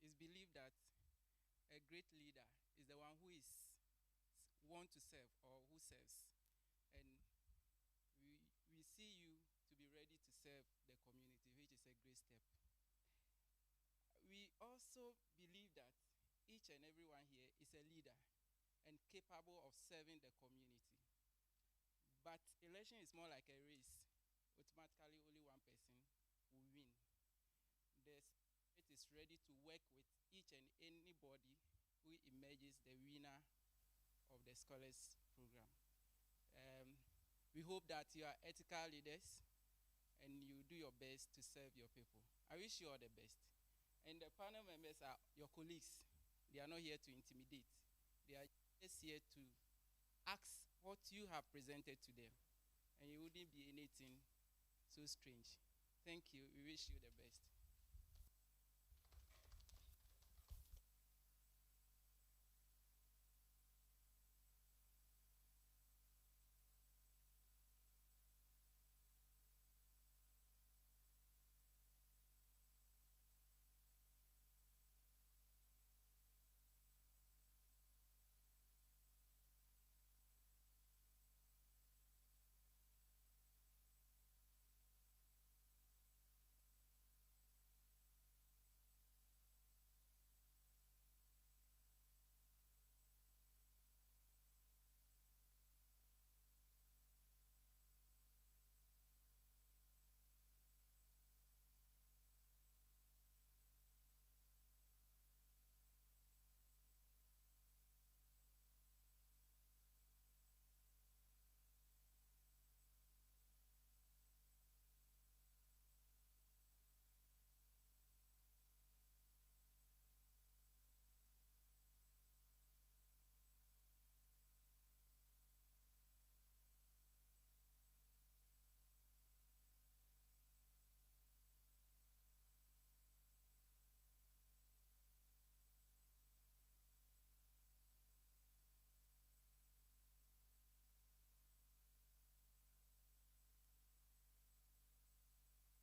It's believed that a great leader is the one who want to serve or who serves. And we see you to be ready to serve the community, which is a great step. We also believe that each and everyone here is a leader and capable of serving the community. But election is more like a race. Automatically, only one person will win. The state is ready to work with each and anybody who emerges the winner of the scholars program. We hope that you are ethical leaders and you do your best to serve your people. I wish you all the best. And the panel members are your colleagues. They are not here to intimidate. They are just here to ask what you have presented to them. And it wouldn't be anything so strange. Thank you. We wish you the best.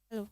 Hello.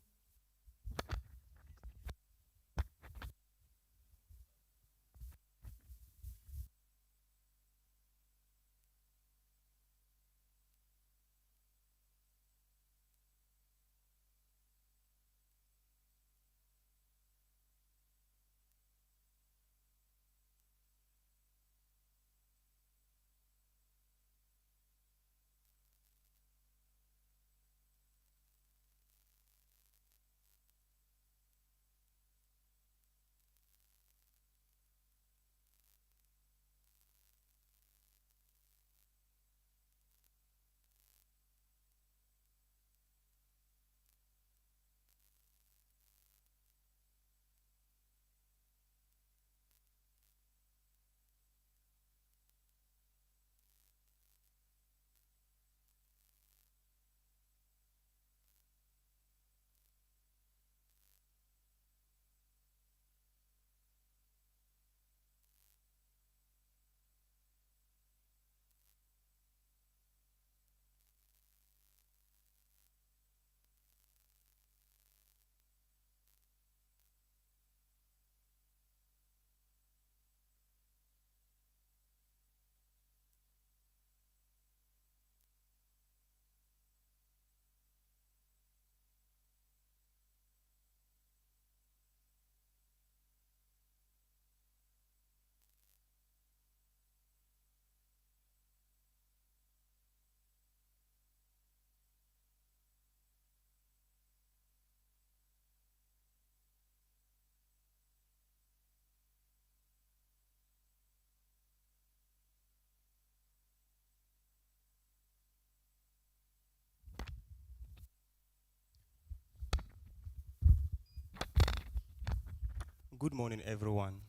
Good morning, everyone.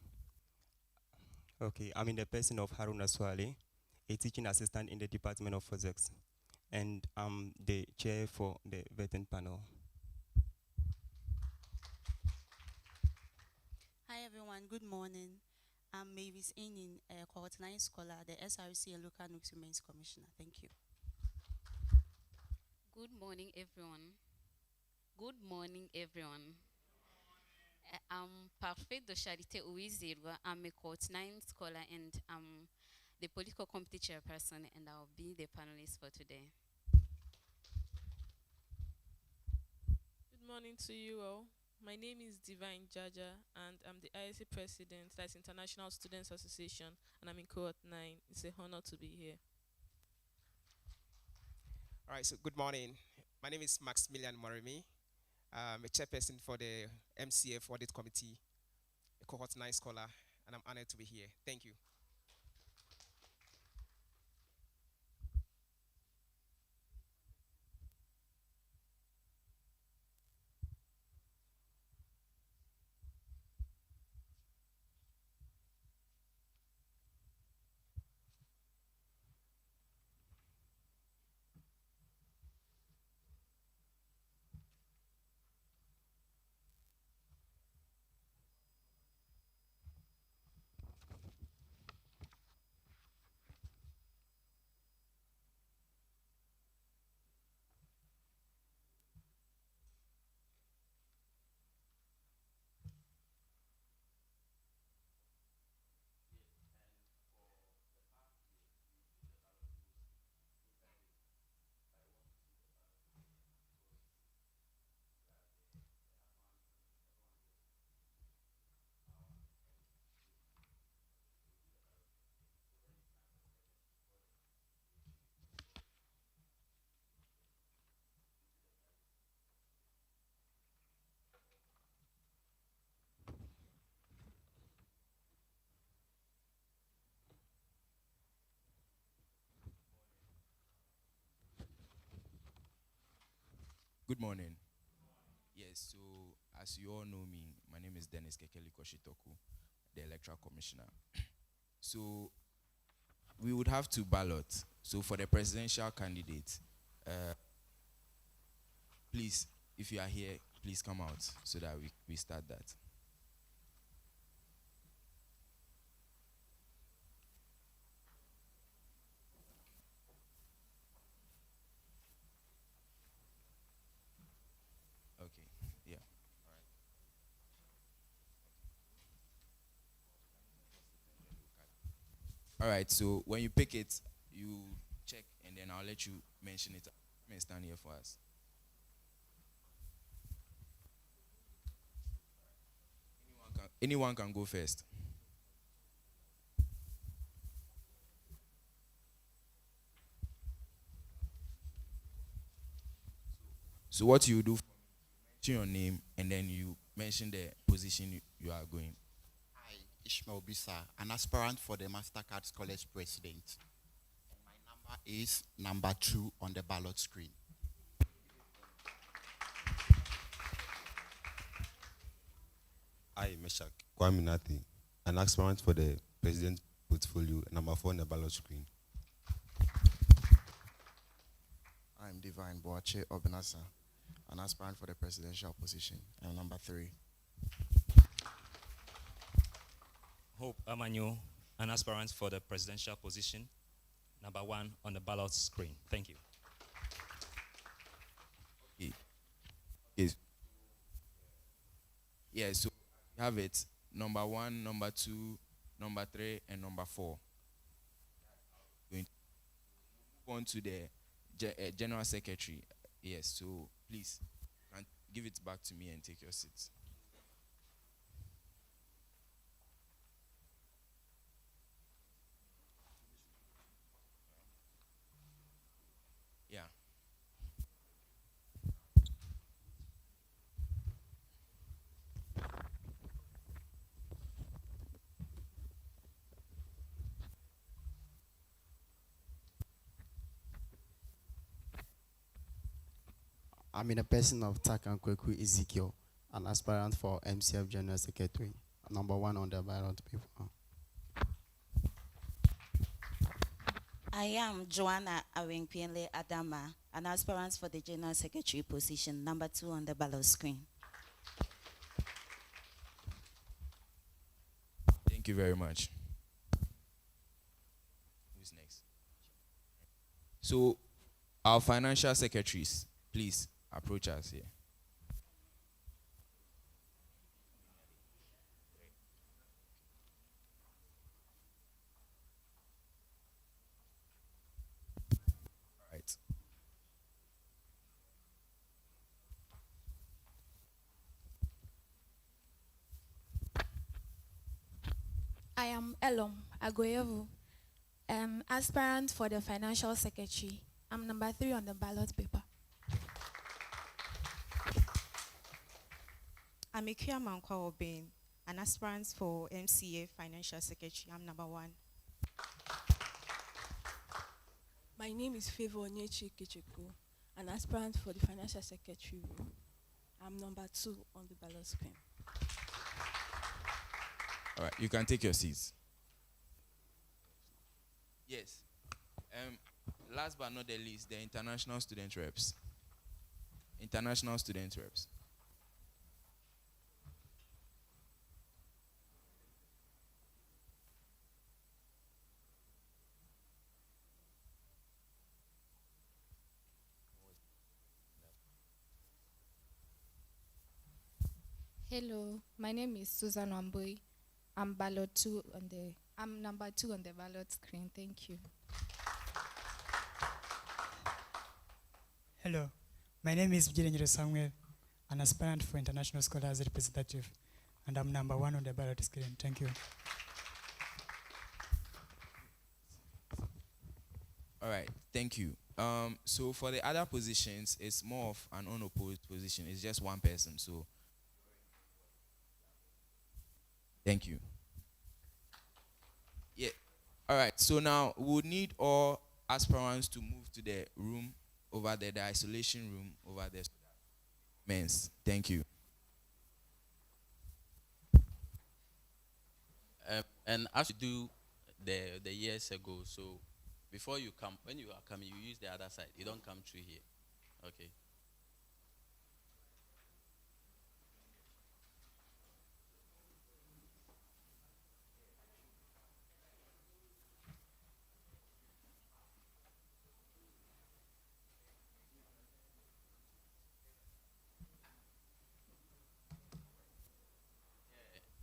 Okay, I'm in the person of Haruna Swale, a teaching assistant in the Department of Physics, and I'm the chair for the vetting panel. Hi, everyone. Good morning. I'm Mavis Enin, a Cohort 9 scholar, the SRC and Local KNUST Women's Commissioner. Thank you. Good morning, everyone. Good morning, everyone. Parfait de Charité Ouizirwa. I'm a court 9 scholar and I'm the political committee chairperson, and I'll be the panelist for today. Good morning to you all. My name is Divine Jaja, and I'm the ISC president, that's International Students Association, and I'm in cohort 9. It's an honor to be here. All right, so good morning. My name is Maximilian Morimi. I'm a chairperson for the MCF Audit Committee, a cohort 9 scholar, and I'm honored to be here. Thank you. Good morning. Yes, so as you all know me, my name is Dennis Kekeli Koshitoku, the Electoral Commissioner. So we would have to ballot. So for the presidential candidate, please, if you are here, please come out so that we start that. Okay, yeah. All right, so when you pick it, you check and then I'll let you mention it. Come and stand here for us. Anyone can go first. So what you do, mention your name and then you mention the position you are going. Hi, Ishmael Bisa, an aspirant for the Mastercard College President. And my number is number 2 on the ballot screen. Hi, Meshak Kwaminati, an aspirant for the President portfolio, number 4 on the ballot screen. I'm Divine Boache Obenasa, an aspirant for the presidential position, and number 3. Hope Amanyo, an aspirant for the presidential position, number 1 on the ballot screen. Thank you. Yes. Yeah, so you have it. Number 1, number 2, number 3, and number 4. Going to move on to the General Secretary. Yes, so please give it back to me and take your seats. Yeah. I'm in a person of Takan Kweku Ezekiel, an aspirant for MCF General Secretary, number 1 on the ballot paper. I am Joanna Awengpienle Adama, an aspirant for the General Secretary position, number 2 on the ballot screen. Thank you very much. Who's next? So, our financial secretaries, please approach us here. Elom Agoyevu, aspirant for the financial secretary. I'm number 3 on the ballot paper. I'm Ikuya Mankwa Obin, an aspirant for MCA Financial Secretary. I'm number 1. My name is Favor Onyechi Kichiku, an aspirant for the Financial Secretary role. I'm number 2 on the ballot screen. All right, you can take your seats. Yes. Last but not the least, the international student reps. International student reps. Hello, my name is Susan Wambui. I'm number 2 on the ballot screen. Thank you. Hello, my name is Jirenjiro Samuel, an aspirant for International Scholars Representative, and I'm number 1 on the ballot screen. Thank you. All right, thank you. So for the other positions, it's more of an unopposed position. It's just one person, so thank you. Yeah. All right, so now we'll need all aspirants to move to the room over there, the isolation room over there. Men's, thank you. And as you do the years ago, so before you come, when you are coming, you use the other side. You don't come through here. Okay.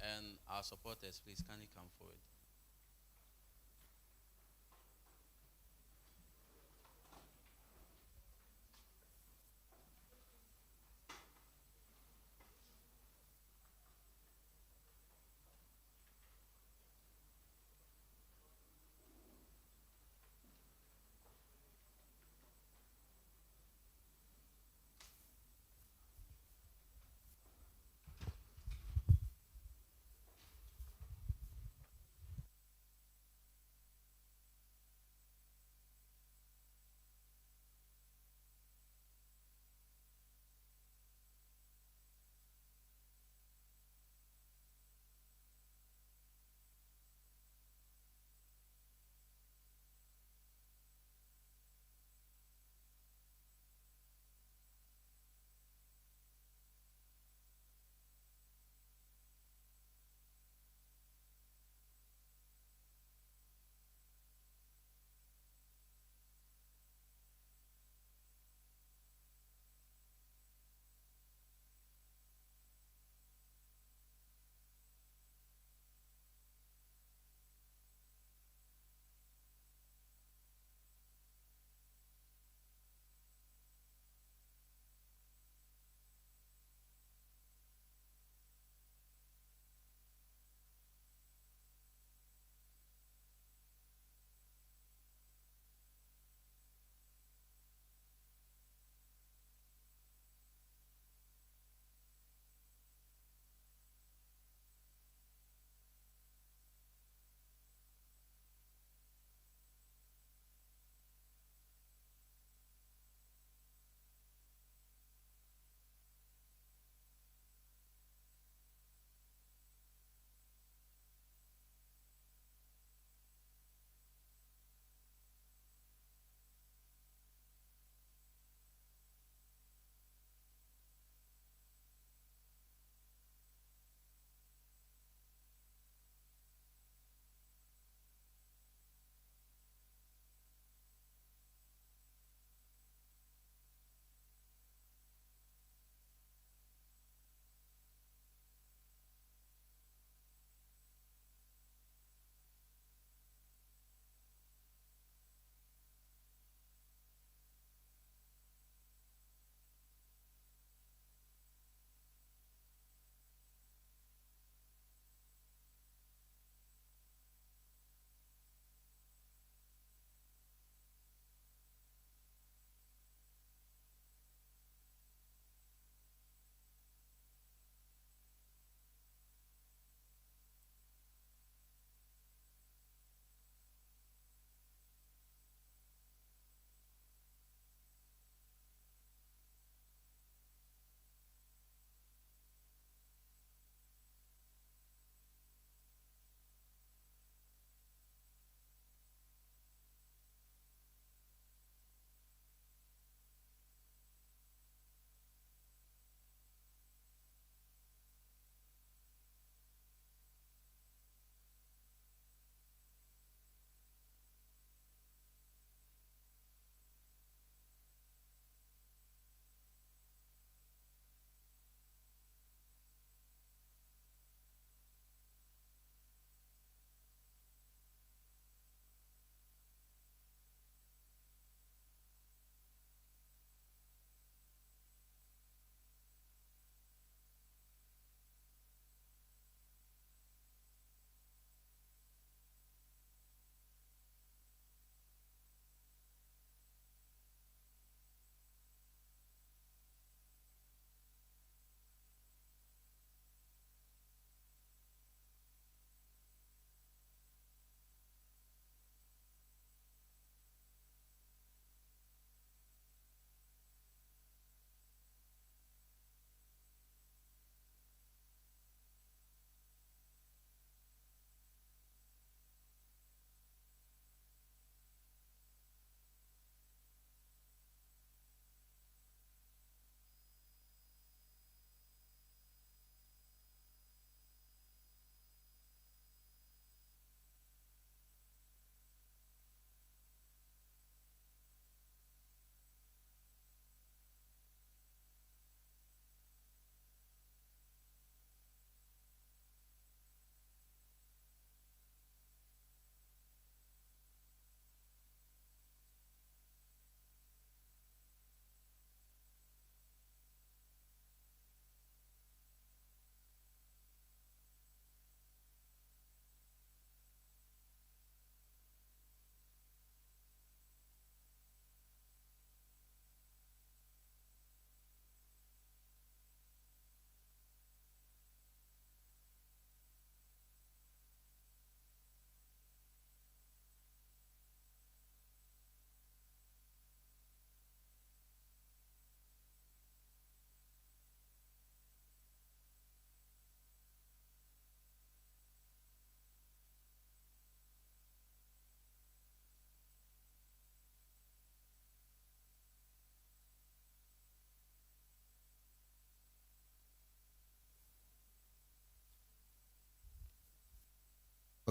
And our supporters, please, kindly come forward.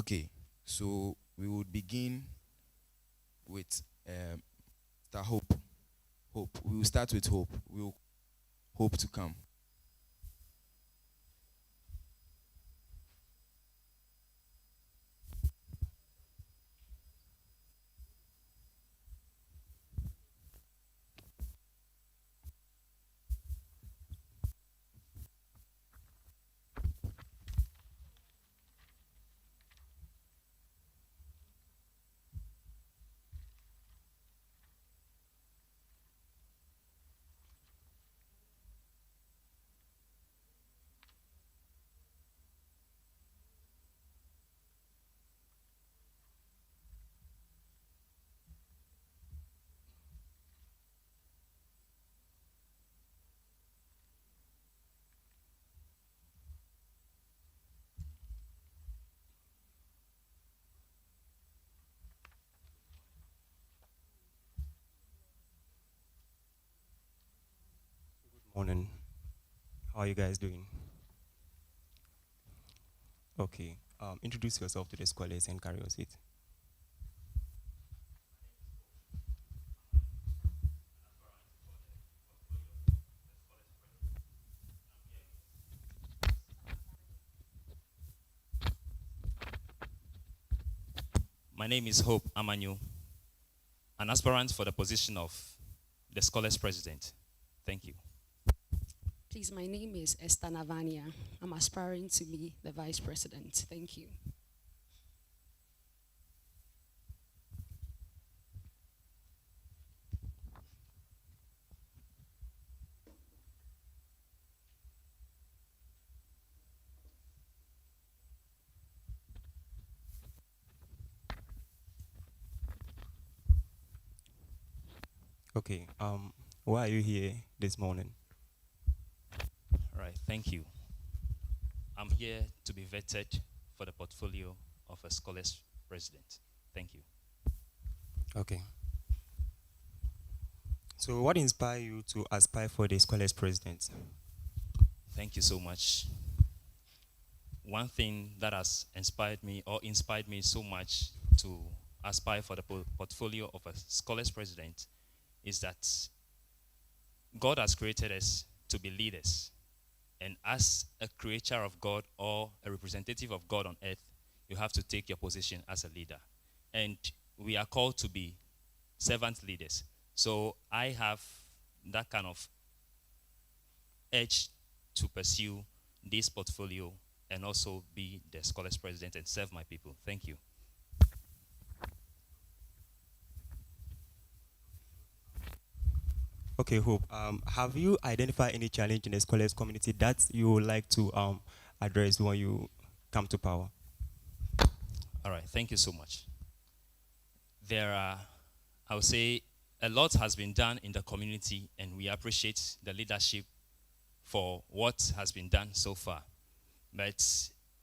Okay, so we would begin with the hope. Hope. We will start with hope. We will hope to come. Morning. How are you guys doing? Okay. Introduce yourself to the scholars and carry your seat. My name is Hope Amanyu, an aspirant for the position of the Scholars President. Thank you. Please, my name is Esther Navania. I'm aspiring to be the Vice President. Thank you. Okay. Why are you here this morning? All right, thank you. I'm here to be vetted for the portfolio of a Scholars President. Thank you. Okay. So what inspired you to aspire for the Scholars President? Thank you so much. One thing that has inspired me so much to aspire for the portfolio of a Scholars President is that God has created us to be leaders. And as a creature of God or a representative of God on earth, you have to take your position as a leader. And we are called to be servant leaders. So I have that kind of edge to pursue this portfolio and also be the Scholars President and serve my people. Thank you. Okay, Hope. Have you identified any challenge in the scholars community that you would like to address when you come to power? All right, thank you so much. There are, I would say, a lot has been done in the community, and we appreciate the leadership for what has been done so far. But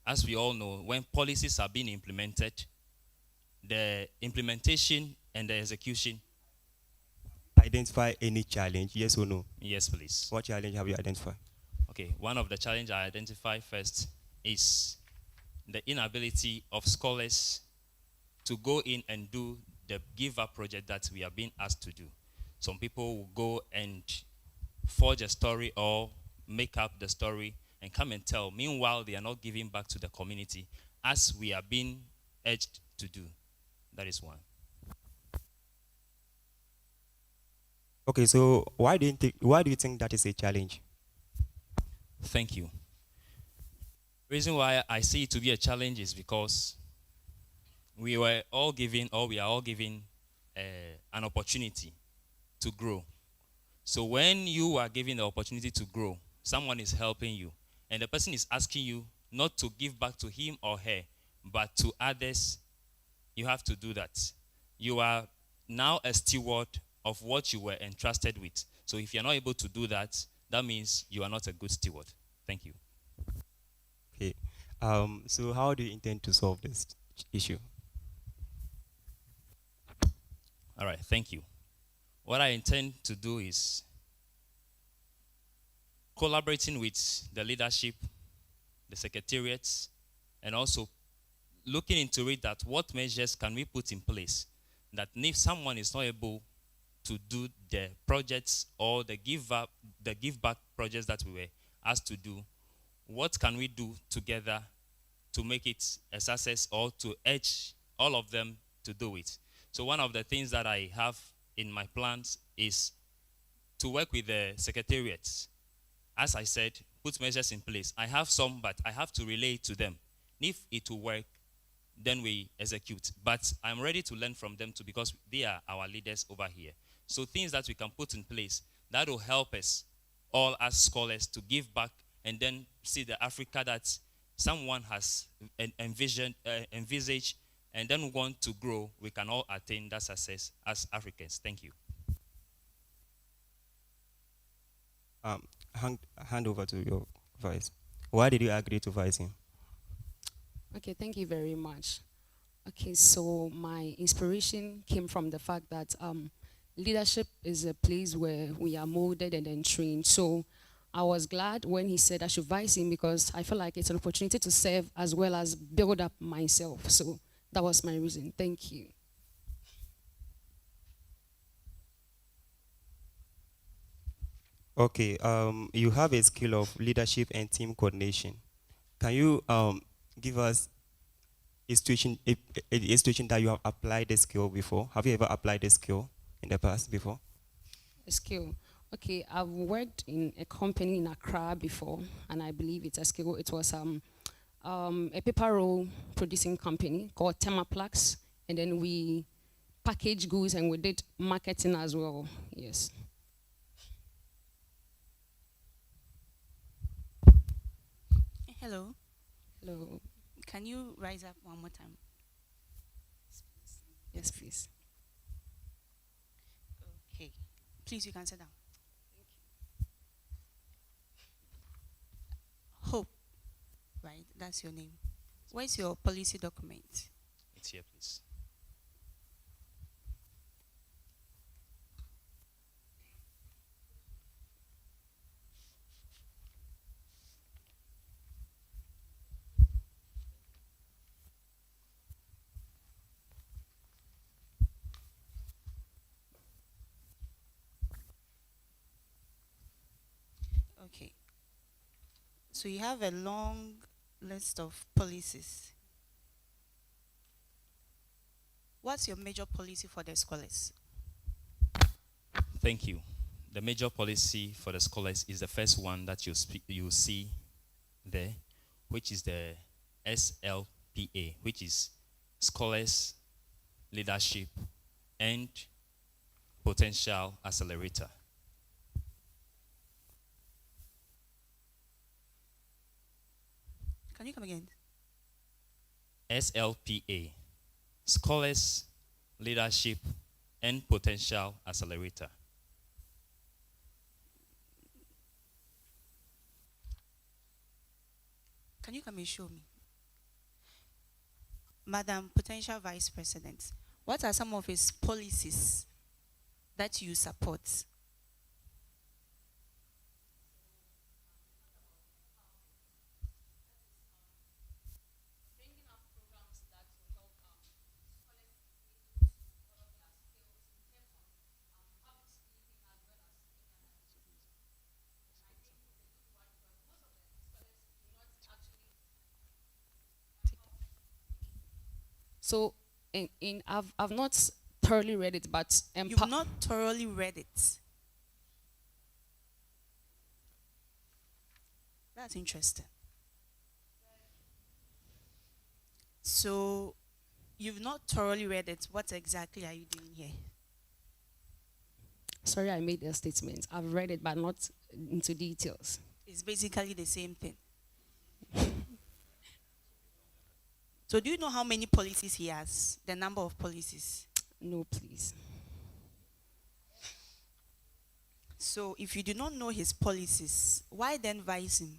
as we all know, when policies are being implemented, the implementation and the execution. Identify any challenge, yes or no? Yes, please. What challenge have you identified? Okay, one of the challenges I identify first is the inability of scholars to go in and do the give up project that we are being asked to do. Some people will go and forge a story or make up the story and come and tell. Meanwhile, they are not giving back to the community as we are being urged to do. That is one. Okay, so why do you think that is a challenge? Thank you. Reason why I see it to be a challenge is because we are all given an opportunity to grow. So when you are given the opportunity to grow, someone is helping you, and the person is asking you not to give back to him or her, but to others. You have to do that. You are now a steward of what you were entrusted with. So if you're not able to do that, that means you are not a good steward. Thank you. Okay. So how do you intend to solve this issue? All right, thank you. What I intend to do is collaborating with the leadership, the secretariats, and also looking into it, that what measures can we put in place that if someone is not able to do the projects or the give back projects that we were asked to do, what can we do together to make it a success or to urge all of them to do it? So one of the things that I have in my plans is to work with the secretariats. As I said, put measures in place. I have some, but I have to relay to them. If it will work, then we execute. But I'm ready to learn from them too, because they are our leaders over here. So things that we can put in place that will help us, all as scholars, to give back and then see the Africa that someone has envisaged and then want to grow. We can all attain that success as Africans. Thank you. Hand over to your vice. Why did you agree to vice him? Okay, thank you very much. Okay, so my inspiration came from the fact that leadership is a place where we are molded and then trained. So I was glad when he said I should vice him, because I feel like it's an opportunity to serve as well as build up myself. So that was my reason. Thank you. Okay, you have a skill of leadership and team coordination. Can you give us a situation that you have applied the skill before? Have you ever applied the skill in the past before? A skill. Okay, I've worked in a company in Accra before, and I believe it's a skill. It was a paper roll producing company called Thermaplax, and then we packaged goods and we did marketing as well. Yes. Hello. Hello. Can you rise up one more time? Yes, please. Okay. Please, you can sit down. Hope, right? That's your name. Where's your policy document? It's here, please. Okay. So you have a long list of policies. What's your major policy for the scholars? Thank you. The major policy for the scholars is the first one that you see there, which is the SLPA, which is Scholars Leadership and Potential Accelerator. Can you come again? SLPA, Scholars Leadership and Potential Accelerator. Can you come and show me? Madam Potential Vice President, what are some of his policies that you support? So I've not thoroughly read it, but you've not thoroughly read it. That's interesting. So you've not thoroughly read it. What exactly are you doing here? Sorry, I made a statement. I've read it, but not into details. It's basically the same thing. So do you know how many policies he has? The number of policies? No, please. So if you do not know his policies, why then vice him?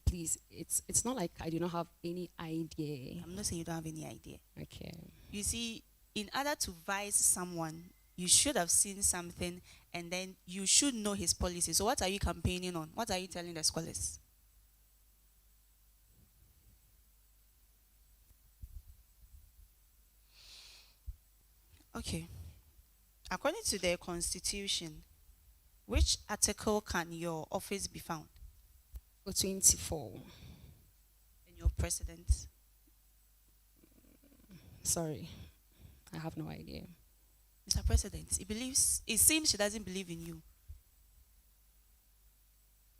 Please, it's not like I do not have any idea. I'm not saying you don't have any idea. Okay. You see, in order to vice someone, you should have seen something and then you should know his policies. So what are you campaigning on? What are you telling the scholars? Okay. According to the Constitution, which article can your office be found? 24. And your president? Sorry, I have no idea. Mr. President, it seems she doesn't believe in you.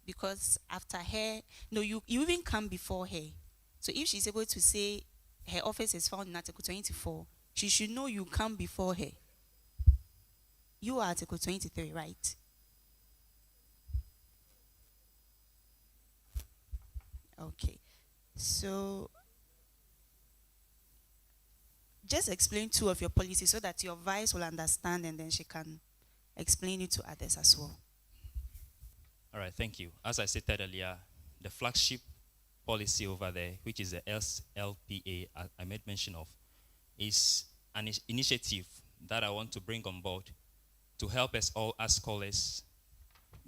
Because after her, no, you even come before her. So if she's able to say her office is found in Article 24, she should know you come before her. You are Article 23, right? Okay. So just explain two of your policies so that your vice will understand and then she can explain it to others as well. All right, thank you. As I stated earlier, the flagship policy over there, which is the SLPA I made mention of, is an initiative that I want to bring on board to help us all as scholars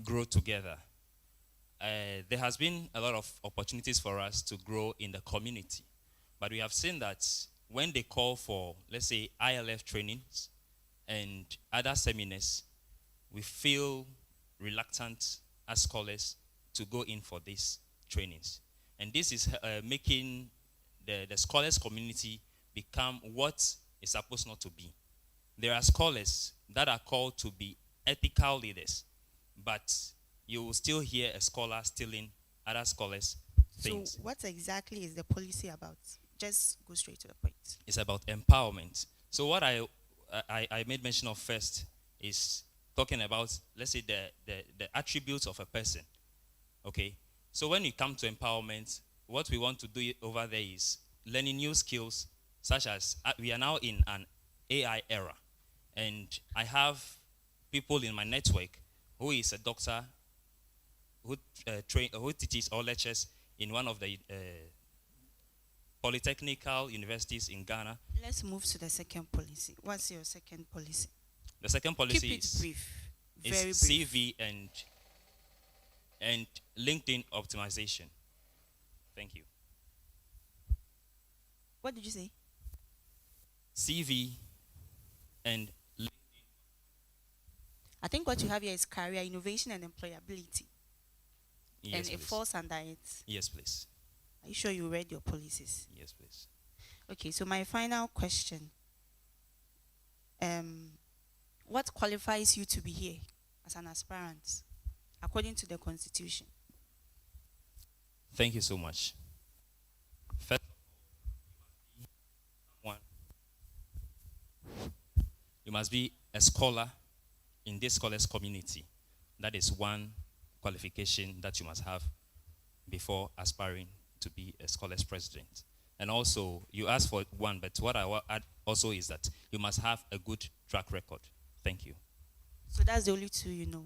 grow together. There has been a lot of opportunities for us to grow in the community, but we have seen that when they call for, let's say, ILF trainings and other seminars, we feel reluctant as scholars to go in for these trainings. And this is making the scholars community become what is supposed not to be. There are scholars that are called to be ethical leaders, but you will still hear a scholar stealing other scholars' things. So what exactly is the policy about? Just go straight to the point. It's about empowerment. So what I made mention of first is talking about, let's say, the attributes of a person. Okay? So when we come to empowerment, what we want to do over there is learning new skills, such as we are now in an AI era. And I have people in my network who is a doctor who teaches or lectures in one of the polytechnical universities in Ghana. Let's move to the second policy. What's your second policy? The second policy Keep it is brief. is Very brief. CV and LinkedIn optimization. Thank you. What did you say? CV and I think what you have here is career innovation and employability. Yes, and it please. falls under it. Yes, please. Are you sure you read your policies? Yes, please. Okay, so my final question. What qualifies you to be here as an aspirant, according to the Constitution? Thank you so much. First, you must be a scholar in this scholars community. That is one qualification that you must have before aspiring to be a scholars president. And also, you asked for one, but what I will add also is that you must have a good track record. Thank you. So that's the only two you know?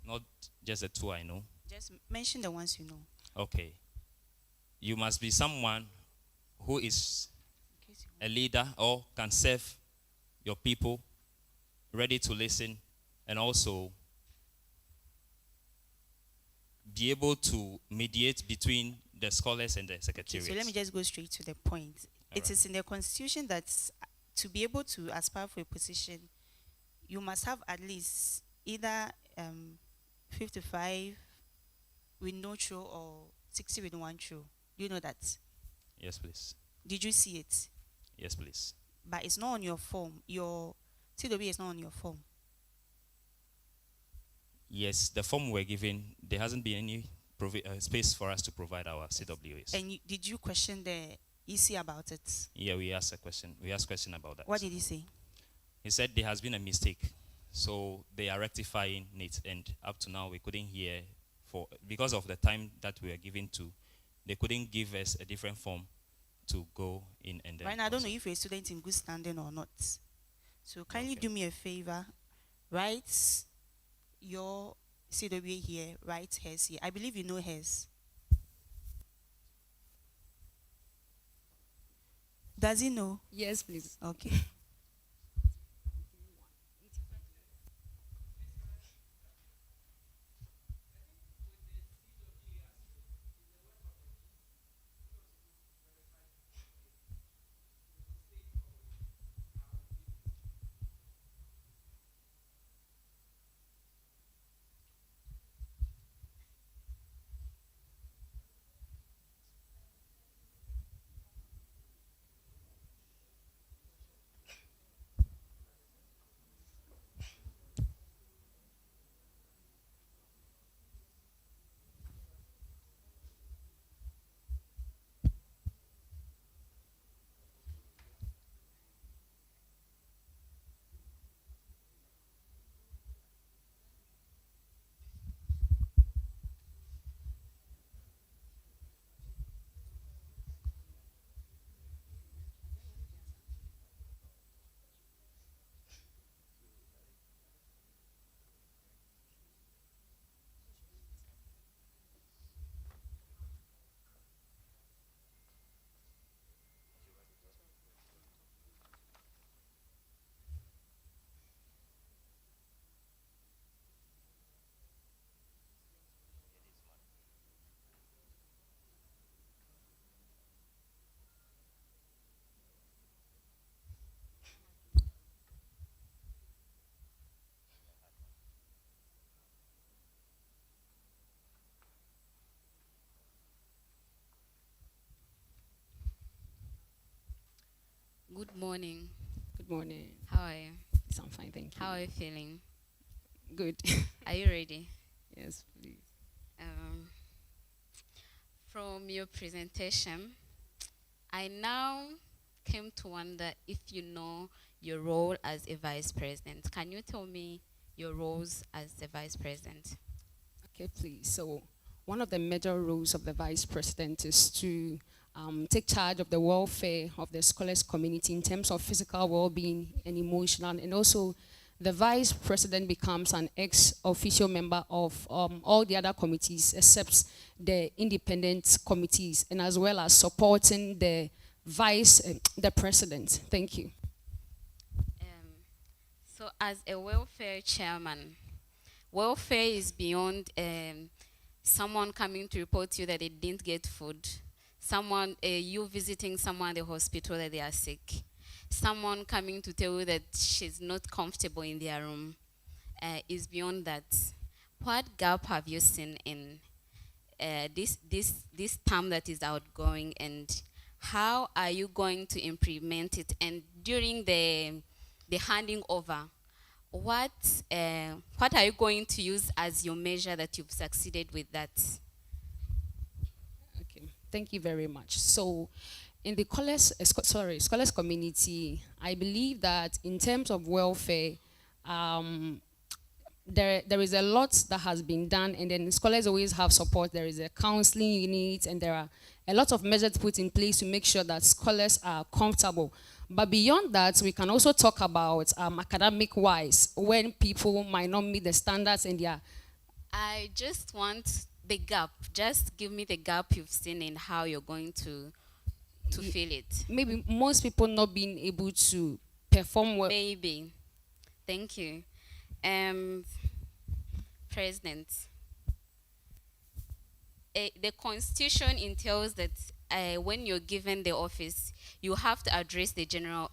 Not just the two I know. Just mention the ones you know. Okay. You must be someone who is a leader or can serve your people, ready to listen, and also be able to mediate between the scholars and the secretariat. So let me just go straight to the point. It is in the Constitution that to be able to aspire for a position, you must have at least either 55 with no true or 60 with one true. Do you know that? Yes, please. Did you see it? Yes, please. But it's not on your form. Your CW is not on your form. Yes, the form we're given, there hasn't been any space for us to provide our CWAs. And did you question the EC about it? Yeah, we asked a question. We asked a question about that. What did he say? He said there has been a mistake, so they are rectifying it. And up to now, we couldn't hear because of the time that we were given to. They couldn't give us a different form to go in and then. Right now, I don't know if you're a student in good standing or not. So kindly do me a favor, write your CWA here, write hers here. I believe you know hers. Does he know? Yes, please. Okay. Good morning. Good morning. How are you? Yes, I'm fine, thank you. How are you feeling? Good. Are you ready? Yes, please. From your presentation, I now came to wonder if you know your role as a vice president. Can you tell me your roles as the vice president? Okay, please. So, one of the major roles of the vice president is to take charge of the welfare of the scholars community in terms of physical well-being and emotional, and also the vice president becomes an ex-official member of all the other committees except the independent committees, and as well as supporting the the president. Thank you. So as a welfare chairman, welfare is beyond someone coming to report to you that they didn't get food, someone, you visiting someone at the hospital that they are sick, someone coming to tell you that she's not comfortable in their room, is beyond that. What gap have you seen in this term that is outgoing, and how are you going to implement it? And during the handing over, what are you going to use as your measure that you've succeeded with that? Okay, thank you very much. So, in the scholars community, I believe that in terms of welfare, there is a lot that has been done, and then scholars always have support. There is a counseling unit, and there are a lot of measures put in place to make sure that scholars are comfortable. But beyond that, we can also talk about academic-wise, when people might not meet the standards in their... I just want the gap. Just give me the gap you've seen and how you're going to fill it. Maybe most people not being able to perform well. Maybe. Thank you. President, the Constitution entails that when you're given the office, you have to address the General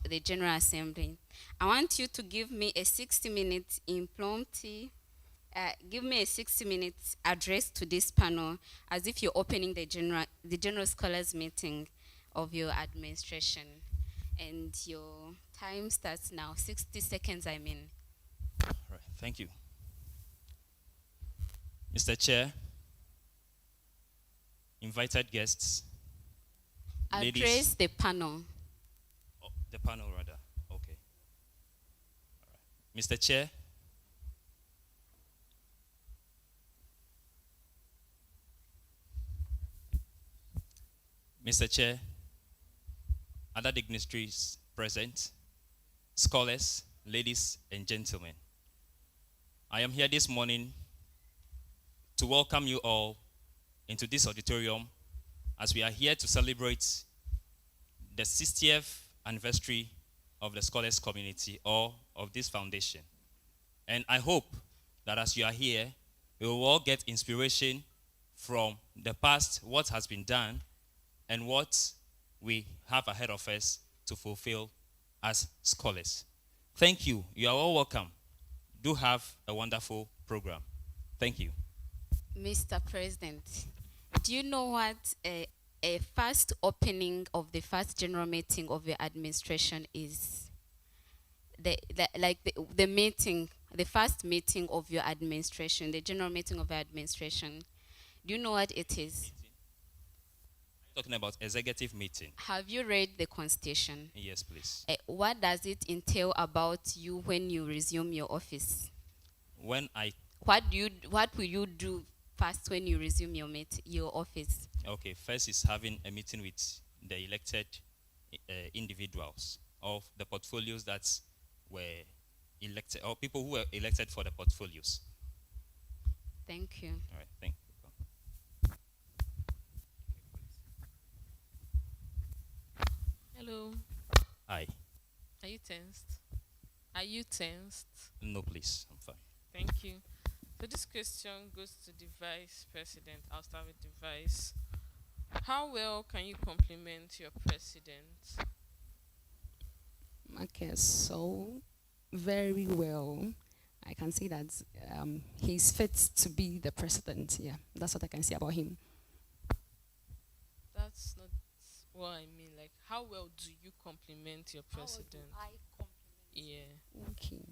Assembly. I want you to give me a 60-minute impromptu, give me a 60-minute address to this panel as if you're opening the General Scholars Meeting of your administration. And your time starts now. 60 seconds, I mean. All right, thank you. Mr. Chair, invited guests, address ladies. The panel. Oh, the panel, rather. Okay. All right. Mr. Chair, Mr. Chair, other dignitaries present, scholars, ladies and gentlemen, I am here this morning to welcome you all into this auditorium as we are here to celebrate the 60th anniversary of the scholars community or of this foundation. And I hope that as you are here, we will all get inspiration from the past, what has been done, and what we have ahead of us to fulfill as scholars. Thank you. You are all welcome. Do have a wonderful program. Thank you. Mr. President, do you know what a first opening of the first general meeting of your administration is? The meeting, the first meeting of your administration, the general meeting of your administration. Do you know what it is? Talking about executive meeting. Have you read the Constitution? Yes, please. What does it entail about you when you resume your office? When I... What will you do first when you resume your office? Okay, first is having a meeting with the elected individuals of the portfolios that were elected, or people who were elected for the portfolios. Thank you. All right, thank you. Hello. Hi. Are you tensed? Are you tensed? No, please. I'm fine. Thank you. So this question goes to the Vice President. I'll start with the Vice. How well can you compliment your President? Okay, so very well. I can say that he's fit to be the president. Yeah, that's what I can say about him. That's not what I mean. Like, how well do you compliment your president? Yeah. Okay.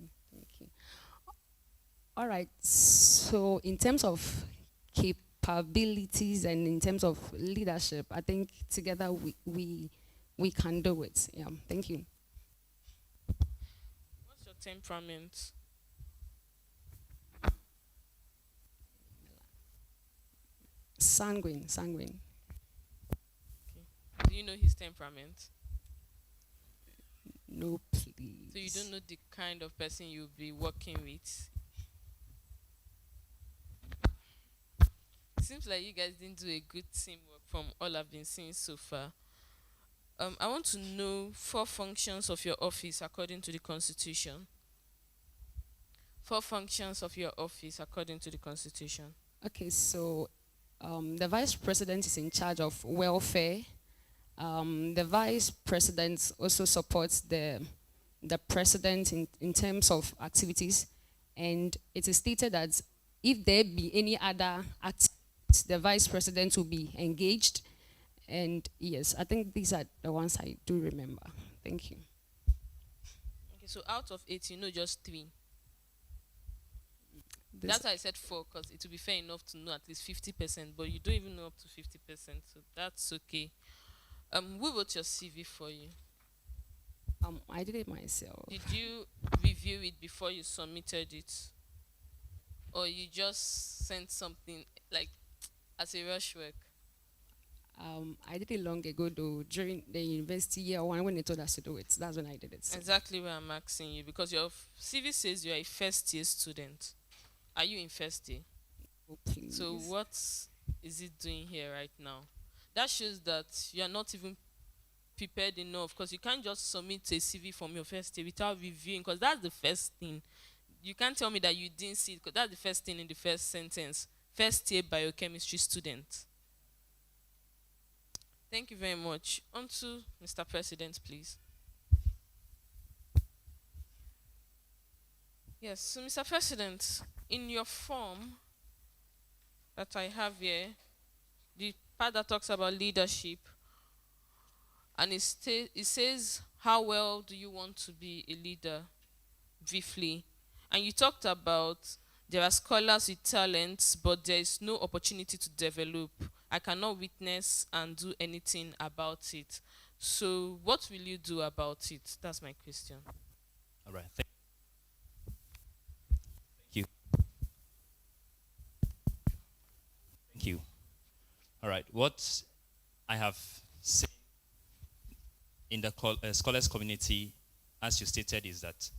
All right. So in terms of capabilities and in terms of leadership, I think together we can do it. Yeah. Thank you. What's your temperament? Sanguine. Okay. Do you know his temperament? No, please. So you don't know the kind of person you'll be working with? It seems like you guys didn't do a good teamwork from all I've been seeing so far. I want to know 4 functions of your office according to the Constitution. 4 functions of your office according to the Constitution. Okay, so the vice president is in charge of welfare. The vice president also supports the president in terms of activities, and it is stated that if there be any other activities, the vice president will be engaged. And yes, I think these are the ones I do remember. Thank you. Okay, so out of 8, you know just 3. That's why I said 4, because it will be fair enough to know at least 50%, but you don't even know up to 50%, so that's okay. Who wrote your CV for you? I did it myself. Did you review it before you submitted it? Or you just sent something like as a rush work? I did it long ago though, during the university year 1 when they told us to do it. That's when I did it. So. Exactly where I'm asking you, because your CV says you're a first year student. Are you in first year? Oh, please. So what is it doing here right now? That shows that you're not even prepared enough, because you can't just submit a CV from your first year without reviewing, because that's the first thing. You can't tell me that you didn't see it, because that's the first thing in the first sentence. First year biochemistry student. Thank you very much. On to Mr. President, please. Yes, so Mr. President, in your form that I have here, the part that talks about leadership, and it says, how well do you want to be a leader, briefly. And you talked about there are scholars with talents, but there is no opportunity to develop. I cannot witness and do anything about it. So what will you do about it? That's my question. All right. Thank you. Thank you. All right. What I have seen in the scholars community, as you stated, is that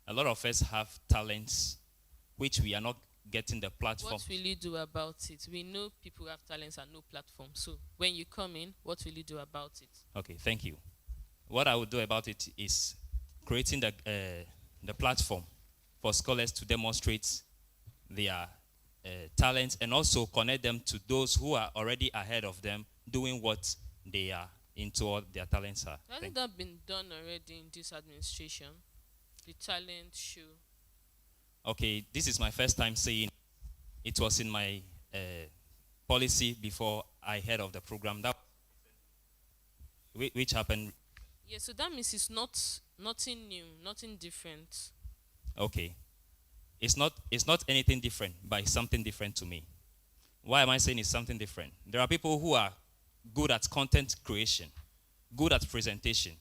a lot of us have talents which we are not getting the platform. What will you do about it? We know people have talents and no platform. So when you come in, what will you do about it? Okay, thank you. What I will do about it is creating the platform for scholars to demonstrate their talents and also connect them to those who are already ahead of them doing what they are into, what their talents are. Hasn't that been done already in this administration? The talent show. Okay, this is my first time saying it. Was in my policy before I heard of the program, that which happened. Yeah, so that means it's nothing new, nothing different. Okay, it's not anything different, but it's something different to me. Why am I saying it's something different? There are people who are good at content creation, good at presentation.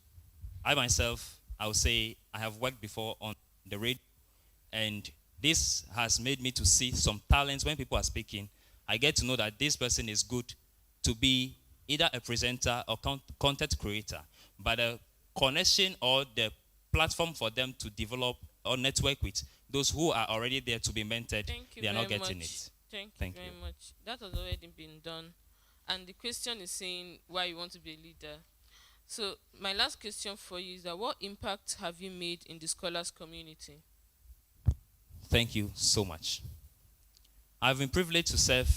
I myself, I would say I have worked before on the radio, and this has made me to see some talents. When people are speaking, I get to know that this person is good to be either a presenter or content creator. But the connection or the platform for them to develop or network with those who are already there to be mentored, they are not getting it. Thank you very much. That has already been done. And the question is saying why you want to be a leader. So my last question for you is that what impact have you made in the scholars community? Thank you so much. I've been privileged to serve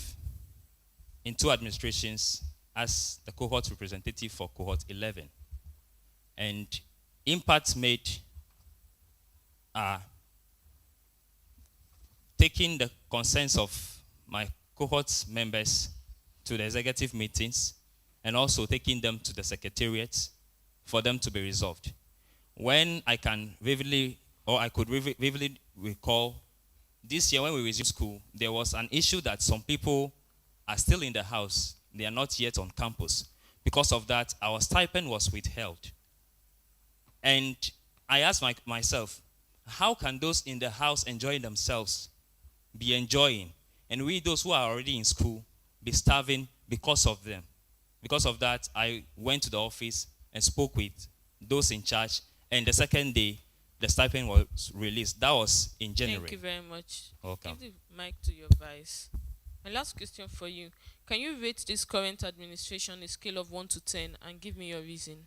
in 2 administrations as the cohort representative for cohort 11. And impacts made are taking the concerns of my cohort members to the executive meetings and also taking them to the secretariat for them to be resolved. When I can vividly, or I could vividly recall, this year when we resumed school, there was an issue that some people are still in the house. They are not yet on campus. Because of that, our stipend was withheld. And I asked myself, how can those in the house enjoying themselves be enjoying, and we, those who are already in school, be starving because of them? Because of that, I went to the office and spoke with those in charge, and the second day, the stipend was released. That was in January. Thank you very much. Welcome. Give the mic to your vice. My last question for you. Can you rate this current administration on a scale of 1 to 10 and give me your reason?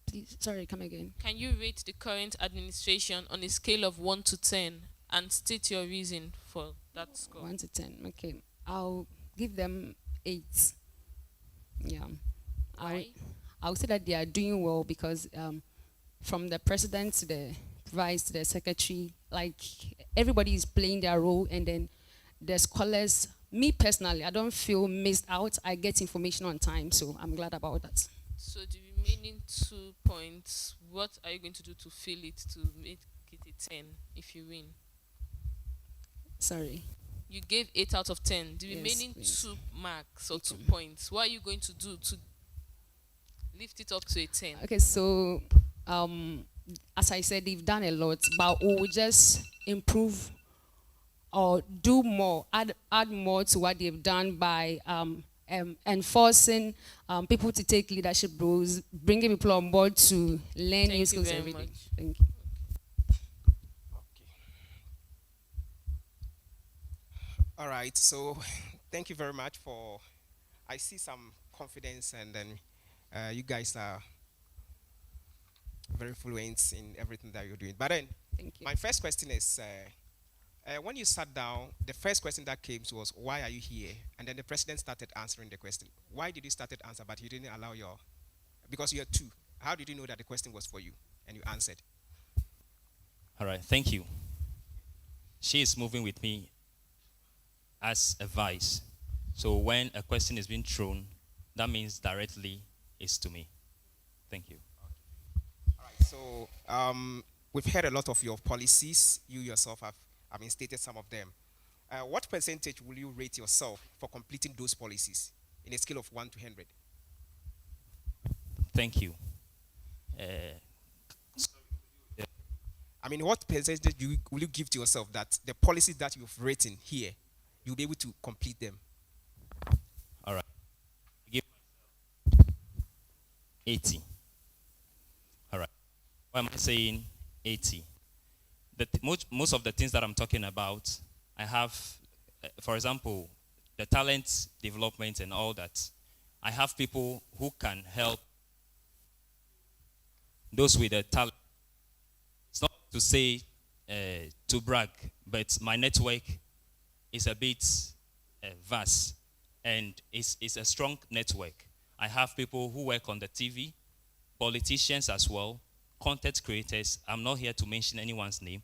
Please, sorry, come again. Can you rate the current administration on a scale of 1 to 10 and state your reason for that score? 1 to 10. Okay. I'll give them 8. Yeah. I'll say that they are doing well because from the president to the vice to the secretary, like everybody is playing their role, and then the scholars, me personally, I don't feel missed out. I get information on time, so I'm glad about that. So the remaining 2 points, what are you going to do to fill it to make it a 10 if you win? Sorry. You gave 8 out of 10. The Yes, remaining please. 2 marks or 2 points, what are you going to do to lift it up to a 10? Okay, so as I said, they've done a lot, but we'll just improve or do more, add more to what they've done by enforcing people to take leadership roles, bringing people on board to learn new skills and everything. Thank you. All right, so thank you very much for, I see some confidence, and then you guys are very fluent in everything that you're doing. But then, my first question is, when you sat down, the first question that came was, why are you here? And then the president started answering the question. Why did you start to answer, but you didn't allow your, because you're two. How did you know that the question was for you? And you answered. All right, thank you. She is moving with me as a vice. So when a question is being thrown, that means directly it's to me. Thank you. All right, so we've heard a lot of your policies. You yourself have, stated some of them. What percentage will you rate yourself for completing those policies in a scale of 1 to 100? Thank you. What percentage will you give to yourself that the policies that you've written here, you'll be able to complete them? All right. Give 80. All right. Why am I saying 80? Most of the things that I'm talking about, I have, for example, the talent development and all that. I have people who can help those with the talent. It's not to say to brag, but my network is a bit vast, and it's a strong network. I have people who work on the TV, politicians as well, content creators. I'm not here to mention anyone's name,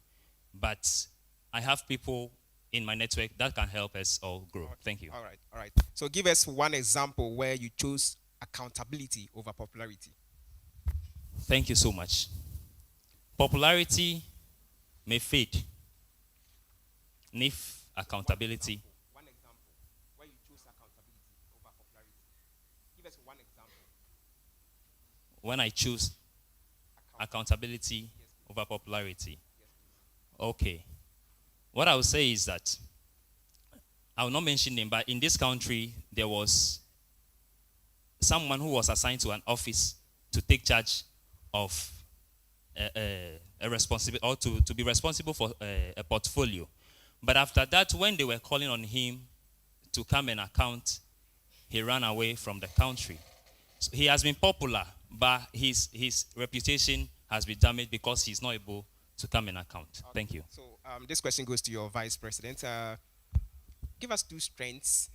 but I have people in my network that can help us all grow. Okay. Thank you. All right. So give us one example where you chose accountability over popularity. Thank you so much. Popularity may fade if accountability. One example where you choose accountability over popularity. Give us one example. When I choose accountability over popularity. Okay. What I would say is that, I will not mention name, but in this country, there was someone who was assigned to an office to take charge of a responsibility, or to be responsible for a portfolio. But after that, when they were calling on him to come and account, he ran away from the country. So he has been popular, but his reputation has been damaged because he's not able to come and account. Okay. Thank you. So this question goes to your vice president. Give us two strengths,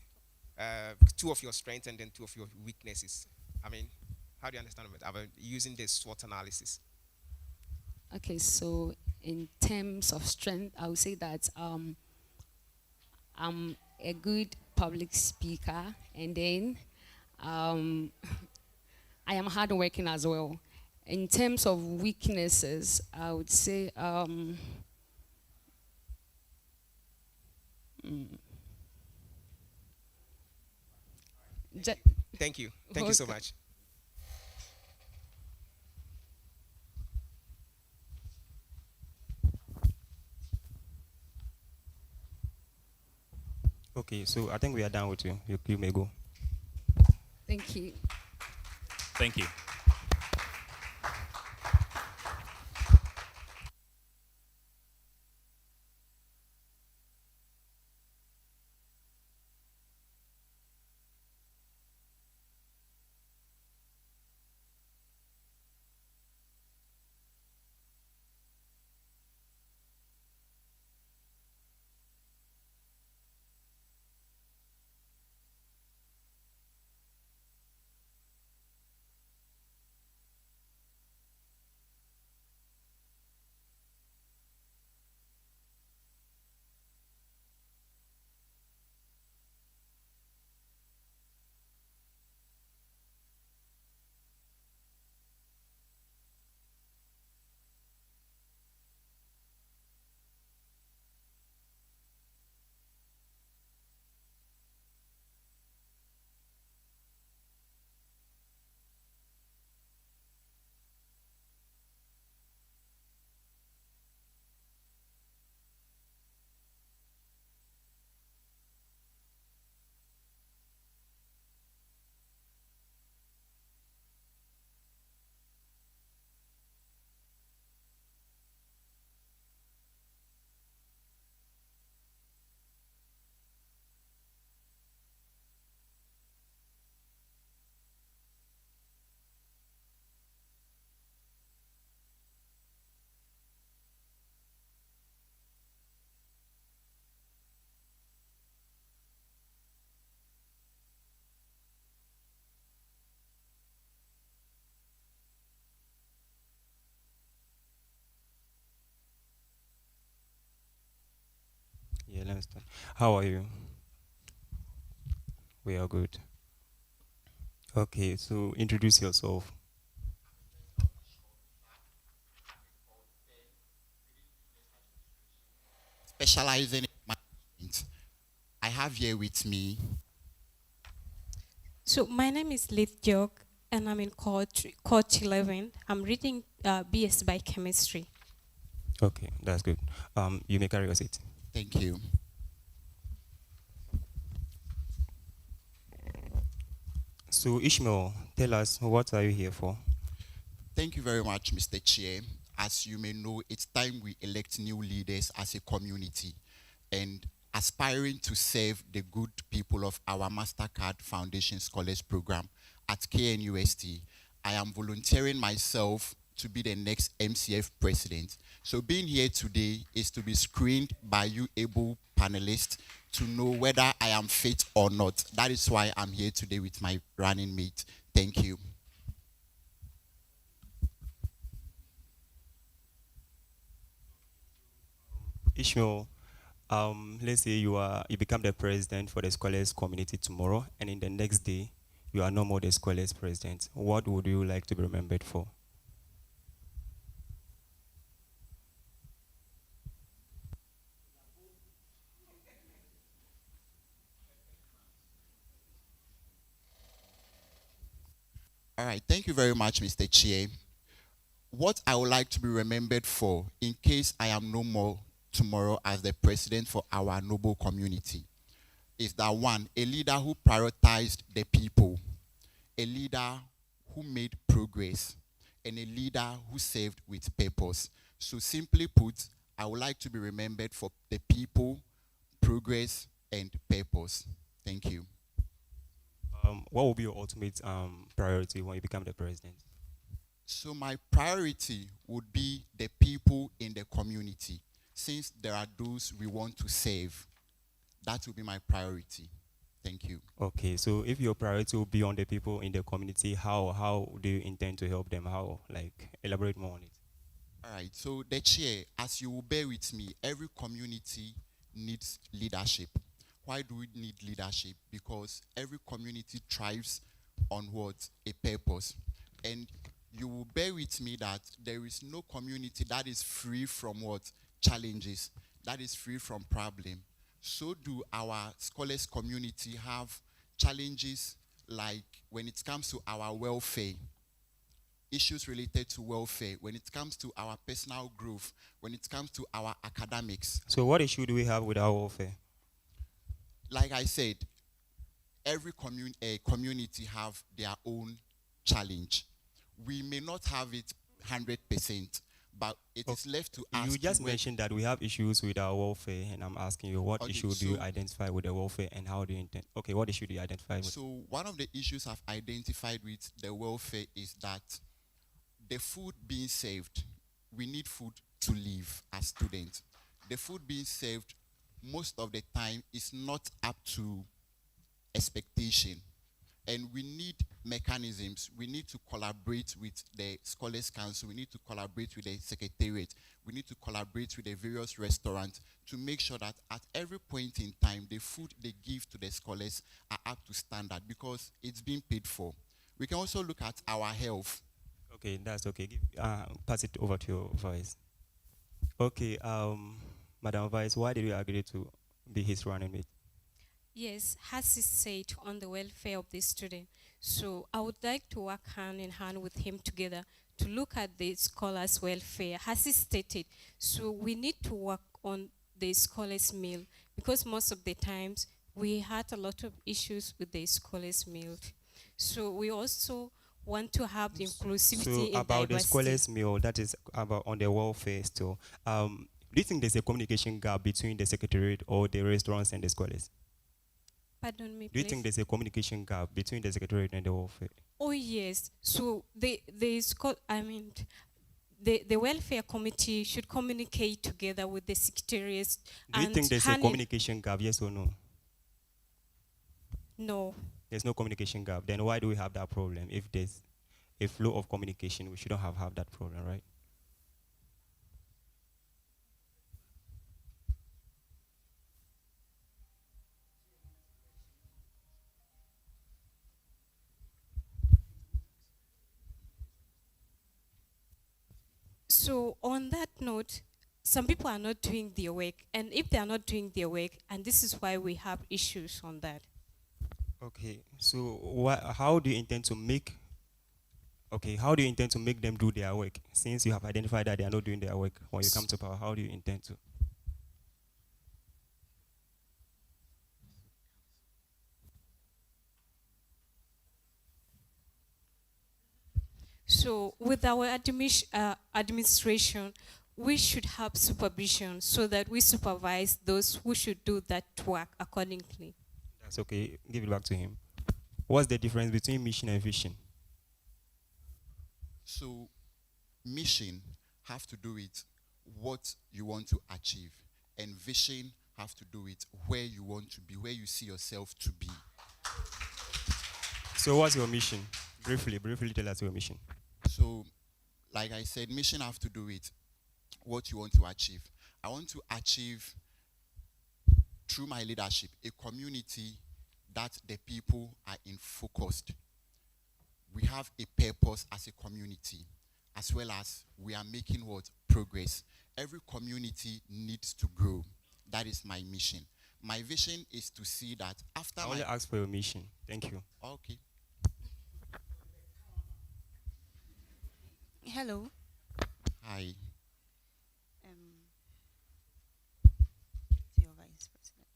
two of your strengths and then two of your weaknesses. How do you understand it? Using the SWOT analysis. Okay, so in terms of strength, I would say that I'm a good public speaker, and then Um, I am hardworking as well. In terms of weaknesses, I would say ju- Thank you. Thank you so Okay. much. Okay, so I think we are done with you. You may go. Thank you. Thank you. Yeah, let's start. How are you? We are good. Okay, so introduce yourself. Specializing in management. I have here with me. So my name is Lith Jok, and I'm in court 11. I'm reading BS Biochemistry. Okay, that's good. You may carry your seat. Thank you. So Ishmael, tell us, what are you here for? Thank you very much, Mr. Chair. As you may know, it's time we elect new leaders as a community. And aspiring to serve the good people of our Mastercard Foundation Scholars Program at KNUST, I am volunteering myself to be the next MCF president. So being here today is to be screened by you able panelists to know whether I am fit or not. That is why I'm here today with my running mate. Thank you. Ishmael, let's say you become the president for the scholars community tomorrow, and in the next day, you are no more the scholars president. What would you like to be remembered for? All right, thank you very much, Mr. Chair. What I would like to be remembered for, in case I am no more tomorrow as the president for our noble community, is that one, a leader who prioritized the people, a leader who made progress, and a leader who served with purpose. So simply put, I would like to be remembered for the people, progress, and purpose. Thank you. What will be your ultimate priority when you become the president? So my priority would be the people in the community, since there are those we want to save. That will be my priority. Thank you. Okay, so if your priority will be on the people in the community, how do you intend to help them? How, like, elaborate more on it? All right, so the chair, as you will bear with me, every community needs leadership. Why do we need leadership? Because every community thrives on what? A purpose. And you will bear with me that there is no community that is free from what? Challenges, that is free from problem. So do our scholars community have challenges, like when it comes to our welfare, issues related to welfare, when it comes to our personal growth, when it comes to our academics. So what issue do we have with our welfare? Like I said, every community have their own challenge. We may not have it 100%, but it is left to us. You just mentioned that we have issues with our welfare, and I'm asking you, what issue do you identify with the welfare, and how do you intend? Okay, what issue do you identify with? So one of the issues I've identified with the welfare is that the food being served, we need food to live as students. The food being served most of the time is not up to expectation. And we need mechanisms. We need to collaborate with the Scholars Council. We need to collaborate with the Secretariat. We need to collaborate with the various restaurants to make sure that at every point in time, the food they give to the scholars are up to standard, because it's being paid for. We can also look at our health. Okay, that's okay. Pass it over to your vice. Okay, Madam Vice, why did you agree to be his running mate? Yes, as he said, on the welfare of the student. So I would like to work hand in hand with him together to look at the scholars' welfare, as he stated. So we need to work on the scholars' meal, because most of the times we had a lot of issues with the scholars' meal. So we also want to have the inclusivity So and about the diversity. scholars' meal, that is about on the welfare still. Do you think there's a communication gap between the secretariat or the restaurants and the scholars? Pardon me, Do you please? think there's a communication gap between the secretariat and the welfare? Oh yes. So the welfare committee should communicate together with the secretariats. Do you think there's a communication gap, yes or no? No. There's no communication gap. Then why do we have that problem? If there's a flow of communication, we shouldn't have that problem, right? So on that note, some people are not doing their work, and if they are not doing their work, and this is why we have issues on that. Okay, so how do you intend to make? Okay, how do you intend to make them do their work? Since you have identified that they are not doing their work when you come to power, how do you intend to? So with our administration, we should have supervision so that we supervise those who should do that work accordingly. That's okay. Give it back to him. What's the difference between mission and vision? So mission have to do with what you want to achieve, and vision have to do with where you want to be, where you see yourself to be. So what's your mission? Briefly tell us your mission. So, like I said, mission have to do with what you want to achieve. I want to achieve, through my leadership, a community that the people are in focused. We have a purpose as a community, as well as we are making what? Progress. Every community needs to grow. That is my mission. My vision is to see that after I only ask for your mission. Thank you. Okay. Hello. Hi. To your vice president.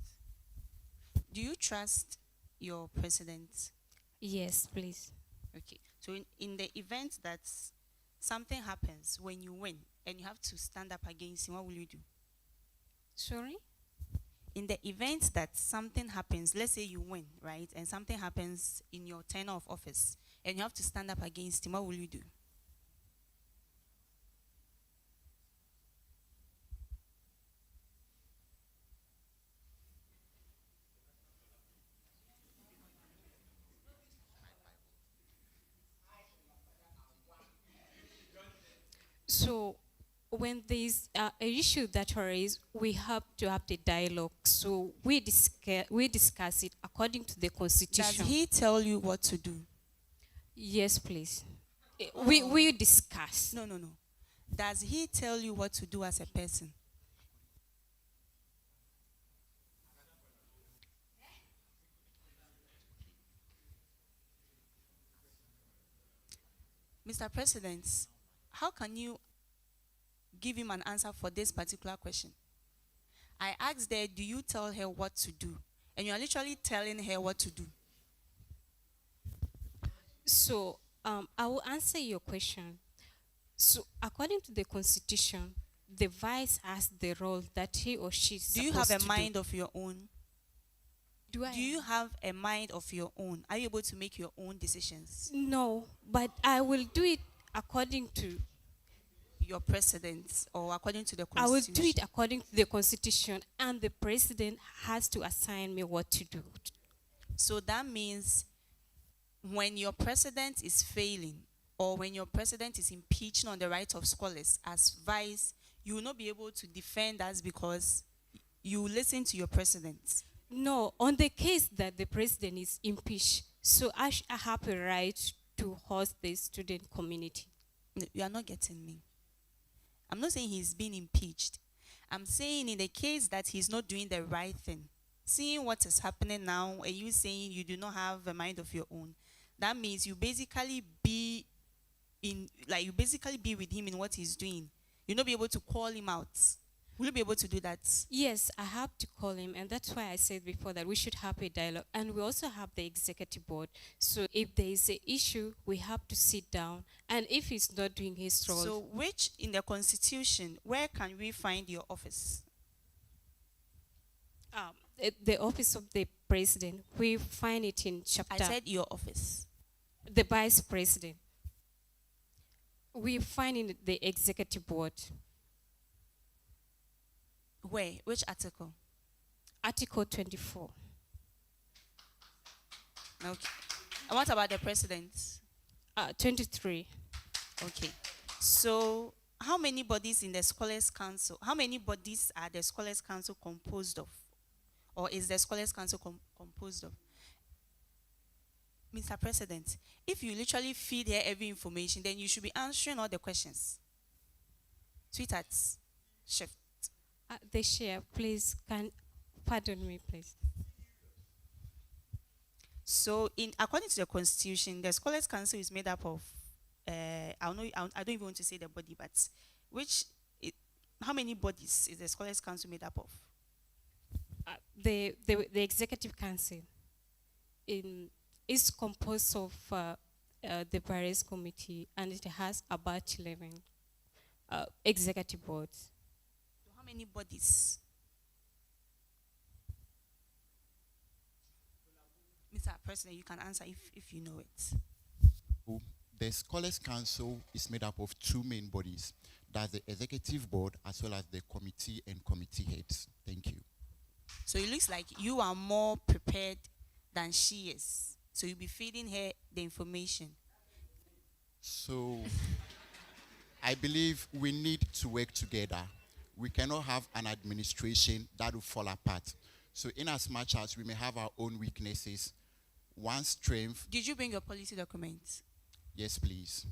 Do you trust your president? Yes, please. Okay. So in the event that something happens when you win and you have to stand up against him, what will you do? Sorry? In the event that something happens, let's say you win, right? And something happens in your tenure of office and you have to stand up against him, what will you do? So when there's an issue that arises, we have to have the dialogue. So we discuss it according to the constitution. Does he tell you what to do? Yes, please. Oh. We discuss. No, no, no. Does he tell you what to do as a person? Mr. President, how can you give him an answer for this particular question? I asked her, do you tell her what to do? And you are literally telling her what to do. So, I will answer your question. So, according to the Constitution, the vice has the role that he or she is Do you supposed have a to mind of your own? Do I? Do you have a mind of your own? Are you able to make your own decisions? No, but I will do it according to Your president or according to the I will Constitution? do it according to the Constitution, and the president has to assign me what to do. So that means when your president is failing or when your president is impeaching on the right of scholars as vice, you will not be able to defend us because you listen to your president. No, on the case that the president is impeached, so I have a right to host the student community. No, you are not getting me. I'm not saying he's being impeached. I'm saying in the case that he's not doing the right thing, seeing what is happening now, and you saying you do not have a mind of your own, that means you basically be with him in what he's doing. You'll not be able to call him out. Will you be able to do that? Yes, I have to call him, and that's why I said before that we should have a dialogue, and we also have the executive board. So if there is an issue, we have to sit down, and if he's not doing his role. So which in the Constitution, where can we find your office? The office of the president, we find it in chapter. I said your office. The vice president. We find in the executive board. Where? Which article? Article 24. Okay. And what about the president? 23. Okay. So how many bodies in the Scholars Council? How many bodies are the Scholars Council composed of? Or is the Scholars Council composed of? Mr. President, if you literally feed her every information, then you should be answering all the questions. Sweethearts, chef. The chair, please, pardon me, please. So, according to the Constitution, the Scholars Council is made up of, I don't even want to say the body, but how many bodies is the Scholars Council made up of? The Executive Council is composed of the various committee, and it has about 11 executive boards. How many bodies? Mr. President, you can answer if you know it. The Scholars Council is made up of two main bodies. That's the executive board as well as the committee and committee heads. Thank you. So it looks like you are more prepared than she is. So you'll be feeding her the information. So I believe we need to work together. We cannot have an administration that will fall apart. So in as much as we may have our own weaknesses, one strength. Did you bring your policy documents? Yes, please.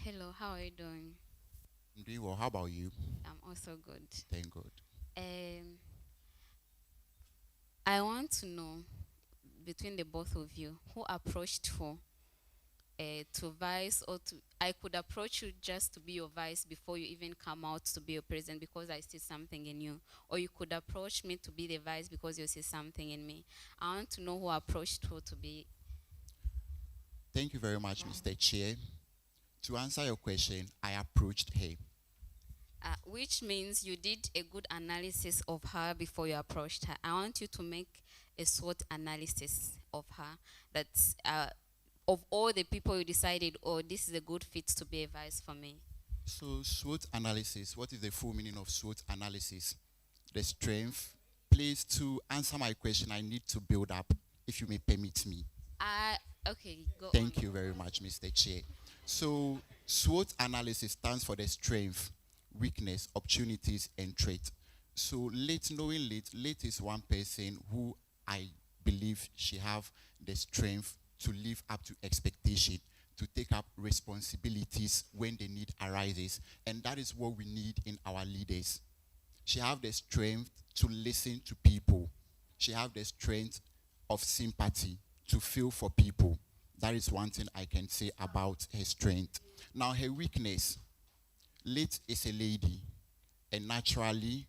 Hello, how are you doing? I'm doing well. How about you? I'm also good. Thank God. I want to know between the both of you who approached for to vice, or to I could approach you just to be your vice before you even come out to be your president because I see something in you, or you could approach me to be the vice because you see something in me. I want to know who approached who to be. Thank you very much, Mr. Chair. To answer your question, I approached her. Which means you did a good analysis of her before you approached her. I want you to make a SWOT analysis of her. That's of all the people you decided, oh, this is a good fit to be a vice for me. So SWOT analysis, what is the full meaning of SWOT analysis? The strength. Please, to answer my question, I need to build up, if you may permit me. Okay, go on. Thank you very much, Mr. Chair. So SWOT analysis stands for the strength, weakness, opportunities, and threat. So knowing Late is one person who I believe she have the strength to live up to expectation, to take up responsibilities when the need arises. And that is what we need in our leaders. She have the strength to listen to people. She have the strength of sympathy, to feel for people. That is one thing I can say about her strength. Now, her weakness. Late is a lady, and naturally,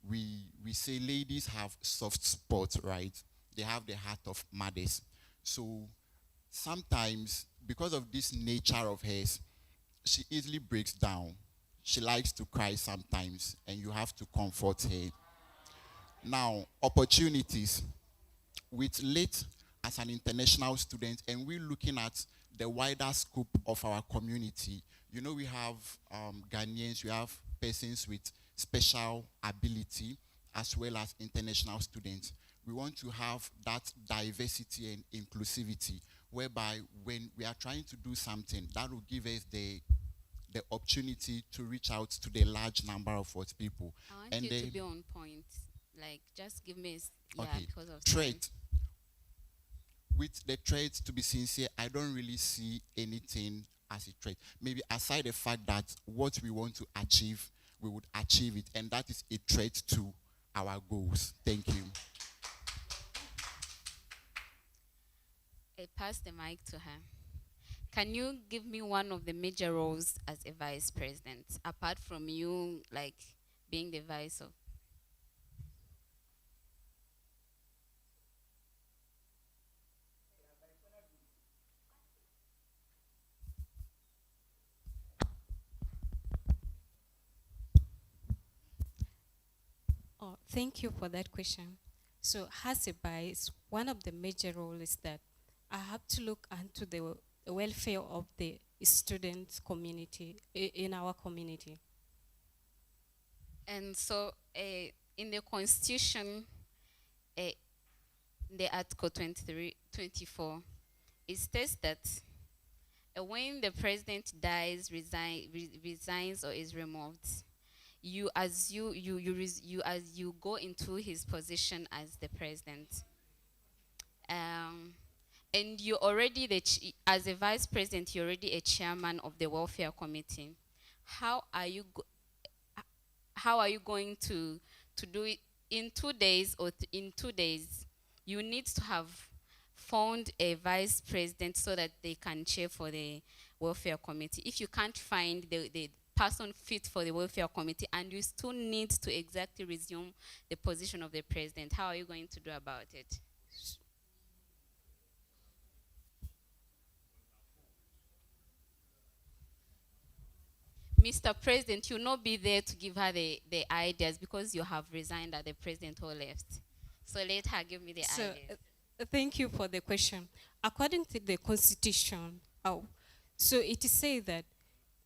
we say ladies have soft spots, right? They have the heart of mothers. So sometimes, because of this nature of hers, she easily breaks down. She likes to cry sometimes, and you have to comfort her. Now, opportunities. With Late as an international student, and we're looking at the wider scope of our community. You know, we have Ghanaians, we have persons with special ability, as well as international students. We want to have that diversity and inclusivity, whereby when we are trying to do something, that will give us the opportunity to reach out to the large number of people. I want you to be on point. Like, just give me, okay. Because of trait. With the traits, to be sincere, I don't really see anything as a trait. Maybe aside the fact that what we want to achieve, we would achieve it, and that is a trait to our goals. Thank you. I pass the mic to her. Can you give me one of the major roles as a vice president, apart from you, like, being the vice of? Oh, thank you for that question. So, as a vice, one of the major roles is that I have to look into the welfare of the student community in our community. And so, in the Constitution, the Article 24, it states that when the president dies, resigns, or is removed, you go into his position as the president. And you already, as a vice president, you're already a chairman of the welfare committee. How are you going to do it in 2 days, or in 2 days? You need to have found a vice president so that they can chair for the welfare committee. If you can't find the person fit for the welfare committee, and you still need to exactly resume the position of the president, how are you going to do about it? Mr. President, you'll not be there to give her the ideas because you have resigned at the president or left. So let her give me the ideas. Thank you for the question. According to the Constitution, so it is said that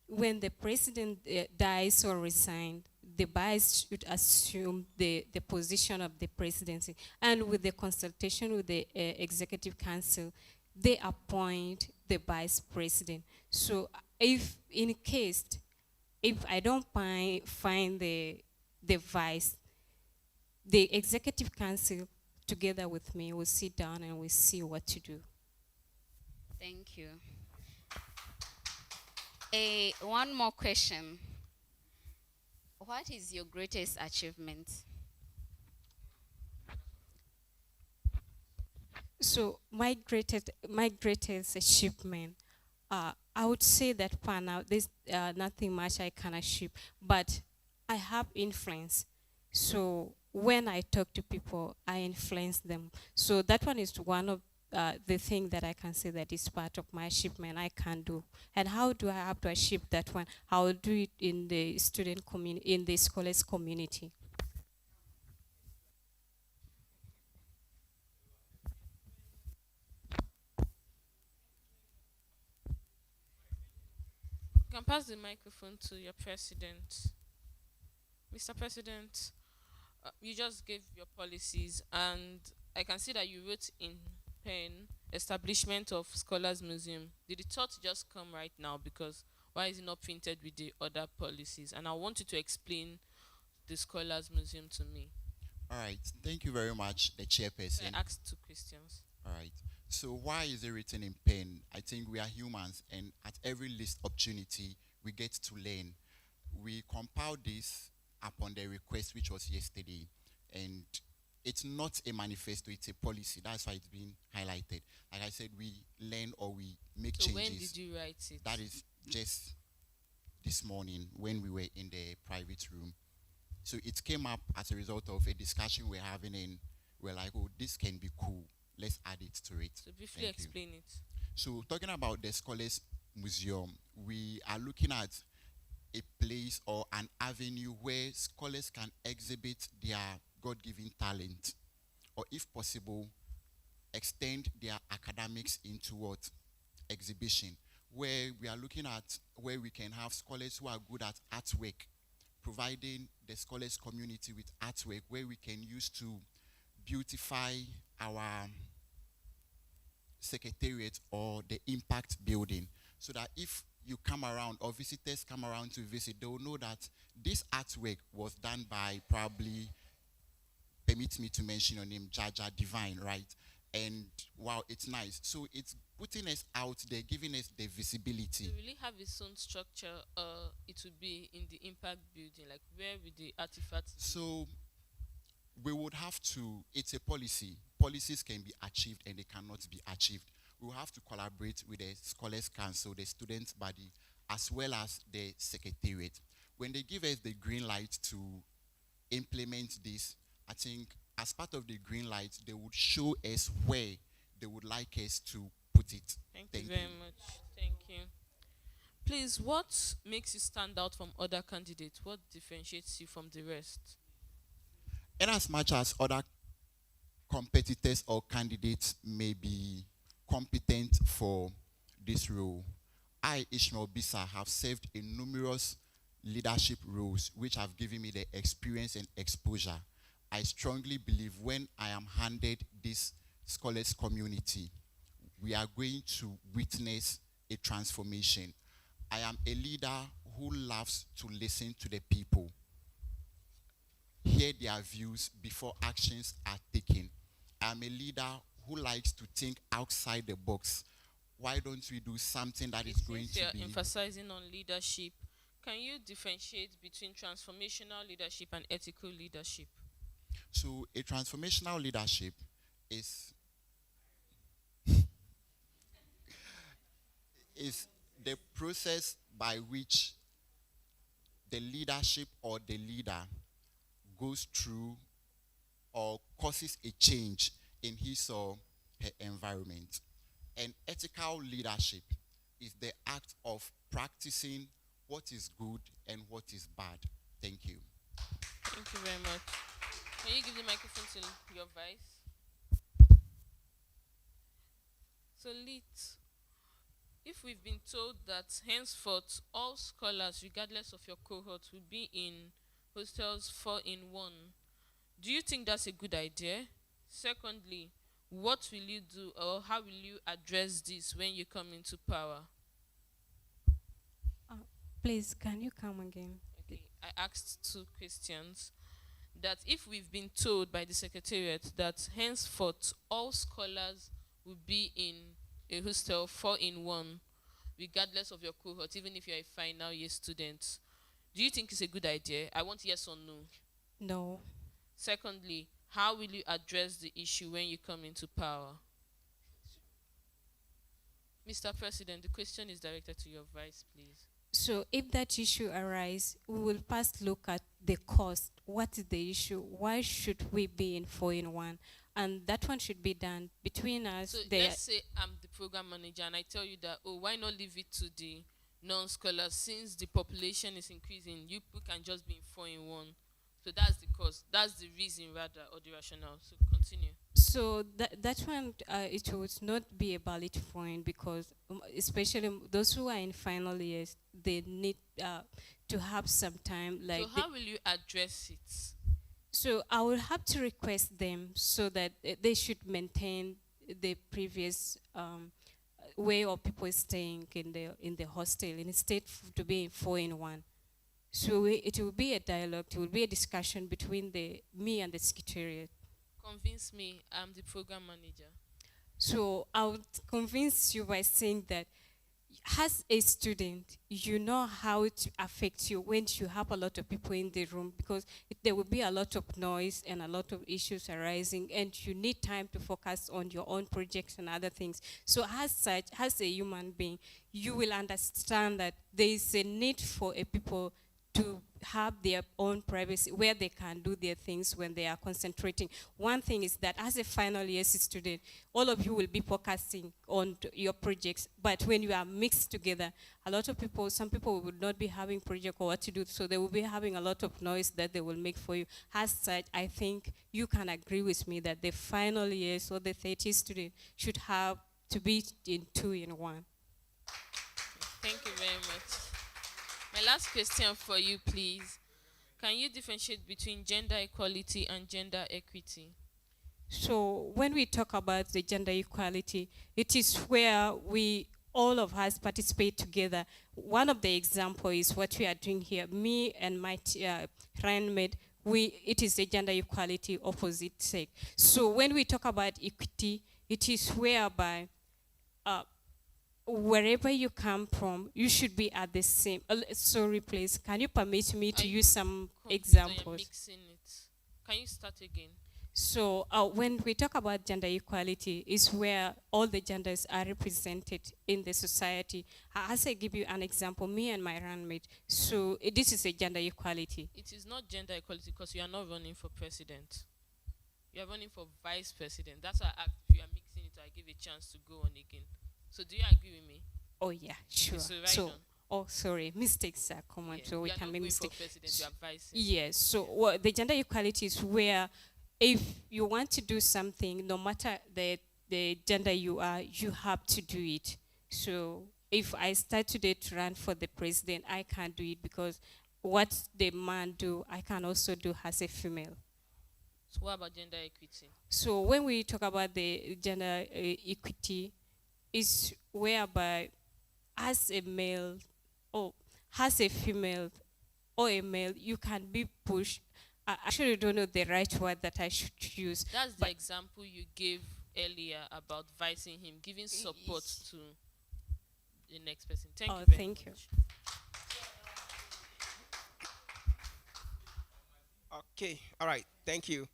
when the president dies or resigns, the vice should assume the position of the presidency. And with the consultation with the executive council, they appoint the vice president. So if in case, if I don't find the vice, the executive council together with me will sit down and we'll see what to do. Thank you. One more question. What is your greatest achievement? So my greatest achievement, I would say that for now, there's nothing much I can achieve, but I have influence. So when I talk to people, I influence them. So that one is one of the thing that I can say that is part of my achievement I can do. And how do I have to achieve that one? I will do it in the student community, in the scholars community. You can pass the microphone to your president. Mr. President, you just gave your policies, and I can see that you wrote in pen establishment of Scholars Museum. Did the thought just come right now? Because why is it not printed with the other policies? And I want you to explain the Scholars Museum to me. All right. Thank you very much, the chairperson. I asked 2 questions. All right. So why is it written in pen? I think we are humans, and at every least opportunity, we get to learn. We compiled this upon the request, which was yesterday, and it's not a manifesto, it's a policy. That's why it's been highlighted. Like I said, we learn or we make So changes. when did you write it? That is just this morning when we were in the private room. So it came up as a result of a discussion we're having, and we're like, oh, this can be cool. Let's add it to it. So briefly explain it. So talking about the Scholars Museum, we are looking at a place or an avenue where scholars can exhibit their God-given talent, or if possible, extend their academics into what? Exhibition, where we are looking at where we can have scholars who are good at artwork, providing the scholars community with artwork where we can use to beautify our secretariat or the impact building, so that if you come around or visitors come around to visit, they will know that this artwork was done by, probably, permit me to mention your name, Jaja Divine, right? And wow, it's nice. So it's putting us out there, giving us the visibility. To really have its own structure, it would be in the impact building, like where would the artifacts be? So we would have to, it's a policy. Policies can be achieved and they cannot be achieved. We will have to collaborate with the Scholars Council, the students' body, as well as the secretariat. When they give us the green light to implement this, I think as part of the green light, they would show us where they would like us to put it. Thank you very much. Thank you. Please, what makes you stand out from other candidates? What differentiates you from the rest? And as much as other competitors or candidates may be competent for this role, I, Ishmael Bisa, have served in numerous leadership roles which have given me the experience and exposure. I strongly believe when I am handed this scholars community, we are going to witness a transformation. I am a leader who loves to listen to the people, hear their views before actions are taken. I am a leader who likes to think outside the box. Why don't we do something that is going to be... You're emphasizing on leadership. Can you differentiate between transformational leadership and ethical leadership? So a transformational leadership is the process by which the leadership or the leader goes through or causes a change in his or her environment. And ethical leadership is the act of practicing what is good and what is bad. Thank you. Thank you very much. Can you give the microphone to your vice? So, Lit, if we've been told that henceforth all scholars, regardless of your cohort, will be in hostels 4-in-1, do you think that's a good idea? Secondly, what will you do or how will you address this when you come into power? Please, can you come again? Okay, I asked 2 questions. That if we've been told by the Secretariat that henceforth all scholars will be in a hostel 4-in-1, regardless of your cohort, even if you're a final year student, do you think it's a good idea? I want yes or no. No. Secondly, how will you address the issue when you come into power? Mr. President, the question is directed to your vice, please. So if that issue arises, we will first look at the cost. What is the issue? Why should we be in 4-in-1? And that one should be done between us. So let's say I'm the program manager and I tell you that, oh, why not leave it to the non-scholars since the population is increasing? You people can just be in 4-in-1. So that's the cause. That's the reason rather, or the rationale. So continue. So that one, it would not be a valid point because especially those who are in final years, they need to have some time. Like so how will you address it? So I will have to request them so that they should maintain the previous way of people staying in the hostel instead to be in 4-in-1. So it will be a dialogue, it will be a discussion between me and the secretariat. Convince me, I'm the program manager. So I would convince you by saying that as a student, you know how it affects you when you have a lot of people in the room because there will be a lot of noise and a lot of issues arising and you need time to focus on your own projects and other things. So as such, as a human being, you will understand that there is a need for a people to have their own privacy where they can do their things when they are concentrating. One thing is that as a final year student, all of you will be focusing on your projects, but when you are mixed together, a lot of people, some people will not be having project or what to do, so they will be having a lot of noise that they will make for you. As such, I think you can agree with me that the final years or the 30 student should have to be in 2-in-1. Thank you very much. My last question for you, please. Can you differentiate between gender equality and gender equity? So when we talk about the gender equality, it is where all of us participate together. One of the examples is what we are doing here. Me and my roommate, it is a gender equality opposite sex. So when we talk about equity, it is whereby wherever you come from, you should be at the same. Sorry, please. Can you permit me to use some examples? Mixing it. Can you start again? So when we talk about gender equality, is where all the genders are represented in the society. As I give you an example, me and my roommate. So this is a gender equality. It is not gender equality because you are not running for president. You are running for vice president. That's why if you are mixing it, I give a chance to go on again. So do you agree with me? Oh yeah, sure. Sorry, mistakes are common, so we can make mistakes. Yes, so the gender equality is where if you want to do something, no matter the gender you are, you have to do it. So if I start today to run for the president, I can't do it because what the man do, I can also do as a female. So what about gender equity? So when we talk about the gender equity, is whereby as a male or as a female or a male, you can be pushed. I actually don't know the right word that I should use. That's the example you gave earlier about vicing him, giving support to the next person. Thank you very much. Okay, all right, thank you.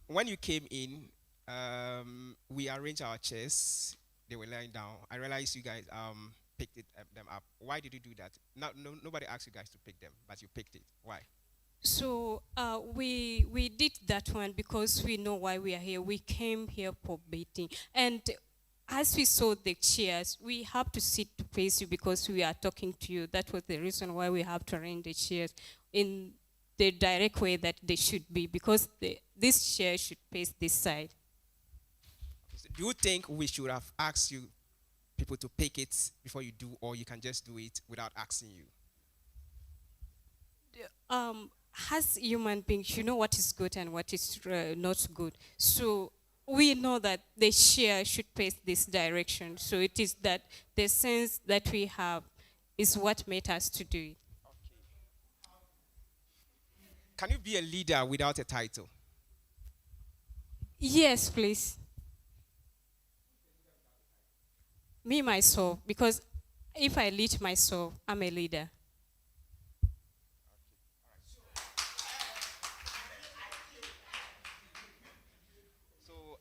When you came in, we arranged our chairs. They were lying down. I realized you guys picked them up. Why did you do that? Nobody asked you guys to pick them, but you picked it. Why? So we did that one because we know why we are here. We came here for meeting. And as we saw the chairs, we have to sit to face you because we are talking to you. That was the reason why we have to arrange the chairs in the direct way that they should be, because this chair should face this side. Do you think we should have asked you people to pick it before you do, or you can just do it without asking you? As human beings, you know what is good and what is not good. So we know that the chair should face this direction. So it is that the sense that we have is what made us to do it. Can you be a leader without a title? Yes, please. Me, myself, because if I lead myself, I'm a leader. So,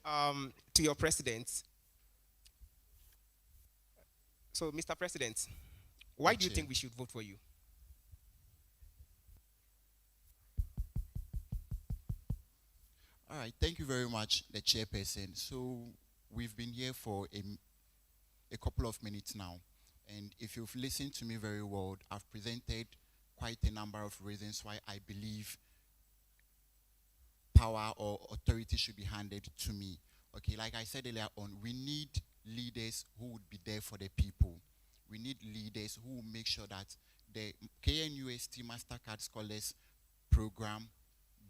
to your president, So, Mr. President, why do you Chair. think we should vote for you? All right, thank you very much, the chairperson. So we've been here for a couple of minutes now, and if you've listened to me very well, I've presented quite a number of reasons why I believe power or authority should be handed to me. Okay, like I said earlier on, we need leaders who would be there for the people. We need leaders who will make sure that the KNUST Mastercard Scholars Program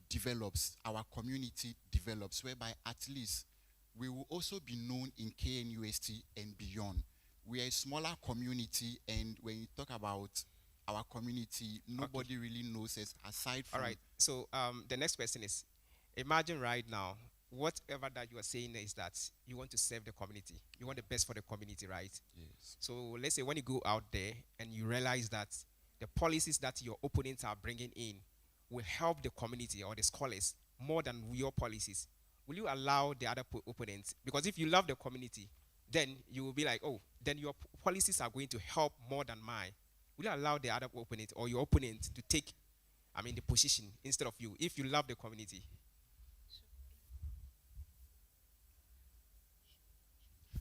develops, our community develops, whereby at least we will also be known in KNUST and beyond. We are a smaller community, and when you talk about our community, nobody really knows us aside from... All right, so the next question is, imagine right now, whatever that you are saying is that you want to serve the community. You want the best for the community, right? Yes. So let's say when you go out there and you realize that the policies that your opponents are bringing in will help the community or the scholars more than your policies, will you allow the other opponents? Because if you love the community, then you will be like, oh, then your policies are going to help more than mine. Will you allow the other opponent or your opponent to take, the position instead of you, if you love the community?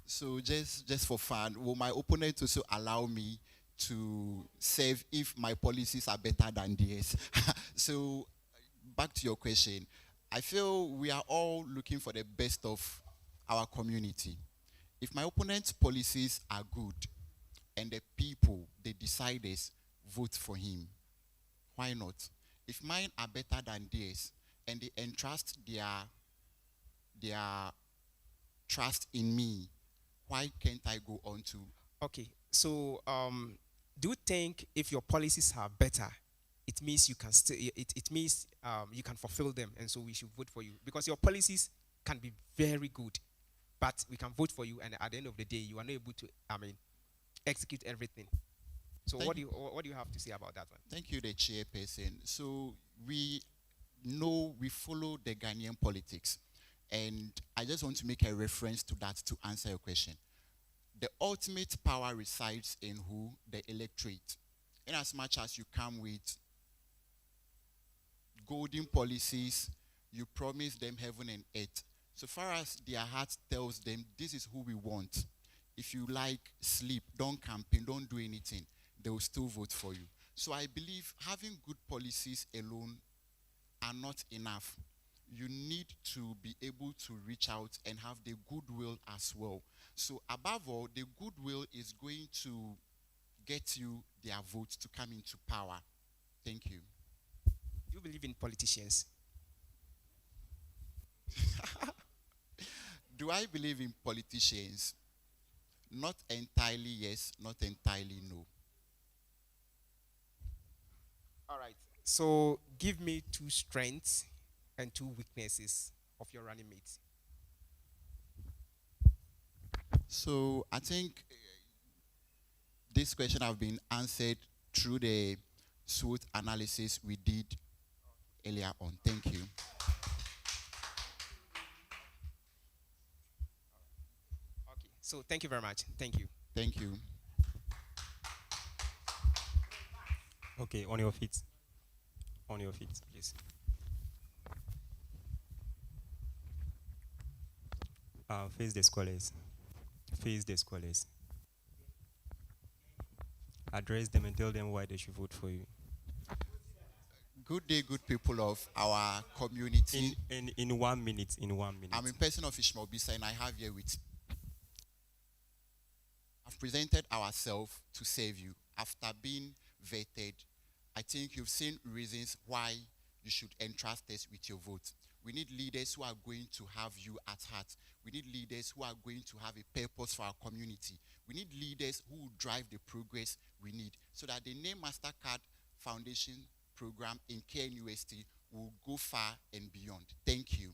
So just for fun, will my opponent also allow me to serve if my policies are better than theirs? So back to your question, I feel we are all looking for the best of our community. If my opponent's policies are good and the people, the deciders, vote for him, why not? If mine are better than theirs and they entrust their trust in me, why can't I go on to... Okay, so do you think if your policies are better, it means you can still, it means you can fulfill them, and so we should vote for you? Because your policies can be very good, but we can vote for you, and at the end of the day, you are not able to, execute everything. So what do you have to say about that one? Thank you, the chairperson. So we know, we follow the Ghanaian politics, and I just want to make a reference to that to answer your question. The ultimate power resides in who? The electorate. In as much as you come with golden policies, you promise them heaven and earth. So far as their heart tells them, this is who we want. If you like, sleep, don't campaign, don't do anything, they will still vote for you. So I believe having good policies alone are not enough. You need to be able to reach out and have the goodwill as well. So above all, the goodwill is going to get you their votes to come into power. Thank you. Do you believe in politicians? Do I believe in politicians? Not entirely yes, not entirely no. All right. So give me 2 strengths and 2 weaknesses of your running mates. So I think this question have been answered through the SWOT analysis we did earlier on. Thank you. Okay. So thank you very much. Thank you. Thank you. Okay, on your feet. On your feet, please. Face the scholars. Face the scholars. Address them and tell them why they should vote for you. Good day, good people of our community. In 1 minute, in 1 minute. I'm in person of Ishmael Bisa, and I have here with... I've presented ourselves to serve you. After being vetted, I think you've seen reasons why you should entrust us with your vote. We need leaders who are going to have you at heart. We need leaders who are going to have a purpose for our community. We need leaders who will drive the progress we need so that the name Mastercard Foundation program in KNUST will go far and beyond. Thank you.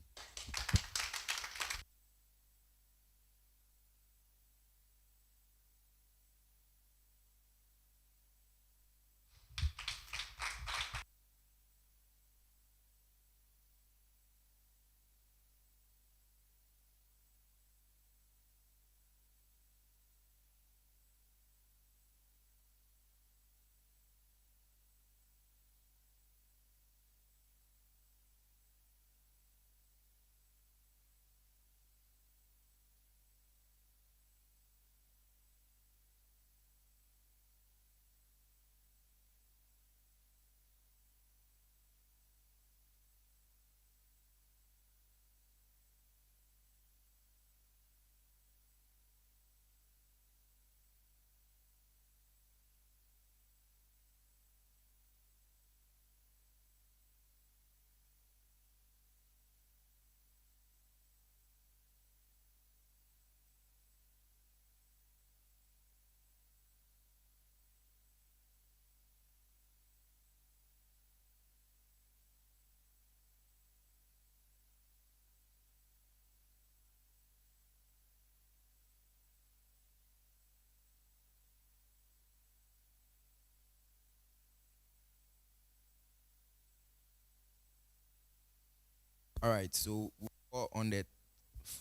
All right, so we'll go on the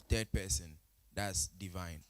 third person. That's Divine.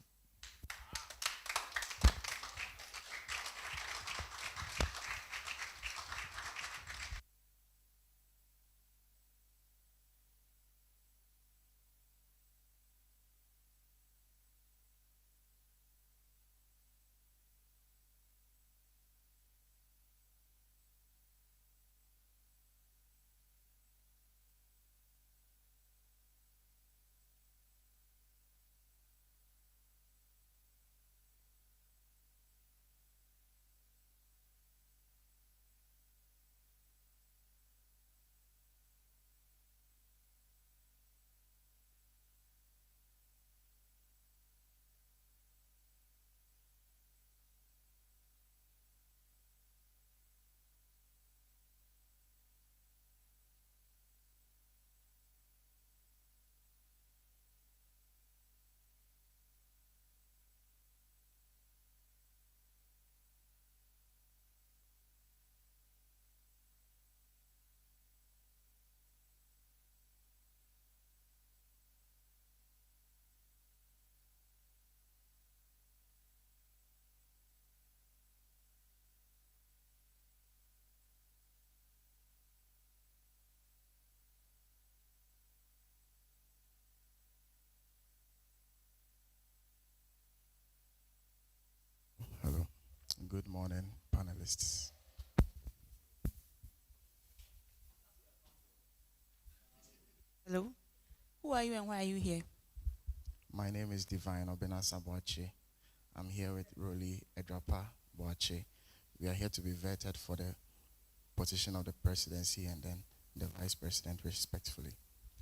Hello. Good morning, panelists. Hello. Who are you and why are you here? My name is Divine Obenasa Boache. I'm here with Roli Edrapa Boache. We are here to be vetted for the position of the presidency and then the vice president, respectfully.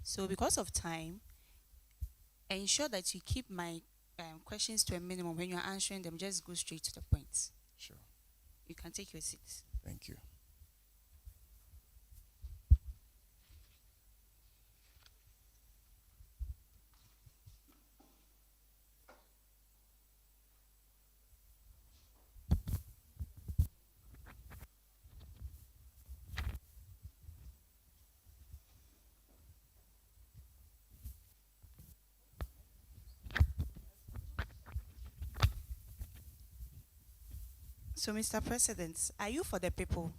So because of time, ensure that you keep my questions to a minimum. When you're answering them, just go straight to the point. Sure. You can take your seats. Thank you. So, Mr. President, are you for the people?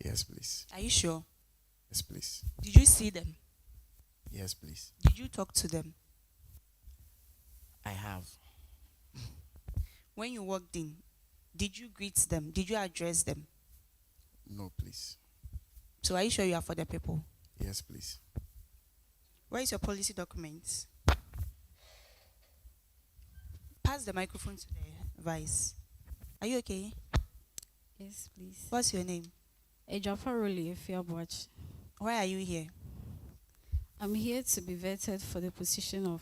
Yes, please. Are you sure? Yes, please. Did you see them? Yes, please. Did you talk to them? I have. When you walked in, did you greet them? Did you address them? No, please. So are you sure you are for the people? Yes, please. Where is your policy documents? Pass the microphone to the vice. Are you okay? Yes, please. What's your name? Ejafaroli Efiabuach. Why are you here? I'm here to be vetted for the position of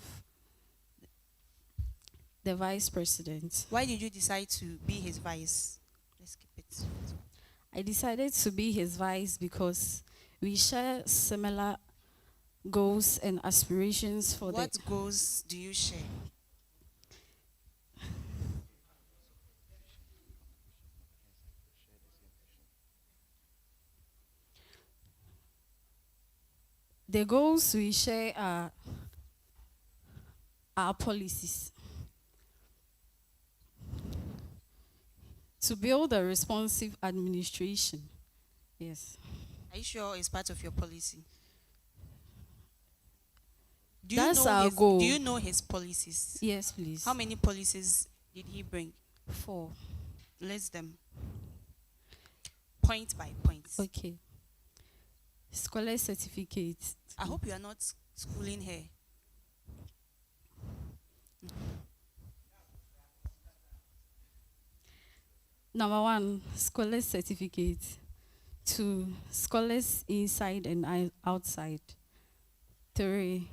the vice president. Why did you decide to be his vice? Let's keep it. I decided to be his vice because we share similar goals and aspirations for What goals do you share? The goals we share are our policies. To build a responsive administration. Yes. Are you sure it's part of your policy? That's our goal. Do you know his policies? Yes, please. How many policies did he bring? 4. List them. Point by point. Okay. Scholar certificate. I hope you are not schooling her. Number 1, scholar certificate. 2, scholars inside and outside. 3,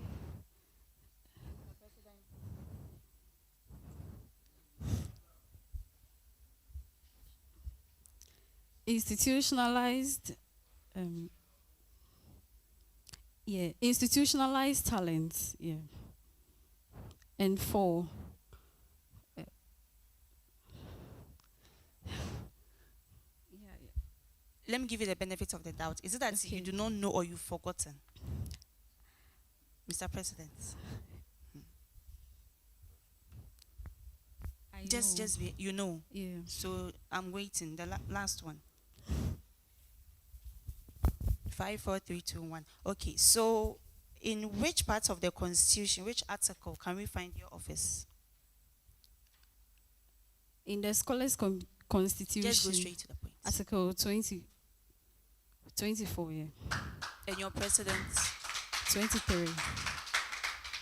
institutionalized institutionalized talents, and 4, let me give you the benefit of the doubt. Is it that you do not know or you've forgotten? Mr. President. I Just know. be, you know. Yeah. So I'm waiting. The last one. 5, 4, 3, 2, 1. Okay. So, in which part of the Constitution, which article can we find your office? In the Scholars Constitution. Just go straight to the point. Article 24, yeah. And your president? 23.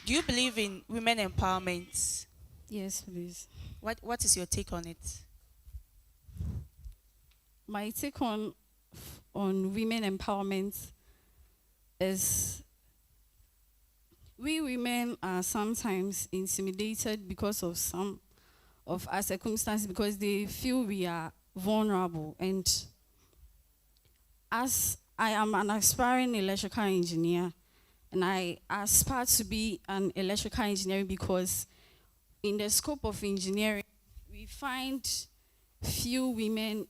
Do you believe in women empowerment? Yes, please. What is your take on it? My take on women empowerment is we women are sometimes intimidated because of some of our circumstances, because they feel we are vulnerable. And as I am an aspiring electrical engineer, and I aspire to be an electrical engineer because in the scope of engineering, we find few women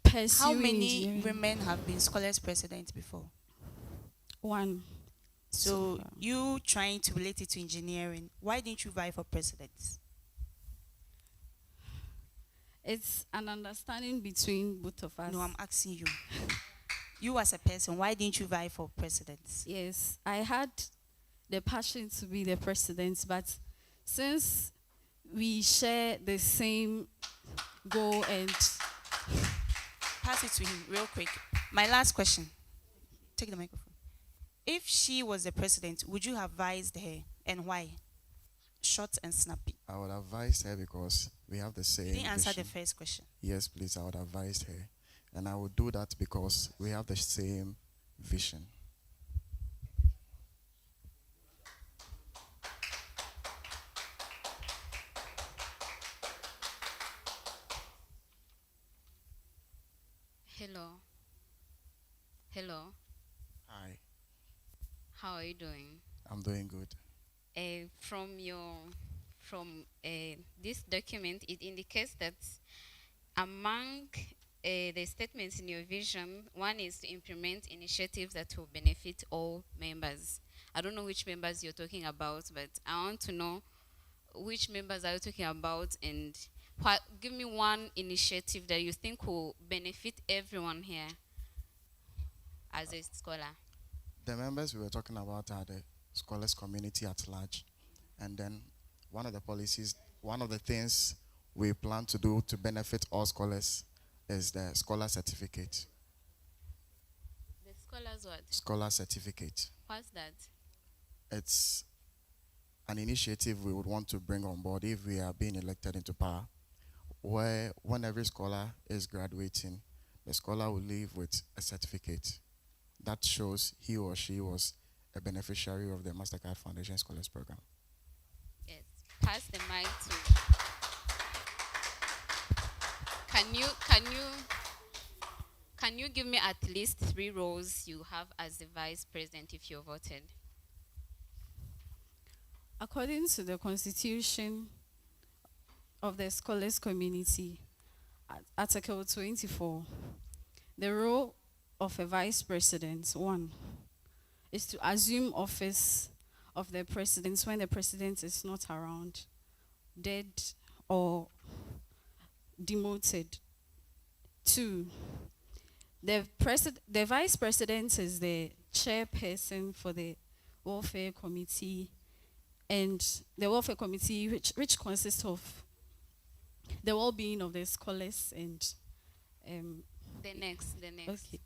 pursuing How many engineering. women have been scholars president before? One. So you trying to relate it to engineering, why didn't you vie for president? It's an understanding between both of us. No, I'm asking you. You as a person, why didn't you vie for president? Yes, I had the passion to be the president, but since we share the same goal and... Pass it to him real quick. My last question. Take the microphone. If she was the president, would you have advised her, and why? Short and snappy. I would advise her because we have the same You didn't answer vision. the first question. Yes, please, I would advise her. And I would do that because we have the same vision. Hello. Hello. Hi, How are you doing? I'm doing good. From this document, it indicates that among the statements in your vision, one is to implement initiatives that will benefit all members. I don't know which members you're talking about, but I want to know which members are you talking about, and give me one initiative that you think will benefit everyone here as a scholar. The members we were talking about are the scholars community at large. And then one of the things we plan to do to benefit all scholars is the scholar certificate. The scholars what? Scholar certificate. What's that? It's an initiative we would want to bring on board if we are being elected into power, where when every scholar is graduating, the scholar will leave with a certificate that shows he or she was a beneficiary of the Mastercard Foundation Scholars Program. Yes. Pass the mic to. Can you give me at least 3 roles you have as the vice president if you're voted? According to the Constitution of the Scholars Community, Article 24, the role of a vice president, 1, is to assume office of the president when the president is not around, dead or demoted. 2, the vice president is the chairperson for the welfare committee, and the welfare committee, which consists of the well-being of the scholars and The next. Okay.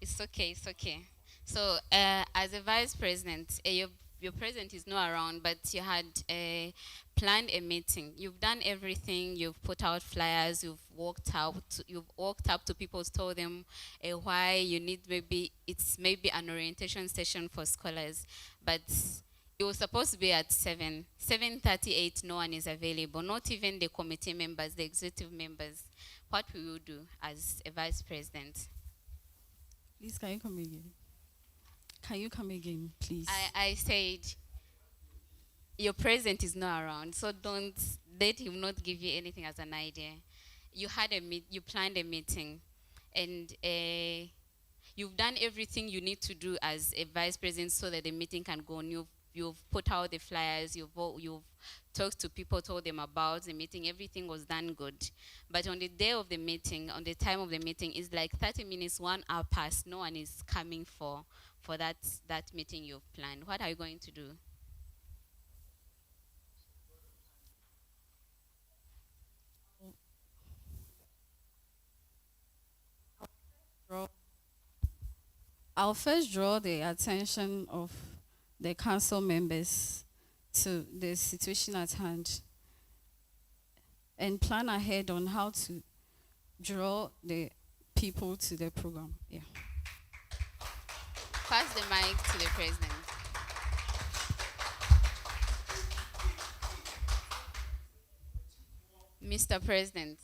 It's okay. So, as a vice president, your president is not around, but you had planned a meeting. You've done everything. You've put out flyers. You've walked up to people, told them why you need it's maybe an orientation session for scholars, but it was supposed to be at 7:38. No one is available. Not even the committee members, the executive members. What will you do as a vice president? Please, can you come again? Can you come again, please? I said your president is not around, so don't let him not give you anything as an idea. you had you planned a meeting, and you've done everything you need to do as a vice president so that the meeting can go on. You've put out the flyers, you've talked to people, told them about the meeting, everything was done good. But on the day of the meeting, on the time of the meeting, it's like 30 minutes, 1 hour past, no one is coming for that meeting you've planned. What are you going to do? I'll first draw the attention of the council members to the situation at hand and plan ahead on how to draw the people to the program. Yeah. Pass the mic to the president. Mr. President,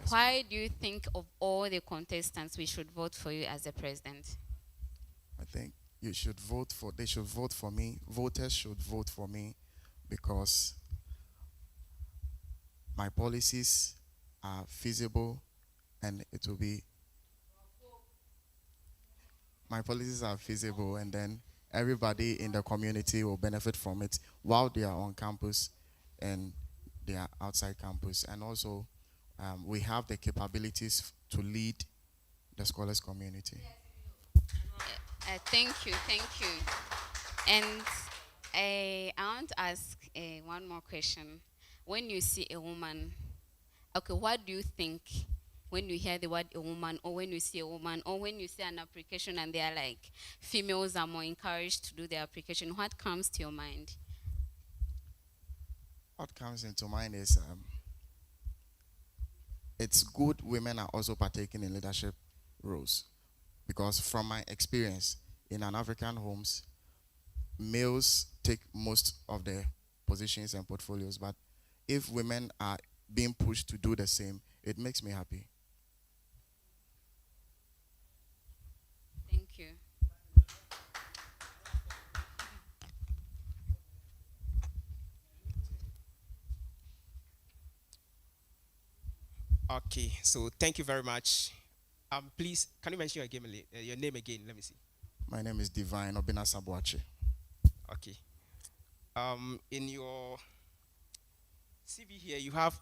why do you think of all the contestants we should vote for you as the president? I think they should vote for me. Voters should vote for me because my policies are feasible and it will be my policies are feasible, and then everybody in the community will benefit from it while they are on campus and they are outside campus. And also we have the capabilities to lead the scholars community. Thank you. And I want to ask one more question. When you see a woman, okay, what do you think when you hear the word a woman, or when you see a woman, or when you see an application and they are like, females are more encouraged to do their application, what comes to your mind? What comes into mind is it's good women are also partaking in leadership roles, because from my experience in an African homes, males take most of the positions and portfolios, but if women are being pushed to do the same, it makes me happy. Thank you. Okay, so thank you very much. Please, can you mention your name again? Let me see. My name is Divine Obina Sabuachi. Okay. In your CV here, you have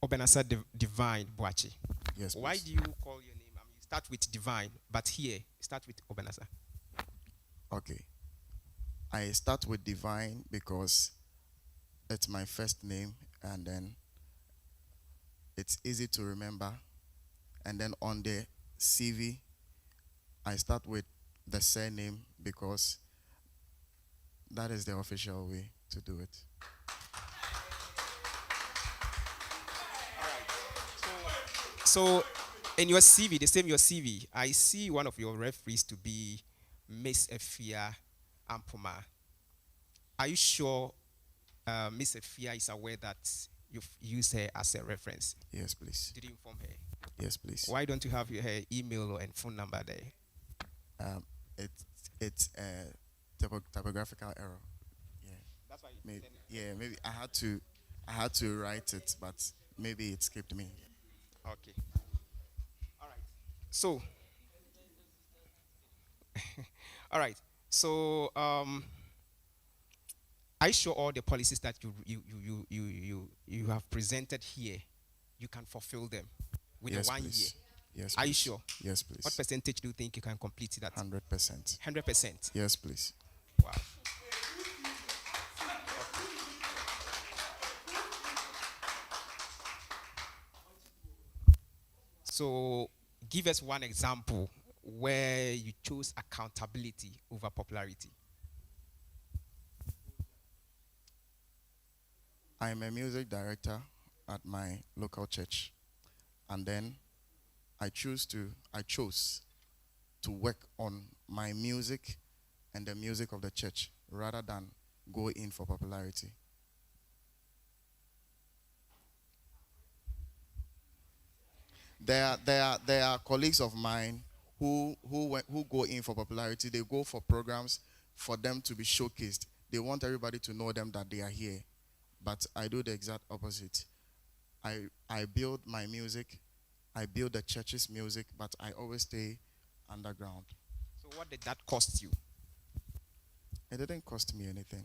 Obenasa Divine Boachi. Yes. Why Please. do you call your name? You start with Divine, but here start with Obenasa. Okay. I start with Divine because it's my first name, and then it's easy to remember. And then on the CV, I start with the surname because that is the official way to do it. So, in your CV, your CV, I see one of your referees to be Miss Efia Ampoma. Are you sure Miss Efia is aware that you've used her as a reference? Yes, please. Did you inform her? Yes, please. Why don't you have her email and phone number there? It's a typographical error. Yeah. That's why. Maybe I had to write it, but maybe it skipped me. Okay. All right. So. All right. So I show all the policies that you have presented here. You can fulfill them within Yes, 1 please. year. Yes, Are you please. sure? Yes, please. What percentage do you think you can complete that? 100%. 100%. Yes, please. Wow. So, give us one example where you chose accountability over popularity. I'm a music director at my local church, and then I chose to work on my music and the music of the church rather than go in for popularity. There are colleagues of mine who go in for popularity. They go for programs for them to be showcased. They want everybody to know them that they are here. But I do the exact opposite. I build my music, I build the church's music, but I always stay underground. So what did that cost you? It didn't cost me anything.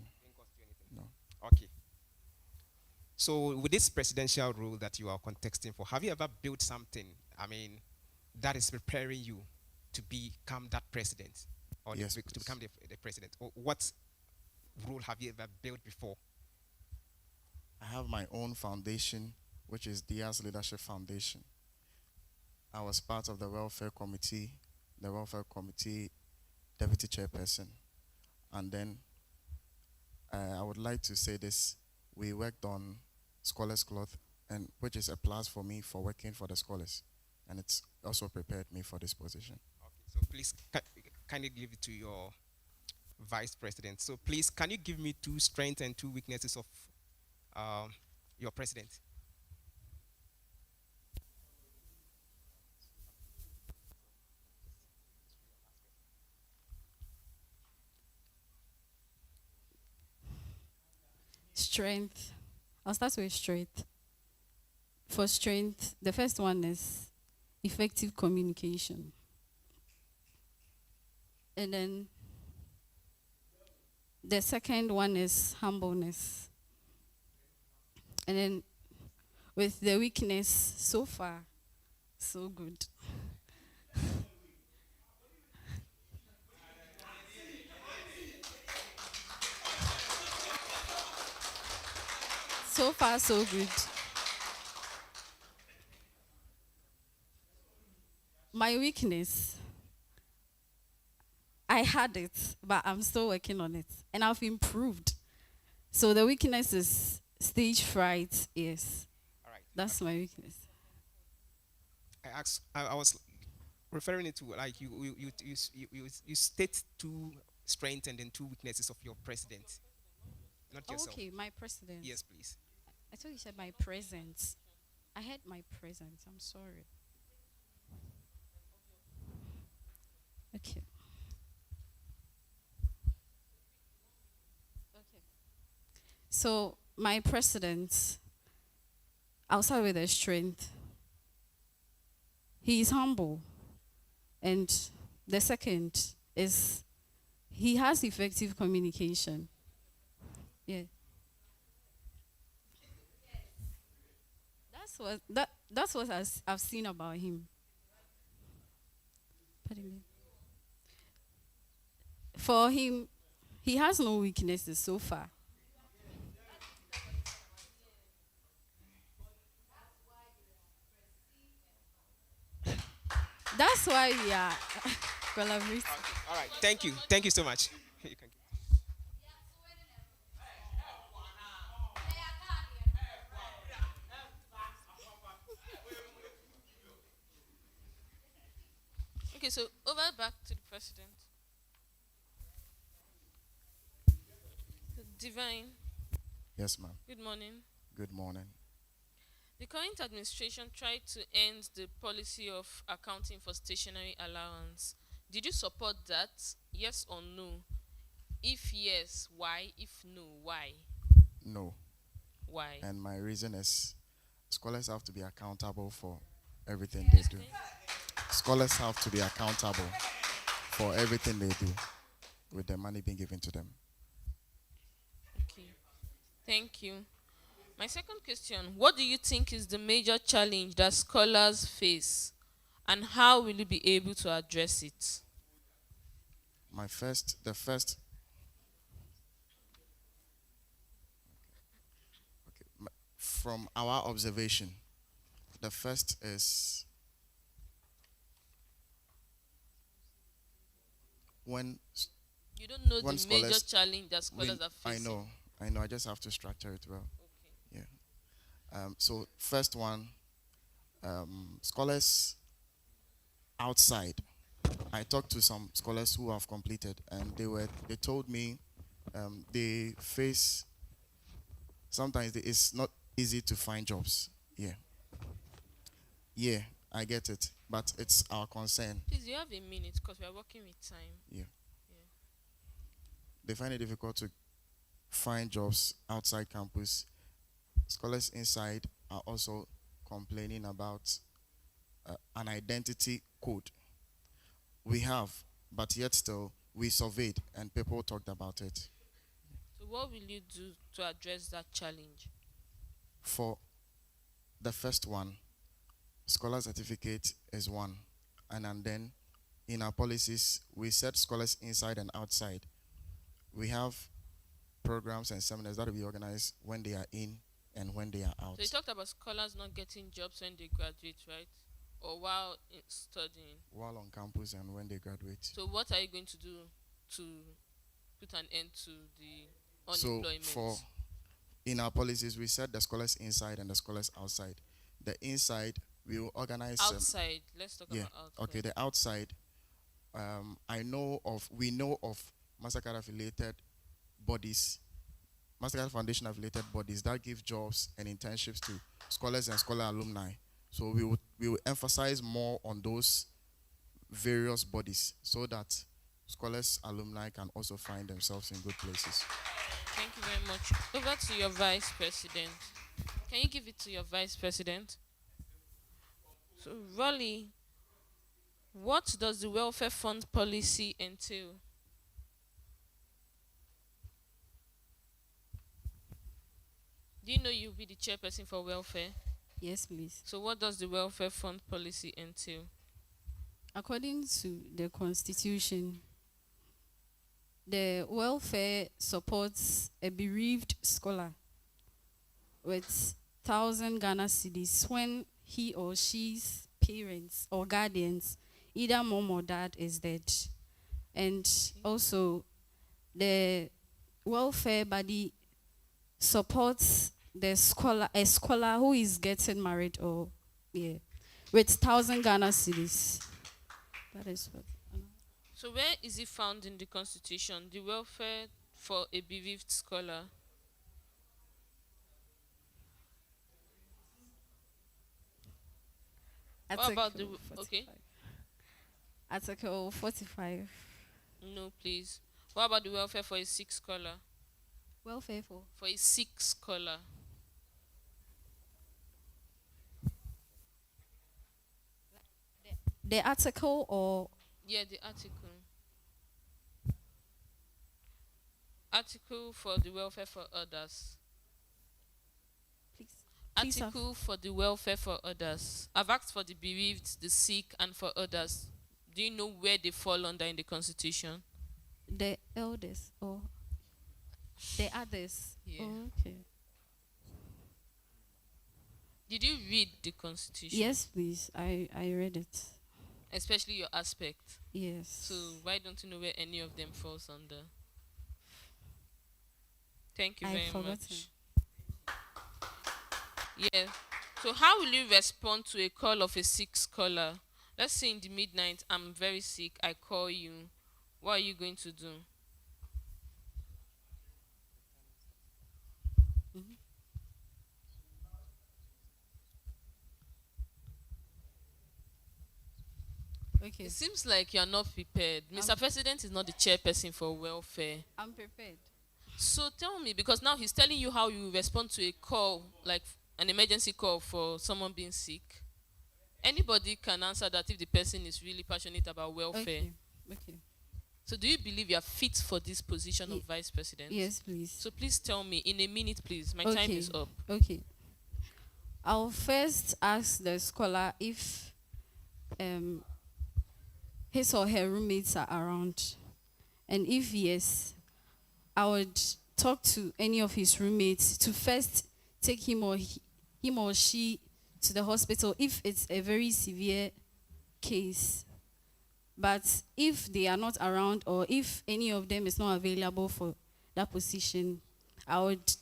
No. Okay. So with this presidential role that you are contesting for, have you ever built something, I mean, that is preparing you to become that president? Or Yes, to become the president? Or what role have you ever built before? I have my own foundation, which is Diaz Leadership Foundation. I was part of the welfare committee deputy chairperson. And then I would like to say this. We worked on Scholars Cloth, and which is a plus for me for working for the scholars. And it's also prepared me for this position. Okay, so please kindly give it to your vice president. So please, can you give me 2 strengths and 2 weaknesses of your president? Strength. I'll start with strength. For strength, the first one is effective communication. And then the second one is humbleness. And then with the weakness, so far, so good. So far, so good. My weakness, I had it, but I'm still working on it. And I've improved. So the weakness is stage fright, yes. All right. That's my weakness. I was referring it to like you state 2 strengths and then 2 weaknesses of your president, not yourself. Okay, my president. Yes, please. I thought you said my presence. I had my presence. I'm sorry. Okay. Okay. So my president, I'll start with the strength. He is humble. And the second is he has effective communication. Yeah. That's what I've seen about him. Pardon me. For him, he has no weaknesses so far. That's why we are collaborating. All right. Thank you. Thank you so much. You can Okay, so over back to the president. Divine. Yes, ma'am. Good morning. Good morning. The current administration tried to end the policy of accounting for stationary allowance. Did you support that? Yes or no? If yes, why? If no, why? No. Why? And my reason is scholars have to be accountable for everything they do. Scholars have to be accountable for everything they do with the money being given to them. Okay. Thank you. My second question, what do you think is the major challenge that scholars face, and how will you be able to address it? From our observation, the first is when you don't know the major challenge that scholars are facing. I know. I just have to structure it well. Okay. Yeah. So first one, scholars outside. I talked to some scholars who have completed, and they told me they face sometimes it's not easy to find jobs. Yeah, I get it, but it's our concern. Please, you have a minute because we are working with time. Yeah. They find it difficult to find jobs outside campus. Scholars inside, are also complaining about an identity code. We have, but yet still, we surveyed and people talked about it. So what will you do to address that challenge? For the first one, scholar certificate is one. And then in our policies, we set scholars inside and outside. We have programs and seminars that we organize when they are in and when they are out. So you talked about scholars not getting jobs when they graduate, right? Or while studying? While on campus and when they graduate. So what are you going to do to put an end to the unemployment? So in our policies, we set the scholars inside and the scholars outside. The inside, we will organize... outside. Let's talk about outside. Okay, the outside, we know of Mastercard affiliated bodies, Mastercard Foundation affiliated bodies that give jobs and internships to scholars and scholar alumni. So we will emphasize more on those various bodies so that scholars alumni can also find themselves in good places. Thank you very much. Over to your Vice President. Can you give it to your Vice President? So, Rolly, what does the welfare fund policy entail? Do you know you'll be the chairperson for welfare? Yes, please. So what does the welfare fund policy entail? According to the Constitution, the welfare supports a bereaved scholar with 1,000 Ghana cedis when he or she's parents or guardians, either mom or dad, is dead. And also, the welfare body supports a scholar who is getting married with 1,000 Ghana cedis. That is what. So where is it found in the Constitution, the welfare for a bereaved scholar? What about the... Okay. Article 45. No, please. What about the welfare for a sick scholar? Welfare for? For a sick scholar. The article or? Yeah, the article. Article for the welfare for others. Please article for the welfare for others. I've asked for the bereaved, the sick, and for others. Do you know where they fall under in the Constitution? The elders or the others? Yeah. Oh, okay. Did you read the Constitution? Yes, please. I read it. Especially your aspect. Yes. So why don't you know where any of them falls under? Thank you very much. Yeah. So how will you respond to a call of a sick scholar? Let's say in the midnight, I'm very sick, I call you. What are you going to do? Okay. It seems like you're not prepared. Mr. President is not the chairperson for welfare. I'm prepared. So tell me, because now he's telling you how you respond to a call, like an emergency call for someone being sick. Anybody can answer that if the person is really passionate about welfare. Okay. So do you believe you are fit for this position of Vice President? Yes, please. So please tell me in a minute, please. My time is up. Okay. I'll first ask the scholar if his or her roommates are around. And if yes, I would talk to any of his roommates to first take him or she to the hospital if it's a very severe case. But if they are not around or if any of them is not available for that position, I would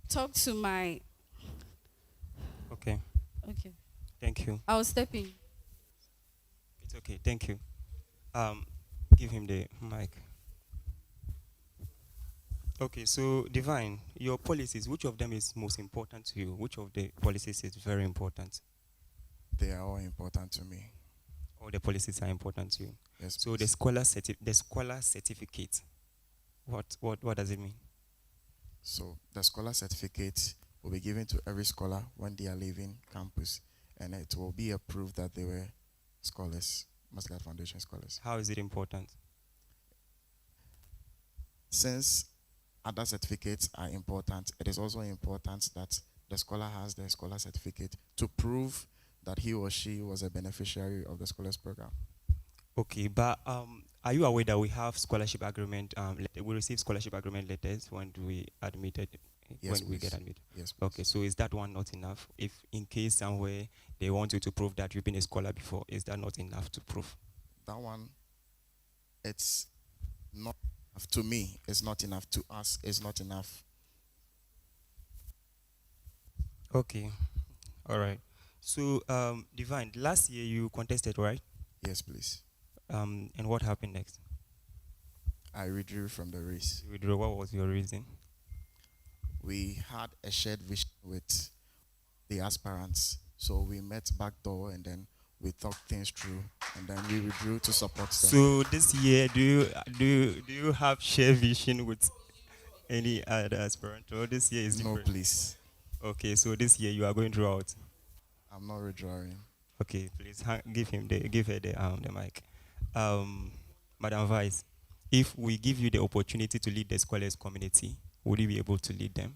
talk to my... Okay. Okay. Thank you. I'll step in. It's okay. Thank you. Give him the mic. Okay, so Divine, your policies, which of them is most important to you? Which of the policies is very important? They are all important to me. All the policies are important to you. Yes. So the scholar certificate, what does it mean? So the scholar certificate will be given to every scholar when they are leaving campus, and it will be a proof that they were scholars, Mastercard Foundation scholars. How is it important? Since other certificates are important, it is also important that the scholar has the scholar certificate to prove that he or she was a beneficiary of the scholars program. Okay, but are you aware that we have scholarship agreement? We receive scholarship agreement letters when we admitted, Yes, when we get please. admitted. Yes, please. Okay, so is that one not enough? If in case somewhere they want you to prove that you've been a scholar before, is that not enough to prove? That one, it's not enough to me. It's not enough to us. It's not enough. Okay, all right. So, Divine, last year you contested, right? Yes, please. And what happened next? I withdrew from the race. You withdrew. What was your reason? We had a shared vision with the aspirants, so we met backdoor and then we talked things through, and then we withdrew to support them. So this year, do you have shared vision with any other aspirant? Or this year is different? No, please. Okay, so this year you are going through out. I'm not withdrawing. Okay, please give her the mic. Madam Vice, if we give you the opportunity to lead the scholars community, would you be able to lead them?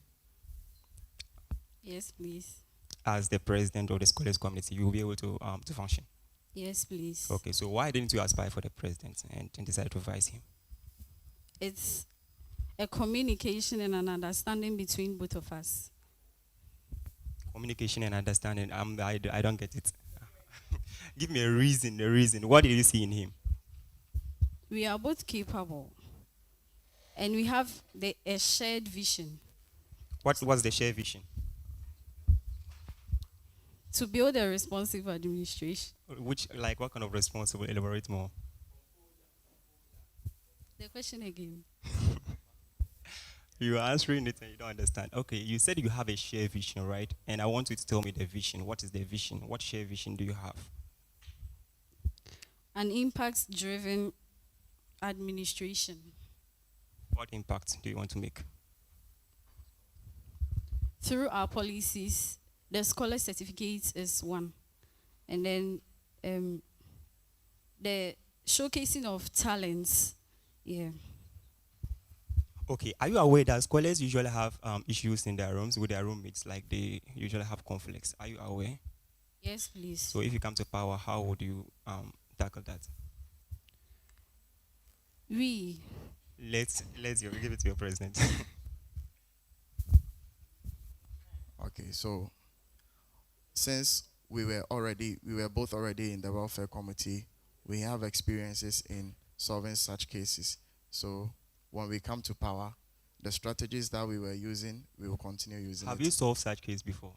Yes, please. As the president of the scholars community, you will be able to function. Yes, please. Okay, so why didn't you aspire for the president and decide to vice him? It's a communication and an understanding between both of us. Communication and understanding. I don't get it. Give me a reason. What did you see in him? We are both capable, and we have a shared vision. What was the shared vision? To build a responsive administration. What kind of responsible? Elaborate more. The question again. You are answering it and you don't understand. Okay, you said you have a shared vision, right? And I want you to tell me the vision. What is the vision? What shared vision do you have? An impact-driven administration. What impact do you want to make? Through our policies, the scholar certificate is one. And then the showcasing of talents, yeah. Okay, are you aware that scholars usually have issues in their rooms with their roommates, like they usually have conflicts? Are you aware? Yes, please. So if you come to power, how would you tackle that? Let's give it to your president. Okay, so since we were both already in the welfare committee, we have experiences in solving such cases. So when we come to power, the strategies that we were using, we will continue using. Have you solved such cases before?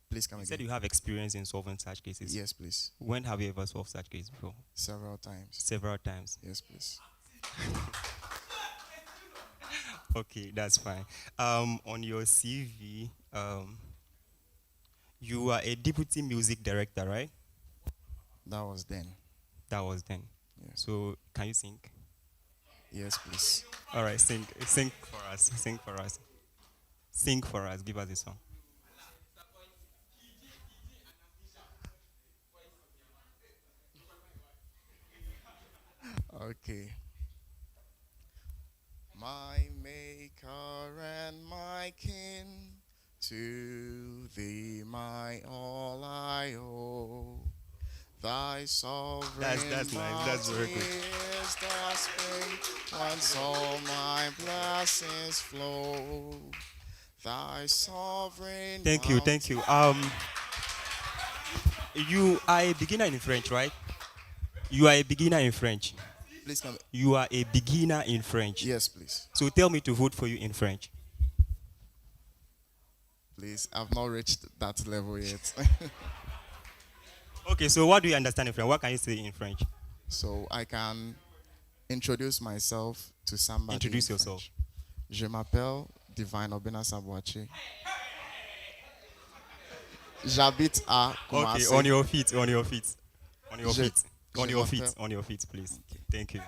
Please come You again. said you have experience in solving such cases. Yes, please. When have you ever solved such cases before? Several times. Several times. Yes, please. Okay, that's fine. On your CV, you are a deputy music director, right? That was then. That was then. Yeah. So can you sing? Yes, please. All right, sing for us. Sing for us. Sing for us. Give us a song. Okay. My maker and my king, to thee my all I owe. Thy sovereign That's nice. That's very good. is the spring whence all my blessings flow. Thy sovereign. Thank you. You are a beginner in French, right? You are a beginner in French. Please come. You are a beginner in French. Yes, please. So tell me to vote for you in French. Please, I've not reached that level yet. Okay, so what do you understand in French? What can you say in French? So I can introduce myself to somebody. Introduce in yourself. French. Je m'appelle Divine Obena Saboache. J'habite à Kumasi. Okay, on your feet, please. Okay. Thank you.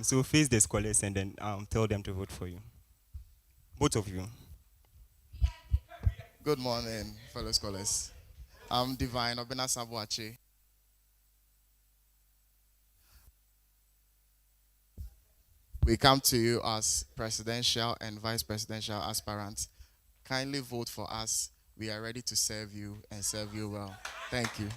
So face the scholars and then tell them to vote for you. Both of you. Good morning, fellow scholars. I'm Divine Obena Sabuachi. We come to you as presidential and vice presidential aspirants. Kindly vote for us. We are ready to serve you and serve you well. Thank you.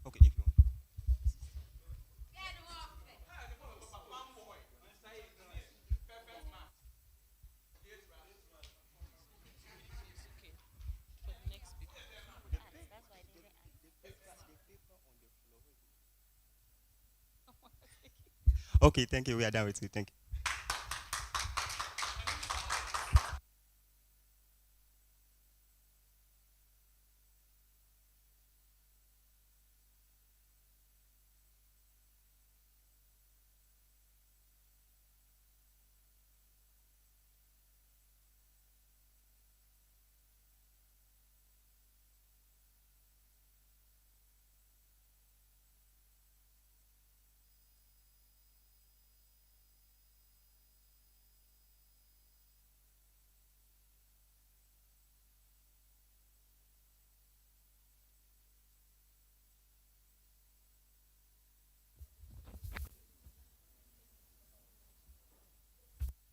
Okay, if you want. Okay, thank you. We are done with you. Thank you.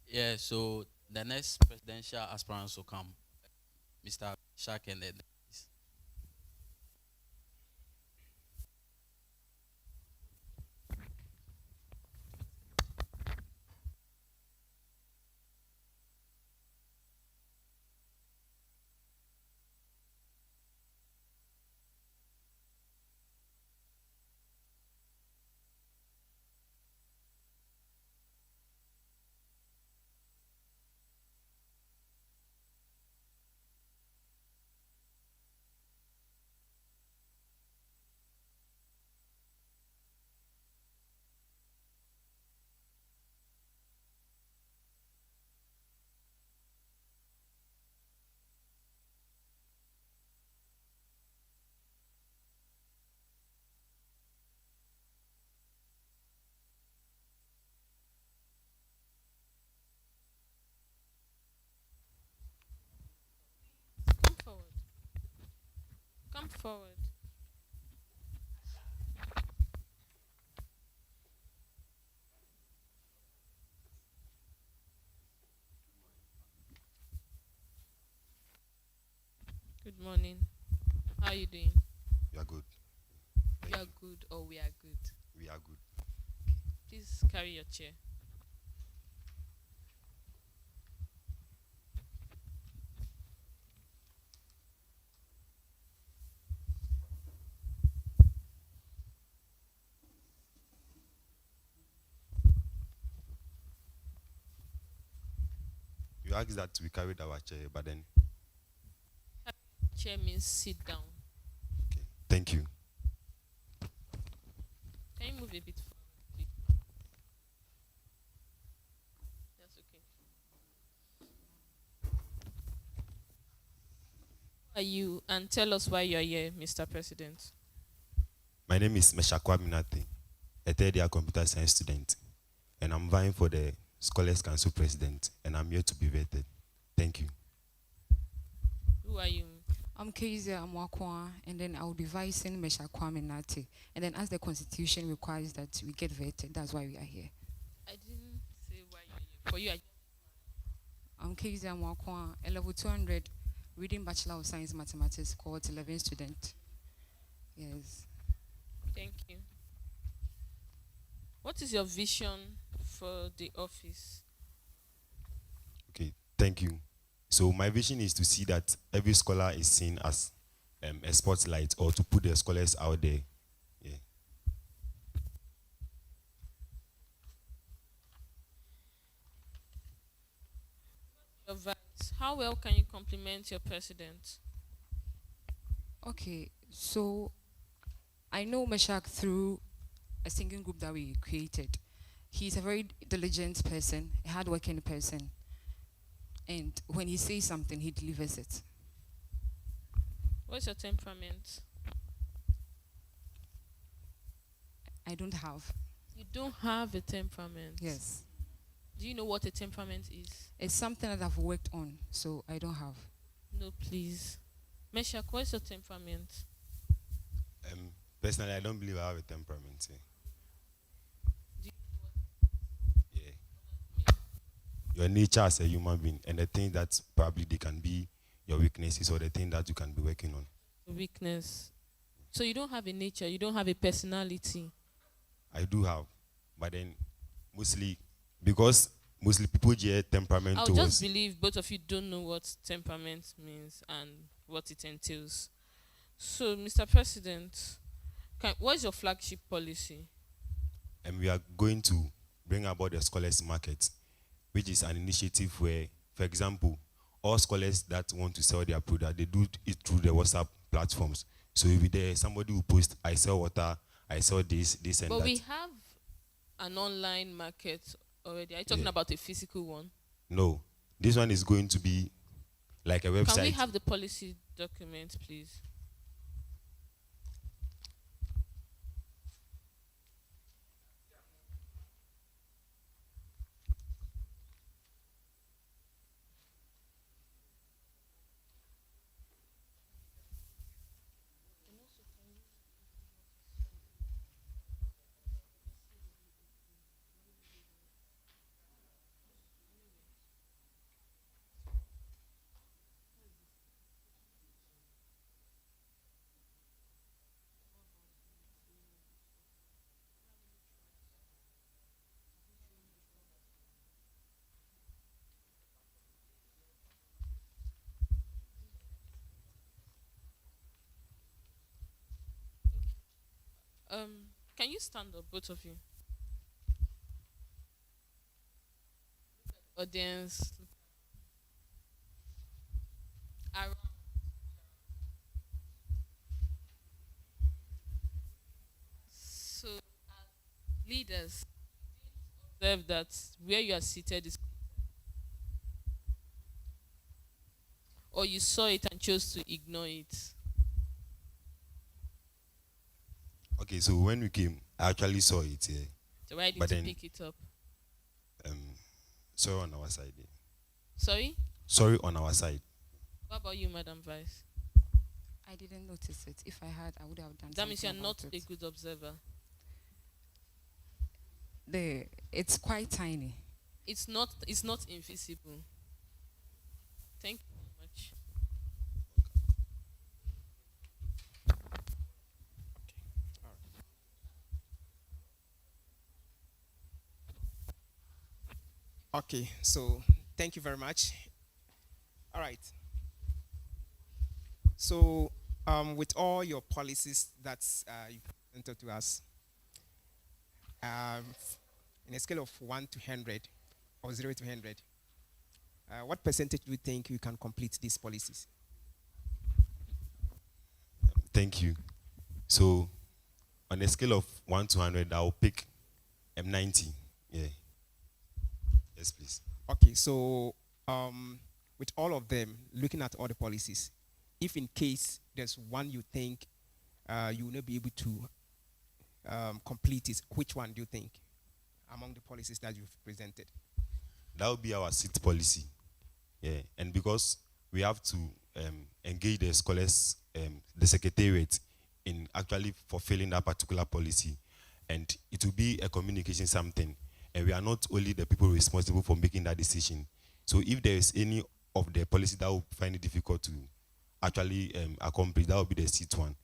Yeah, so the next presidential aspirants will come. Mr. Shak and then Come forward. Come forward. Good morning. How are you doing? We are good. You are good or we are good? We are good. Please carry your chair. You asked that we carried our chair, but then. Chair means sit down. Okay. Thank you. Can you move a bit forward, please? That's okay. Who are you? And tell us why you are here, Mr. President. My name is Meshakwa Minate, a third-year computer science student, and I'm vying for the Scholars Council President, and I'm here to be vetted. Thank you. Who are you? I'm Kezia Amwakwa, and then I'll be vicing Mesha Kwame Nati. And then as the constitution requires that we get vetted, that's why we are here. I didn't say why you're here. For you, I'm Kezia Amwakwa, a level 200 reading Bachelor of Science Mathematics, cohort 11 student. Yes. Thank you. What is your vision for the office? Okay, thank you. So my vision is to see that every scholar is seen as a spotlight, or to put the scholars out there. Yeah. Your advice. How well can you compliment your president? Okay, so I know Meshach through a singing group that we created. He's a very diligent person, a hardworking person. And when he says something, he delivers it. What's your temperament? I don't have. You don't have a temperament. Yes. Do you know what a temperament is? It's something that I've worked on, so I don't have. No, please. Meshach, what's your temperament? Personally, I don't believe I have a temperament. Yeah. Your nature as a human being, and the thing that probably they can be your weaknesses or the thing that you can be working on. Weakness. So you don't have a nature, you don't have a personality. I do have, but then mostly because mostly people get temperament I'll towards. just believe both of you don't know what temperament means and what it entails. So, Mr. President, what is your flagship policy? And we are going to bring about the scholars market, which is an initiative where, for example, all scholars that want to sell their product, they do it through the WhatsApp platforms. So if there somebody who posts, I sell water, I sell this and but that. We have an online market already. Are you talking about a physical one? No, this one is going to be like a website. Can we have the policy document, please? Can you stand up, both of you? Audience. Around. So, as leaders, observe that where you are seated is, or you saw it and chose to ignore it. Okay, so when we came, I actually saw it here. So why did you pick it up? Sorry on our side. Sorry? Sorry on our side. What about you, Madam Vice? I didn't notice it. If I had, I would have done That means you're something not about a it. good observer. It's quite tiny. It's not invisible. Thank you very much. Okay, so thank you very much. All right. So, with all your policies that you presented to us, in a scale of 1 to 100, or 0 to 100, what percentage do you think you can complete these policies? Thank you. So, on a scale of 1 to 100, I'll pick 90. Yeah. Yes, please. Okay, so with all of them, looking at all the policies, if in case there's one you think you will not be able to complete it, which one do you think among the policies that you've presented? That would be our seat policy. Yeah, and because we have to engage the scholars, the secretariat, in actually fulfilling that particular policy, and it will be a communication something, and we are not only the people responsible for making that decision. So if there is any of the policy that will find it difficult to actually accomplish, that will be the seat one.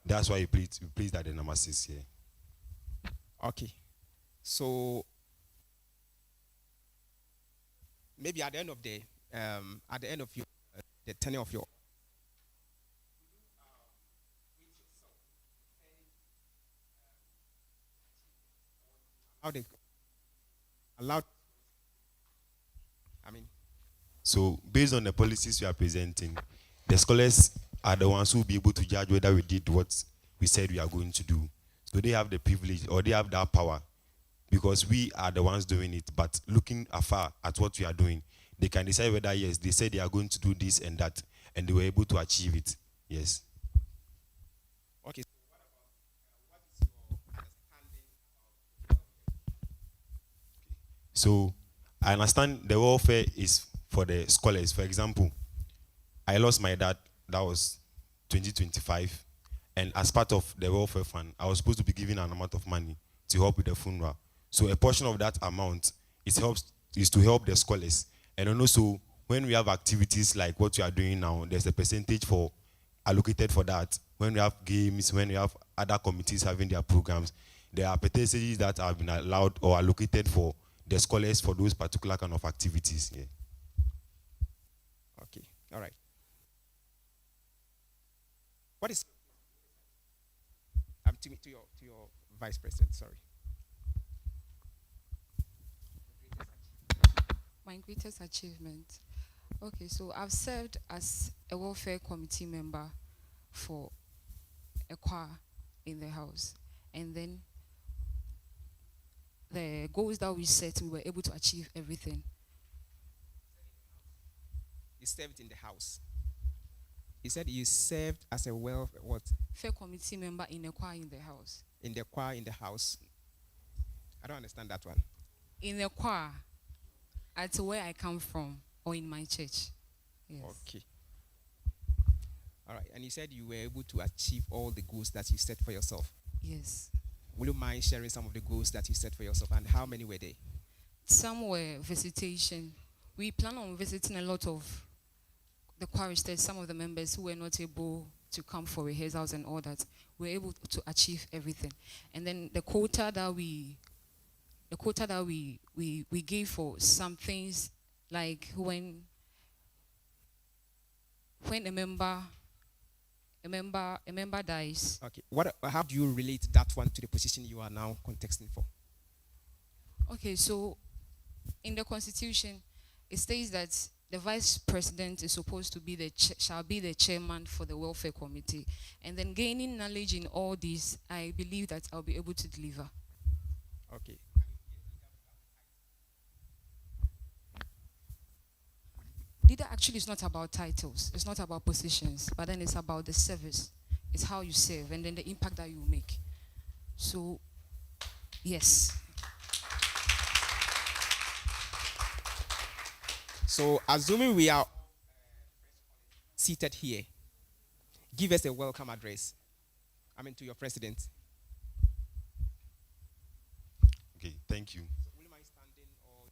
That's why we place that the number 6 here. Okay, so maybe at the end of your the tenure of your how they allowed. So based on the policies we are presenting, the scholars are the ones who will be able to judge whether we did what we said we are going to do. So they have the privilege, or they have that power, because we are the ones doing it. But looking afar at what we are doing, they can decide whether, yes, they said they are going to do this and that, and they were able to achieve it. Yes. Okay. So what is your understanding So I understand the welfare is for the scholars. For example, I lost my dad, that was 2025, and as part of the welfare fund, I was supposed to be given an amount of money to help with the funeral. So a portion of that amount is to help the scholars. And then also, when we have activities like what we are doing now, there's a percentage for allocated for that. When we have games, when we have other committees having their programs, there are percentages that have been allowed or allocated for the scholars for those particular kind of activities. Yeah. Okay, all right. What is to your vice president? Sorry. My greatest achievement. Okay, so I've served as a welfare committee member for a choir in the house, and then the goals that we set, we were able to achieve everything. You served in the house. You said you served as a Fair committee member in a choir in the house. In the choir in the house. I don't understand that one. In a choir, at where I come from, or in my church. Yes. Okay. All right. And you said you were able to achieve all the goals that you set for yourself. Yes. Will you mind sharing some of the goals that you set for yourself, and how many were they? Some were visitation. We plan on visiting a lot of the choristers, some of the members who were not able to come for rehearsals and all that. We were able to achieve everything. And then the quota that we gave for some things, like when a member dies. Okay. How do you relate that one to the position you are now contesting for? Okay, so in the Constitution, it states that the vice president is supposed to be shall be the chairman for the welfare committee. And then gaining knowledge in all this, I believe that I'll be able to deliver. Okay. Leader actually is not about titles. It's not about positions, but then it's about the service. It's how you serve and then the impact that you make. So, yes. So, assuming we are seated here, give us a welcome address. To your president. Okay, thank you. So will you mind standing, or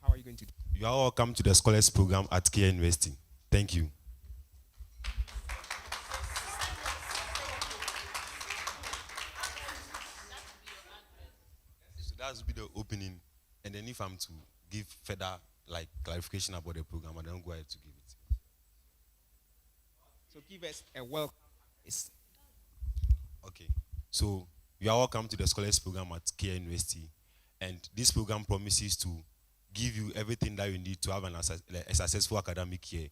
how are you going to do? You are all welcome to the Scholars Program at KNUST. Thank you. So that will be the opening, and then if I'm to give further clarification about the program, I don't go ahead to give it. So give us a welcome. Okay. So you are welcome to the Scholars Program at KNUST, and this program promises to give you everything that you need to have a successful academic year.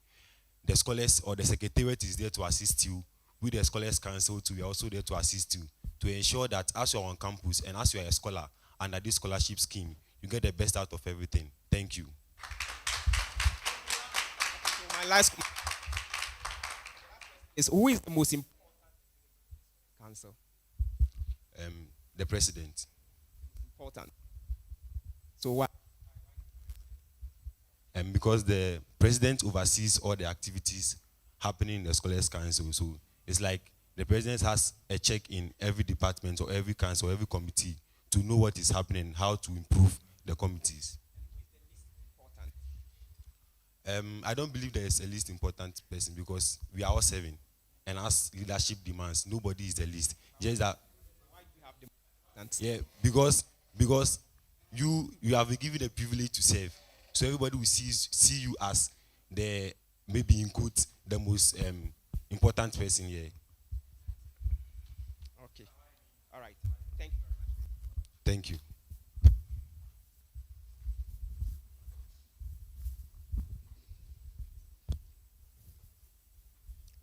The scholars or the secretariat is there to assist you. With the Scholars Council too, we are also there to assist you to ensure that as you are on campus and as you are a scholar under this scholarship scheme, you get the best out of everything. Thank you. So my last is, who is the most important council? The president. Important. So what? Because the president oversees all the activities happening in the Scholars Council. So it's like the president has a check in every department or every council or every committee to know what is happening, how to improve the committees. I don't believe there is a least important person because we are all serving. And as leadership demands, nobody is the least. Just that. Yeah, because you have been given the privilege to serve. So everybody will see you as the, maybe in quotes, the most important person here. Okay. All right. Thank you. Thank you.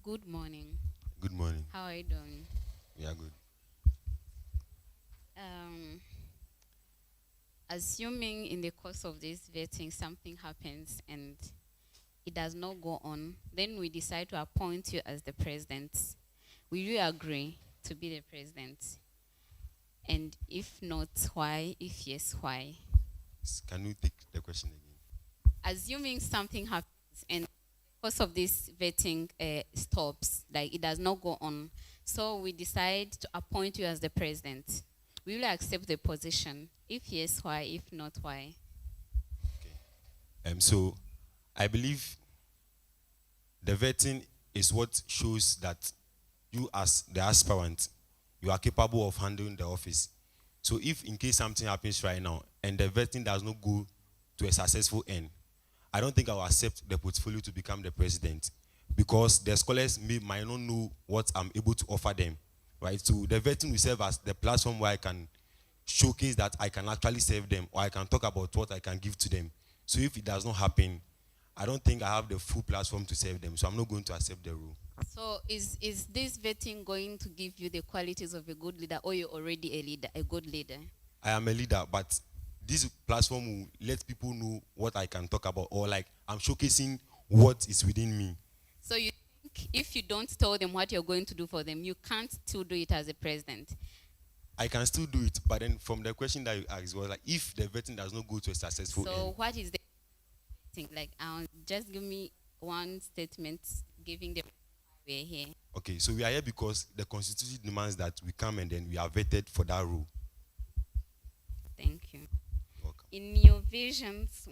Good morning. Good morning. How are you doing? We are good. Assuming in the course of this vetting something happens and it does not go on, then we decide to appoint you as the president. Will you agree to be the president? And if not, why? If yes, why? Can you take the question again? Assuming something happens and because of this vetting stops, like it does not go on, so we decide to appoint you as the president. Will you accept the position? If yes, why? If not, why? So I believe the vetting is what shows that you as the aspirant, you are capable of handling the office. So if in case something happens right now and the vetting does not go to a successful end, I don't think I will accept the portfolio to become the president because the scholars might not know what I'm able to offer them, right? So the vetting will serve as the platform where I can showcase that I can actually serve them or I can talk about what I can give to them. So if it does not happen, I don't think I have the full platform to serve them, so I'm not going to accept the role. So is this vetting going to give you the qualities of a good leader, or you're already a leader, a good leader? I am a leader, but this platform will let people know what I can talk about, or like I'm showcasing what is within me. So you think if you don't tell them what you're going to do for them, you can't still do it as a president? I can still do it, but then from the question that you asked was like, if the vetting does not go to a successful So end. what is the thing? Like, just give me one statement giving the we're here. Okay, so we are here because the Constitution demands that we come and then we are vetted for that role. Thank you. Welcome. In your visions,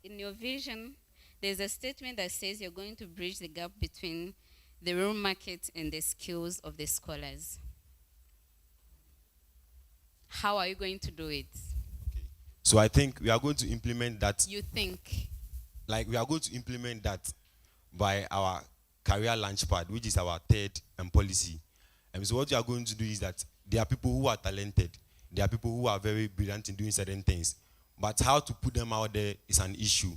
in your vision, there's a statement that says you're going to bridge the gap between the real market and the skills of the scholars. How are you going to do it? So I think we are going to implement that. You think? Like we are going to implement that by our career launchpad, which is our third policy. And so what we are going to do is that there are people who are talented. There are people who are very brilliant in doing certain things. But how to put them out there is an issue.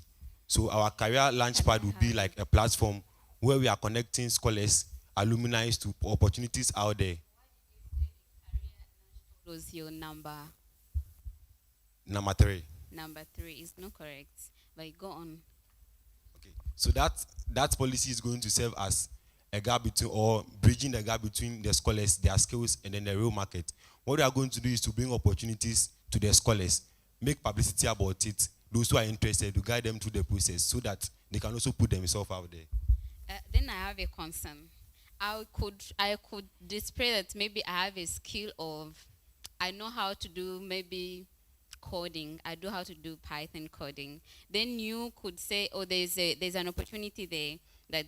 So our career launchpad will be like a platform where we are connecting scholars, alumni to opportunities out there. What was your number? Number 3. Number 3 is not correct, but go on. So that policy is going to serve as a gap between, or bridging the gap between the scholars, their skills, and then the real market. What we are going to do is to bring opportunities to the scholars, make publicity about it, those who are interested, to guide them through the process so that they can also put themselves out there. Then I have a concern. I could display that maybe I have a skill of, I know how to do maybe coding. I know how to do Python coding. Then you could say, oh, there's an opportunity there that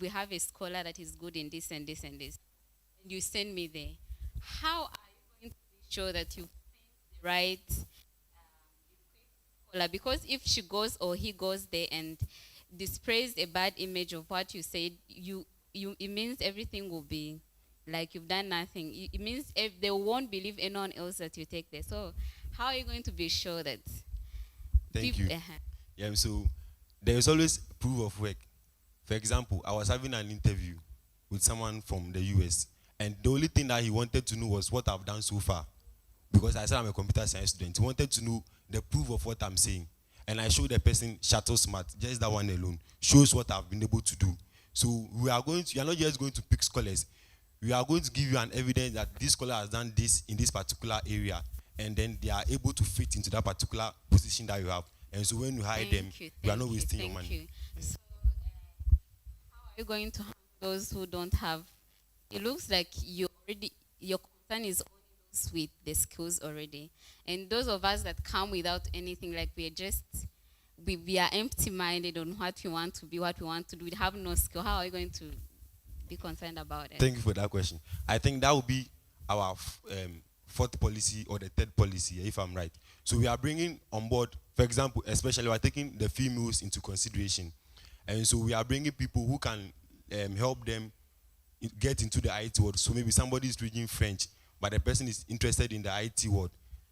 we have a scholar that is good in this and this and this. And you send me there. How are you going to be sure that you find the right scholar? Because if she goes or he goes there and displays a bad image of what you said, it means everything will be like you've done nothing. It means if they won't believe anyone else that you take there. So how are you going to be sure that? Thank you. Yeah, so there is always proof of work. For example, I was having an interview with someone from the US, and the only thing that he wanted to know was what I've done so far. Because I said I'm a computer science student. He wanted to know the proof of what I'm saying. And I showed the person Shuttle Smart, just that one alone, shows what I've been able to do. So we are not just going to pick scholars. We are going to give you an evidence that this scholar has done this in this particular area, and then they are able to fit into that particular position that you have. And so when you hire them, you are not wasting your money. So, how are you going to handle those who don't have? It looks like your concern is only those with the skills already, and those of us that come without anything, like we are empty-minded on what we want to be, what we want to do. We have no skill. How are you going to be concerned about it? Thank you for that question. I think that will be our fourth policy or the third policy, if I'm right. So we are bringing on board, for example, especially we are taking the females into consideration. And so we are bringing people who can help them get into the IT world. So maybe somebody is reading French, but the person is interested in the IT world.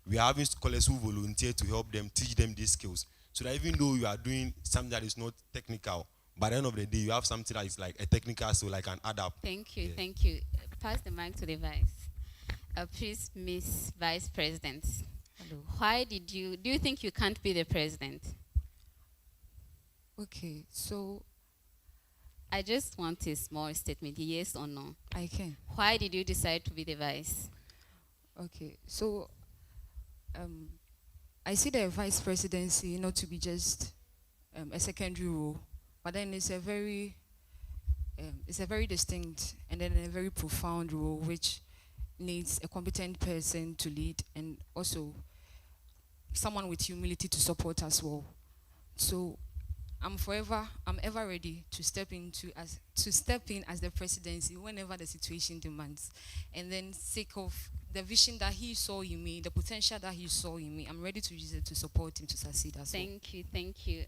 We are having scholars who volunteer to help them, teach them these skills. So that even though you are doing something that is not technical, by the end of the day, you have something that is like a technical, so like an adapt. Thank you, thank you. Pass the mic to the vice. Please, Miss Vice President. Hello. Why do you think you can't be the president? Okay, so I just want a small statement, yes or no. I can. Why did you decide to be the vice? Okay, so I see the vice presidency not to be just a secondary role, but then it's a very distinct and then a very profound role which needs a competent person to lead and also someone with humility to support as well. So I'm ever ready to step in as the presidency whenever the situation demands, and then sake of the vision that he saw in me, the potential that he saw in me, I'm ready to use it to support him to succeed as well. Thank you.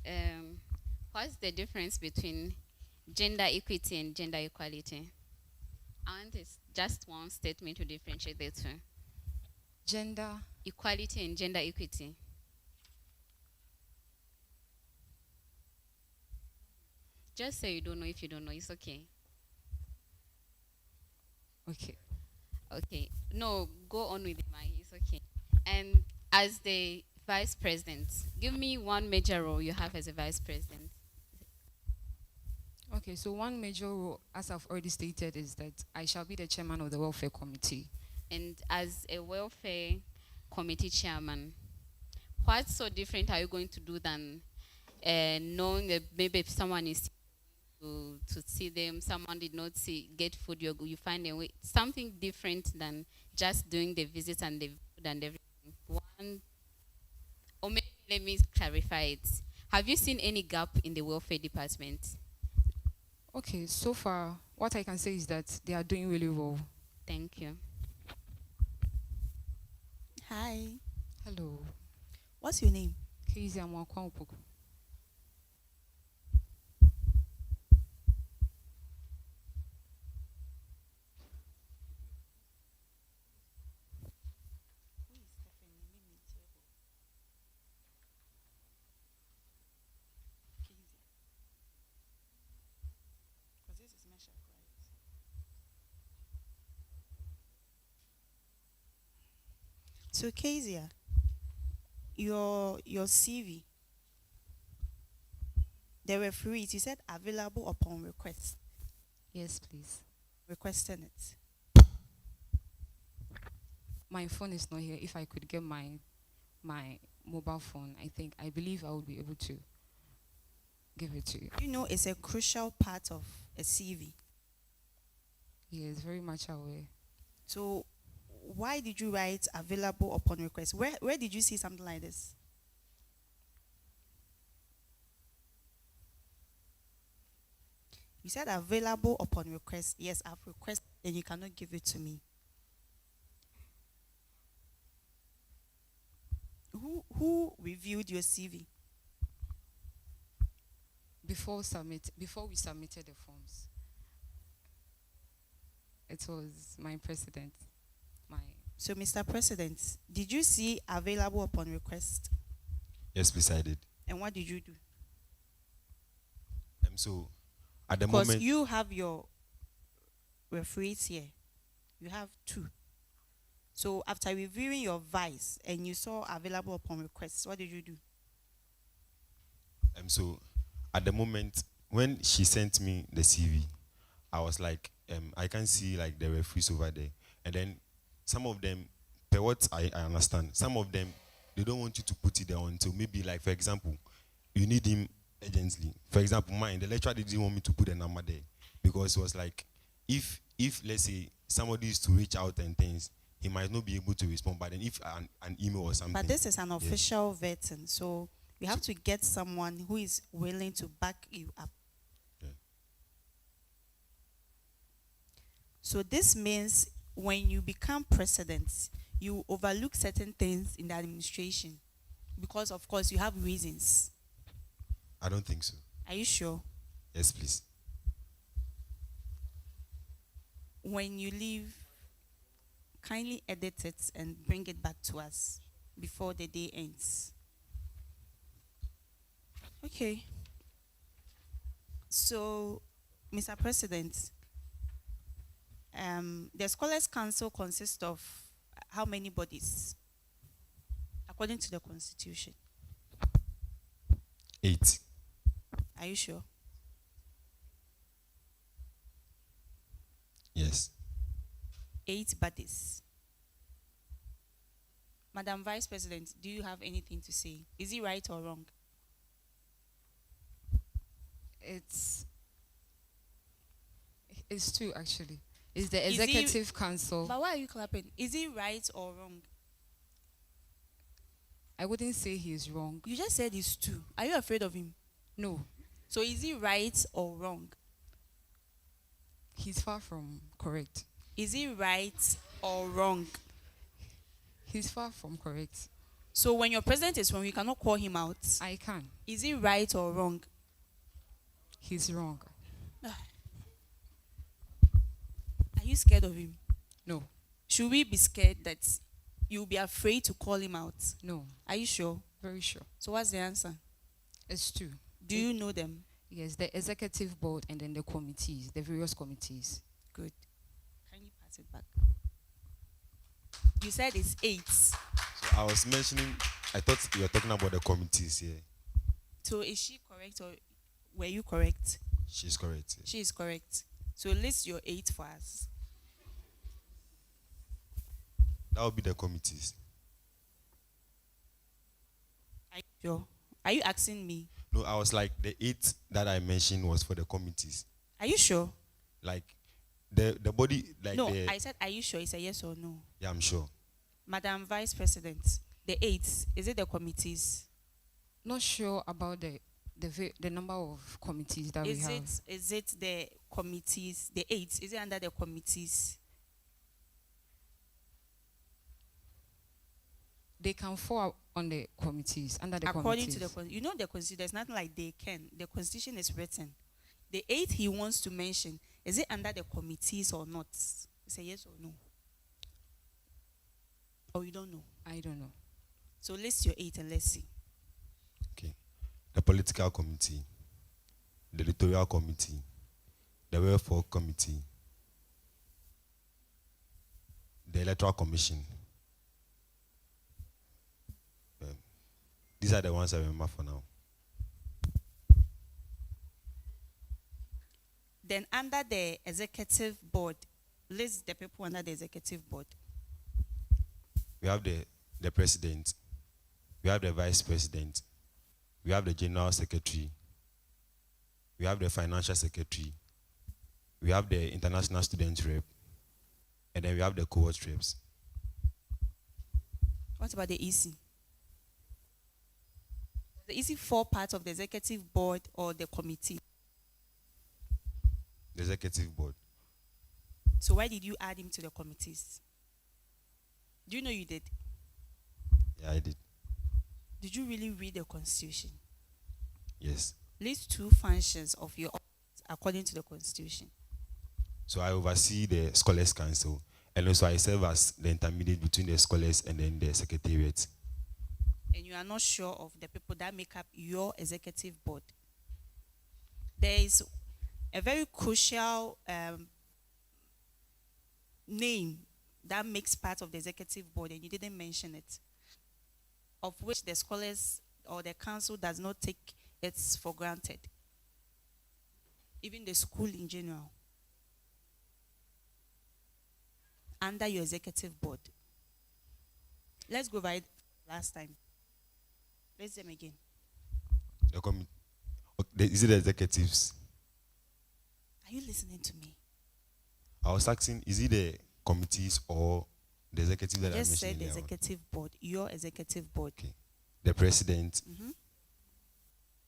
What's the difference between gender equity and gender equality? I want just one statement to differentiate the two. Gender equality and gender equity. Just say you don't know. If you don't know, it's okay. Okay. Okay. No, go on with it, Mai. It's okay. And as the vice president, give me one major role you have as a vice president. Okay, so one major role, as I've already stated, is that I shall be the chairman of the welfare committee. And as a welfare committee chairman, what's so different are you going to do than knowing that maybe if someone is to see them, someone did not get food, you find a way, something different than just doing the visits and the food and everything. Or maybe let me clarify it. Have you seen any gap in the welfare department? Okay, so far, what I can say is that they are doing really well. Thank you. Hi. Hello. What's your name? Keizi Amwakwampoko. So Kezia, your CV, the referees, you said available upon request. Yes, please. Requesting it. My phone is not here. If I could get my mobile phone, I believe I would be able to give it to you. You know, it's a crucial part of a CV. Yes, very much aware. So why did you write available upon request? Where did you see something like this? You said available upon request. Yes, I've requested and you cannot give it to me. Who reviewed your CV? Before we submitted the forms, it was my president. So, Mr. President, did you see available upon request? Yes, please, I did. And what did you do? So, at the moment, moment, you have your referees here. You have two. So, after reviewing your vice and you saw available upon request, what did you do? So, at the moment, when she sent me the CV, I was like, I can see like the referees over there, and then some of them, per what I understand, some of them, they don't want you to put it there until maybe, like, for example, you need him urgently. For example, mine, the lecturer didn't want me to put a number there because it was like, if let's say somebody is to reach out and things, he might not be able to respond. But then if an email or something. But this is an official vetting, so you have to get someone who is willing to back you up. Yeah. So this means when you become president, you overlook certain things in the administration because, of course, you have reasons. I don't think so. Are you sure? Yes, please. When you leave, kindly edit it and bring it back to us before the day ends. Okay. So, Mr. President, the Scholars Council consists of how many bodies, according to the Constitution? 8. Are you sure? Yes. 8 bodies. Madam Vice President, do you have anything to say? Is it right or wrong? It's two actually. It's the executive council. But why are you clapping? Is it right or wrong? I wouldn't say he is wrong. You just said it's two. Are you afraid of him? No. So is it right or wrong? He's far from correct. Is it right or wrong? He's far from correct. So when your president is wrong, you cannot call him out. I can. Is it right or wrong? He's wrong. Are you scared of him? No. Should we be scared that you'll be afraid to call him out? No. Are you sure? Very sure. So what's the answer? It's two. Do you know them? Yes, the executive board and then the committees, the various committees. Good. Kindly pass it back. You said it's 8. So I was mentioning, I thought you were talking about the committees here. So is she correct or were you correct? She's correct. She is correct. So list your 8 for us. That would be the committees. Are you sure? Are you asking me? No, I was like, the 8 that I mentioned was for the committees. Are you sure? Like, the body, like no, the... I said, are you sure? It's a yes or no. Yeah, I'm sure. Madam Vice President, the 8, is it the committees? Not sure about the number of committees that we have. Is it the committees, the 8, is it under the committees? They can fall on the committees, under the According committees. to the you know the constitution, there's nothing like they can. The constitution is written. The 8 he wants to mention, is it under the committees or not? It's a yes or no. Or you don't know? I don't know. So list your 8 and let's see. Okay. The political committee, the editorial committee, the welfare committee, the electoral commission. These are the ones I remember for now. Then under the executive board, list the people under the executive board. We have the president, we have the vice president, we have the general secretary, we have the financial secretary, we have the international student rep, and then we have the cohort reps. What about the EC? The EC fall part of the executive board or the committee? The executive board. So why did you add him to the committees? Do you know you did? Yeah, I did. Did you really read the constitution? Yes. List 2 functions of your office according to the constitution. So I oversee the Scholars Council, and also I serve as the intermediate between the scholars and then the secretariat. And you are not sure of the people that make up your executive board. There is a very crucial name that makes part of the executive board, and you didn't mention it, of which the scholars or the council does not take it for granted. Even the school in general. Under your executive board. Let's go by it last time. Let's them again. Is it the executives? Are you listening to me? I was asking, is it the committees or the executive that I Just mentioned said the earlier on? executive board, your executive board. Okay. The president,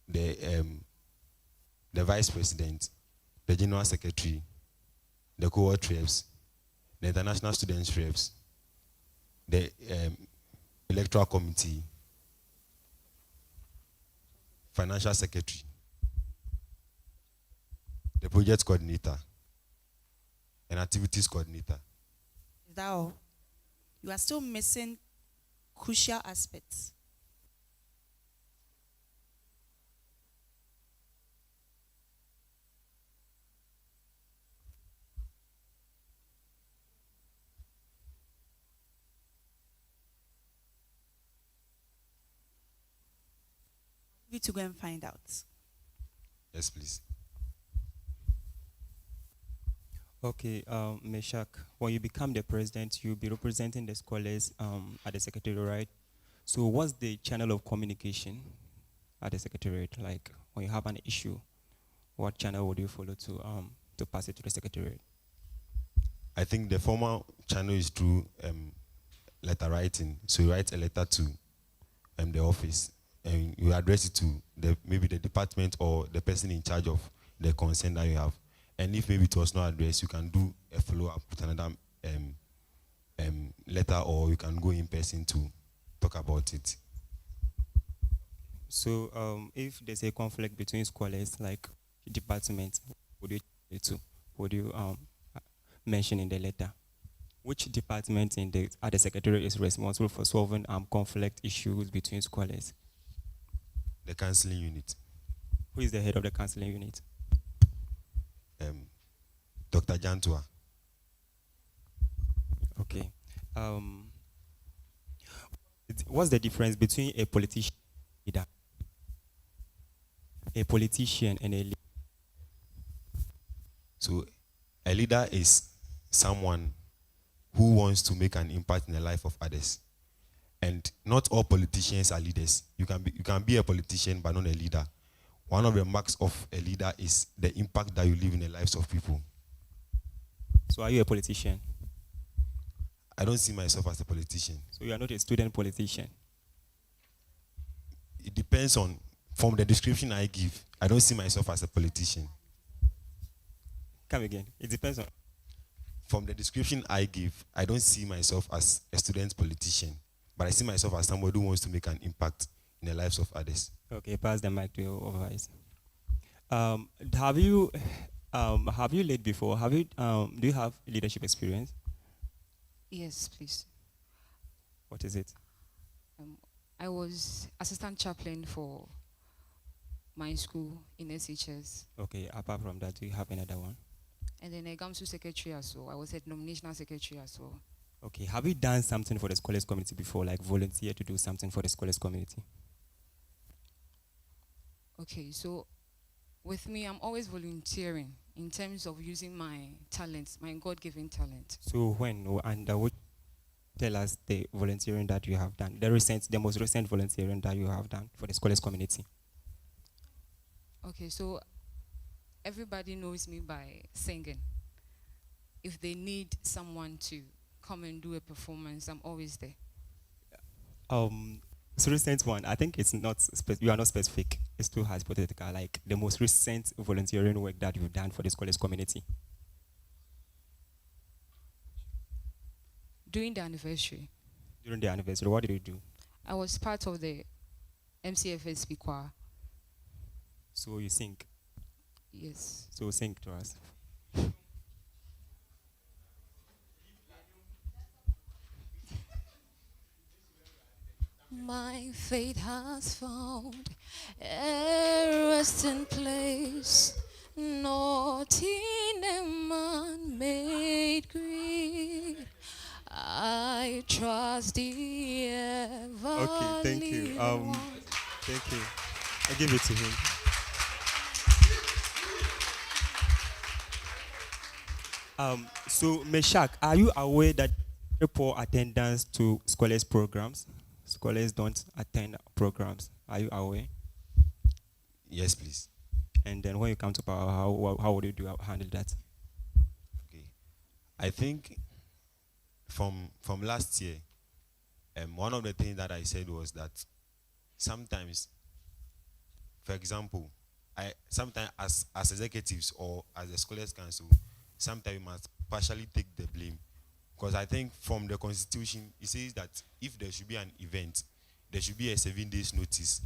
the vice president, the general secretary, the cohort reps, the international students reps, the electoral committee, financial secretary, the project coordinator, and activities coordinator. Is that all? You are still missing crucial aspects. You to go and find out. Yes, please. Okay, Meshach, when you become the president, you'll be representing the scholars at the secretariat, right? So what's the channel of communication at the secretariat? Like when you have an issue, what channel would you follow to pass it to the secretariat? I think the formal channel is through letter writing. So you write a letter to the office and you address it to maybe the department or the person in charge of the concern that you have. And if maybe it was not addressed, you can do a follow-up with another letter, or you can go in person to talk about it. So if there's a conflict between scholars, like departments, would you mention in the letter? Which department at the secretariat is responsible for solving conflict issues between scholars? The counseling unit. Who is the head of the counseling unit? Dr. Jantua. Okay. What's the difference between a politician and a leader? A politician and a leader. So a leader is someone who wants to make an impact in the life of others. And not all politicians are leaders. You can be a politician but not a leader. One of the marks of a leader is the impact that you leave in the lives of people. So are you a politician? I don't see myself as a politician. So you are not a student politician? It depends on, from the description I give, I don't see myself as a politician. Come again. It depends on. From the description I give, I don't see myself as a student politician, but I see myself as somebody who wants to make an impact in the lives of others. Okay, pass the mic to your vice. Have you led before? Do you have leadership experience? Yes, please. What is it? I was assistant chaplain for my school in SHS. Okay, apart from that, do you have another one? And then I GAMSU secretary as well. I was head nominational secretary as well. Okay, have you done something for the scholars community before, like volunteer to do something for the scholars community? Okay, so with me, I'm always volunteering in terms of using my talents, my God-given talent. So when and would tell us the volunteering that you have done, the most recent volunteering that you have done for the scholars community? Okay, so everybody knows me by singing. If they need someone to come and do a performance, I'm always there. So recent one, I think it's not, you are not specific. It's too hypothetical. Like the most recent volunteering work that you've done for the scholars community. During the anniversary. During the anniversary, what did you do? I was part of the MCFSP choir. So you sing? Yes. So sing to us. My faith has found a resting place, not in a man-made grave. I trust the ever. Okay, thank you. Thank you. I give it to him. So Meshach, are you aware that poor attendance to scholars programs? Scholars don't attend programs. Are you aware? Yes, please. And then when you come to power, how would you handle that? Okay, I think from last year, one of the things that I said was that sometimes, for example, sometimes as executives or as the scholars council, sometimes we must partially take the blame. Because I think from the constitution, it says that if there should be an event, there should be a 7 days notice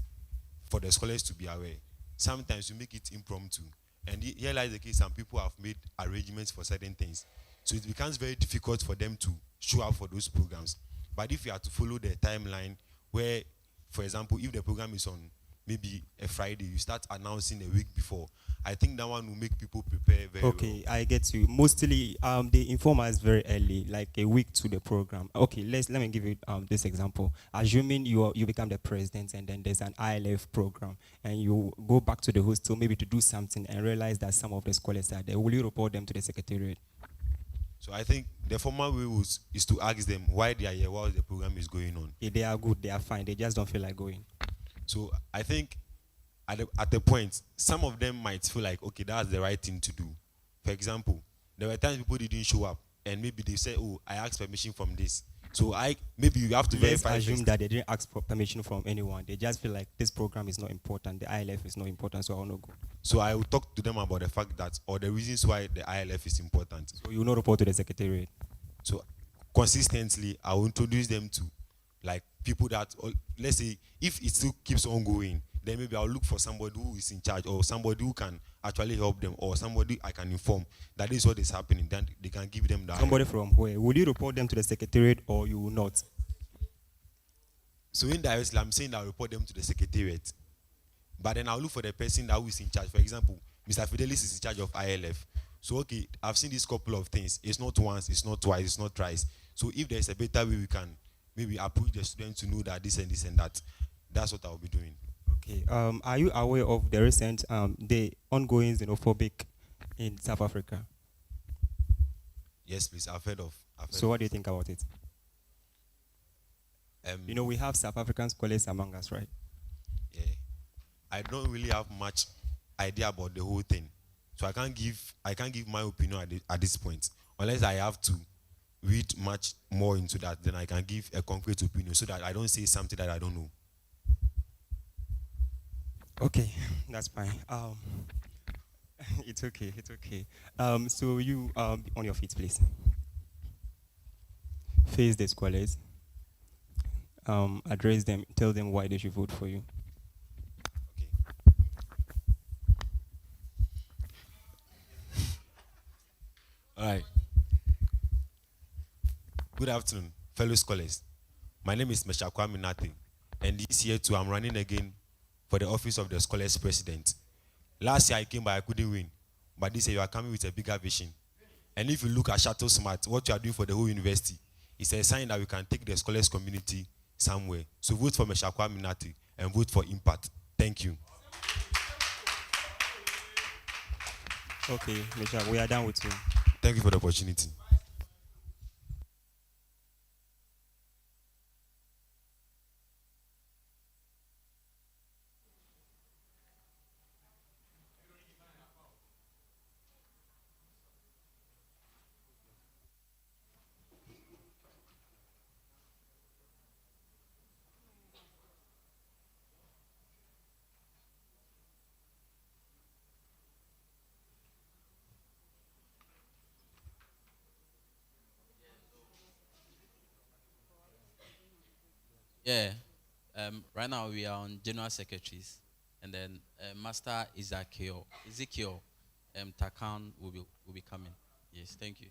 for the scholars to be aware. Sometimes you make it impromptu. And here lies the case, some people have made arrangements for certain things. So it becomes very difficult for them to show up for those programs. But if you have to follow the timeline where, for example, if the program is on maybe a Friday, you start announcing a week before, I think that one will make people prepare very well. Okay, I get you. Mostly, they inform us very early, like a week to the program. Okay, let me give you this example. Assuming you become the president and then there's an ILF program and you go back to the hostel maybe to do something and realize that some of the scholars are there, will you report them to the secretariat? So I think the formal way is to ask them why they are here, while the program is going on. If they are good, they are fine. They just don't feel like going. So I think at the point, some of them might feel like, okay, that's the right thing to do. For example, there were times people didn't show up, and maybe they say, oh, I asked permission from this. So maybe you have to verify. Let's assume first. that they didn't ask for permission from anyone. They just feel like this program is not important. The ILF is not important, so I will not go. So I will talk to them about the fact that, or the reasons why the ILF is important. So you will not report to the secretariat. So consistently, I will introduce them to like people that, let's say, if it still keeps on going, then maybe I'll look for somebody who is in charge, or somebody who can actually help them, or somebody I can inform that this is what is happening. Then they can give them that. Somebody from where? Will you report them to the secretariat, or you will not? So indirectly, I'm saying that I'll report them to the secretariat. But then I'll look for the person that who is in charge. For example, Mr. Fidelis is in charge of ILF. So, okay, I've seen this couple of things. It's not once, it's not twice, it's not thrice. So if there's a better way we can maybe approach the students to know that this and that, that's what I'll be doing. Okay. Are you aware of the recent, the ongoing xenophobic in South Africa? Yes, please. I've heard of. So what do you think about it? You know, we have South African scholars among us, right? Yeah. I don't really have much idea about the whole thing. So I can't give my opinion at this point. Unless I have to read much more into that, then I can give a concrete opinion so that I don't say something that I don't know. Okay, that's fine. It's okay, it's okay. So you, on your feet, please. Face the scholars. Address them, tell them why they should vote for you. All right. Good afternoon, fellow scholars. My name is Meshakwa Minati, and this year too, I'm running again for the office of the Scholars President. Last year I came but I couldn't win, but this year you are coming with a bigger vision. And if you look at Shuttle Smart, what you are doing for the whole university, it's a sign that we can take the scholars community somewhere. So vote for Meshakwa Minati and vote for Impact. Thank you. Okay, Mesha, we are done with you. Thank you for the opportunity. Yeah. Right now we are on general secretaries, and then Master Ezekiel Takan will be coming. Yes, thank you.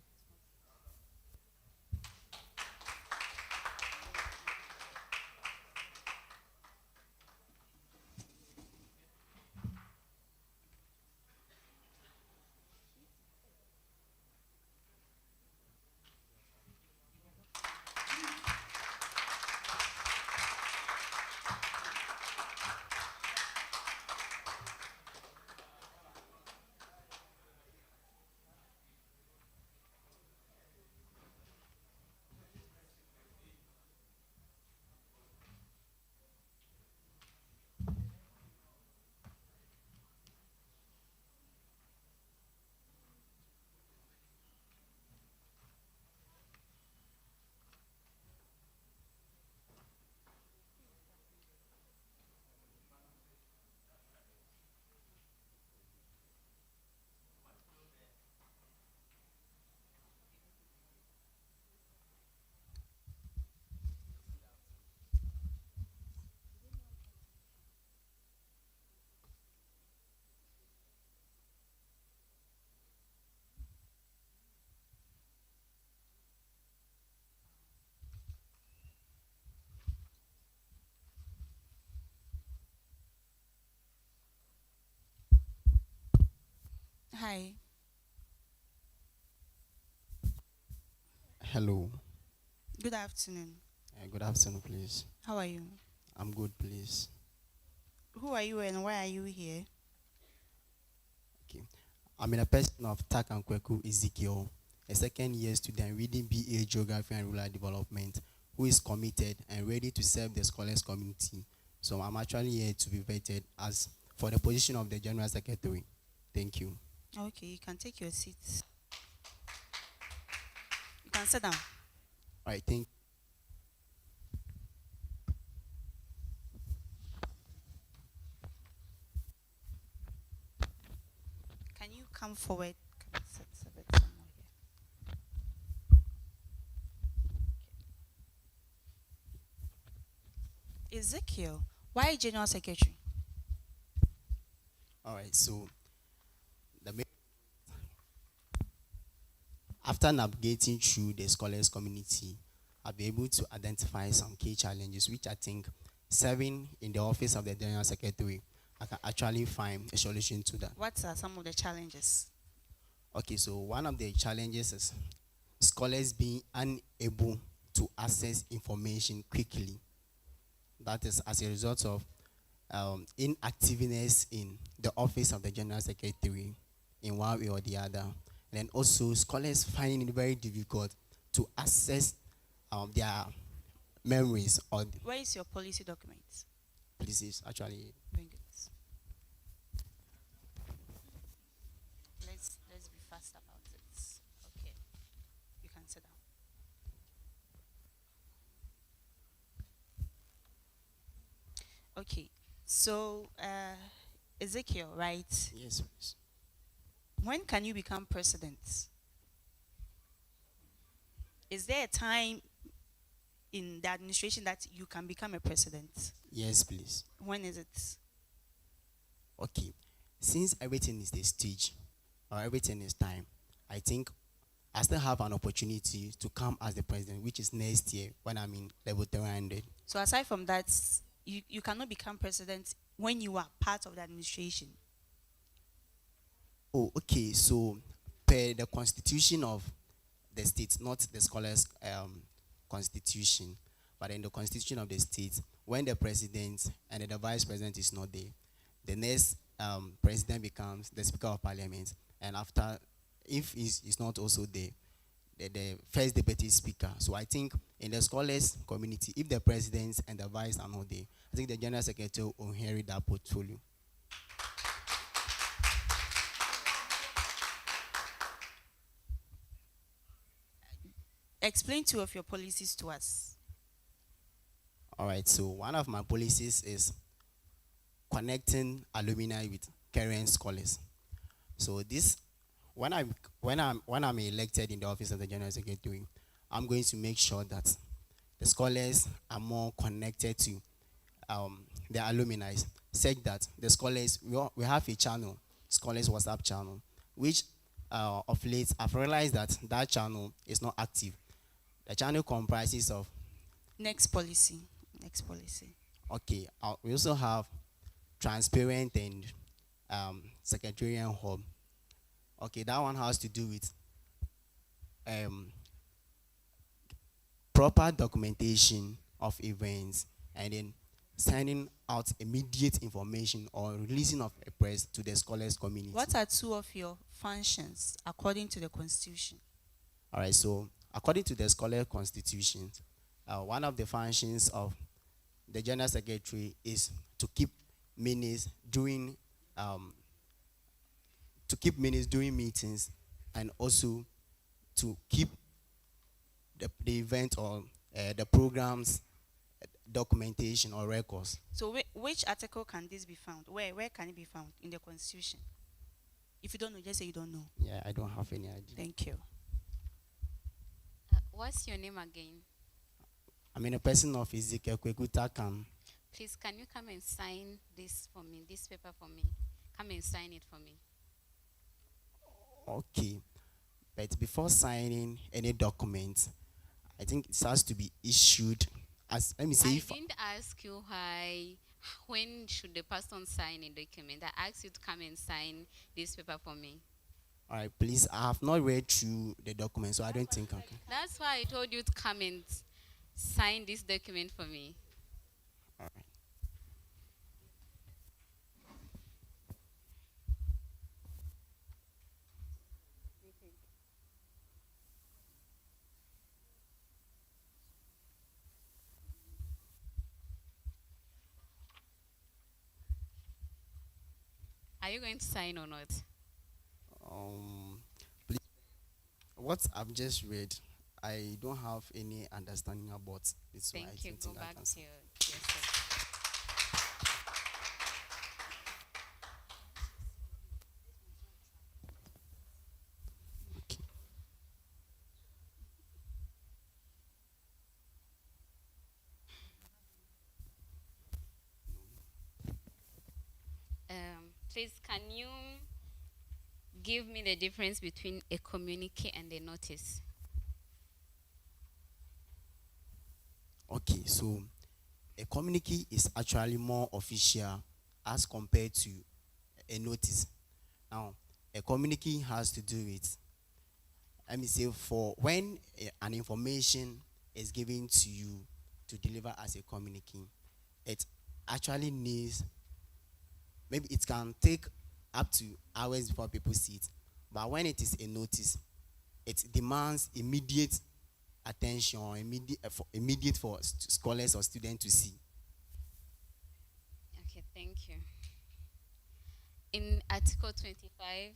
Hi. Hello. Good afternoon. Good afternoon, please. How are you? I'm good, please. Who are you and why are you here? Okay. I'm in a person of Tak and Kweku Ezekiel, a second year student reading BA Geography and Rural Development who is committed and ready to serve the scholars community. So I'm actually here to be vetted as for the position of the General Secretary. Thank you. Okay, you can take your seat. You can sit down. All right, thank Can you come forward? Come and sit a bit somewhere here. Ezekiel, why General Secretary? All right, so after navigating through the scholars community, I'll be able to identify some key challenges which I think serving in the office of the General Secretary, I can actually find a solution to that. What are some of the challenges? Okay, so one of the challenges is scholars being unable to access information quickly. That is as a result of inactiveness in the office of the General Secretary in one way or the other. And then also scholars finding it very difficult to access their memories or Where is your policy document? places actually. Bring it. Let's be fast about it. Okay. You can sit down. Okay. So Ezekiel, right? Yes, please. When can you become president? Is there a time in the administration that you can become a president? Yes, please. When is it? Okay. Since everything is the stage or everything is time, I think I still have an opportunity to come as the president, which is next year when I'm in level 300. So aside from that, you cannot become president when you are part of the administration. Oh, okay. So, per the constitution of the state, not the scholars' constitution, but in the constitution of the state, when the president and the vice president is not there, the next president becomes the speaker of parliament. And after, if he's not also there, the first deputy speaker. So I think in the scholars community, if the president and the vice are not there, I think the general secretary will inherit that portfolio. Explain two of your policies to us. All right, so one of my policies is connecting alumni with current scholars. So this, when I'm elected in the office of the general secretary, I'm going to make sure that the scholars are more connected to their alumni, such that the scholars, we have a channel, scholars WhatsApp channel, which of late I've realized that that channel is not active. The channel comprises of Next policy. Next policy. Okay, we also have transparent and secretarial hub. Okay, that one has to do with proper documentation of events and then sending out immediate information or releasing of a press to the scholars community. What are two of your functions according to the constitution? All right, so according to the scholar constitution, one of the functions of the general secretary is to keep minutes during meetings, and also to keep the event or the programs documentation or records. So which article can this be found? Where can it be found in the constitution? If you don't know, just say you don't know. Yeah, I don't have any idea. Thank you. What's your name again? I'm in a person of Ezekiel Kwekutakan. Please, can you come and sign this for me, this paper for me? Come and sign it for me. Okay, but before signing any document, I think it has to be issued as, let me say, I didn't ask you when should the person sign a document. I asked you to come and sign this paper for me. All right, please, I have not read through the document, so I don't think I can. That's why I told you to come and sign this document for me. All right. Are you going to sign or not? Please, what I've just read, I don't have any understanding about it, so I Thank you. don't Go think I back can to sign. your seat. Please, can you give me the difference between a communique and a notice? Okay, so a communique is actually more official as compared to a notice. Now, a communique has to do with, let me say, for when an information is given to you to deliver as a communique, it actually needs, maybe it can take up to hours before people see it. But when it is a notice, it demands immediate attention, immediate for scholars or students to see. Okay, thank you. In Article 25,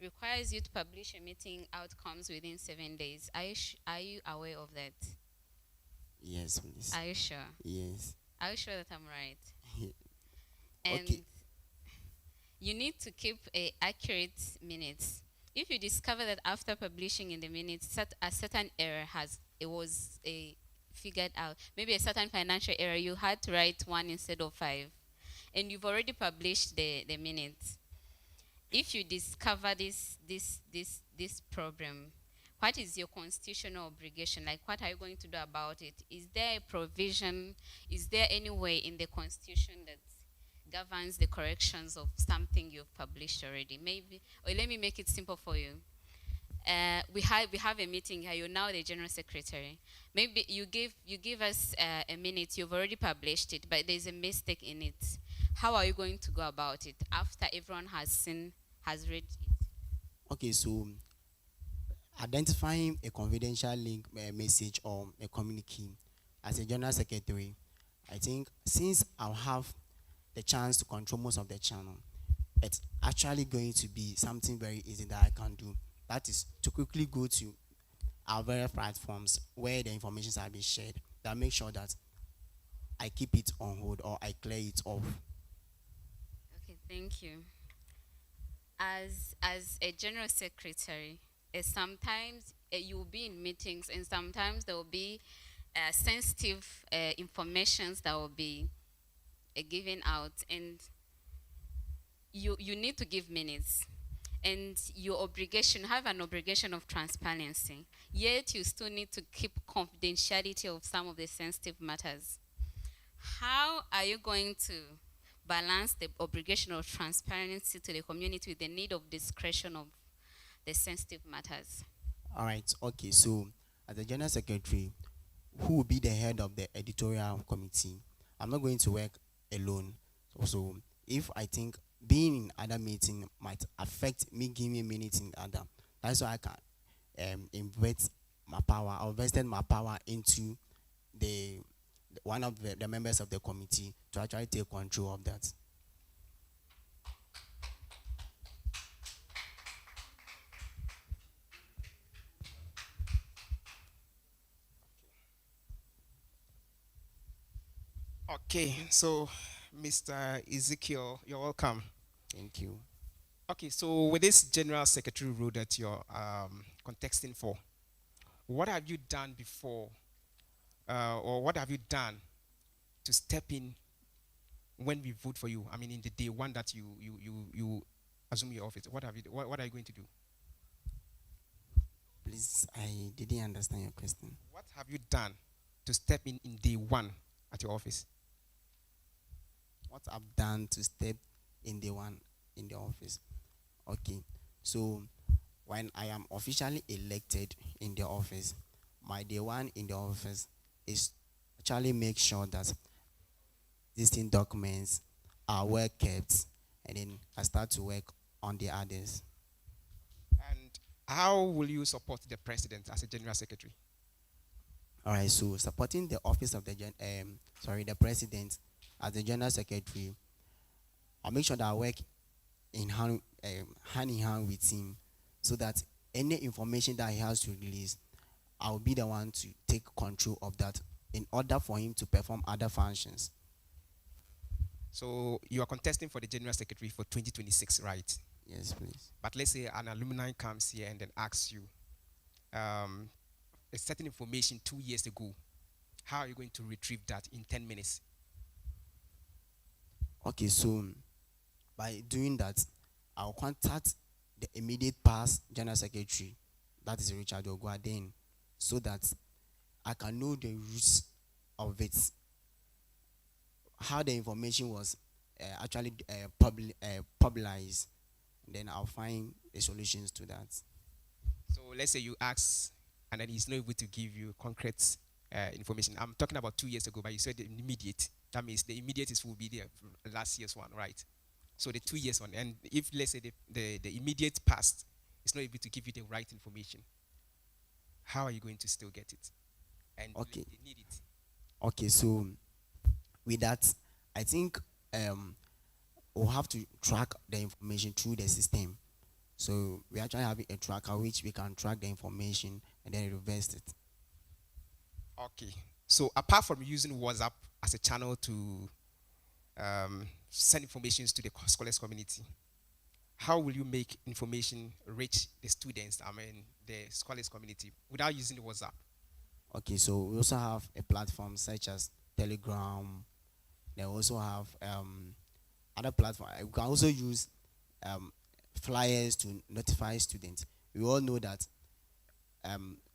requires you to publish a meeting outcomes within 7 days. Are you aware of that? Yes, please. Are you sure? Yes. Are you sure that I'm right? Okay. And you need to keep accurate minutes. If you discover that after publishing in the minutes, a certain error was figured out, maybe a certain financial error, you had to write 1 instead of 5, and you've already published the minutes. If you discover this problem, what is your constitutional obligation? Like, what are you going to do about it? Is there a provision? Is there any way in the Constitution that governs the corrections of something you've published already? Maybe, or let me make it simple for you. We have a meeting here. You're now the General Secretary. Maybe you give us a minute. You've already published it, but there's a mistake in it. How are you going to go about it after everyone has read it? Okay, so identifying a confidential link message or a communique as a General Secretary, I think since I'll have the chance to control most of the channel, it's actually going to be something very easy that I can do. That is to quickly go to our various platforms where the information are being shared, that make sure that I keep it on hold or I clear it off. Okay, thank you. As a General Secretary, sometimes you will be in meetings, and sometimes there will be sensitive informations that will be given out, and you need to give minutes, and you have an obligation of transparency, yet you still need to keep confidentiality of some of the sensitive matters. How are you going to balance the obligation of transparency to the community with the need of discretion of the sensitive matters? All right, okay, so as the General Secretary, who will be the head of the editorial committee, I'm not going to work alone. So if I think being in other meeting might affect me giving a minute in other, that's why I can invest my power, or invested my power into one of the members of the committee to actually take control of that. Okay, so Mr. Ezekiel, you're welcome. Thank you. Okay, so with this General Secretary role that you're contesting for, what have you done before, or what have you done to step in when we vote for you? I mean, in the day one that you assume your office, what are you going to do? Please, I didn't understand your question. What have you done to step in day one at your office? What I've done to step in day one in the office. Okay, so when I am officially elected in the office, my day one in the office is actually make sure that existing documents are well kept, and then I start to work on the others. And how will you support the president as a General Secretary? All right, so supporting the office of the president as the General Secretary, I'll make sure that I work hand in hand with him, so that any information that he has to release, I'll be the one to take control of that in order for him to perform other functions. So you are contesting for the General Secretary for 2026, right? Yes, please. But let's say an alumni comes here and then asks you a certain information 2 years ago. How are you going to retrieve that in 10 minutes? Okay, so by doing that, I'll contact the immediate past General Secretary, that is Richard Ogwaden, so that I can know the roots of it, how the information was actually publicized. Then I'll find the solutions to that. So let's say you ask and then he's not able to give you concrete information. I'm talking about 2 years ago, but you said the immediate. That means the immediate will be there last year's one, right? So the 2 years one. And if, let's say, the immediate past is not able to give you the right information, how are you going to still get it? And okay. They need it. Okay, so with that, I think we'll have to track the information through the system. So we actually have a tracker which we can track the information and then reverse it. Okay. So apart from using WhatsApp as a channel to send information to the scholars community, how will you make information reach the students, the scholars community, without using the WhatsApp? Okay, so we also have a platform such as Telegram. They also have other platforms. We can also use flyers to notify students. We all know that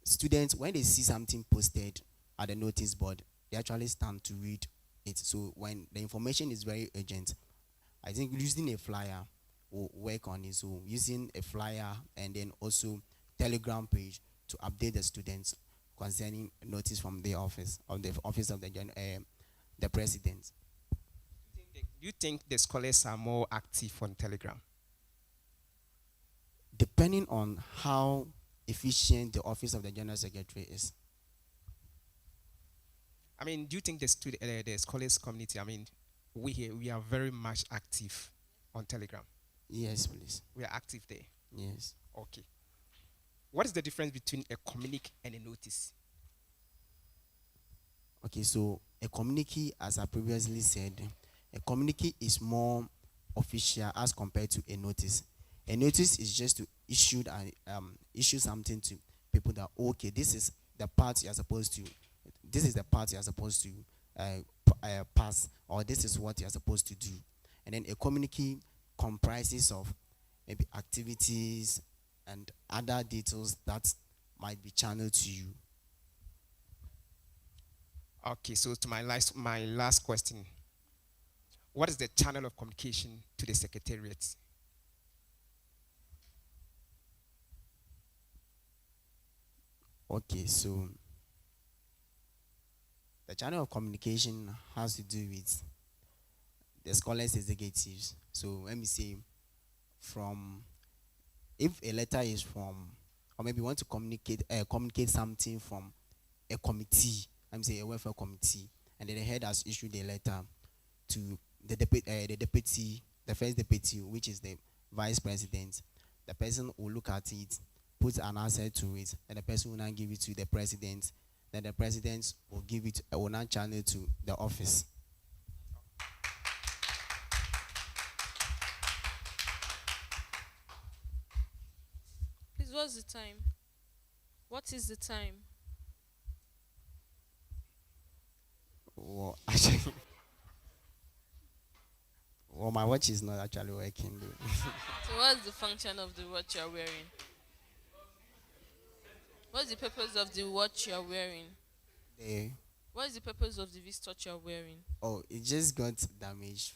students, when they see something posted at the notice board, they actually stand to read it. So when the information is very urgent, I think using a flyer will work on it. So using a flyer and then also Telegram page to update the students concerning notice from the office of the president. Do you think the scholars are more active on Telegram? Depending on how efficient the office of the General Secretary is. Do you think the scholars community, we are very much active on Telegram? Yes, please. We are active there? Yes. Okay. What is the difference between a communique and a notice? Okay, so a communique, as I previously said, a communique is more official as compared to a notice. A notice is just to issue something to people that, okay, this is the part you're supposed to pass, or this is what you're supposed to do. And then a communique comprises of maybe activities and other details that might be channeled to you. Okay, so to my last question. What is the channel of communication to the Secretariat? Okay, so the channel of communication has to do with the scholars executives. So let me say, if a letter is from, or maybe you want to communicate something from a committee, let me say a welfare committee, and then the head has issued a letter to the first deputy, which is the vice president. The person will look at it, put an answer to it, and the person will now give it to the president. Then the president will now channel it to the office. Please, what's the time? What is the time? Well, actually, my watch is not actually working. So what's the function of the watch you're wearing? What's the purpose of the watch you're wearing? What is the purpose of the wristwatch you're wearing? Oh, it just got damaged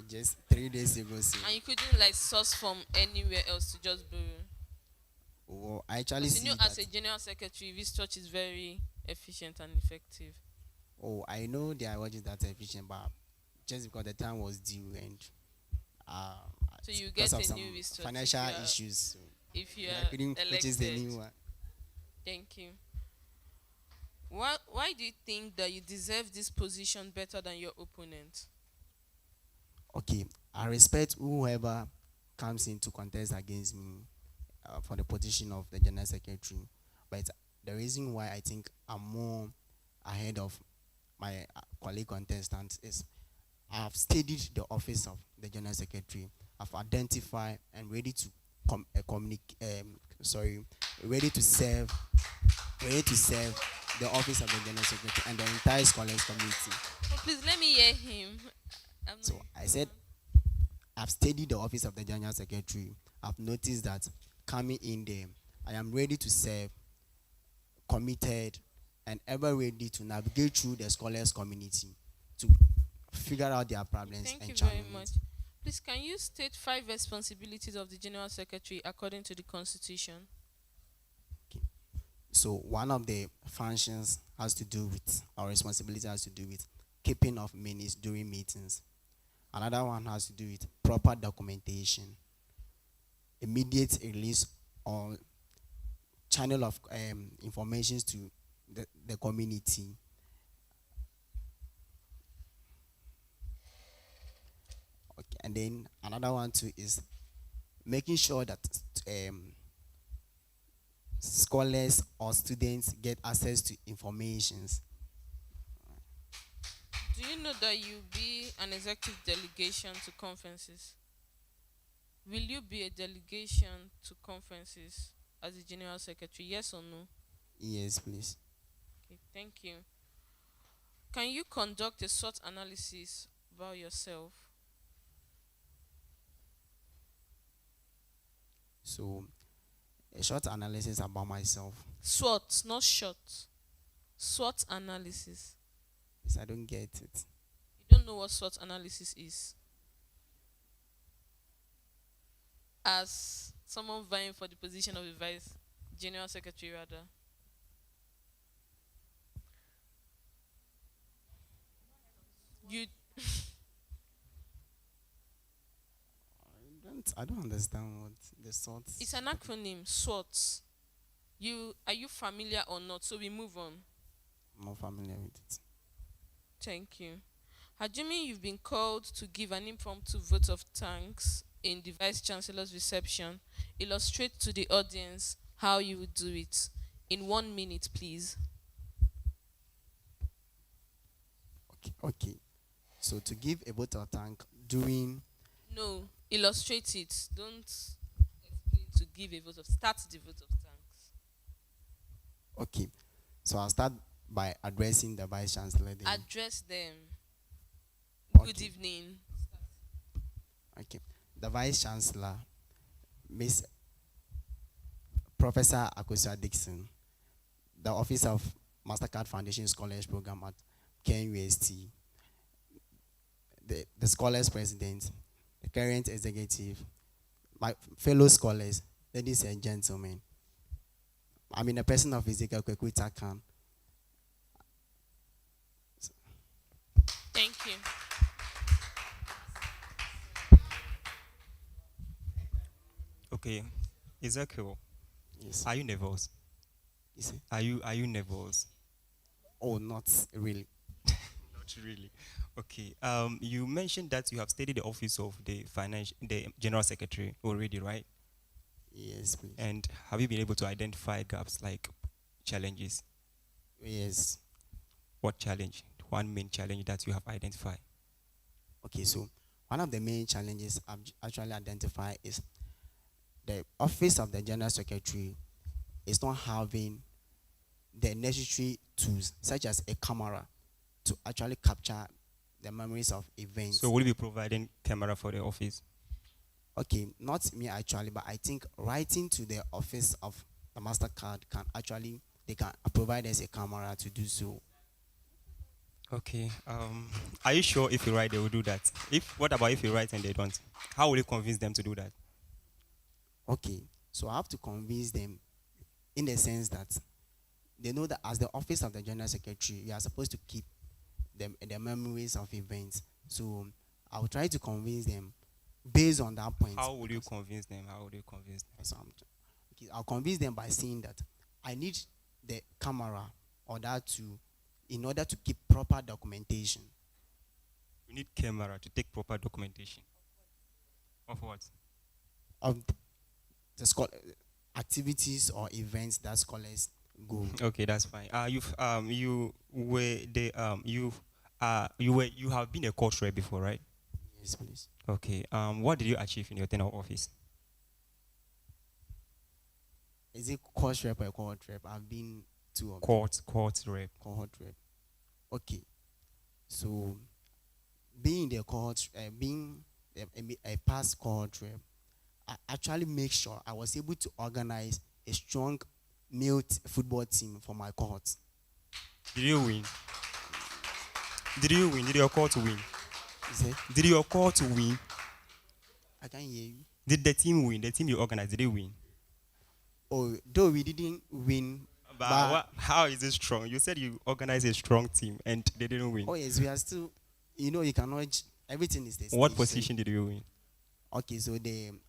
just 3 days ago. So. And you couldn't source from anywhere else to just borrow? Oh, I actually see that. As a general secretary, wristwatch is very efficient and effective. Oh, I know there are watches that are efficient, but just because the time was due and so you get a new wristwatch. Financial issues. So if you I couldn't purchase the new one. Thank you. Why do you think that you deserve this position better than your opponent? Okay, I respect whoever comes in to contest against me for the position of the General Secretary. But the reason why I think I'm more ahead of my colleague contestants is I've studied the office of the General Secretary. I've identified and ready to ready to serve the office of the General Secretary and the entire scholars community. Oh, please let me hear him. So I said, I've studied the office of the General Secretary. I've noticed that coming in there, I am ready to serve, committed, and ever ready to navigate through the scholars community to figure out their problems Thank and you very challenges. much. Please, can you state 5 responsibilities of the General Secretary according to the Constitution? So one of the functions has to do with, our responsibility has to do with keeping of minutes during meetings. Another one has to do with proper documentation, immediate release or channel of information to the community. Okay, and then another one too is making sure that scholars or students get access to informations. Do you know that you'll be an executive delegation to conferences? Will you be a delegation to conferences as the General Secretary? Yes or no? Yes, please. Okay, thank you. Can you conduct a SWOT analysis about yourself? So, a short analysis about myself. SWOT, not short. SWOT analysis. Yes, I don't get it. You don't know what SWOT analysis is? As someone vying for the position of the Vice General Secretary, rather. You I don't understand what the SWOT. It's an acronym, SWOT. Are you familiar or not? So we move on. I'm not familiar with it. Thank you. Assuming you've been called to give an impromptu vote of thanks in the Vice Chancellor's reception, illustrate to the audience how you would do it. In 1 minute, please. Okay. So to give a vote of thanks during. No, illustrate it. Don't explain to give a vote of. Start the vote of thanks. Okay. So I'll start by addressing the Vice Chancellor. Address them. Okay. Good evening. Okay. The Vice Chancellor, Miss Professor Akosua Dixon, the Office of Mastercard Foundation Scholars Program at KNUST, the Scholars President, the current executive, my fellow scholars, ladies and gentlemen. I'm in the person of Ezekiel Kweku Takan. Thank you. Okay, Ezekiel. Yes. Are you nervous? Yes. Are you nervous? Oh, not really. Not really. Okay. You mentioned that you have studied the office of the General Secretary already, right? Yes, please. And have you been able to identify gaps like challenges? Yes. What challenge? One main challenge that you have identified? Okay, so one of the main challenges I've actually identified is the office of the General Secretary is not having the necessary tools, such as a camera, to actually capture the memories of events. So will you be providing camera for the office? Okay, not me actually, but I think writing to the office of the Mastercard they can provide us a camera to do so. Okay. Are you sure if you write they will do that? What about if you write and they don't? How will you convince them to do that? Okay, so I have to convince them in the sense that they know that as the office of the General Secretary, you are supposed to keep the memories of events. So I will try to convince them based on that point. How will you convince them? Okay, I'll convince them by saying that I need the camera in order to keep proper documentation. You need camera to take proper documentation. Of what? Of the school activities or events that scholars go. Okay, that's fine. You were the you have been a court rep before, right? Yes, please. Okay. What did you achieve in your tenure of office? Is it course rep or cohort rep? I've been to a Court rep. cohort rep. Okay. So being the cohort, being a past cohort rep, I actually make sure I was able to organize a strong male football team for my cohort. Did you win? Did you win? Did your court win? Did your court win? I can't hear you. Did the team win? The team you organized, did they win? Oh, though we didn't win. But how is it strong? You said you organized a strong team and they didn't win. Oh yes, we are still. You cannot. Everything is the same. What position did you win? Okay, so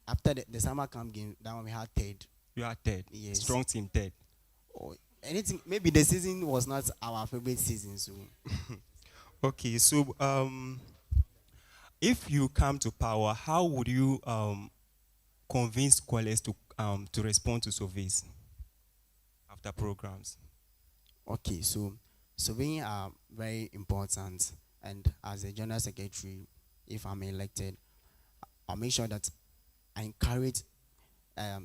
after the summer camp game, that one we had third. You had third. Yes. Strong team third. Oh, anything. Maybe the season was not our favorite season, so. Okay, so if you come to power, how would you convince scholars to respond to surveys after programs? Okay, so surveying are very important, and as a general secretary, if I'm elected, I'll make sure that I encourage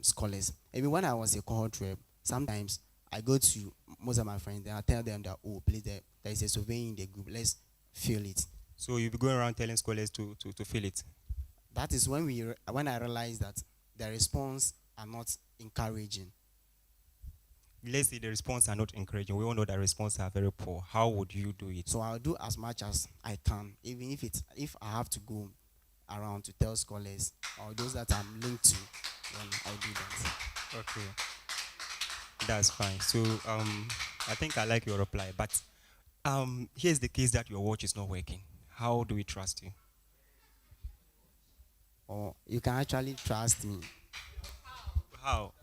scholars. Even when I was a cohort rep, sometimes I go to most of my friends and I tell them that, oh, please, there is a survey in the group. Let's fill it. So you'll be going around telling scholars to fill it. That is when I realized that the response are not encouraging. Let's say the response are not encouraging. We all know that responses are very poor. How would you do it? So I'll do as much as I can, even if I have to go around to tell scholars or those that I'm linked to, then I'll do that. Okay. That's fine. So I think I like your reply, but here's the case that your watch is not working. How do we trust you? Or you can actually trust me. How?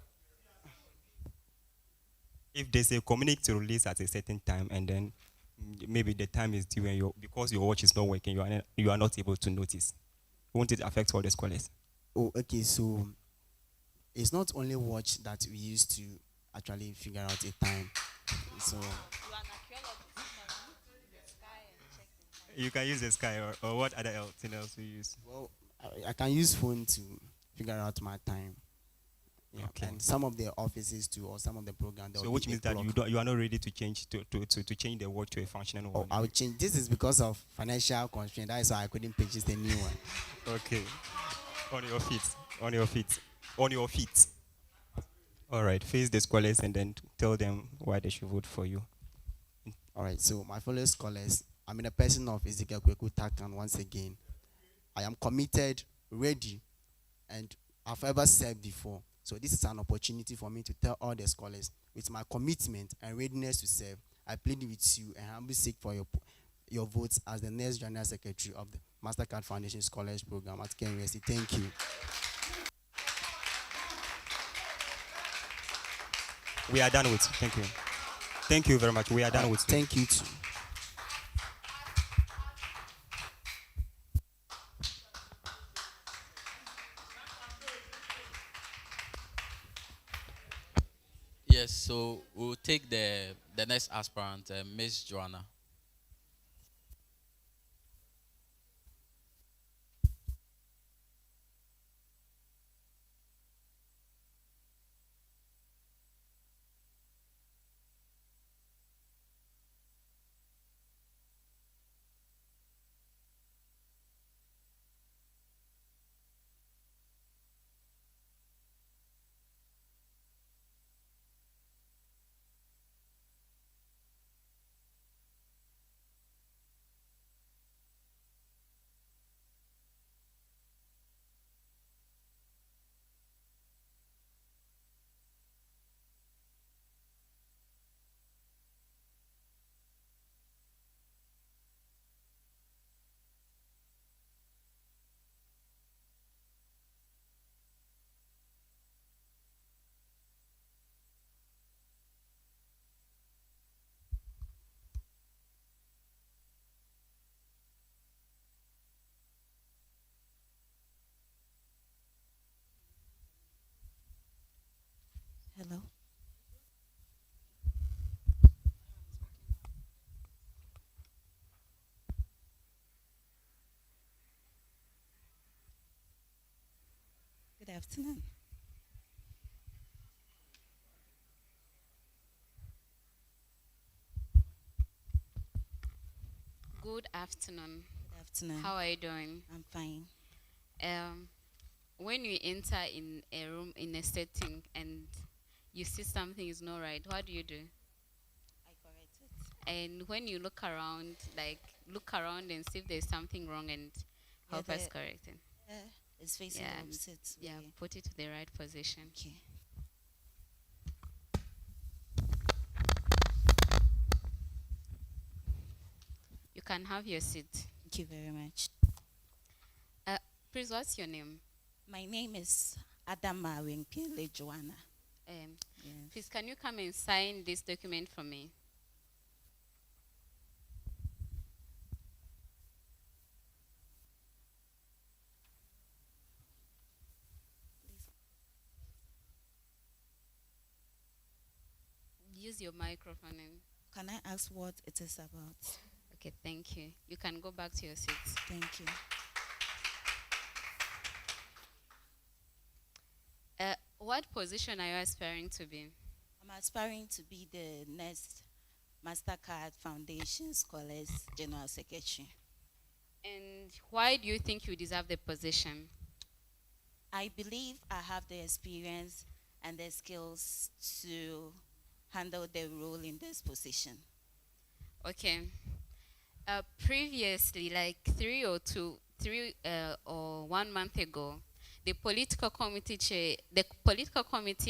If there's a community release at a certain time and then maybe the time is due and because your watch is not working, you are not able to notice, won't it affect all the scholars? Oh, okay. So it's not only watch that we use to actually figure out a time. So you can use the sky or what other thing else you use? Well, I can use phone to figure out my time. Yeah. Okay. And some of the offices too, or some of the programs. So which means that you are not ready to change to change the watch to a functional one. Oh, I'll change. This is because of financial constraint. That is why I couldn't purchase the new one. Okay. On your feet. On your feet. On your feet. All right. Face the scholars and then tell them why they should vote for you. All right. So my fellow scholars, I'm in the person of Ezekiel Kweku Takan once again. I am committed, ready, and I've ever served before. So this is an opportunity for me to tell all the scholars, with my commitment and readiness to serve, I plead with you and humbly seek for your votes as the next General Secretary of the Mastercard Foundation Scholars Program at KNUST. Thank you. We are done with. Thank you. Thank you very much. We are done with. Thank you too. Yes, so we'll take the next aspirant, Miss Joanna. afternoon. Good afternoon. Good afternoon. How are you doing? I'm fine. When you enter in a room, in a setting, and you see something is not right, what do you do? I correct it. And when you look around, look around and see if there's something wrong and help us correct it. It's facing the opposite Yeah, way. put it to the right position. Okay. You can have your seat. Thank you very much. Please, what's your name? My name is Adama Wengpele Joanna. Please, can you come and sign this document for me? Use your microphone. Can I ask what it is about? Okay, thank you. You can go back to your seats. Thank you. What position are you aspiring to be? I'm aspiring to be the next Mastercard Foundation Scholars General Secretary. And why do you think you deserve the position? I believe I have the experience and the skills to handle the role in this position. Okay. Previously, like 3 or 1 month ago, the political committee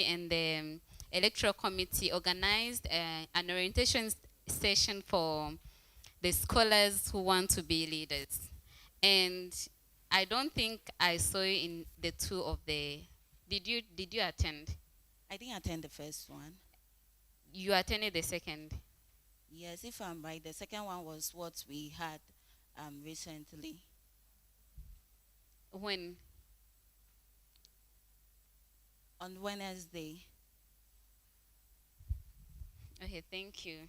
and the electoral committee organized an orientation session for the scholars who want to be leaders. And I don't think I saw you in the two of the. Did you attend? I didn't attend the first one. You attended the second? Yes, if I'm right, the second one was what we had recently. When? On Wednesday. Okay, thank you.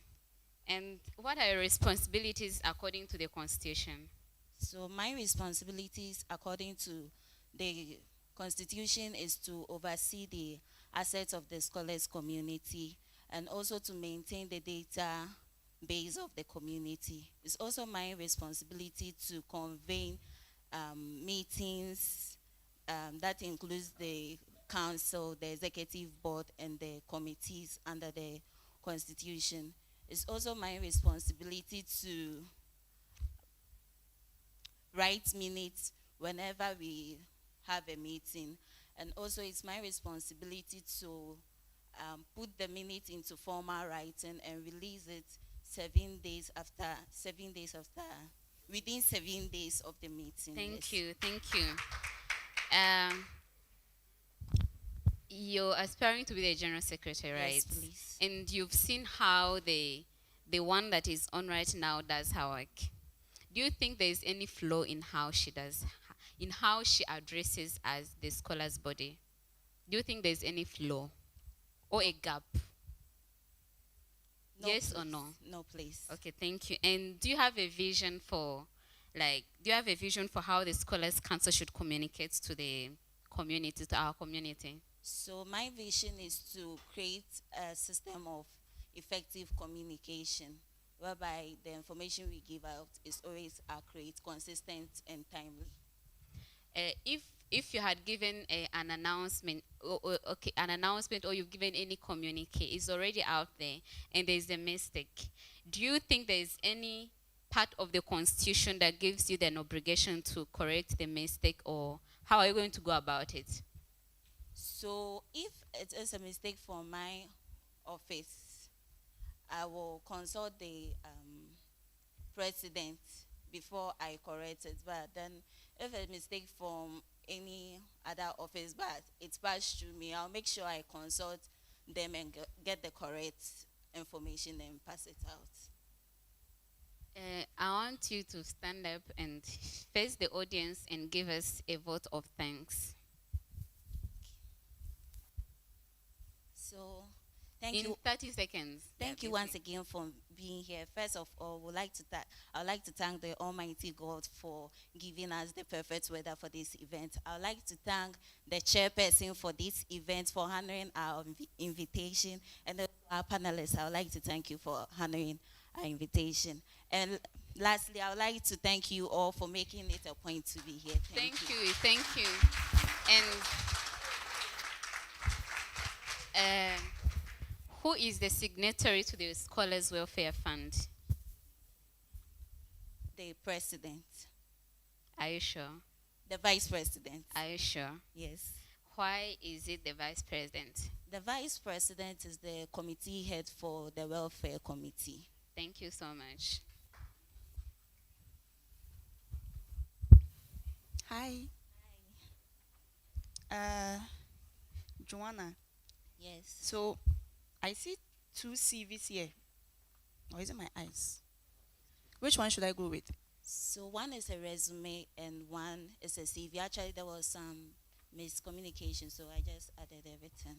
And what are your responsibilities according to the Constitution? So my responsibilities according to the Constitution is to oversee the assets of the scholars community and also to maintain the data base of the community. It's also my responsibility to convene meetings that includes the council, the executive board, and the committees under the Constitution. It's also my responsibility to write minutes whenever we have a meeting. And also it's my responsibility to put the minute into formal writing and release it within 7 days of the meeting. Thank you. You're aspiring to be the general secretary, right? Yes, please. And you've seen how the one that is on right now does her work. Do you think there is any flaw in how she addresses as the scholars body? Do you think there's any flaw or a gap? No, yes please. Or no? No, please. Okay, thank you. And do you have a vision for how the Scholars Council should communicate to the community, to our community? So my vision is to create a system of effective communication whereby the information we give out is always accurate, consistent, and timely. If you had given an announcement, or you've given any communique, it's already out there, and there's a mistake. Do you think there's any part of the Constitution that gives you an obligation to correct the mistake, or how are you going to go about it? So if it is a mistake from my office, I will consult the president before I correct it. But then if a mistake from any other office, but it's passed through me, I'll make sure I consult them and get the correct information and pass it out. I want you to stand up and face the audience and give us a vote of thanks. So, Thank in you. 30 seconds. Thank you once again for being here. First of all, I would like to thank the Almighty God for giving us the perfect weather for this event. I would like to thank the chairperson for this event for honoring our invitation, and our panelists. I would like to thank you for honoring our invitation. And lastly, I would like to thank you all for making it a point to be here. Thank you. Thank you. And who is the signatory to the Scholars Welfare Fund? The president. Are you sure? The vice president. Are you sure? Yes. Why is it the vice president? The vice president is the committee head for the welfare committee. Thank you so much. Hi. Joanna. Yes. So, I see 2 CVs here. Or is it my eyes? Which one should I go with? So one is a resume and one is a CV. Actually, there was some miscommunication, so I just added everything.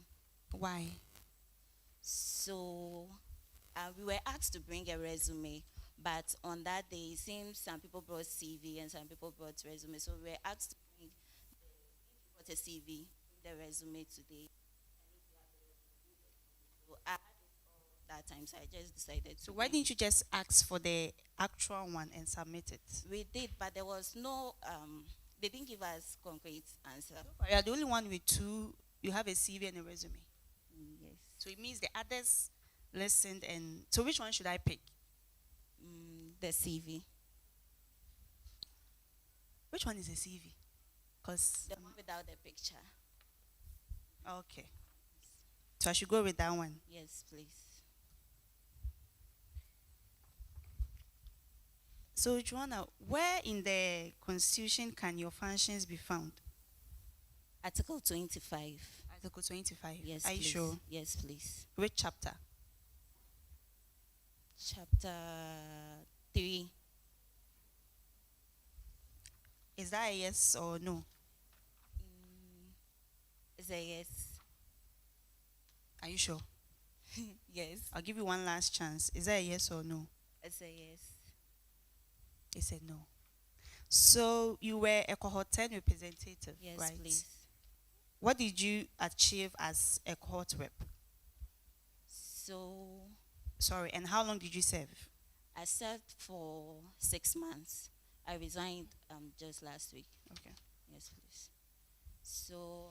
Why? So we were asked to bring a resume, but on that day, it seems some people brought CV and some people brought resume. So we were asked to bring a CV, the resume today. So I had it all that time, so I just decided to. So why didn't you just ask for the actual one and submit it? We did, but there was no, they didn't give us concrete answer. You are the only one with 2, you have a CV and a resume. Yes. So it means the others listened and, so which one should I pick? The CV. Which one is the CV? Because the one without the picture. Okay. So I should go with that one. Yes, please. So Joanna, where in the Constitution can your functions be found? Article 25. Article 25. Yes, Are please. you sure? Yes, please. Which chapter? Chapter 3. Is that a yes or no? It's a yes. Are you sure? Yes. I'll give you one last chance. Is that a yes or no? It's a yes. He said no. So you were a cohort 10 representative, Yes, right? please. What did you achieve as a cohort rep? So Sorry, and how long did you serve? I served for 6 months. I resigned just last week. Okay. Yes, please. So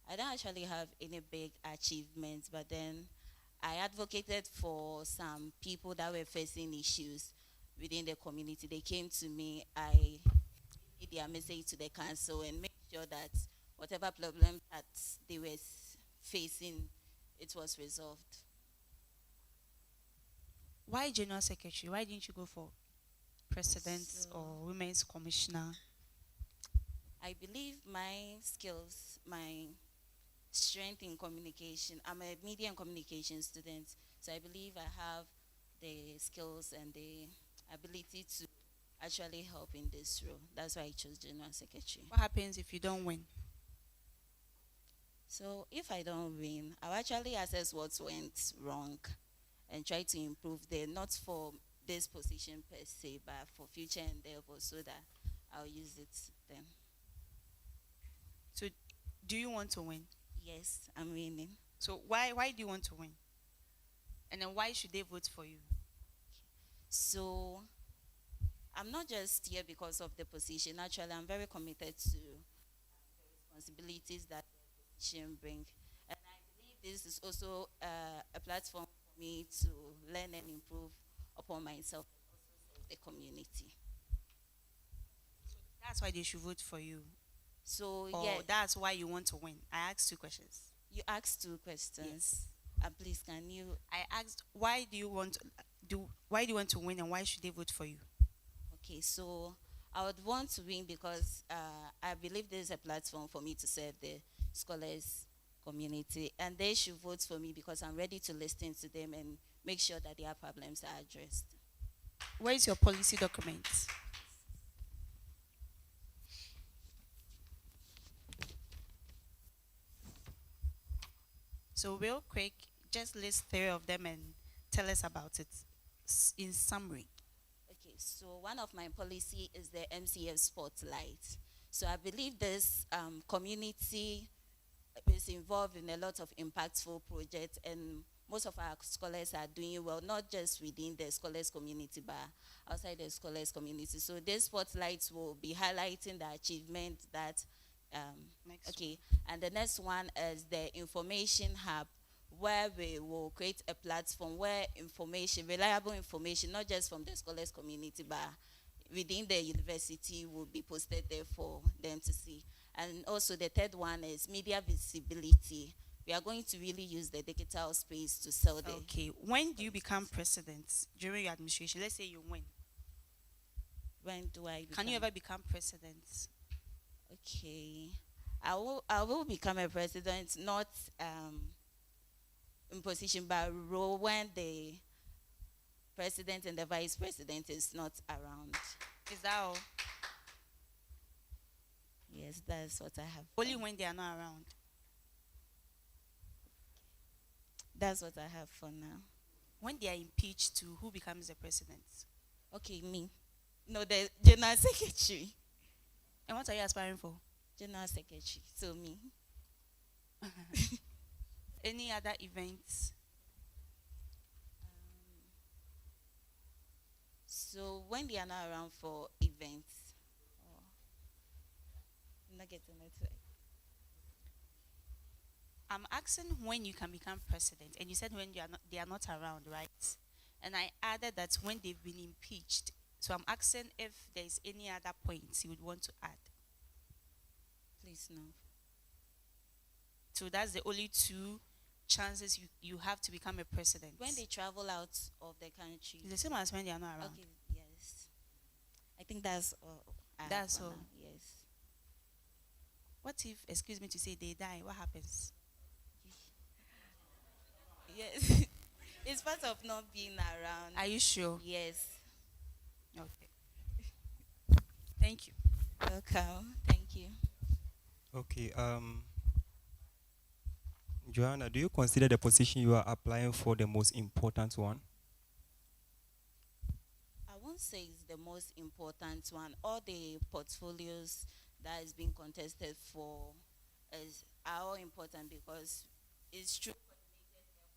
I don't actually have any big achievements, but then I advocated for some people that were facing issues within the community. They came to me, I made their message to the council and made sure that whatever problem that they were facing, it was resolved. Why general secretary? Why didn't you go for president or women's commissioner? I believe my skills, my strength in communication, I'm a media and communication student, so I believe I have the skills and the ability to actually help in this role. That's why I chose general secretary. What happens if you don't win? So if I don't win, I'll actually assess what went wrong and try to improve there, not for this position per se, but for future endeavors so that I'll use it then. So do you want to win? Yes, I'm winning. So why do you want to win? And then why should they vote for you? So I'm not just here because of the position. Actually, I'm very committed to the responsibilities that the position brings. And I believe this is also a platform for me to learn and improve upon myself and also serve the community. That's why they should vote for you. So Or yeah, that's why you want to win. I asked 2 questions. you asked 2 questions. Yes. Please, can you? I asked why do you want to win and why should they vote for you? Okay, so I would want to win because I believe there is a platform for me to serve the scholars community, and they should vote for me because I'm ready to listen to them and make sure that their problems are addressed. Where is your policy document? So real quick, just list 3 of them and tell us about it in summary. Okay, so one of my policy is the MCF Spotlight. So I believe this community is involved in a lot of impactful projects, and most of our scholars are doing well, not just within the scholars community, but outside the scholars community. So these spotlights will be highlighting the achievement that, okay. And the next one is the information hub, where we will create a platform where information, reliable information, not just from the scholars community, but within the university will be posted there for them to see. And also the third one is media visibility. We are going to really use the digital space to sell the. Okay, when do you become president during your administration? Let's say you win. When do I become? Can you ever become president? Okay, I will become a president, not in position, but role when the president and the vice president is not around. Is that all? Yes, that's what I have. Only when they are not around. That's what I have for now. When they are impeached too, who becomes the president? Okay, me. No, the general secretary. And what are you aspiring for? General secretary. So me. Any other events? So when they are not around for events, I'm not getting it right. I'm asking when you can become president, and you said when they are not around, right? And I added that when they've been impeached. So I'm asking if there is any other points you would want to add. Please, no. So that's the only 2 chances you have to become a president. When they travel out of the country. It's the same as when they are not around. Okay, yes. I think that's all. That's all. Yes. What if, excuse me to say, they die? What happens? Yes. It's part of not being around. Are you sure? Yes. Okay. Thank you. Welcome. Thank you. Okay. Joanna, do you consider the position you are applying for the most important one? I won't say it's the most important one. All the portfolios that is being contested for are all important because it's true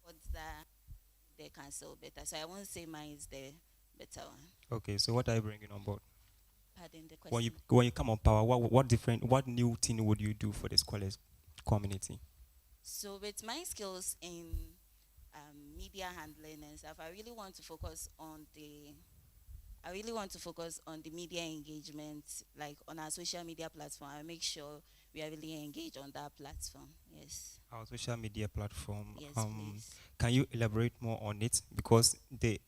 efforts that they can sell better. So I won't say mine is the better one. Okay, so what are you bringing on board? Pardon the question. When you come on power, what new thing would you do for the scholars community? So with my skills in media handling and stuff, I really want to focus on the media engagement, like on our social media platform. I make sure we are really engaged on that platform. Yes. Our social media platform. Yes, please. Can you elaborate more on it? Because the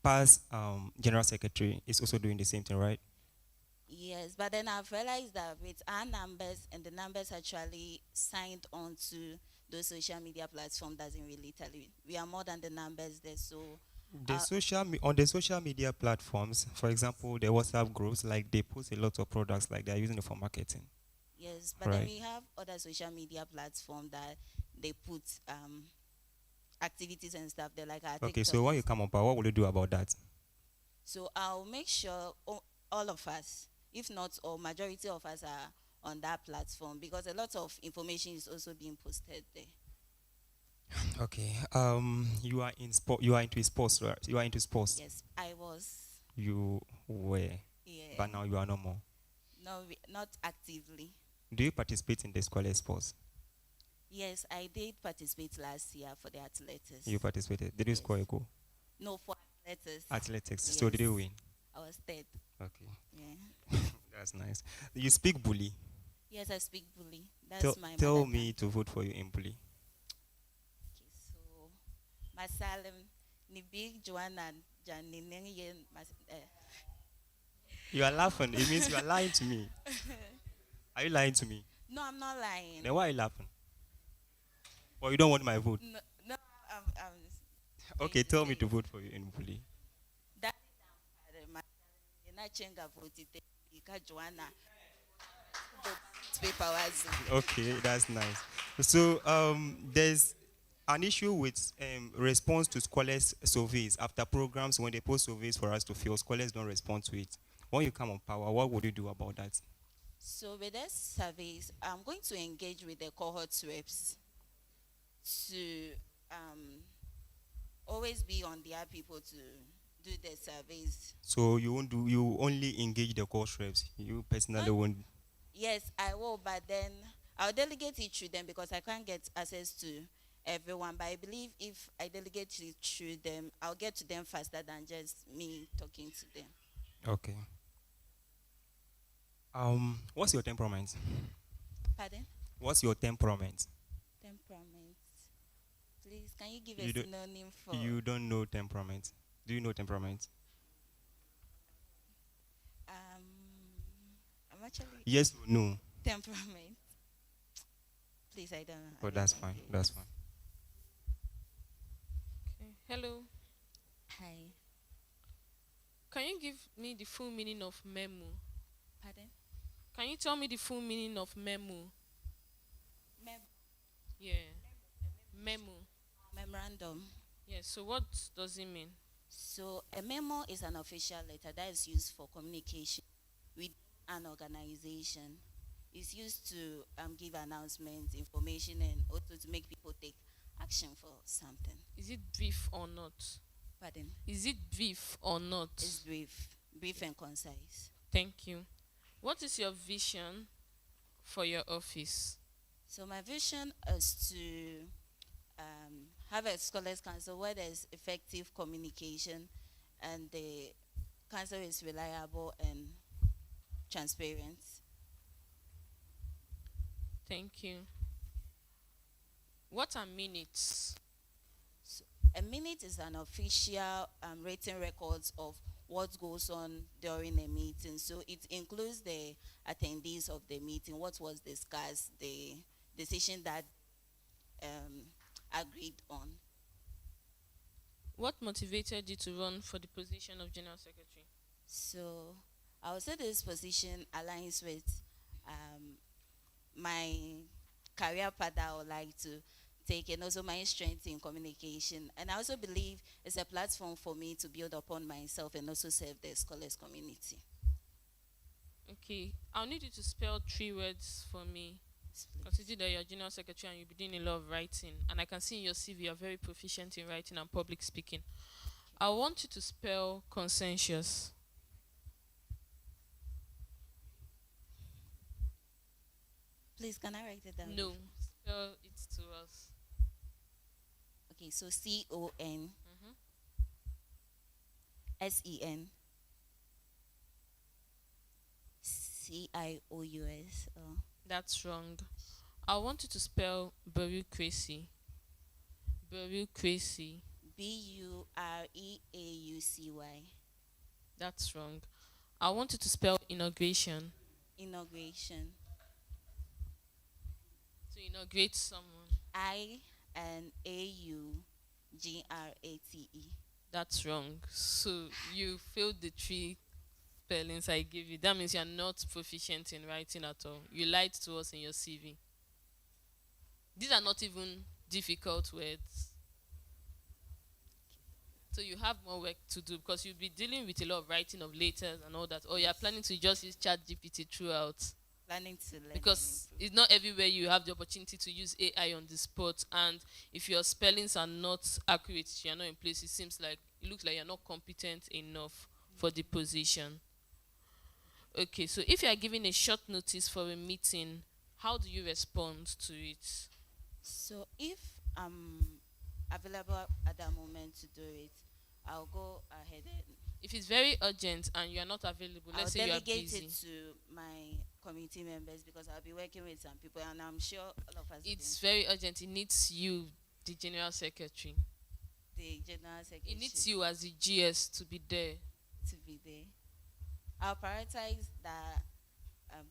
past general secretary is also doing the same thing, right? Yes, but then I've realized that with our numbers and the numbers actually signed on to those social media platform doesn't really tell you. We are more than the numbers there, so On the social media platforms, for example, the WhatsApp groups, like they post a lot of products, like they're using it for marketing. yes, but then we have other social media platforms that they put activities and stuff there, like our Okay, TikTok so when and you come on power, what will you do about that? So I'll make sure all of us, if not all, majority of us are on that platform because a lot of information is also being posted there. Okay. You are in sport. You are into sports, right? You are into sports. Yes, I was. You were. Yeah. But now you are no more. No, not actively. Do you participate in the scholar sports? Yes, I did participate last year for the athletics. You participated. Did you score a goal? No, for athletics. Athletics. Yes. So did you win? I was third. Okay. Yeah. That's nice. You speak Bully. Yes, I speak Bully. That's my Tell mother me to vote for you in Bully. Okay, so Masalem ni big Joanna Janineng. You are laughing. It means you are lying to me. Are you lying to me? No, I'm not lying. Then why are you laughing? Or you don't want my vote? No, Okay, tell me to vote for you in Bully. That Joanna. Okay, that's nice. So there's an issue with response to scholars surveys after programs. When they post surveys for us to fill, scholars don't respond to it. When you come on power, what would you do about that? So with these surveys, I'm going to engage with the cohort reps to always be on their people to do the surveys. So you won't do, you only engage the course reps. You personally won't. Yes, I will, but then I'll delegate it through them because I can't get access to everyone. But I believe if I delegate it through them, I'll get to them faster than just me talking to them. Okay. What's your temperament? Pardon? What's your temperament? Temperament. Please, can you give You a don't- synonym for? You don't know temperament. Do you know temperament? I'm actually. Yes or no? Temperament. Please, I don't know. Oh, that's fine. That's fine. Okay. Hello. Hi. Can you give me the full meaning of memo? Pardon? Can you tell me the full meaning of memo? Yeah. Memo. Memorandum. Yes. So what does it mean? So a memo is an official letter that is used for communication with an organization. It's used to give announcements, information, and also to make people take action for something. Is it brief or not? Pardon? Is it brief or not? It's brief and concise. Thank you. What is your vision for your office? So my vision is to have a scholars council where there's effective communication and the council is reliable and transparent. Thank you. What are minutes? So a minute is an official written records of what goes on during a meeting. So it includes the attendees of the meeting, what was discussed, the decision that agreed on. What motivated you to run for the position of General Secretary? So I would say this position aligns with my career path that I would like to take, and also my strength in communication. And I also believe it's a platform for me to build upon myself and also serve the scholars community. Okay, I'll need you to spell 3 words for me. Consider that you're General Secretary and you'll be doing a lot of writing. And I can see in your CV you're very proficient in writing and public speaking. I want you to spell consensus. Please, can I write it down? No, spell it to us. Okay, so CON SEN CIOUS. That's wrong. I want you to spell bureaucracy. Bureaucracy. BUREAUCY. That's wrong. I want you to spell inauguration. Inauguration. To inaugurate someone. INAUGRATE. That's wrong. So you failed the 3 spellings I gave you. That means you're not proficient in writing at all. You lied to us in your CV. These are not even difficult words. So you have more work to do because you'll be dealing with a lot of writing of letters and all that. Or you're planning to just use ChatGPT throughout. Planning to learn. Because it's not everywhere you have the opportunity to use AI on the spot. And if your spellings are not accurate, you're not in place, it looks like you're not competent enough for the position. Okay, so if you are given a short notice for a meeting, how do you respond to it? So if I'm available at that moment to do it, I'll go ahead and... If it's very urgent and you are not available, let's say you are busy. I'll delegate it to my community members because I'll be working with some people and I'm sure all of us... It's very urgent. It needs you, the General Secretary. The General Secretary. It needs you as the GS to be there. To be there. I'll prioritize that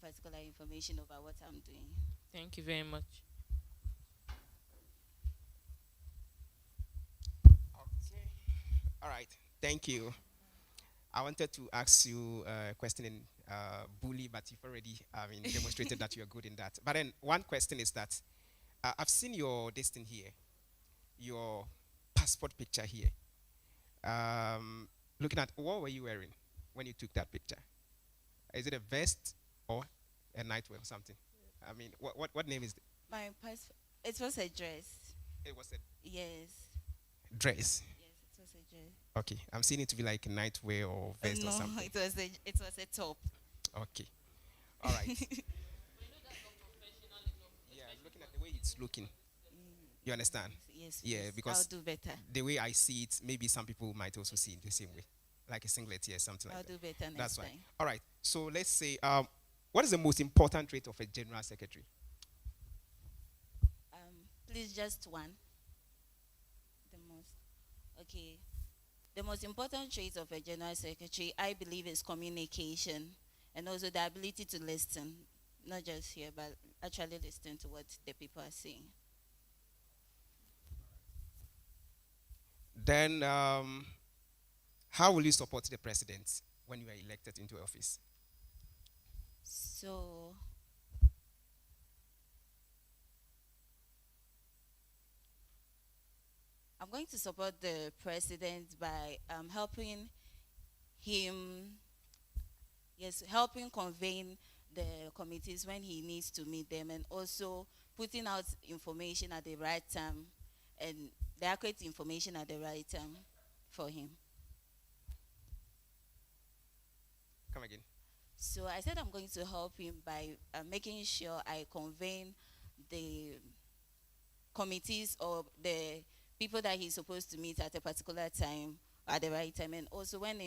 particular information over what I'm doing. Thank you very much. Okay. All right. Thank you. I wanted to ask you a question in bully, but you've already demonstrated that you're good in that. But then one question is that I've seen your destiny here. your passport picture here. Looking at what were you wearing when you took that picture? Is it a vest or a nightwear or something? I mean, what name is it? My passport. It was a dress. It was a Yes. dress. Yes, it was a dress. Okay, I'm seeing it to be like a nightwear or vest No, or something. it was a top. Okay, all right. Yeah, looking at the way it's looking. You understand? Yes. Yeah, please. because I'll do better. the way I see it, maybe some people might also see it the same way, like a singlet, yeah, something like I'll that. do better next That's fine. time. All right. So let's say, what is the most important trait of a general secretary? Please, just one. The most. Okay. The most important trait of a general secretary, I believe, is communication, and also the ability to listen, not just hear, but actually listen to what the people are saying. Then, how will you support the president when you are elected into office? So, I'm going to support the president by helping him, helping convene the committees when he needs to meet them, and also putting out information at the right time and the accurate information at the right time for him. Come again. So I said I'm going to help him by making sure I convene the committees or the people that he's supposed to meet at a particular time, at the right time. And also when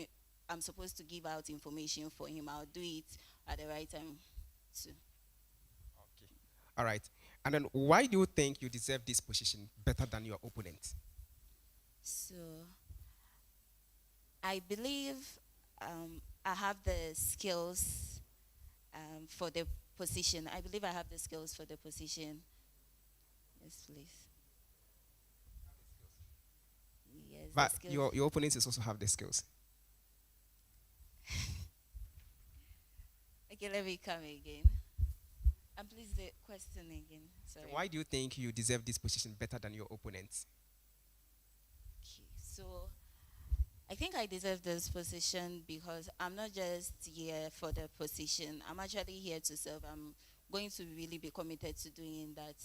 I'm supposed to give out information for him, I'll do it at the right time too. Okay. All right. And then why do you think you deserve this position better than your opponent? So I believe I have the skills for the position. I believe I have the skills for the position. Yes, please. Yes, But the skills. your opponents also have the skills. Okay, let me come again. And please, the question again. Sorry. Why do you think you deserve this position better than your opponents? Okay, so I think I deserve this position because I'm not just here for the position. I'm actually here to serve. I'm going to really be committed to doing that.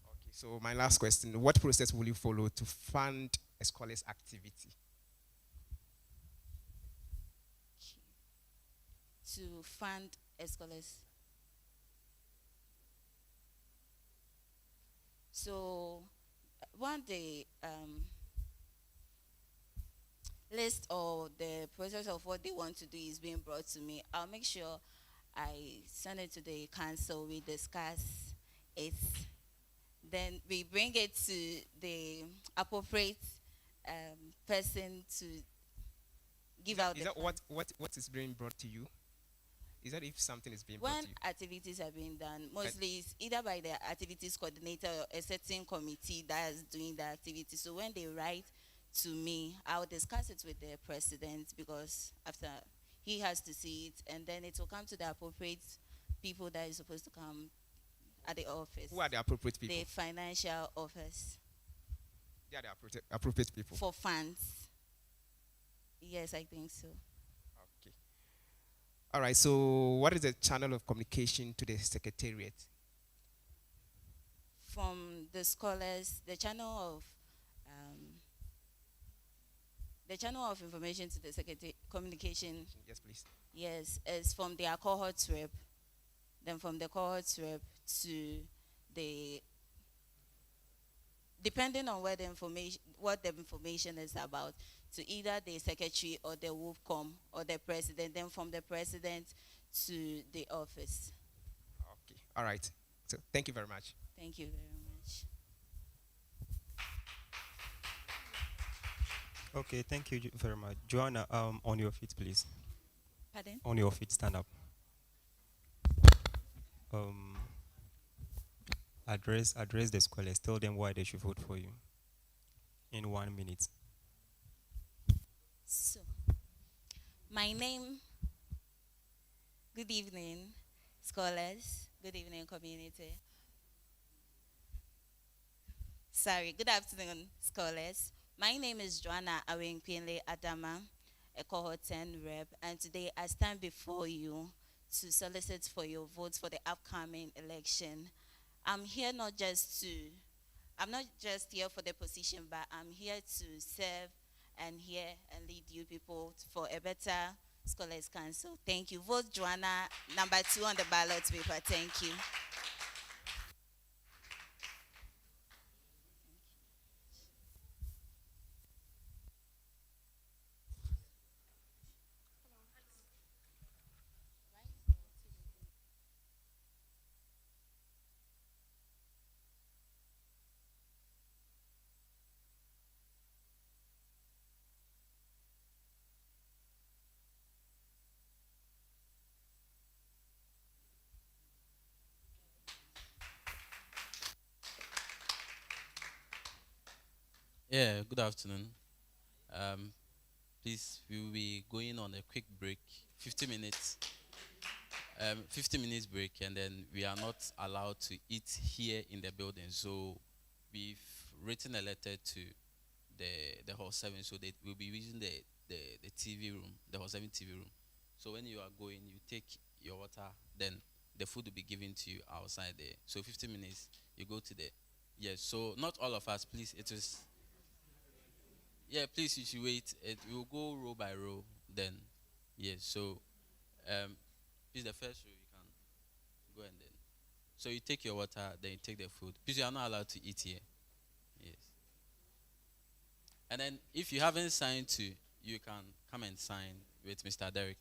Okay, so my last question, what process will you follow to fund a scholar's activity? To fund a scholars. So one day, list or the process of what they want to do is being brought to me, I'll make sure I send it to the council, we discuss it, then we bring it to the appropriate person to give out Is the that what is being brought to you? Is that if something is being brought when to you? activities are being done, mostly it's either by the activities coordinator or a certain committee that is doing the activity. So when they write to me, I'll discuss it with the president because after he has to see it, and then it will come to the appropriate people that is supposed to come at the office. Who are the appropriate people? The financial office. They are the appropriate people. For funds. Yes, I think so. Okay. All right, so what is the channel of communication to the secretariat? From the scholars, the channel of information to the secretary communication. Yes, please. Yes, is from their cohort rep. Then from the cohort rep to the, depending on where the information, what the information is about, to either the secretary or the WOFCOM or the president. Then from the president to the office. Okay. All right. So thank you very much. Thank you very much. Okay, thank you very much. Joanna, on your feet, please. Pardon? On your feet, stand up. Address the scholars. Tell them why they should vote for you. In 1 minute. So, my name, good evening, scholars, good evening, community. Sorry, good afternoon, scholars. My name is Joanna Awenkwele Adama, a cohort 10 rep, and today I stand before you to solicit for your votes for the upcoming election. I'm here I'm not just here for the position, but I'm here to serve and hear and lead you people for a better Scholars Council. Thank you. Vote Joanna, number 2 on the ballot paper. Thank you. Yeah, good afternoon. Um, please, we will be going on a quick break, 50 minutes. 50 minutes break, and then we are not allowed to eat here in the building. So we've written a letter to the hall 7, so they will be using the TV room, the hall 7 TV room. So when you are going, you take your water, then the food will be given to you outside there. So 50 minutes, you go to the yes. So not all of us, please. It is yeah. Please, you should wait. It will go row by row. Then yes. So please, the first row you can go and then. So you take your water, then you take the food. Please, you are not allowed to eat here. Yes. And then if you haven't signed to, you can come and sign with Mr. Derek.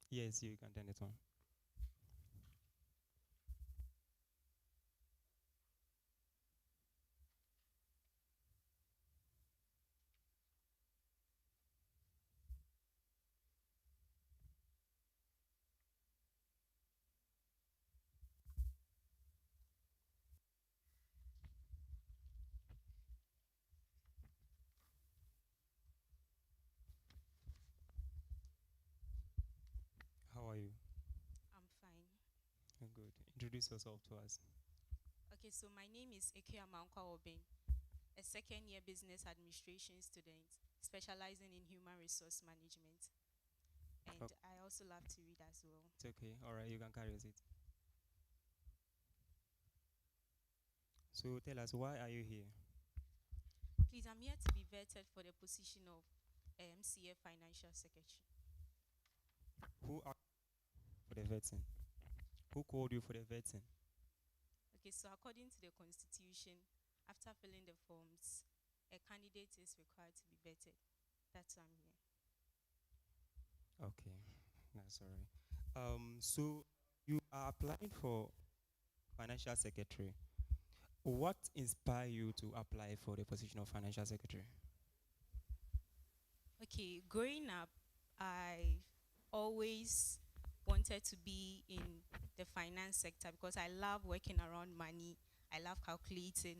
Yes, you can turn it on. How are you? I'm fine. Good. Introduce yourself to us. Okay, so my name is Eke Amankwa Obin, a second year business administration student specializing in human resource management. And Oh. I also love to read as well. It's okay. All right, you can carry your seat. So tell us, why are you here? Please, I'm here to be vetted for the position of MCA Financial Secretary. Who are for the vetting? Who called you for the vetting? Okay, so according to the Constitution, after filling the forms, a candidate is required to be vetted. That's why I'm here. Okay, that's all right. So you are applying for financial secretary. What inspired you to apply for the position of financial secretary? Okay, growing up, I always wanted to be in the finance sector because I love working around money. I love calculating.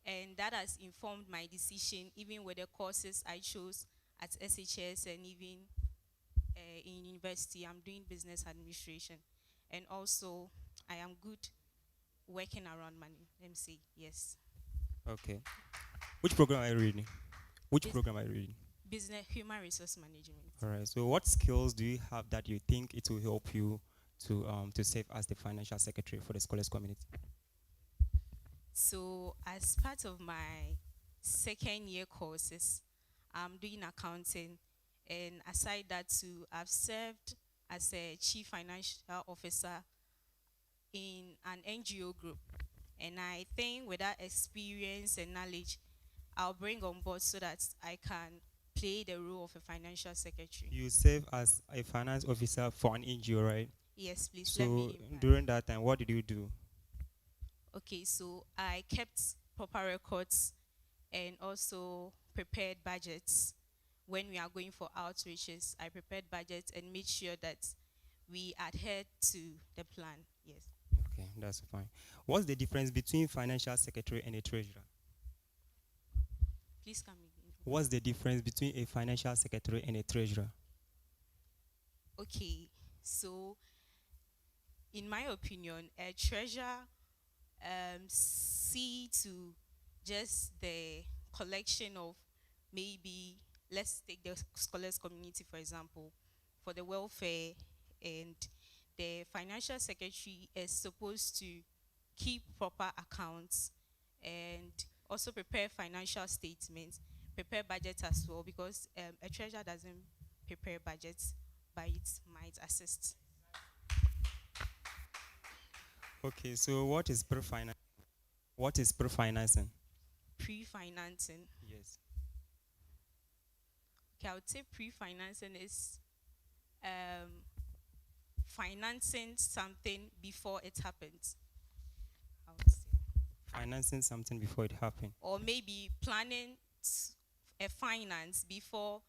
And that has informed my decision, even with the courses I chose at SHS and even in university. I'm doing business administration. And also, I am good working around money. Let me say, yes. Okay. Which program are you reading? Which Bus- program are you reading? Business, human resource management. All right. So what skills do you have that you think it will help you to serve as the financial secretary for the scholars community? So as part of my second year courses, I'm doing accounting. And aside that too, I've served as a chief financial officer in an NGO group. And I think with that experience and knowledge, I'll bring on board so that I can play the role of a financial secretary. You serve as a finance officer for an NGO, right? Yes, please So let me impart. during that time, what did you do? Okay, so I kept proper records and also prepared budgets. When we are going for outreaches, I prepared budgets and made sure that we adhered to the plan. Yes. Okay, that's fine. What's the difference between financial secretary and a treasurer? Please come again. What's the difference between a financial secretary and a treasurer? Okay, so in my opinion, a treasurer see to just the collection of, maybe let's take the scholars community for example, for the welfare, and the financial secretary is supposed to keep proper accounts and also prepare financial statements, prepare budget as well, because a treasurer doesn't prepare budgets, but it might assist. Okay, so what is pre-finance? What is pre-financing? Pre-financing. Yes. Okay, I would say pre-financing is financing something before it happens. I would say. Financing something before it happened. Or maybe planning a finance before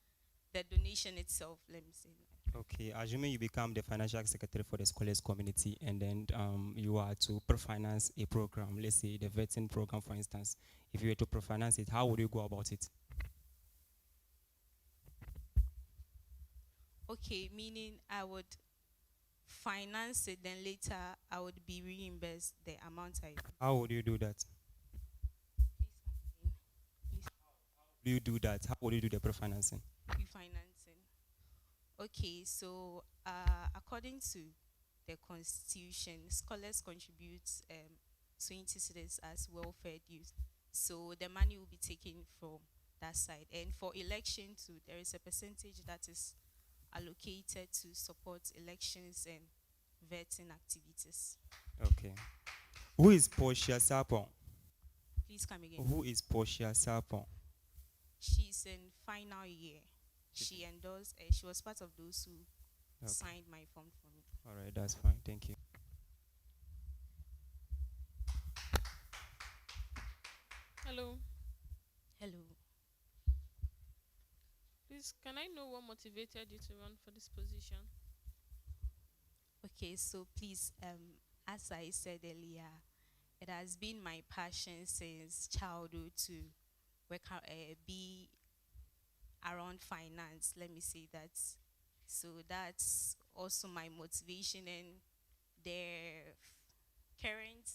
the donation itself, let me say that. Okay, assuming you become the financial secretary for the scholars community and then you are to pre-finance a program, let's say the vetting program for instance, if you were to pre-finance it, how would you go about it? Okay, meaning I would finance it, then later I would be reimbursed the amount I. How would you do that? Please come again. Please. Do you do that? How would you do the pre-financing? Pre-financing. Okay, so according to the Constitution, scholars contribute 20 cedis as welfare dues. So the money will be taken from that side. And for election too, there is a percentage that is allocated to support elections and vetting activities. Okay. Who is Portia Sapon? Please come again. Who is Portia Sapon? She's in final year. She endorsed, she was part of those who Okay. signed my form for me. All right, that's fine. Thank you. Hello. Hello. Please, can I know what motivated you to run for this position? Okay, so please, as I said earlier, it has been my passion since childhood to be around finance. Let me say that. So that's also my motivation, and the current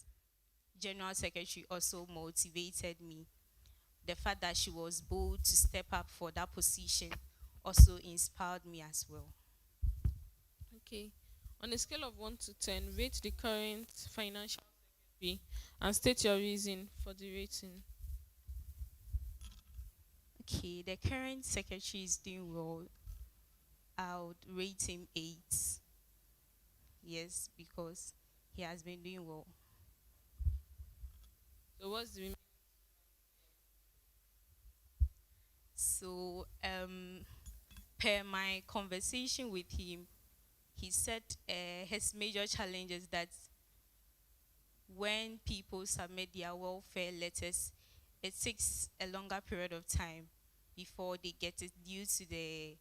general secretary also motivated me. The fact that she was bold to step up for that position also inspired me as well. Okay. On a scale of 1 to 10, rate the current financial secretary and state your reason for the rating. Okay, the current secretary is doing well. I would rate him 8. Yes, because he has been doing well. So what's the So, per my conversation with him, he said his major challenge is that when people submit their welfare letters, it takes a longer period of time before they get it due to the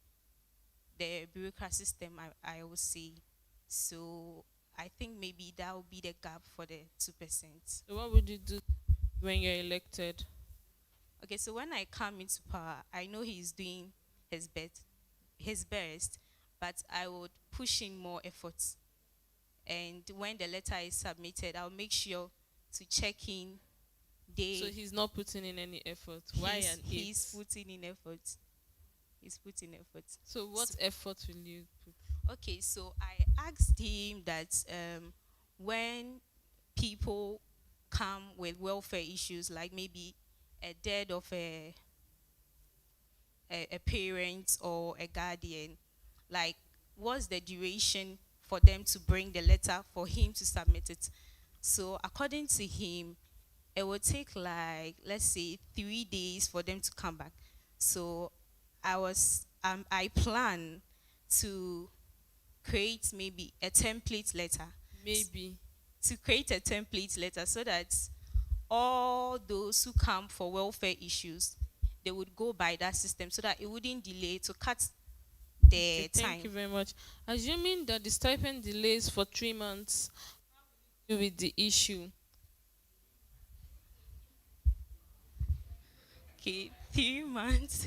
bureaucracy system, I would say. So I think maybe that will be the gap for the 2%. So what would you do when you're elected? Okay, so when I come into power, I know he's doing his best, but I would push in more efforts. And when the letter is submitted, I'll make sure to check in. So he's not putting in any effort. Why an 8? He's putting in effort. He's putting effort. So what effort will you put? Okay, so I asked him that when people come with welfare issues, like maybe a death of a parent or a guardian, like what's the duration for them to bring the letter for him to submit it? So according to him, it would take like, let's say, 3 days for them to come back. So I plan to create maybe a template letter. Maybe. To create a template letter so that all those who come for welfare issues, they would go by that system so that it wouldn't delay, to cut the time. Thank you very much. Assuming that the stipend delays for 3 months, how will you deal with the issue? Okay, 3 months.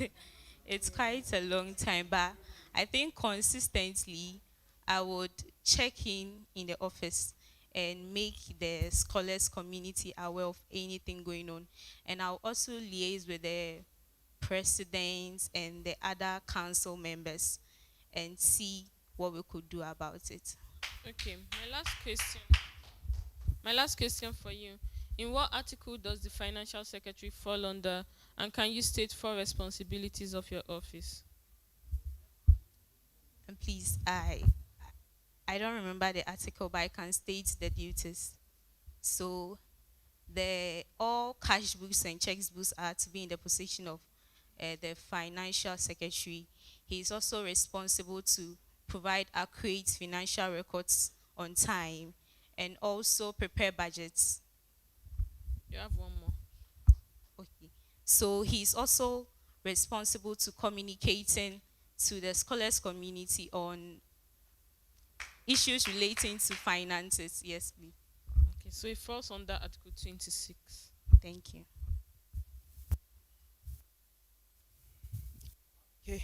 It's quite a long time, but I think consistently I would check in the office and make the scholars community aware of anything going on. And I'll also liaise with the presidents and the other council members and see what we could do about it. Okay, my last question. My last question for you. In what article does the financial secretary fall under, and can you state 4 responsibilities of your office? And please, I don't remember the article, but I can state the duties. So all cash books and checks books are to be in the possession of the financial secretary. He is also responsible to provide accurate financial records on time and also prepare budgets. You have one more. Okay. So he's also responsible to communicating to the scholars community on issues relating to finances. Yes, please. Okay, so it falls under Article 26. Thank you. Okay.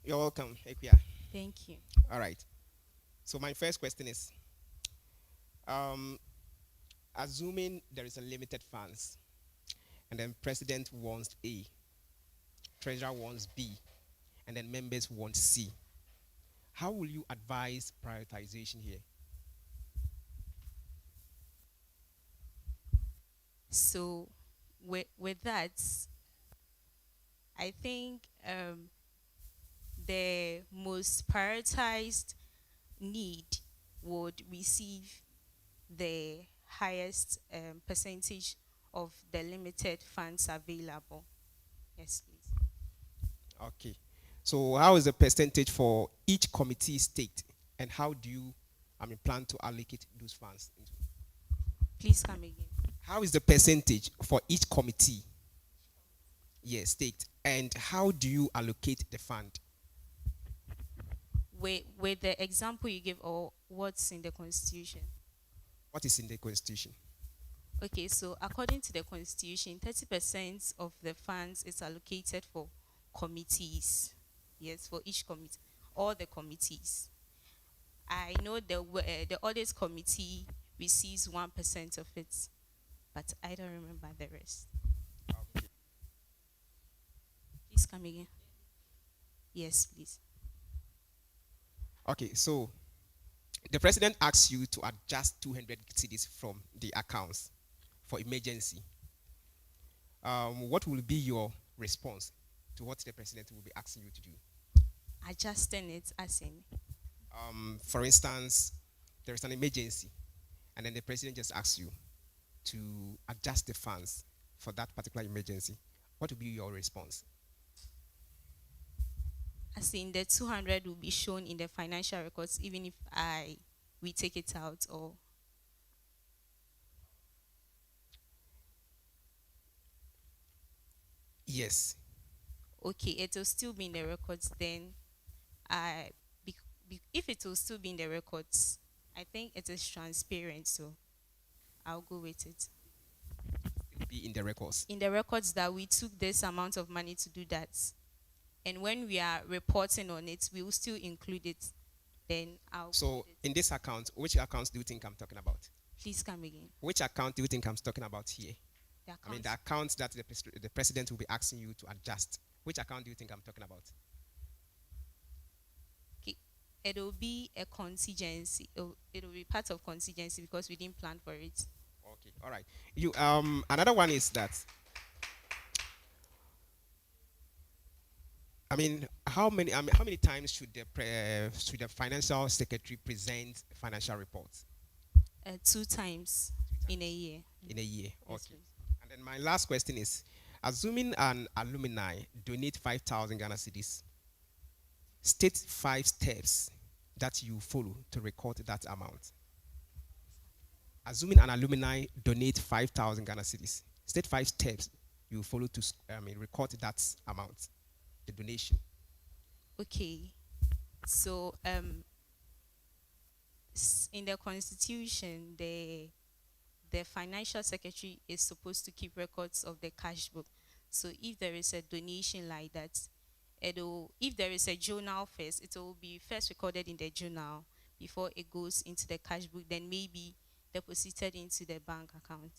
You're welcome, Equia. Thank you. All right. So my first question is, assuming there is a limited funds, and then president wants A, treasurer wants B, and then members want C, how will you advise prioritization here? So with that, I think the most prioritized need would receive the highest percentage of the limited funds available. Yes, please. Okay. So how is the percentage for each committee staked, and how do you, plan to allocate those funds? Please come again. How is the percentage for each committee, yes, staked, and how do you allocate the fund? With the example you give, or what's in the constitution? What is in the constitution? Okay, so according to the constitution, 30% of the funds is allocated for committees. Yes, for each committee, all the committees. I know the audit committee receives 1% of it, but I don't remember the rest. Please come again. Yes, please. Okay, so the president asks you to adjust 200 cedis from the accounts for emergency. What will be your response to what the president will be asking you to do? Adjusting it as in? For instance, there is an emergency, and then the president just asks you to adjust the funds for that particular emergency. What will be your response? As in, the 200 will be shown in the financial records, even if we take it out, or? Yes. Okay, it will still be in the records then. If it will still be in the records, I think it is transparent, so I'll go with it. It will be in the records. In the records that we took this amount of money to do that. And when we are reporting on it, we will still include it. Then I'll. So in this account, which accounts do you think I'm talking about? Please come again. Which account do you think I'm talking about here? The accounts that the president will be asking you to adjust. Which account do you think I'm talking about? Okay. It will be a contingency. It will be part of contingency because we didn't plan for it. Okay, all right. You another one is that. How many times should the financial secretary present financial reports? 2 times in a year. In a year, Yes, okay. And then my last question is, assuming an alumni donate 5,000 Ghana cedis, state 5 steps that you follow to record that amount. Assuming an alumni donate 5,000 Ghana cedis, state 5 steps you follow to record that amount, the donation. Okay. So in the constitution, the financial secretary is supposed to keep records of the cash book. So if there is a donation like that, if there is a journal first, it will be first recorded in the journal before it goes into the cash book, then maybe deposited into the bank account.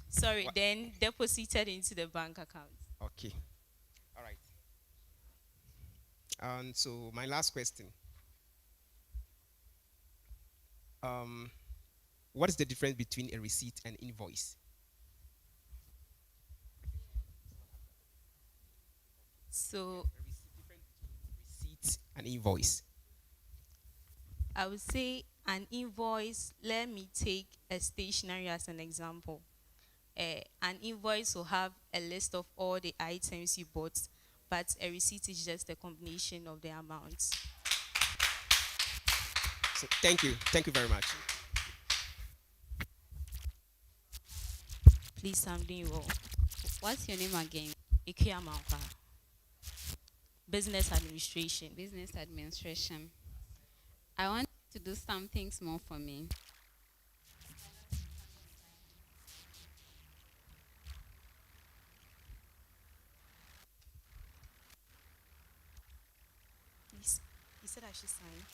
Sorry, then deposited into the bank account. Okay. All right. And so my last question. What is the difference between a receipt and invoice? So receipt and invoice. I would say an invoice, let me take a stationery as an example. An invoice will have a list of all the items you bought, but a receipt is just a combination of the amounts. So thank you very much. Please, I'm doing well. What's your name again? Ikuya Manfa. Business administration. Business administration. I want to do something small for me. Please, he said I should sign.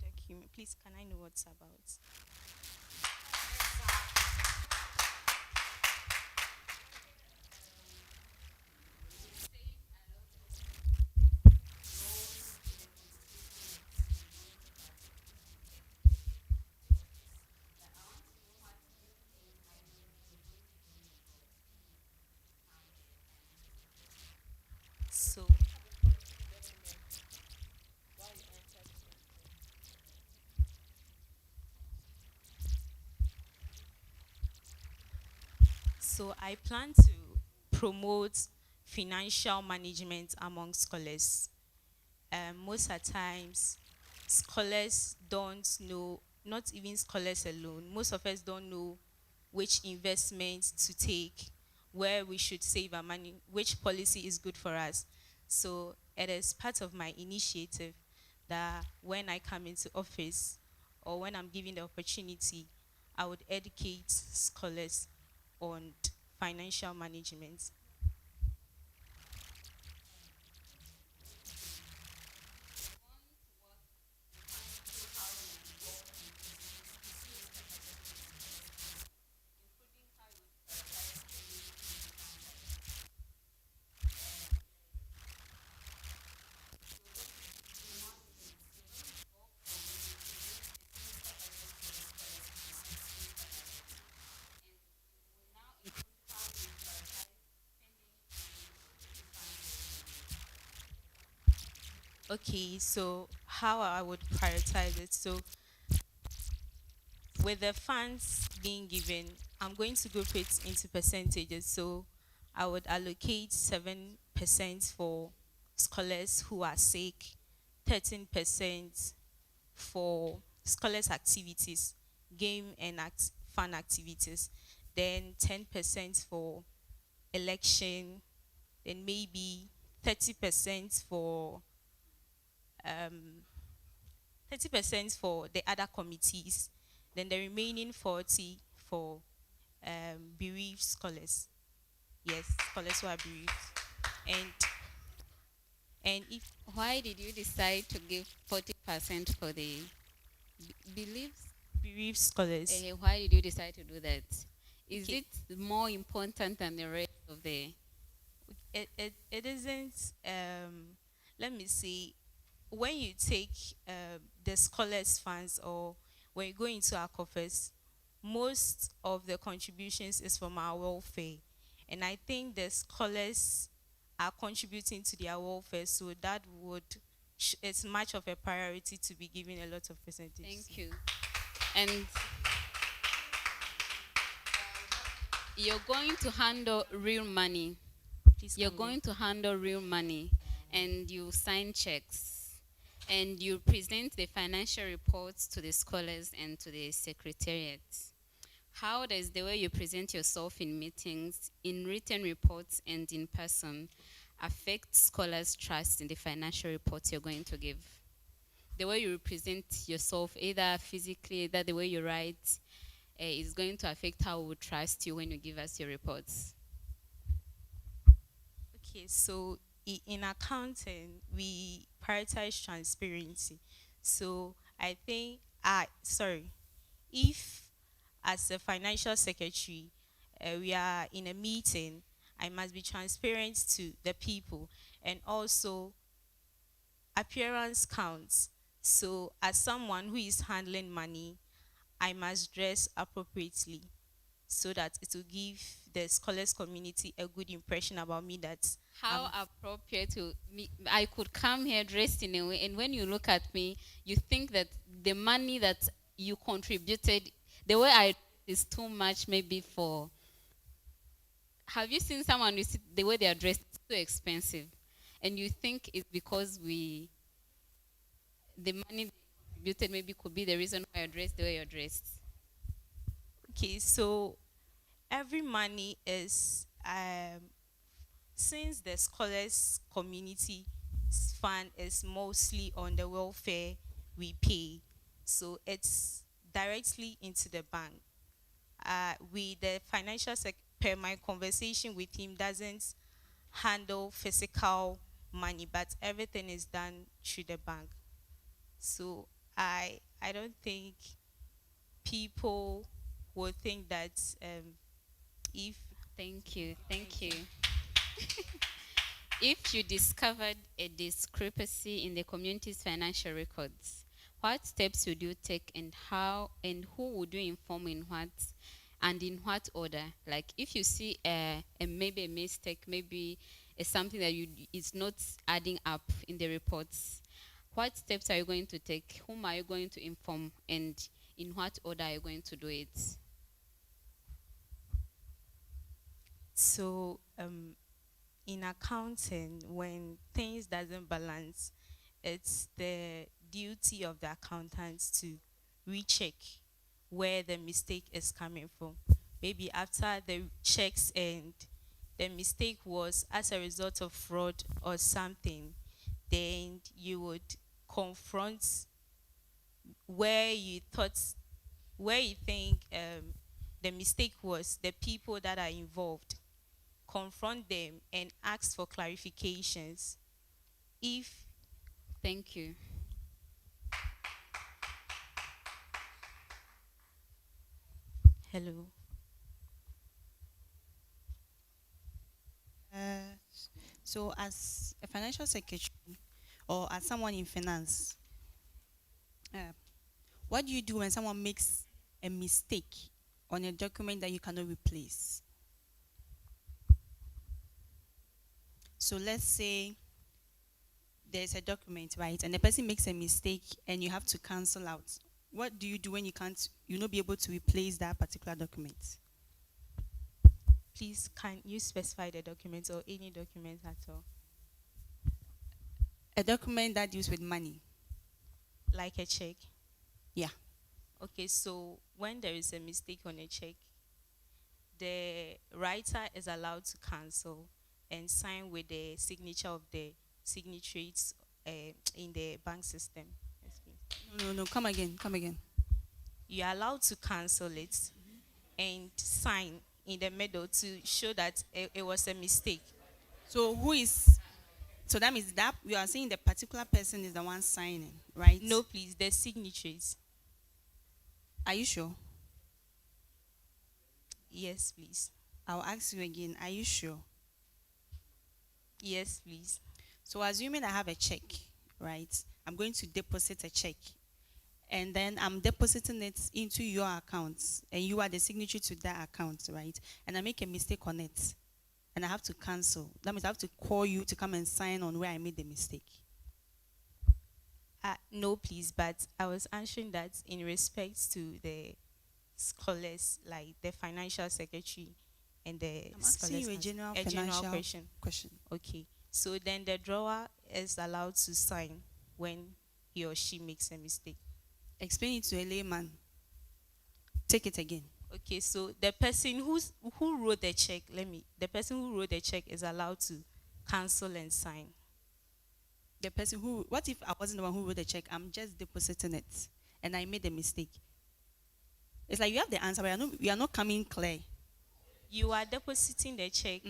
Document. Please, can I know what's about? So I plan to promote financial management among scholars. Most of the times, scholars don't know, not even scholars alone, most of us don't know which investments to take, where we should save our money, which policy is good for us. So it is part of my initiative that when I come into office or when I'm given the opportunity, I would educate scholars on financial management. Okay, so how I would prioritize it. So with the funds being given, I'm going to group it into percentages. So I would allocate 7% for scholars who are sick, 13% for scholars activities, game and fun activities, then 10% for election, then maybe 30% for um, 30% for the other committees, then the remaining 40 for bereaved scholars. Yes, scholars who are bereaved. And if Why did you decide to give 40% for the beliefs? Bereaved scholars. Why did you decide to do that? Is Okay. it more important than the rest of the? It isn't. Let me see. When you take the scholars funds or when you go into our coffers, most of the contributions is from our welfare, and I think the scholars are contributing to their welfare, so that would it's much of a priority to be given a lot of percentage. Thank you. And you're going to handle real money. You're going to handle real money, and you sign checks, and you present the financial reports to the scholars and to the secretariat. How does the way you present yourself in meetings, in written reports, and in person affect scholars' trust in the financial reports you're going to give? The way you represent yourself, either physically, either the way you write, is going to affect how we trust you when you give us your reports. Okay, so in accounting, we prioritize transparency. So I think, if as a financial secretary, we are in a meeting, I must be transparent to the people, and also appearance counts. So as someone who is handling money, I must dress appropriately so that it will give the scholars community a good impression about me that How appropriate to me. I could come here dressed in a way, and when you look at me, you think that the money that you contributed, the way I is too much maybe for. Have you seen someone, you see the way they are dressed, it's too expensive, and you think it's because the money they contributed maybe could be the reason why you're dressed the way you're dressed? Okay, so every money is since the scholars community fund is mostly on the welfare we pay, so it's directly into the bank. The financial per my conversation with him doesn't handle physical money, but everything is done through the bank. So I don't think people would think that if Thank you. If you discovered a discrepancy in the community's financial records, what steps would you take, and how, and who would you inform, in what, and in what order? Like if you see maybe a mistake, maybe something that is not adding up in the reports, what steps are you going to take? Whom are you going to inform, and in what order are you going to do it? So in accounting, when things doesn't balance, it's the duty of the accountants to recheck where the mistake is coming from. Maybe after the checks and the mistake was as a result of fraud or something, then you would confront where you thought, where you think the mistake was, the people that are involved, confront them and ask for clarifications. If Thank you. hello. So, as a financial secretary or as someone in finance, what do you do when someone makes a mistake on a document that you cannot replace? So, let's say there's a document, right, and the person makes a mistake and you have to cancel out. What do you do when you not be able to replace that particular document? Please, can you specify the document or any document at all? A document that deals with money. Like a check? Yeah. Okay, so when there is a mistake on a check, the writer is allowed to cancel and sign with the signature of the signatories in the bank system. Yes, please. No, come again. You're allowed to cancel it and sign in the middle to show that it was a mistake. So that means that you are saying the particular person is the one signing, right? No, please, the signatories. Are you sure? Yes, please. I'll ask you again. Are you sure? Yes, please. So assuming I have a check, right? I'm going to deposit a check. And then I'm depositing it into your account. And you are the signatory to that account, right? And I make a mistake on it. And I have to cancel. That means I have to call you to come and sign on where I made the mistake. No, please, but I was answering that in respect to the scholars, like the financial secretary and the I'm scholars. asking you a general financial question. Okay. So then the drawer is allowed to sign when he or she makes a mistake. Explain it to a layman. Take it again. Okay, so the person who wrote the check, the person who wrote the check is allowed to cancel and sign. The person what if I wasn't the one who wrote the check? I'm just depositing it and I made a mistake. It's like you have the answer, but we are not coming clear. You are depositing the check.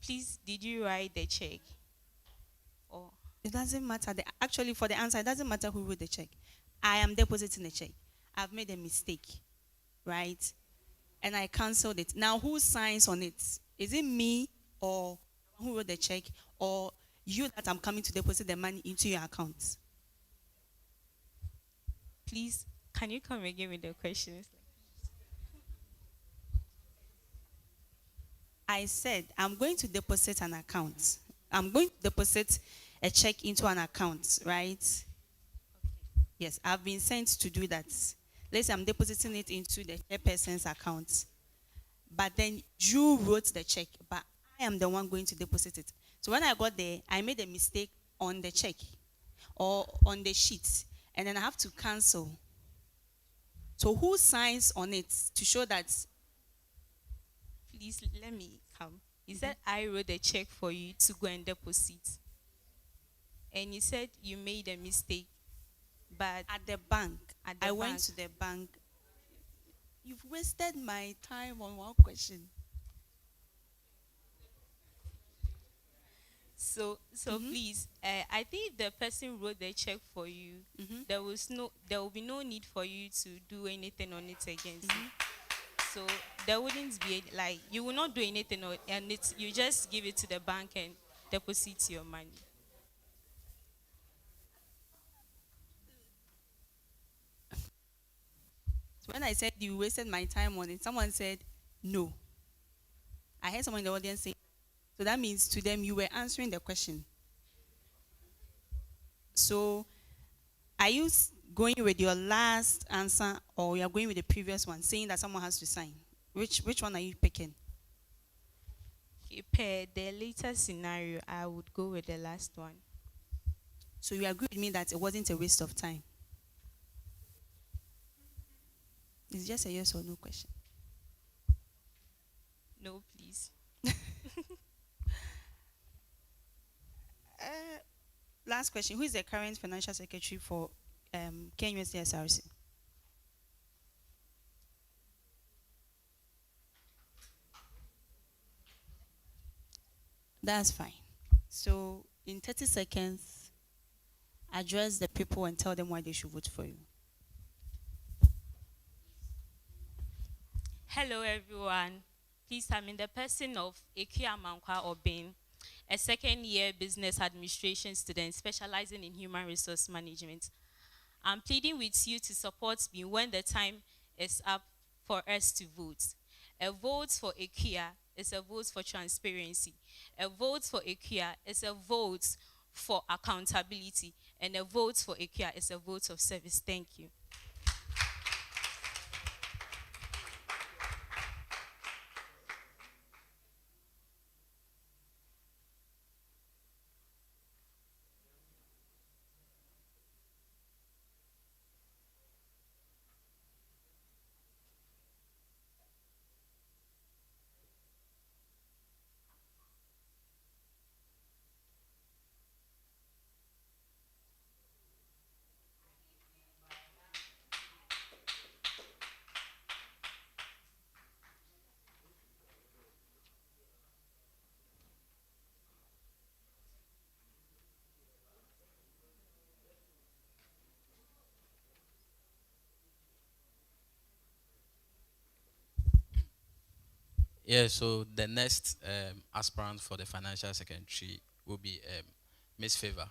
Please, did you write the check? Or it doesn't matter. Actually, for the answer, it doesn't matter who wrote the check. I am depositing the check. I've made a mistake, right? And I canceled it. Now, who signs on it? Is it me or who wrote the check or you that I'm coming to deposit the money into your account? Please, can you come again with the questions? I said, I'm going to deposit an account. I'm going to deposit a check into an account, right? Okay. Yes, I've been sent to do that. Let's say I'm depositing it into the chairperson's account. But then you wrote the check, but I am the one going to deposit it. So when I got there, I made a mistake on the check or on the sheet, and then I have to cancel. So who signs on it to show that? Please, let me come. He said, I wrote the check for you to go and deposit. And you said you made a mistake. But at the bank, I went to the bank. You've wasted my time on one question. So please, I think the person wrote the check for you. There will be no need for you to do anything on it against you. So there wouldn't be you will not do anything on it. You just give it to the bank and deposit your money. So when I said you wasted my time on it, someone said no. I heard someone in the audience say, so that means to them you were answering the question. So are you going with your last answer or you are going with the previous one, saying that someone has to sign? Which one are you picking? Okay, per the later scenario, I would go with the last one. So you agree with me that it wasn't a waste of time? It's just a yes or no question. No, please. Last question. Who is the current financial secretary for KNUST SRC? That's fine. So in 30 seconds, address the people and tell them why they should vote for you. Hello, everyone. Please, I'm in the person of Ekia Mankwa Obin, a second-year business administration student specializing in human resource management. I'm pleading with you to support me when the time is up for us to vote. A vote for Ekia is a vote for transparency. A vote for Ekia is a vote for accountability. And a vote for Ekia is a vote of service. Thank you. Yeah, so the next aspirant for the financial secretary will be Miss Favor.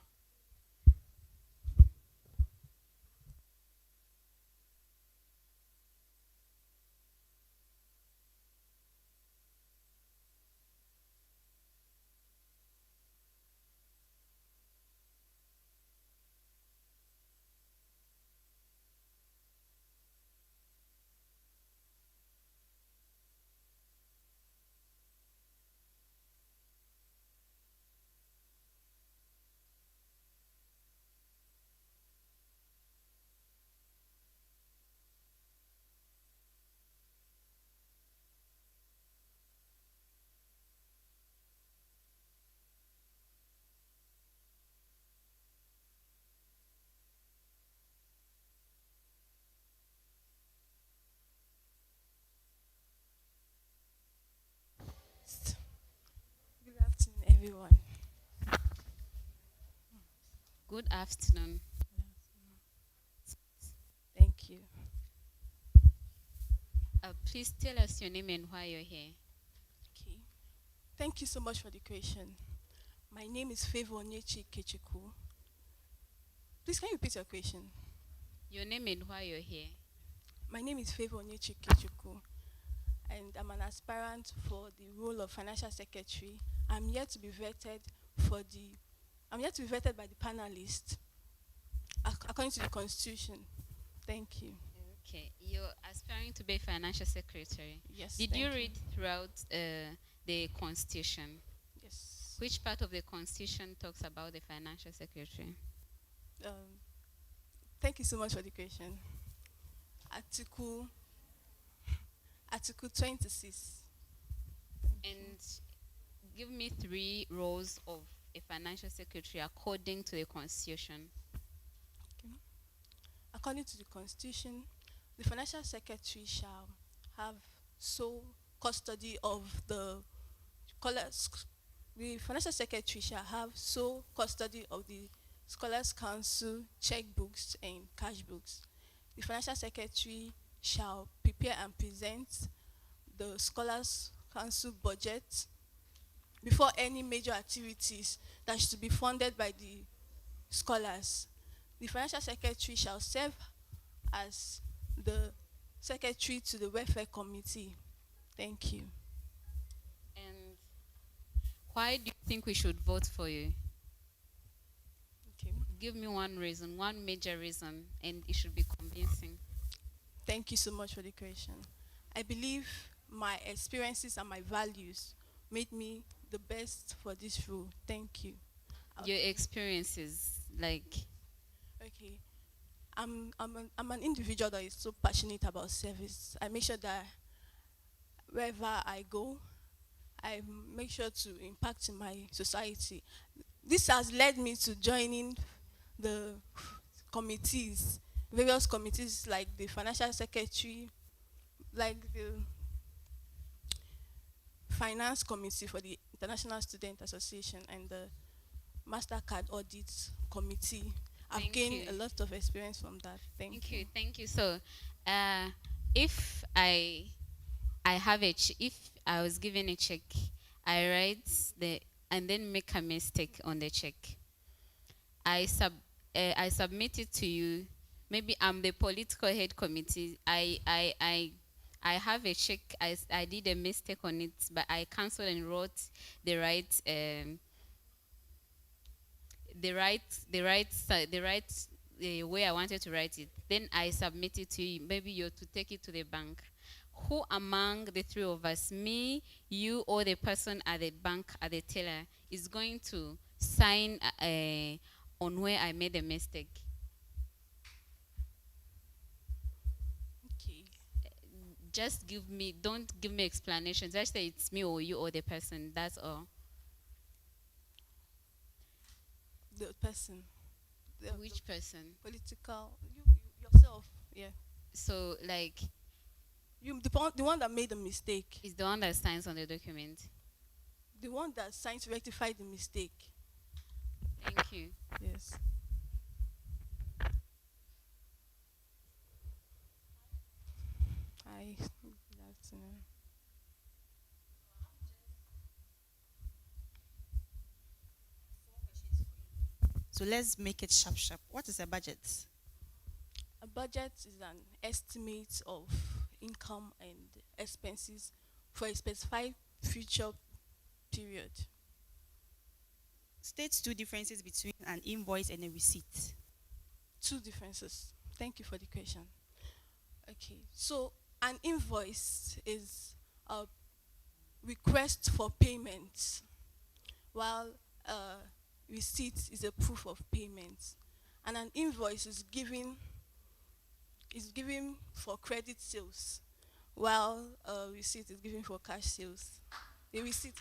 Good afternoon, everyone. Good afternoon. Thank you. Please tell us your name and why you're here. Okay. Thank you so much for the question. My name is Favor Onyechi Kechiku. Please, can you repeat your question? Your name and why you're here. My name is Favor Onyechi Kechiku, and I'm an aspirant for the role of financial secretary. I'm here to be vetted by the panelists according to the constitution. Thank you. Okay, you're aspiring to be financial secretary. Yes. Did you thank read throughout the constitution? Yes. Which part of the constitution talks about the financial secretary? Thank you so much for the question. Article 26. And give me 3 roles of a financial secretary according to the constitution. Okay. According to the constitution, the financial secretary shall have sole custody of the financial secretary shall have sole custody of the Scholars Council checkbooks and cash books. The financial secretary shall prepare and present the Scholars Council budget before any major activities that should be funded by the scholars. The financial secretary shall serve as the secretary to the welfare committee. Thank you. And why do you think we should vote for you? Okay. Give me one reason, one major reason, and it should be convincing. Thank you so much for the question. I believe my experiences and my values made me the best for this role. Thank you. Your experiences, like. Okay. I'm an individual that is so passionate about service. I make sure that wherever I go, I make sure to impact in my society. This has led me to joining the committees, various committees like the financial secretary, like the finance committee for the International Student Association and the Mastercard audit committee. I've gained a lot of experience from that. Thank you. Thank you. So, if if I was given a check, I write and then make a mistake on the check. I submit it to you. Maybe I'm the political head committee. I have a check. I did a mistake on it, but I cancelled and wrote the right way I wanted to write it. Then I submit it to you. Maybe you're to take it to the bank. Who among the three of us, me, you, or the person at the bank, at the teller, is going to sign on where I made a mistake? Okay. Just don't give me explanations. Just say it's me or you or the person. That's all. The person. Which person? Political. You yourself. Yeah. So, like. You, the one that made the mistake. Is the one that signs on the document. The one that signed to rectify the mistake. Thank you. Yes. Hi. Good afternoon. So let's make it sharp, sharp. What is a budget? A budget is an estimate of income and expenses for a specified future period. State two differences between an invoice and a receipt. Two differences. Thank you for the question. Okay, so an invoice is a request for payment, while a receipt is a proof of payment. And an invoice is given for credit sales, while a receipt is given for cash sales. A receipt.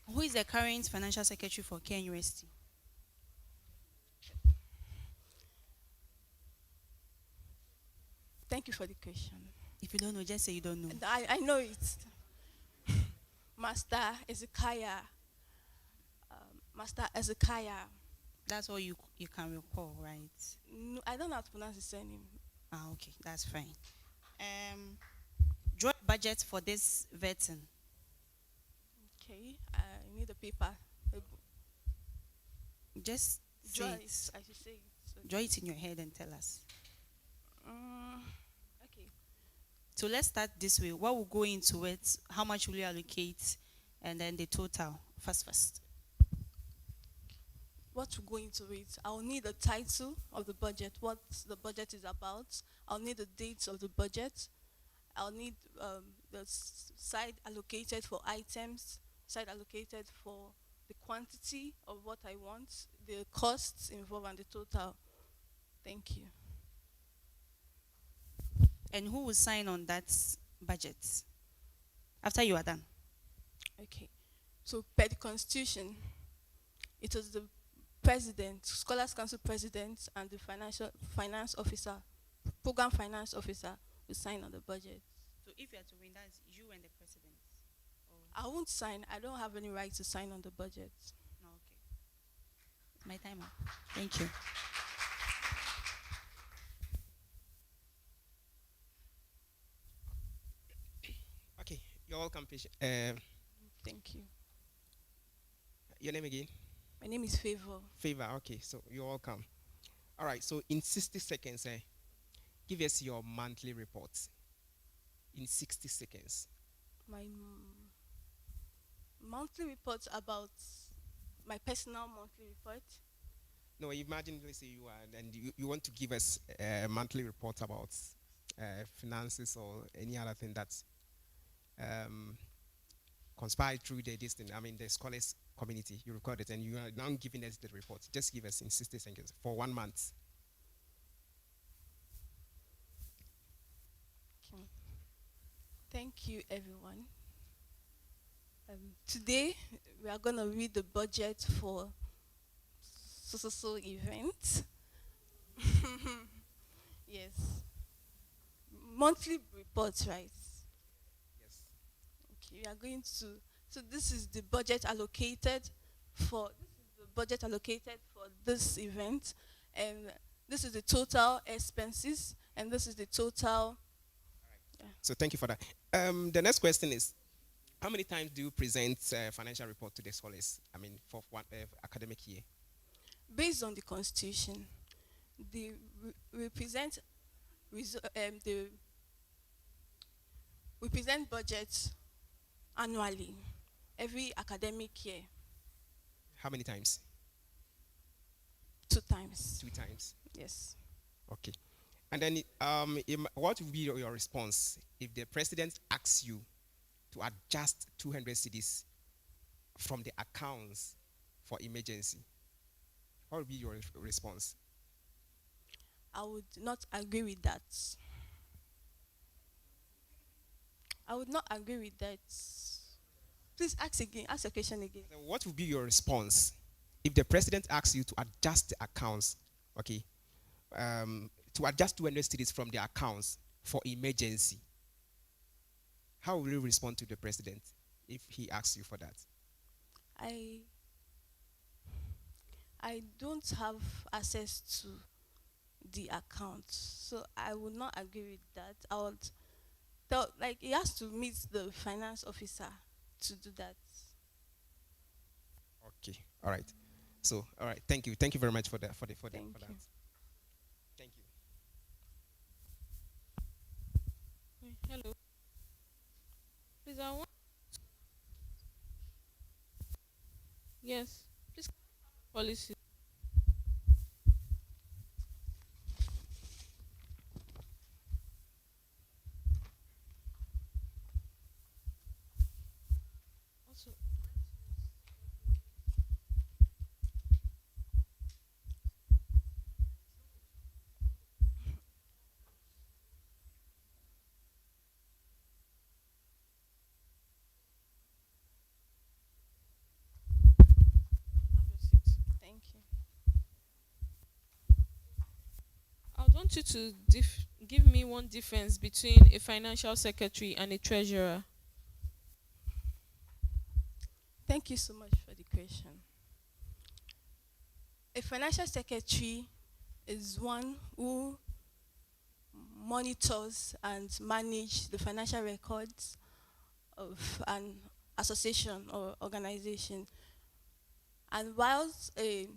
Who is the current financial secretary for KNUST? Thank you for the question. If you don't know, just say you don't know. I know it. Master Ezekiah. Master Ezekiah. That's all you can recall, right? No, I don't know how to pronounce his surname. Ah, okay, that's fine. Draw a budget for this vetting. Okay, I need a paper. Just Draw say it. it. I should say it. So, Draw it in your head and tell us. okay. So let's start this way. What will go into it? How much will you allocate? And then the total. First. What will go into it? I'll need the title of the budget, what the budget is about. I'll need the dates of the budget. I'll need the side allocated for items, side allocated for the quantity of what I want, the costs involved, and the total. Thank you. And who will sign on that budget after you are done? Okay. So per the Constitution, it was the president, Scholars Council president, and the finance officer, program finance officer who sign on the budget. So if you are to win, that's you and the president. I won't sign. I don't have any right to sign on the budget. No, okay. It's my time up. Thank you. Okay, you're welcome, patient. Thank you. Your name again? My name is Favor. Favor, okay, so you're welcome. All right, so in 60 seconds, give us your monthly reports. In 60 seconds. My monthly report about my personal monthly report. No, imagine, let's say you are, and you want to give us a monthly report about finances or any other thing that conspired through the scholars community. You record it and you are now giving us the report. Just give us in 60 seconds for 1 month. Okay. Thank you, everyone. Today, we are going to read the budget for so event. Yes. Monthly reports, right? Yes. Okay, we are going to. So this is the budget allocated for. This is the budget allocated for this event, and this is the total expenses, and this is the total. Yeah. So thank you for that. The next question is, how many times do you present financial report to the scholars? I mean, for one academic year. Based on the constitution, we present budgets annually, every academic year. How many times? 2 times. 2 times. Yes. Okay. And then, what would be your response if the president asks you to adjust 200 cedis from the accounts for emergency? What would be your response? I would not agree with that. I would not agree with that. Please ask again. Ask your question again. Then what would be your response if the president asks you to adjust the accounts, okay, to adjust 200 cedis from the accounts for emergency? How will you respond to the president if he asks you for that? I don't have access to the account, so I would not agree with that. I would tell, like, he has to meet the finance officer to do that. Okay, all right. So, all right, thank you very much for that. Thank you. Thank you. Hello. Please, I want. Yes. Please. Policy. Also. Thank you. I would want you to give me one difference between a financial secretary and a treasurer. Thank you so much for the question. A financial secretary is one who monitors and manages the financial records of an association or organization. And whilst a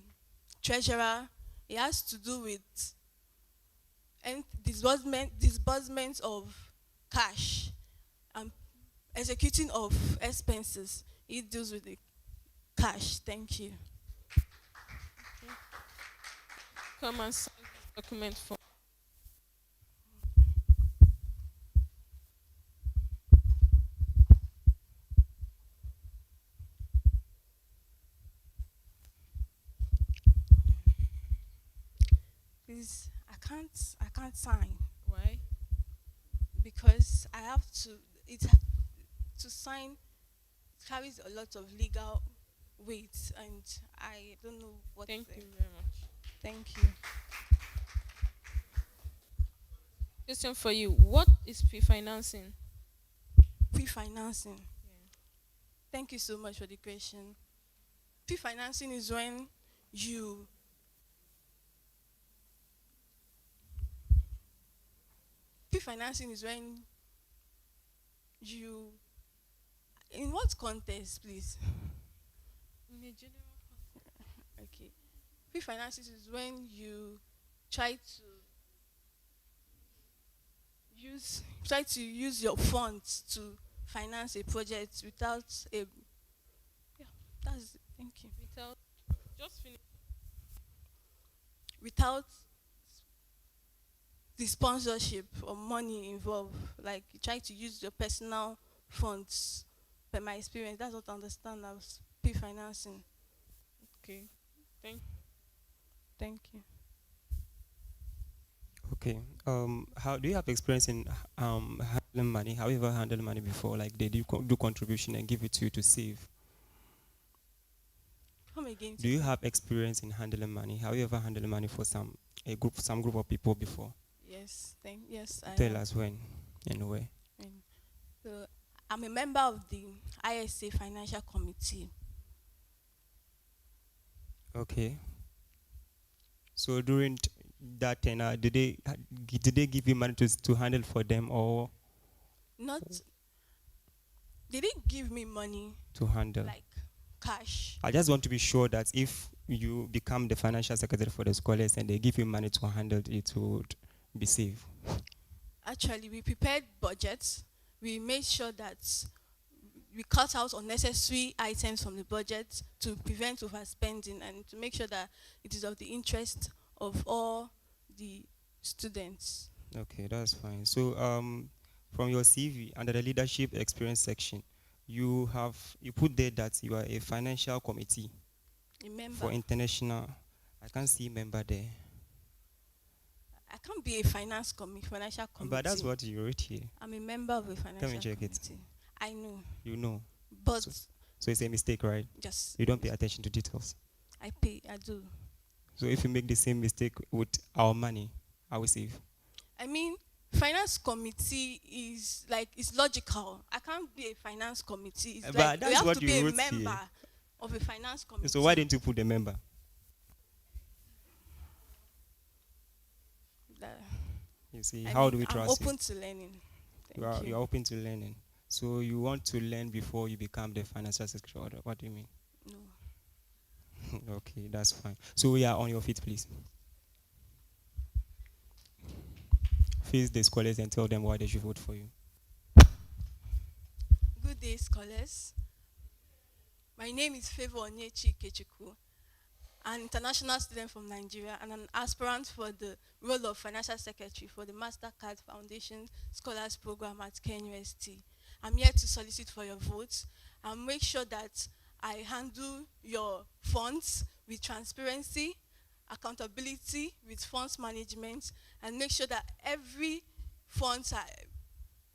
treasurer, he has to do with disbursement of cash and executing of expenses. He deals with the cash. Thank you. Come and sign this document for. Please, I can't sign. Why? Because I have to sign carries a lot of legal weight, and I don't know what. Thank you very much. Thank you. Question for you: what is pre-financing? Pre-financing. Yeah. Thank you so much for the question. Pre-financing is when you in what context, please? In a general context. Okay. Pre-financing is when you try to use your funds to finance a project without a. Yeah, that's it. Thank you. Without just finish. Without the sponsorship or money involved, like you try to use your personal funds per my experience, that's what I understand as pre-financing. Okay. Thank you. Okay. How do you have experience in handling money? Have you ever handled money before? Like they do contribution and give it to you to save. Come again. Do you have experience in handling money? Have you ever handled money for some group of people before? Yes. Yes. I Tell have. us when and where. So I'm a member of the ISA Financial Committee. Okay. So during that tenure, did they give you money to handle for them or Not, they didn't give me money to handle? like cash. I just want to be sure that if you become the financial secretary for the scholars and they give you money to handle it would be safe. Actually, we prepared budgets. We made sure that we cut out unnecessary items from the budget to prevent overspending and to make sure that it is of the interest of all the students. Okay, that's fine. So from your CV under the leadership experience section, you put there that you are a financial committee A member. for international. I can't see member there. I can't be a financial committee. But that's what you wrote here. I'm a member of a financial Come and check committee. it. I know. You know. But So it's a mistake, right? Yes. You don't pay attention to details. I do. So if you make the same mistake with our money, I will save. I mean, finance committee is like, it's logical. I can't be a finance committee. It's But like that's you have what to you be a wrote member here. of a finance committee. So why didn't you put the member? You see, how do we trust I'm open to learning. you are open to learning. So you want to learn before you become the financial secretary. What do you mean? No. Okay, that's fine. So we are on your feet, please. Face the scholars and tell them why they should vote for you. Good day, scholars. My name is Favor Onyechi Kechiku, an international student from Nigeria and an aspirant for the role of Financial Secretary for the Mastercard Foundation Scholars Program at KNUST. I'm here to solicit for your votes and make sure that I handle your funds with transparency, accountability with funds management, and make sure that every funds are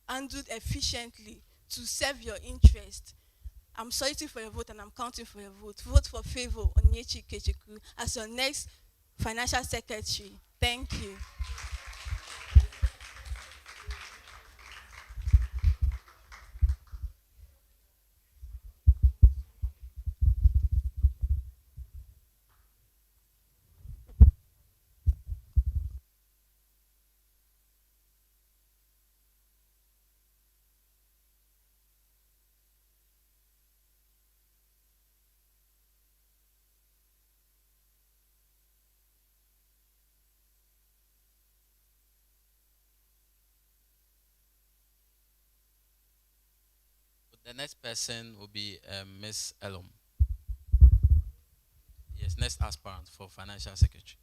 handled efficiently to serve your interest. I'm soliciting for your vote and I'm counting for your vote. Vote for Favor Onyechi Kechiku as your next financial secretary. Thank you. The next person will be Miss Elom. Yes, next aspirant for financial secretary.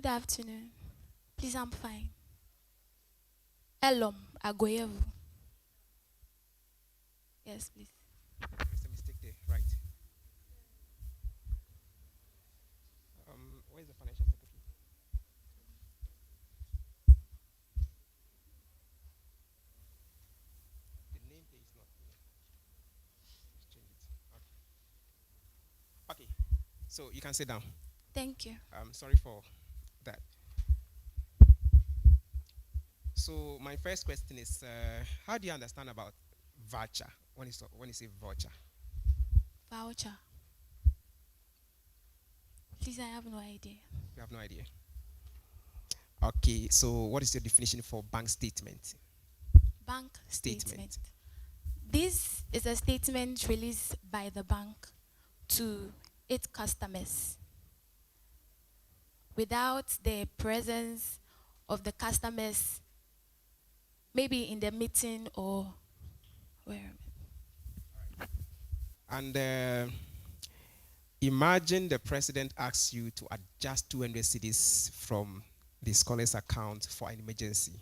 Good afternoon. Please, I'm fine. Elom Agoyevu. Yes, please. There's a mistake there, right? Where's the financial secretary? So you can sit down. Thank you. I'm sorry for that. So my first question is, how do you understand about voucher when you say voucher? Voucher. Please, I have no idea. You have no idea. Okay, so what is your definition for bank statement? Bank statement. This is a statement released by the bank to its customers without the presence of the customers, maybe in the meeting or where. And imagine the president asks you to adjust 200 cedis from the scholar's account for an emergency.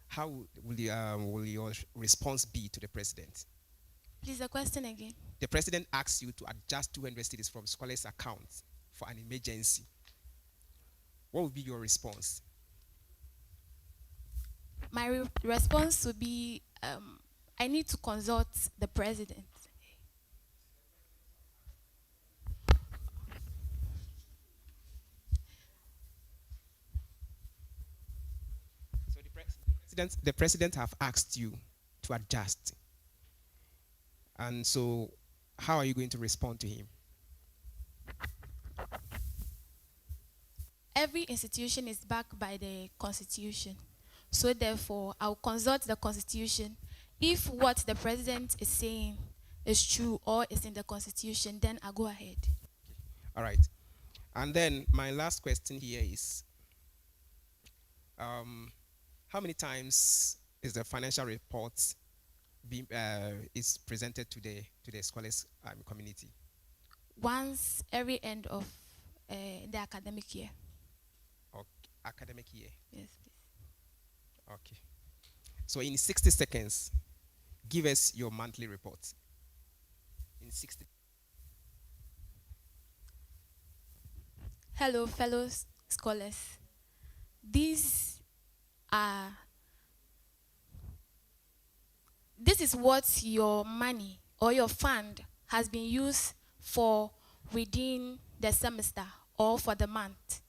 How will your response be to the president? Please, the question again. The president asks you to adjust 200 cedis from scholar's account for an emergency. What would be your response? My response would be, I need to consult the president. So the president have asked you to adjust. And so how are you going to respond to him? Every institution is backed by the Constitution. So therefore, I'll consult the Constitution. If what the president is saying is true or is in the Constitution, then I'll go ahead. All right. And then my last question here is, how many times is the financial report is presented to the scholars community? Once every end of the academic year. Okay. Academic year? Yes, please. Okay. So in 60 seconds, give us your monthly report. In 60. Hello, fellow scholars. This is what your money or your fund has been used for within the semester or for the month.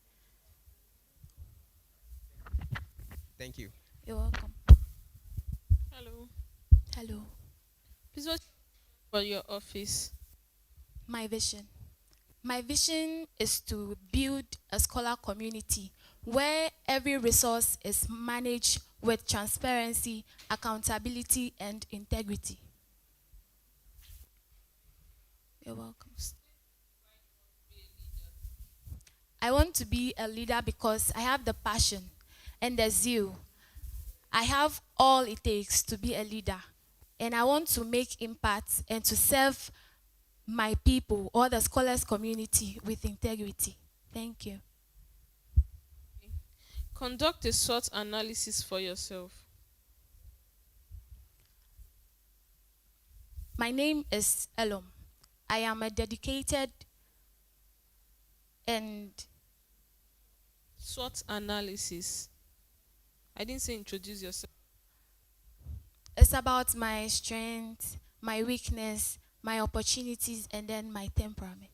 Thank you. You're welcome. Hello. Hello. Please, what for your office? My vision. My vision is to build a scholar community where every resource is managed with transparency, accountability, and integrity. You're welcome. I want to be a leader because I have the passion and the zeal. I have all it takes to be a leader, and I want to make impact and to serve my people or the scholars community with integrity. Thank you. Conduct a SWOT analysis for yourself. My name is Elom. I am a dedicated and SWOT analysis. I didn't say introduce yourself. it's about my strength, my weakness, my opportunities, and then my temperament.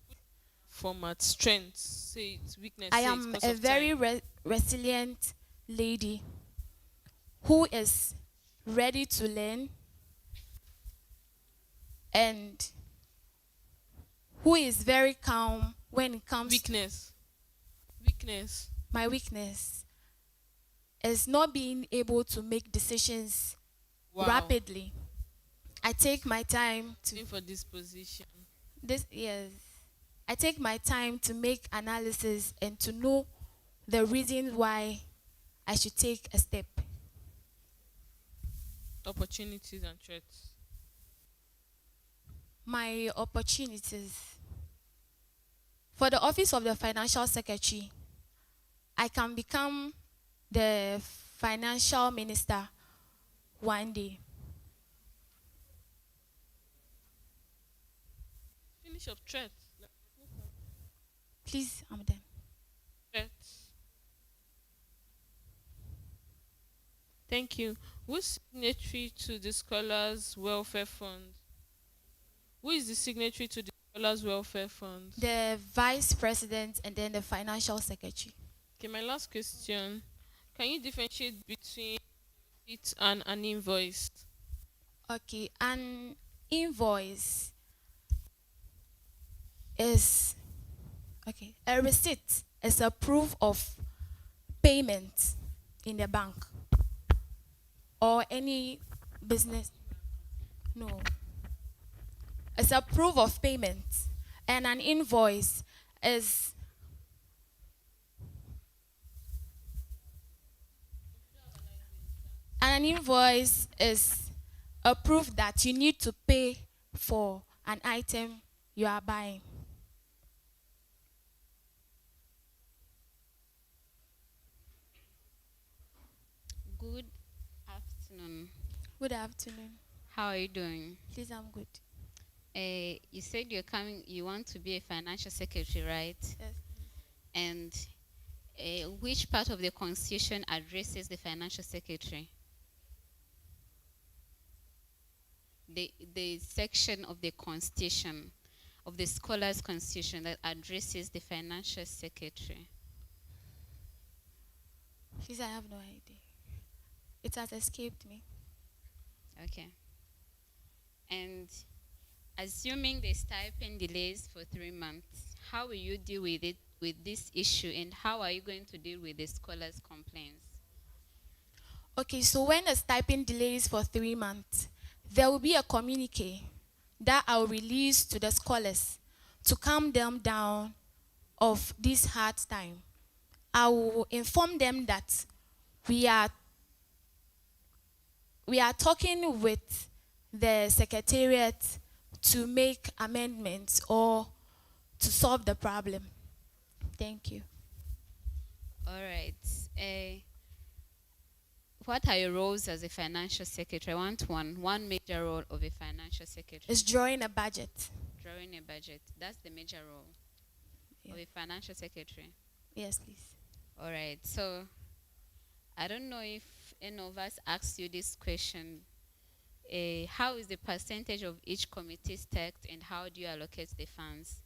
Format, strength, say it, weakness. I say it, am 'cause a of very time. resilient lady who is ready to learn and who is very calm when it comes weakness. Weakness. my weakness is not being able to make decisions Wow. rapidly. I take my time to For this position. yes. I take my time to make analysis and to know the reason why I should take a step. Opportunities and threats. My opportunities. For the office of the financial secretary, I can become the financial minister one day. Finish of threats. Please, I'm done. Threats. Thank you. Who's signatory to the Scholars Welfare Fund? Who is the signatory to the Scholars Scholars Welfare Fund? The vice president and then the financial secretary. Okay, my last question. Can you differentiate between it and an invoice? Okay, an invoice is a receipt is a proof of payment in the bank or any business. No. It's a proof of payment. And an invoice is a proof that you need to pay for an item you are buying. Good afternoon. Good afternoon. How are you doing? Please, I'm good. You said you want to be a financial secretary, right? Yes. And which part of the Constitution addresses the financial secretary? The section of the Constitution, of the Scholars' Constitution that addresses the financial secretary. Please, I have no idea. It has escaped me. Okay. And assuming the stipend delays for 3 months, how will you deal with it, with this issue, and how are you going to deal with the scholars' complaints? Okay, so when a stipend delays for 3 months, there will be a communique that I'll release to the scholars to calm them down of this hard time. I will inform them that we are talking with the secretariat to make amendments or to solve the problem. Thank you. All right. What are your roles as a financial secretary? I want one major role of a financial secretary. It's drawing a budget. Drawing a budget. That's the major role of a financial secretary. Yes, please. All right. So I don't know if any of us asked you this question. How is the percentage of each committee stacked, and how do you allocate the funds?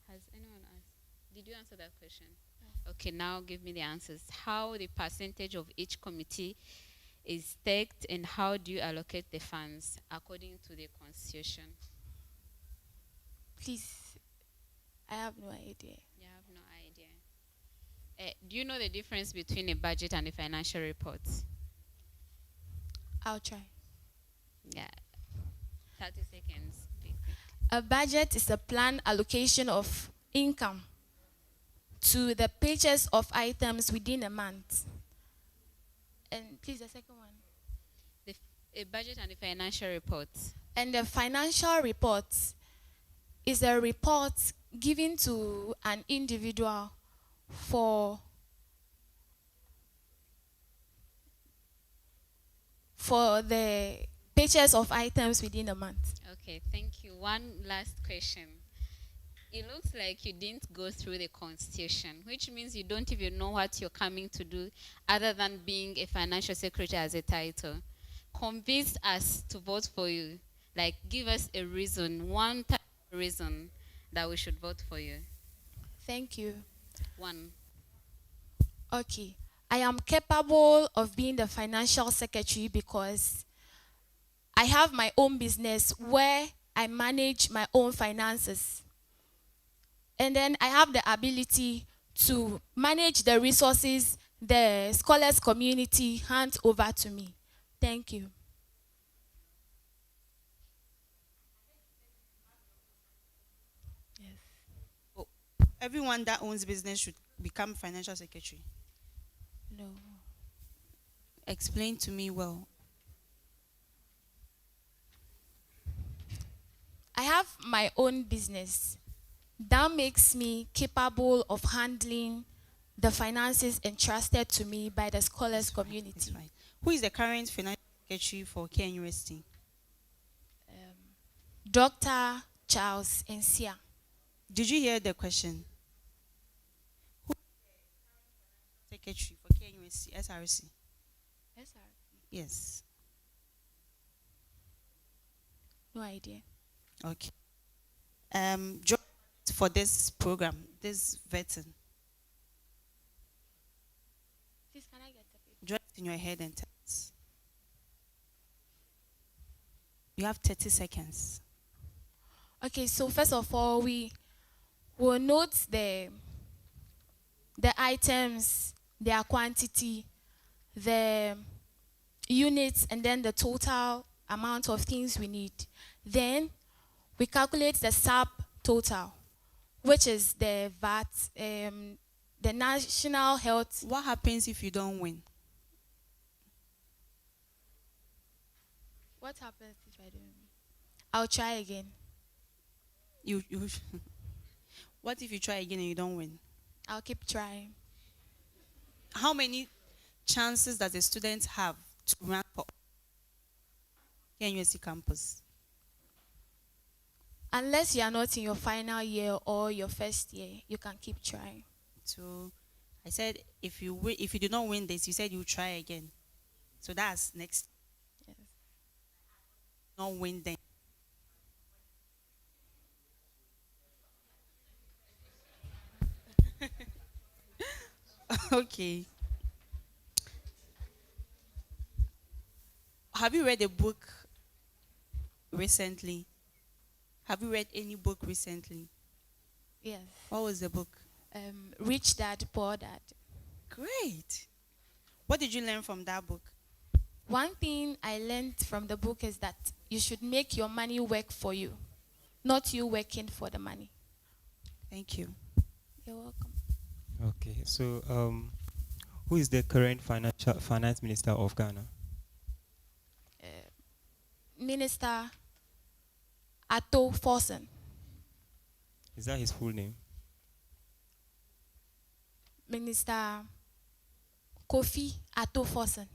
Has anyone asked? Did you answer that question? No. Okay, now give me the answers. How the percentage of each committee is stacked, and how do you allocate the funds according to the Constitution? Please, I have no idea. You have no idea. Do you know the difference between a budget and a financial report? I'll try. Yeah. 30 seconds. A budget is a planned allocation of income to the purchase of items within a month. And please, the second one. A budget and a financial report. And the financial report is a report given to an individual for the purchase of items within a month. Okay, thank you. One last question. It looks like you didn't go through the Constitution, which means you don't even know what you're coming to do other than being a financial secretary as a title. Convince us to vote for you. Like, give us a reason, one reason that we should vote for you. Thank you. One. Okay. I am capable of being the financial secretary because I have my own business where I manage my own finances. And then I have the ability to manage the resources the scholars community hands over to me. Thank you. Yes. Oh, everyone that owns business should become financial secretary. No. Explain to me well. I have my own business. That makes me capable of handling the finances entrusted to me by the scholars community. Right. Who is the current financial secretary for KNUST? Dr. Charles Nsia. Did you hear the question? Who is the secretary for KNUST, SRC? Yes. No idea. Okay. Join for this program, this vetting. Please, can I get a paper? Draw it in your head and tell us. You have 30 seconds. Okay, so first of all, we will note the items, their quantity, the units, and then the total amount of things we need. Then we calculate the subtotal, which is the VAT, the national health. What happens if you don't win? What happens if I don't win? I'll try again. You What if you try again and you don't win? I'll keep trying. How many chances does a student have to run for KNUST campus? Unless you are not in your final year or your first year, you can keep trying. So I said if you do not win this, you said you try again. So that's next. Yes. Not win then. Okay. Have you read a book recently? Have you read any book recently? Yes. What was the book? Rich Dad, Poor Dad. Great. What did you learn from that book? One thing I learned from the book is that you should make your money work for you, not you working for the money. Thank you. You're welcome. Okay, so who is the current finance minister of Ghana? Minister Atto Forson. Is that his full name? Minister Kofi Atto Forson.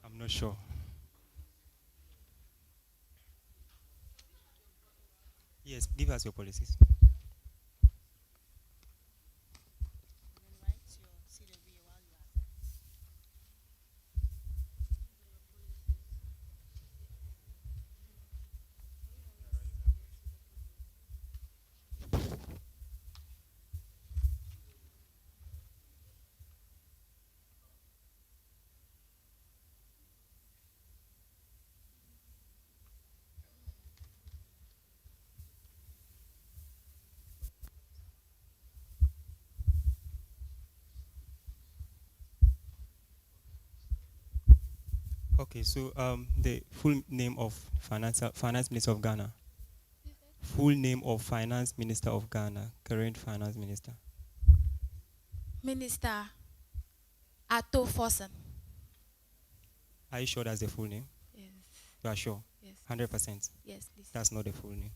I'm not sure. Yes, give us your policies. Okay, so the full name of finance minister of Ghana. Full name of finance minister of Ghana, current finance minister. Minister Atto Forson. Are you sure that's the full name? Yes. You are sure? Yes. 100%? Yes, please. That's not the full name.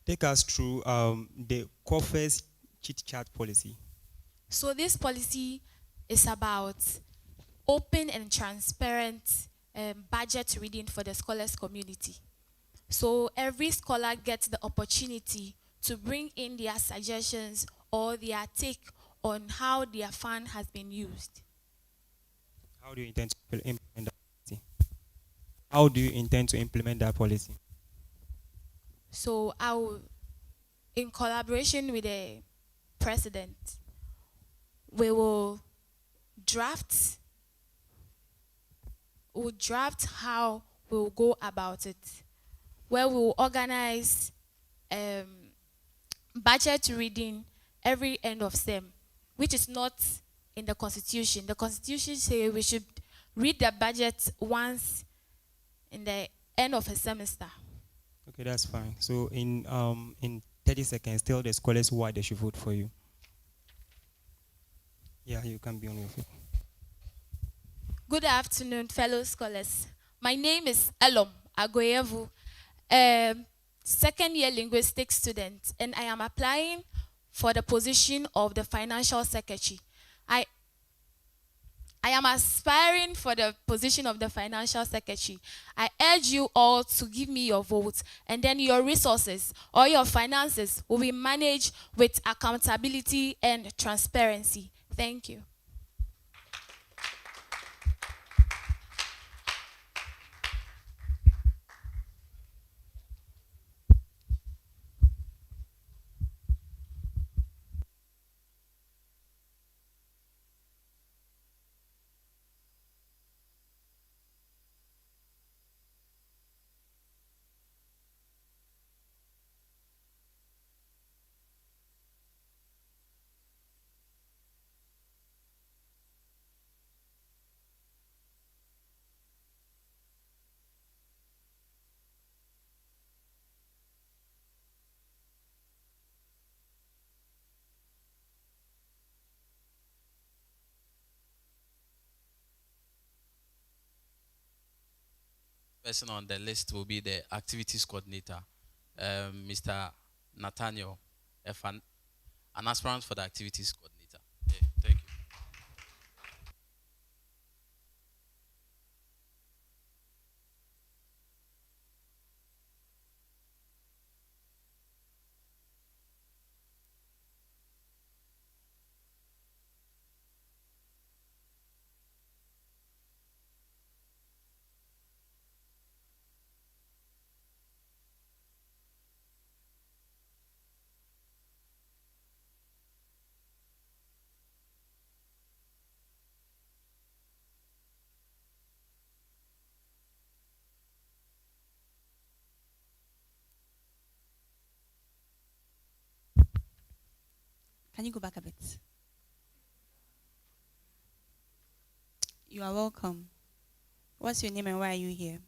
Take us through the COFES chit-chat policy. So this policy is about open and transparent budget reading for the scholars community. So every scholar gets the opportunity to bring in their suggestions or their take on how their fund has been used. How do you intend to implement that policy? How do you intend to implement that policy? So I will, in collaboration with the president, we will draft how we'll go about it, where we'll organize budget reading every end of SEM, which is not in the Constitution. The Constitution says we should read the budget once in the end of a semester. Okay, that's fine. So in 30 seconds, tell the scholars why they should vote for you. Yeah, you can be on your feet. Good afternoon, fellow scholars. My name is Elom Agoyevu, second-year linguistics student, and I am applying for the position of the financial secretary. I am aspiring for the position of the financial secretary. I urge you all to give me your vote, and then your resources or your finances will be managed with accountability and transparency. Thank you. person on the list will be the activities coordinator, Mr. Nathaniel, an aspirant for the activities coordinator. Yeah, thank you. Can you go back a bit? You are welcome. What's your name and why are you here?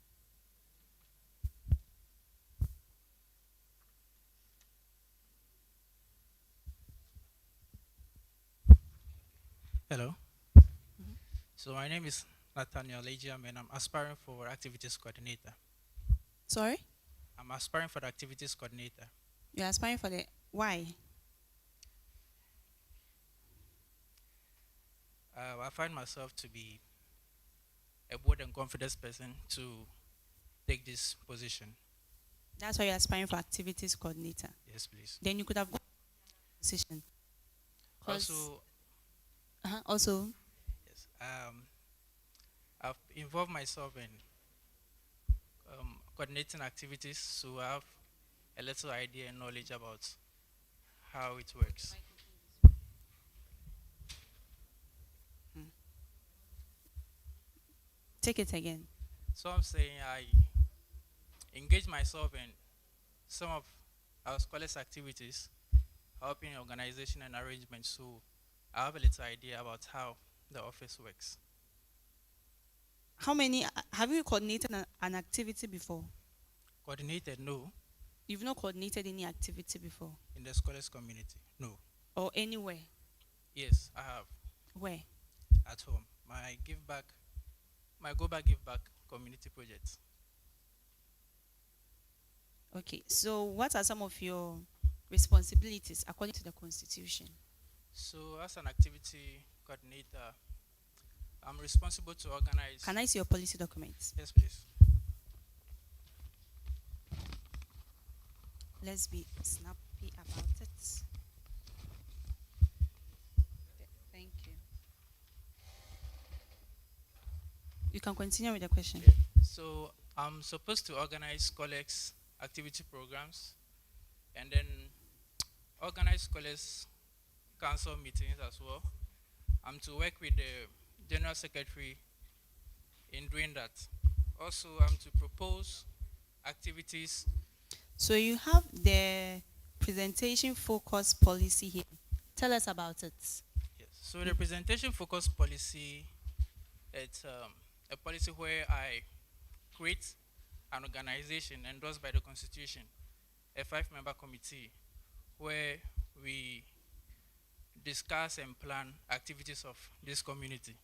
Hello. So my name is Nathaniel Legiam and I'm aspiring for activities coordinator. Sorry? I'm aspiring for the activities coordinator. You're aspiring for the why? I find myself to be a bold and confident person to take this position. That's why you're aspiring for activities coordinator. Yes, please. Then you could have got position. Also, Also, yes, I've involved myself in coordinating activities, so I have a little idea and knowledge about how it works. take it again. So I'm saying I engage myself in some of our scholars' activities, helping organization and arrangement, so I have a little idea about how the office works. How many have you coordinated an activity before? Coordinated, no. You've not coordinated any activity before? In the scholars community, no. Or anywhere? Yes, I have. Where? At home. My Go Back Give Back community project. Okay, so what are some of your responsibilities according to the Constitution? So as an activity coordinator, I'm responsible to organize. Can I see your policy documents? Yes, please. Let's be snappy about it. Thank you. You can continue with the question. So I'm supposed to organize colleagues' activity programs and then organize scholars council meetings as well. I'm to work with the general secretary in doing that. Also, I'm to propose activities. So you have the presentation focus policy here. Tell us about it. Yes. So the presentation focus policy, it's a policy where I create an organization endorsed by the Constitution, a 5-member committee, where we discuss and plan activities of this community.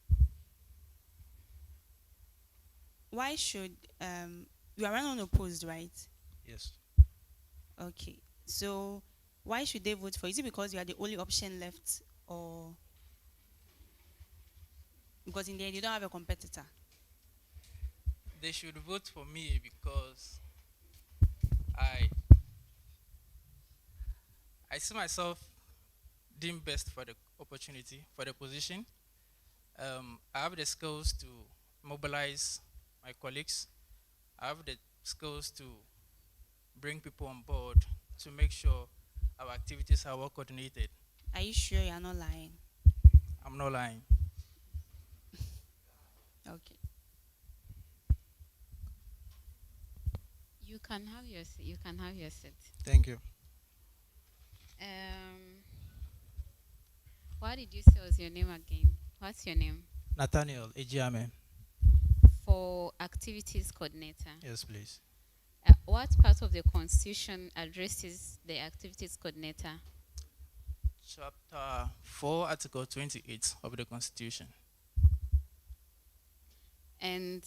Why should you are running unopposed, right? Yes. Okay. So why should they vote for? Is it because you are the only option left, or because in the end you don't have a competitor? They should vote for me because I see myself deemed best for the opportunity, for the position. I have the skills to mobilize my colleagues. I have the skills to bring people on board to make sure our activities are well coordinated. Are you sure you are not lying? I'm not lying. Okay. You can have your seat. You can have your seat. Thank you. What did you say was your name again? What's your name? Nathaniel Ejiame. For activities coordinator. Yes, please. What part of the Constitution addresses the activities coordinator? Chapter 4, Article 28 of the Constitution. And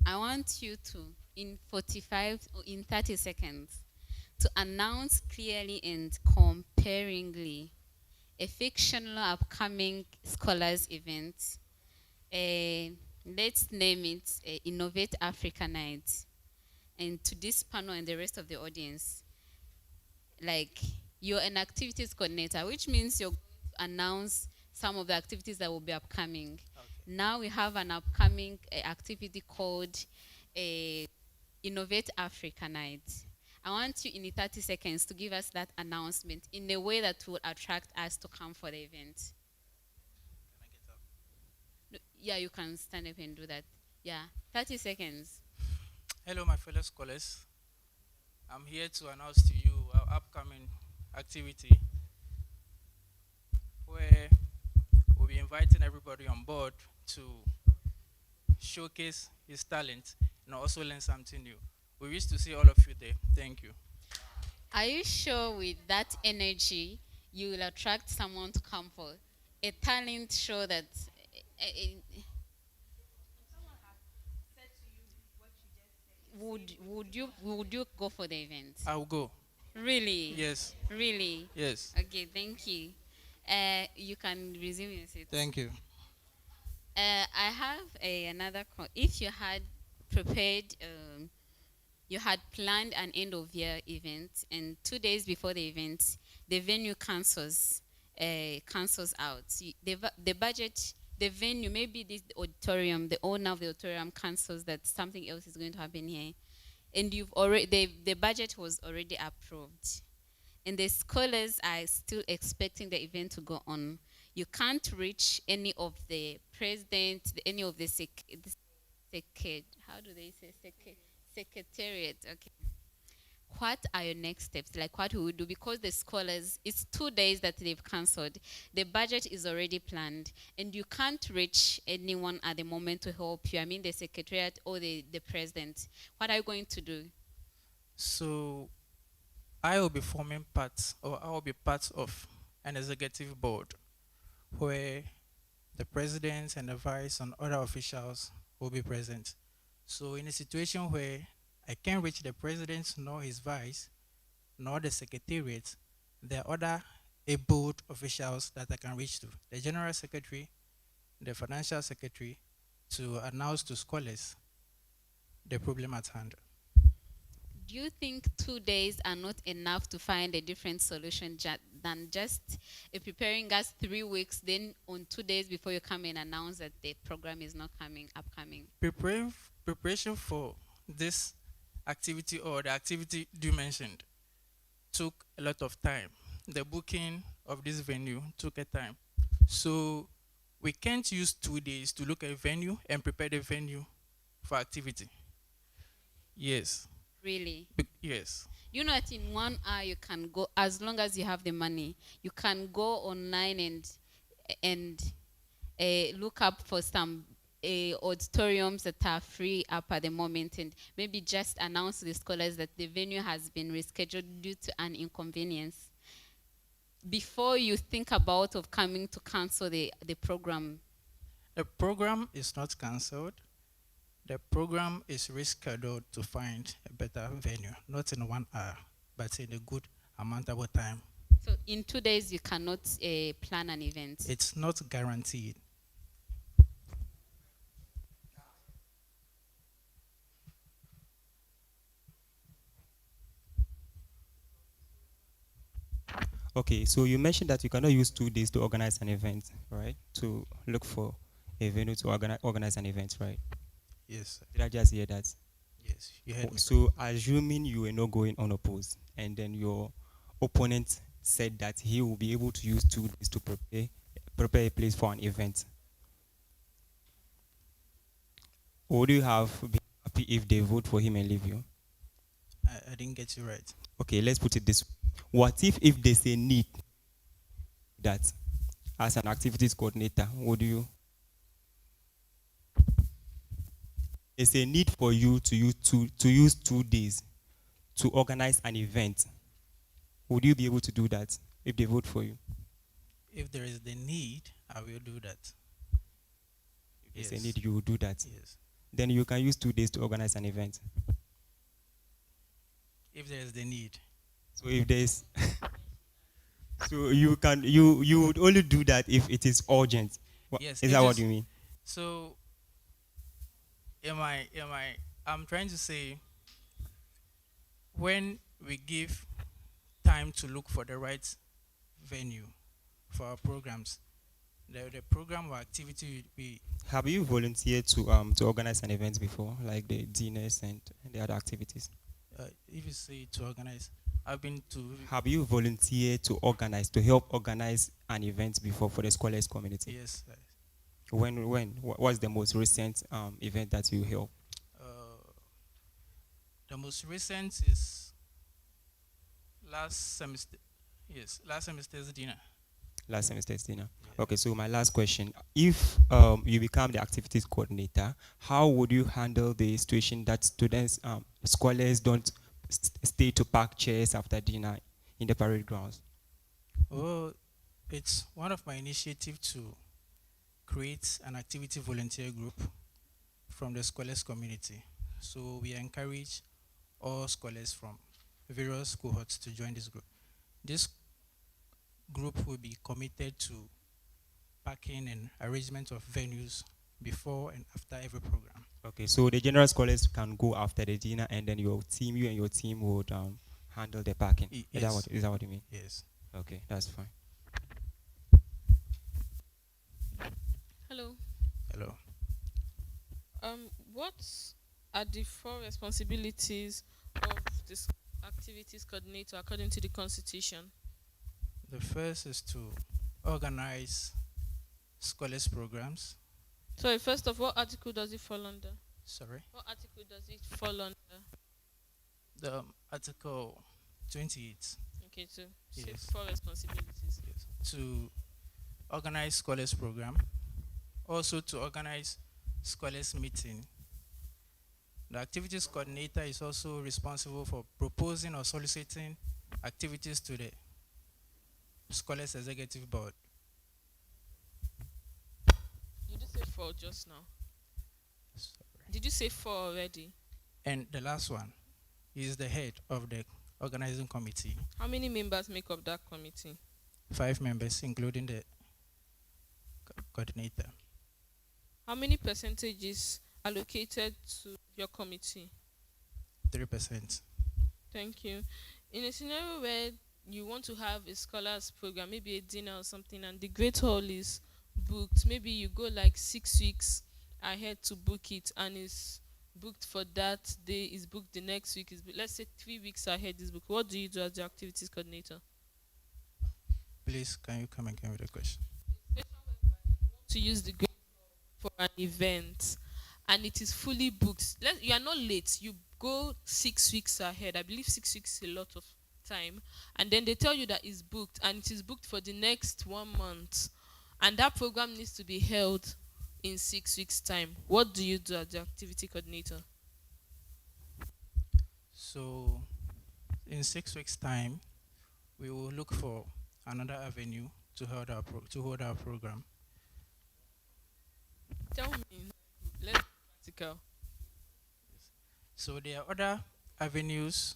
I want you to in 45 or in 30 seconds to announce clearly and comparingly a fictional upcoming scholars event. Let's name it Innovate Africa Night. And to this panel and the rest of the audience, like, you're an activities coordinator, which means you're going to announce some of the activities that will be upcoming. Okay. Now we have an upcoming activity called Innovate Africa Night. I want you in the 30 seconds to give us that announcement in a way that will attract us to come for the event. Can I get up? No, yeah, you can stand up and do that. Yeah, 30 seconds. Hello, my fellow scholars. I'm here to announce to you our upcoming activity where we'll be inviting everybody on board to showcase his talent and also learn something new. We wish to see all of you there. Thank you. Are you sure with that energy you will attract someone to come for a talent show that would you go for the event? I'll go. Really? Yes. Really? Yes. Okay, thank you. You can resume your seat. Thank you. I have another call. If you had prepared, you had planned an end of year event, and 2 days before the event, the venue cancels out. The budget, the venue, maybe this auditorium, the owner of the auditorium cancels that something else is going to happen here, and you've already the budget was already approved, and the scholars are still expecting the event to go on. You can't reach any of the president, any of the how do they say secretariat? Okay. What are your next steps? Like, what will we do? Because the scholars, it's 2 days that they've cancelled. The budget is already planned, and you can't reach anyone at the moment to help you. I mean, the secretariat or the president. What are you going to do? So, I will be forming part, or I will be part of an executive board where the president and the vice and other officials will be present. So in a situation where I can't reach the president, nor his vice, nor the secretariat, there are other able officials that I can reach to. The general secretary, the financial secretary, to announce to scholars the problem at hand. Do you think 2 days are not enough to find a different solution than just preparing us 3 weeks, then on 2 days before you come and announce that the program is not upcoming? Preparation for this activity or the activity you mentioned took a lot of time. The booking of this venue took a time. So we can't use 2 days to look at a venue and prepare the venue for activity. Yes. Really? Yes. You know that in 1 hour you can go, as long as you have the money, you can go online and look up for some auditoriums that are free up at the moment, and maybe just announce to the scholars that the venue has been rescheduled due to an inconvenience before you think about of coming to cancel the program. The program is not cancelled. The program is rescheduled to find a better venue, not in 1 hour, but in a good amount of time. So in 2 days, you cannot plan an event? It's not guaranteed. Okay, so you mentioned that you cannot use 2 days to organize an event, right? To look for a venue to organize an event, right? Yes, sir. Did I just hear that? Yes, you heard me. So assuming you were not going unopposed, and then your opponent said that he will be able to use 2 days to prepare a place for an event, would you have been happy if they vote for him and leave you? I didn't get you right. Okay, let's put it this way. What if there's a need that as an activities coordinator, would you? There's a need for you to use 2 days to organize an event. Would you be able to do that if they vote for you? If there is the need, I will do that. If there's a need, you will do that. Yes. Then you can use 2 days to organize an event. if there is the need. So if there's so you would only do that if it is urgent. Yes. Is that what you mean? So I'm trying to say, when we give time to look for the right venue for our programs, the program or activity will be. Have you volunteered to organize an event before, like the dinners and the other activities? If you say to organize, I've been to. Have you volunteered to help organize an event before for the scholars community? Yes. When? What's the most recent event that you helped? The most recent is last semester. Yes, last semester's dinner. Last semester's dinner. Yeah. Okay, so my last question. If you become the activities coordinator, how would you handle the situation that scholars don't stay to park chairs after dinner in the parade grounds? Well, it's one of my initiatives to create an activity volunteer group from the scholars community. So we encourage all scholars from various cohorts to join this group. This group will be committed to parking and arrangement of venues before and after every program. Okay, so the general scholars can go after the dinner, and then you and your team would handle the parking. Yes. Is that what you mean? Yes. Okay, that's fine. Hello. Hello. What are the 4 responsibilities of this activities coordinator according to the Constitution? The first is to organize scholars programs. Sorry, first of all, what article does it fall under? Sorry? What article does it fall under? The Article 28. Okay, so yes. 4 responsibilities. Yes. To organize scholars program. Also to organize scholars meeting. The activities coordinator is also responsible for proposing or soliciting activities to the scholars executive board. Did you say 4 just now? Sorry. Did you say 4 already? And the last one is the head of the organizing committee. How many members make up that committee? 5 members, including the coordinator. How many percentages allocated to your committee? 3%. Thank you. In a scenario where you want to have a scholars program, maybe a dinner or something, and the Great Hall is booked, maybe you go like 6 weeks ahead to book it, and it's booked for that day, is booked the next week, let's say 3 weeks ahead is booked. What do you do as the activities coordinator? Please, can you come again with the question? To use the Great Hall for an event, and it is fully booked. You are not late. You go 6 weeks ahead. I believe 6 weeks is a lot of time. And then they tell you that it's booked, and it is booked for the next 1 month. And that program needs to be held in 6 weeks' time. What do you do as the activity coordinator? So, in 6 weeks' time, we will look for another avenue to hold our program. Tell me. Let's be practical. So there are other avenues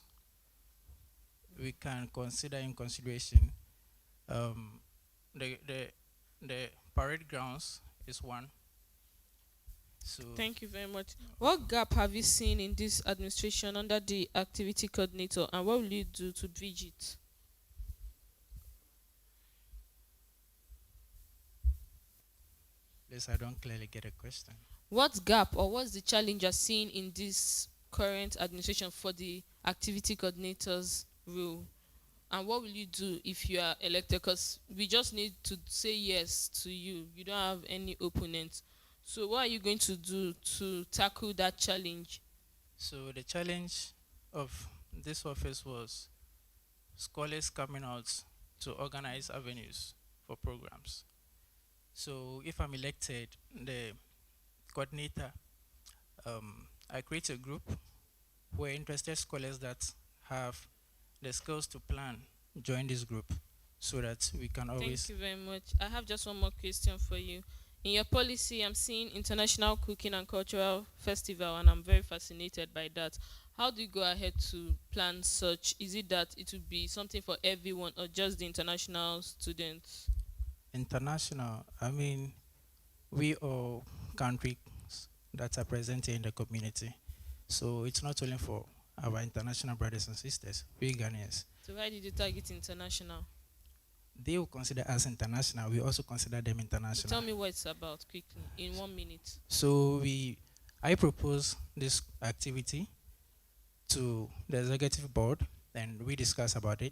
we can consider in consideration. The parade grounds is one. So thank you very much. What gap have you seen in this administration under the activity coordinator, and what will you do to bridge it? Please, I don't clearly get a question. What gap or what's the challenge you're seeing in this current administration for the activity coordinator's role? And what will you do if you are elected? Because we just need to say yes to you. You don't have any opponents. So what are you going to do to tackle that challenge? So the challenge of this office was scholars coming out to organize avenues for programs. So if I'm elected, the coordinator, I create a group where interested scholars that have the skills to plan join this group so that we can always. Thank you very much. I have just one more question for you. In your policy, I'm seeing International Cooking and Cultural Festival, and I'm very fascinated by that. How do you go ahead to plan such? Is it that it would be something for everyone or just the international students? International, I mean, we all countries that are present here in the community. So it's not only for our international brothers and sisters, we Ghanaians. So why did you target international? They will consider us international. We also consider them So international. tell me what it's about quickly, in 1 minute. So I propose this activity to the executive board, and we discuss about it.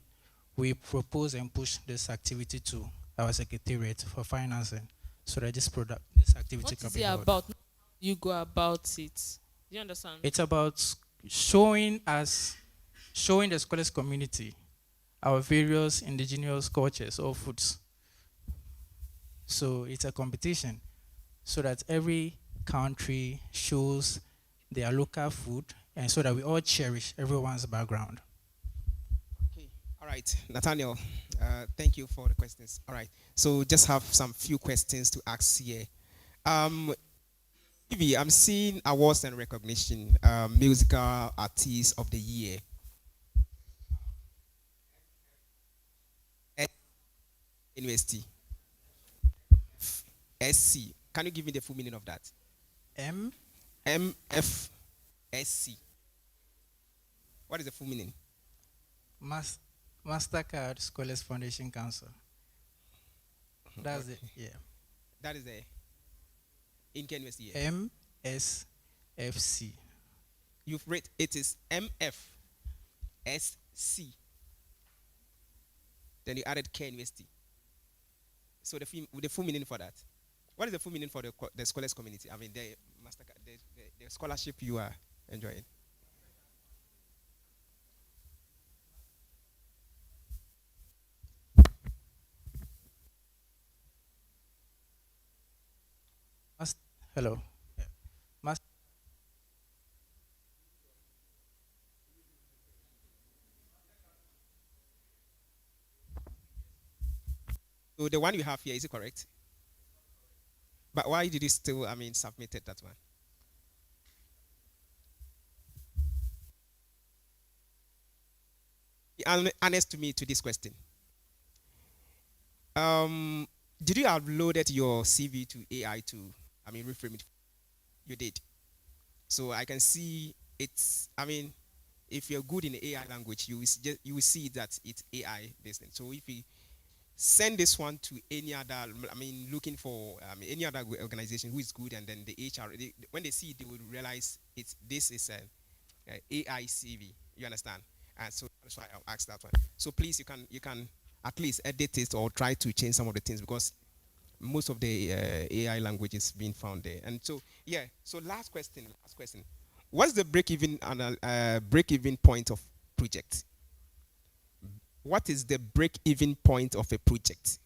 We propose and push this activity to our secretariat for financing, so that this activity What can is be it held. about? You go about it. Do you understand? It's about showing the scholars community our various indigenous cultures or foods. So it's a competition, so that every country shows their local food, and so that we all cherish everyone's background. All right, Nathaniel, thank you for the questions. All right, so just have some few questions to ask here. Ivy, I'm seeing awards and recognition, musical artist of the year. University. SC. Can you give me the full meaning of that? MFSC. What is the full meaning? Mastercard Scholars Foundation Council. That's it, yeah. That is the in KNUST. MSFC. You've read it is MFSC. Then you added KNUST. So the full meaning for that. What is the full meaning for the scholars community? I mean, the Mastercard, the scholarship you are enjoying. Hello. Yeah. So the one you have here, is it correct? But why did you still, submitted that one? Be honest to me to this question. Did you uploaded your CV to AI to, reframe it? You did. So I can see it's, if you're good in AI language, you will see that it's AI based. So if you send this one to any other, looking for any other organization who is good, and then the HR, when they see it, they will realize this is a AI CV. You understand? And so that's why I'll ask that one. So please, you can at least edit it or try to change some of the things, because most of the AI language is being found there. And so so last question. What's the break-even point of project? What is the break-even point of a project?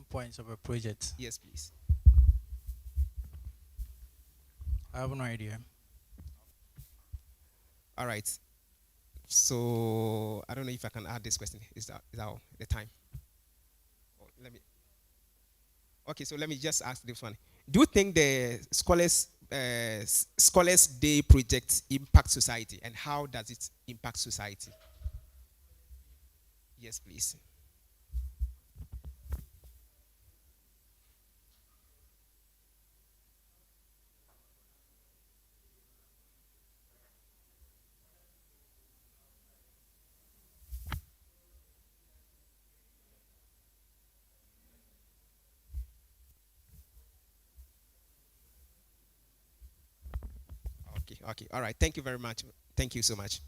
Points of a project. Yes, please. I have no idea. All right. So I don't know if I can add this question. Is that all the time? Okay, so let me just ask this one. Do you think the Scholars Day project impacts society, and how does it impact society? Yes, please. Okay. All right. Thank you very much. Thank you so much.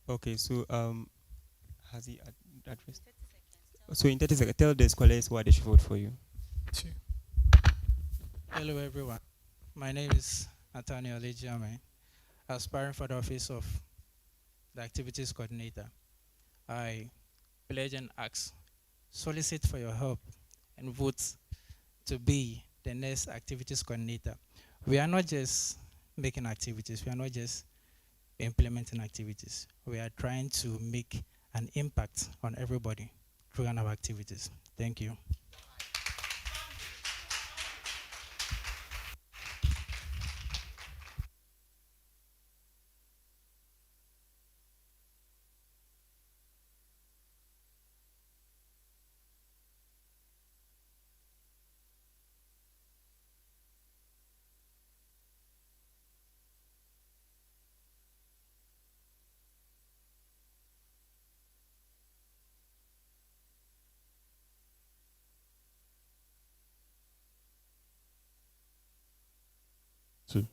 Okay, so has he addressed? So in 30 seconds, tell the scholars why they should vote for you. Sure. Hello, everyone. My name is Nathaniel Lejiame. aspiring for the office of the activities coordinator, I pledge and ask, solicit for your help and vote to be the next activities coordinator. We are not just making activities, we are not just implementing activities. We are trying to make an impact on everybody through our activities. Thank you. Two.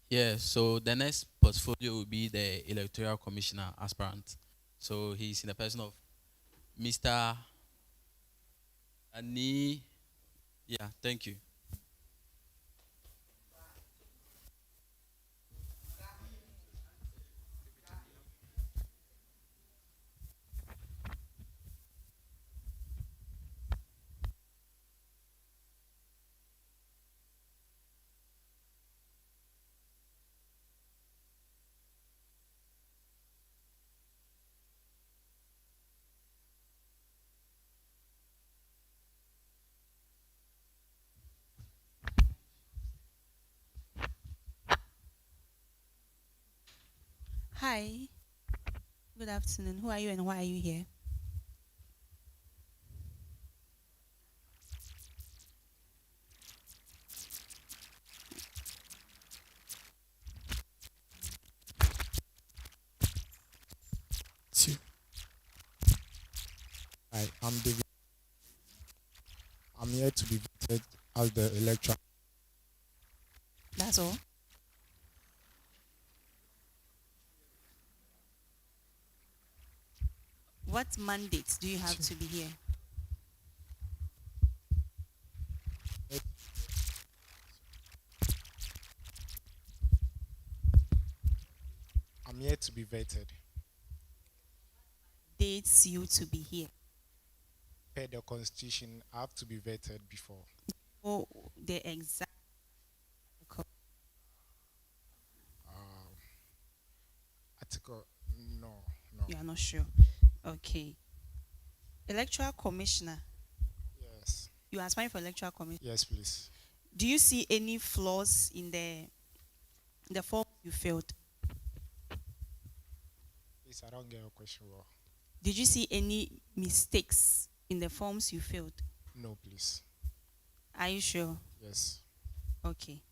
Yeah, so the next portfolio will be the electoral commissioner aspirant. So he's in the person of Mr. Ani. Yeah, thank you. Hi. Good afternoon. Who are you and why are you here? Two. Hi, I'm David. I'm here to be voted as the electoral. That's all. What mandate do you have to be here? I'm here to be vetted Dates you to be here. per the constitution. I have to be vetted before. Oh, the exact. Article, no. You are not sure. Okay. Electoral commissioner. Yes. You are aspiring for electoral commissioner. Yes, please. Do you see any flaws in the form you filled? Please, I don't get your question well. Did you see any mistakes in the forms you filled? No, please. Are you sure? Yes. Okay.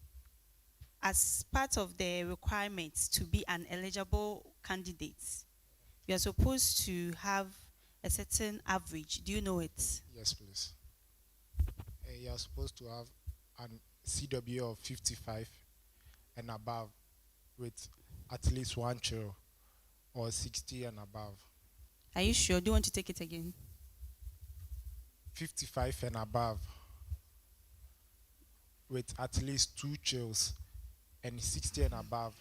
As part of the requirements to be an eligible candidate, you are supposed to have a certain average. Do you know it? Yes, please. You are supposed to have an CW of 55 and above with at least 1 child or 60 and above. Are you sure? Do you want to take it again? 55 and above with at least 2 chills and 60 and above.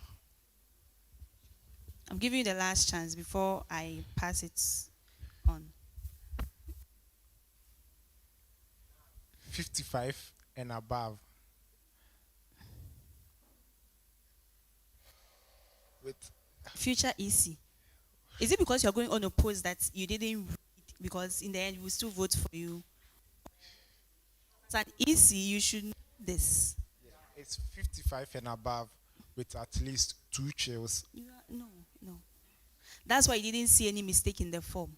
I'm giving you the last chance before I pass it on. 55 and above with Future EC. Is it because you're going unopposed that you didn't read? Because in the end, we will still vote for you. As an EC, you should know this. it's 55 and above with at least 2 chills. No. That's why you didn't see any mistake in the form.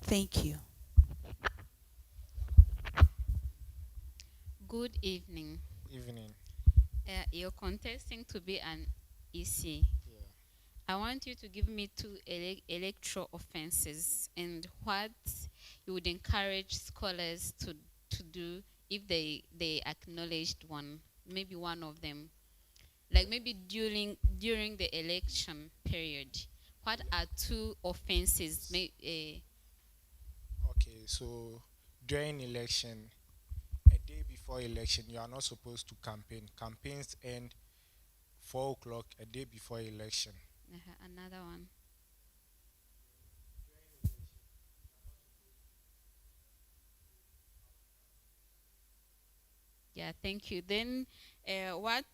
Thank you. Good evening. Evening. You're contesting to be an EC. I want you to give me two electoral offenses and what you would encourage scholars to do if they acknowledged one, maybe one of them? Like maybe during the election period, what are two offenses? Okay, so during election, a day before election, you are not supposed to campaign. Campaigns end 4 o'clock a day before election. Another one. Yeah, thank you. Then, what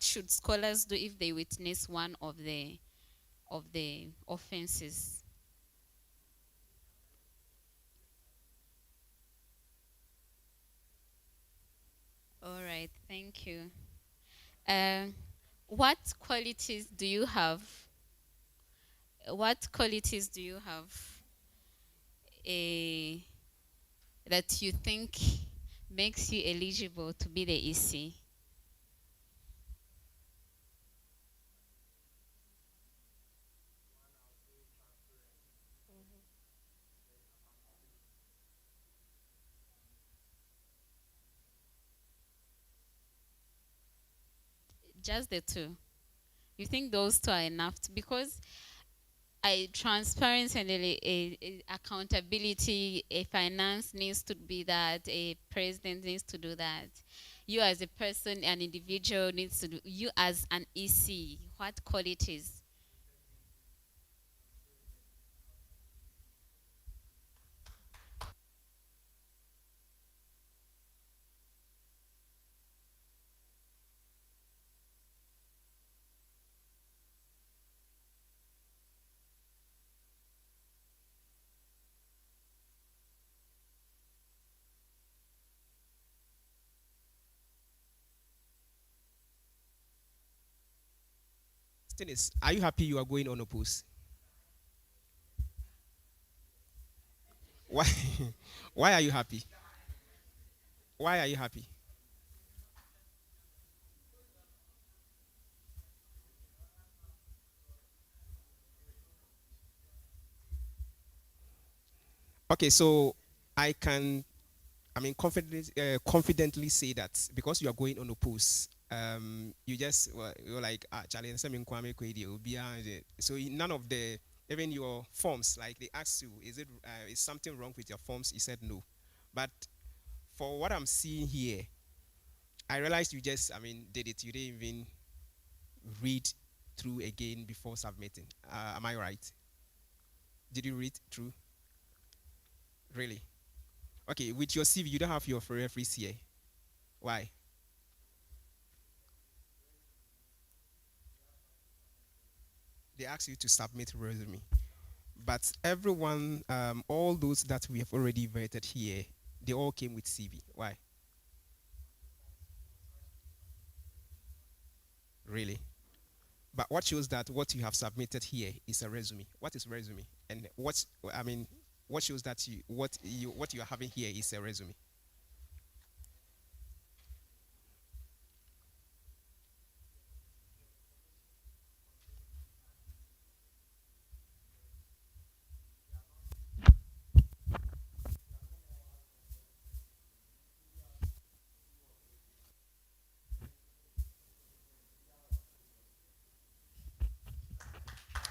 should scholars do if they witness one of the offenses? All right, thank you. Uh, what qualities do you have? What qualities do you have that you think makes you eligible to be the EC? Just the two. You think those two are enough? Because transparency and accountability, a finance needs to be that, a president needs to do that. You as a person, an individual needs to do, you as an EC, what qualities? Thing is, are you happy you are going unopposed? Why? Why are you happy? Why are you happy? Okay, so I can, I mean, confidently say that because you are going unopposed, you just you're like Charlie and Samin Kwame Kwedi so none of the even your forms, like they asked you, is something wrong with your forms? You said no, but for what I'm seeing here, I realized you just, I mean, did it. You didn't even read through again before submitting. Am I right? Did you read through? Really? Okay, with your CV, you don't have your referees here. Why? They ask you to submit resume. But everyone, all those that we have already vetted here, they all came with CV. Why? Really? But what shows that what you have submitted here is a resume? What is resume? And what, I mean, what shows that what you are having here is a resume?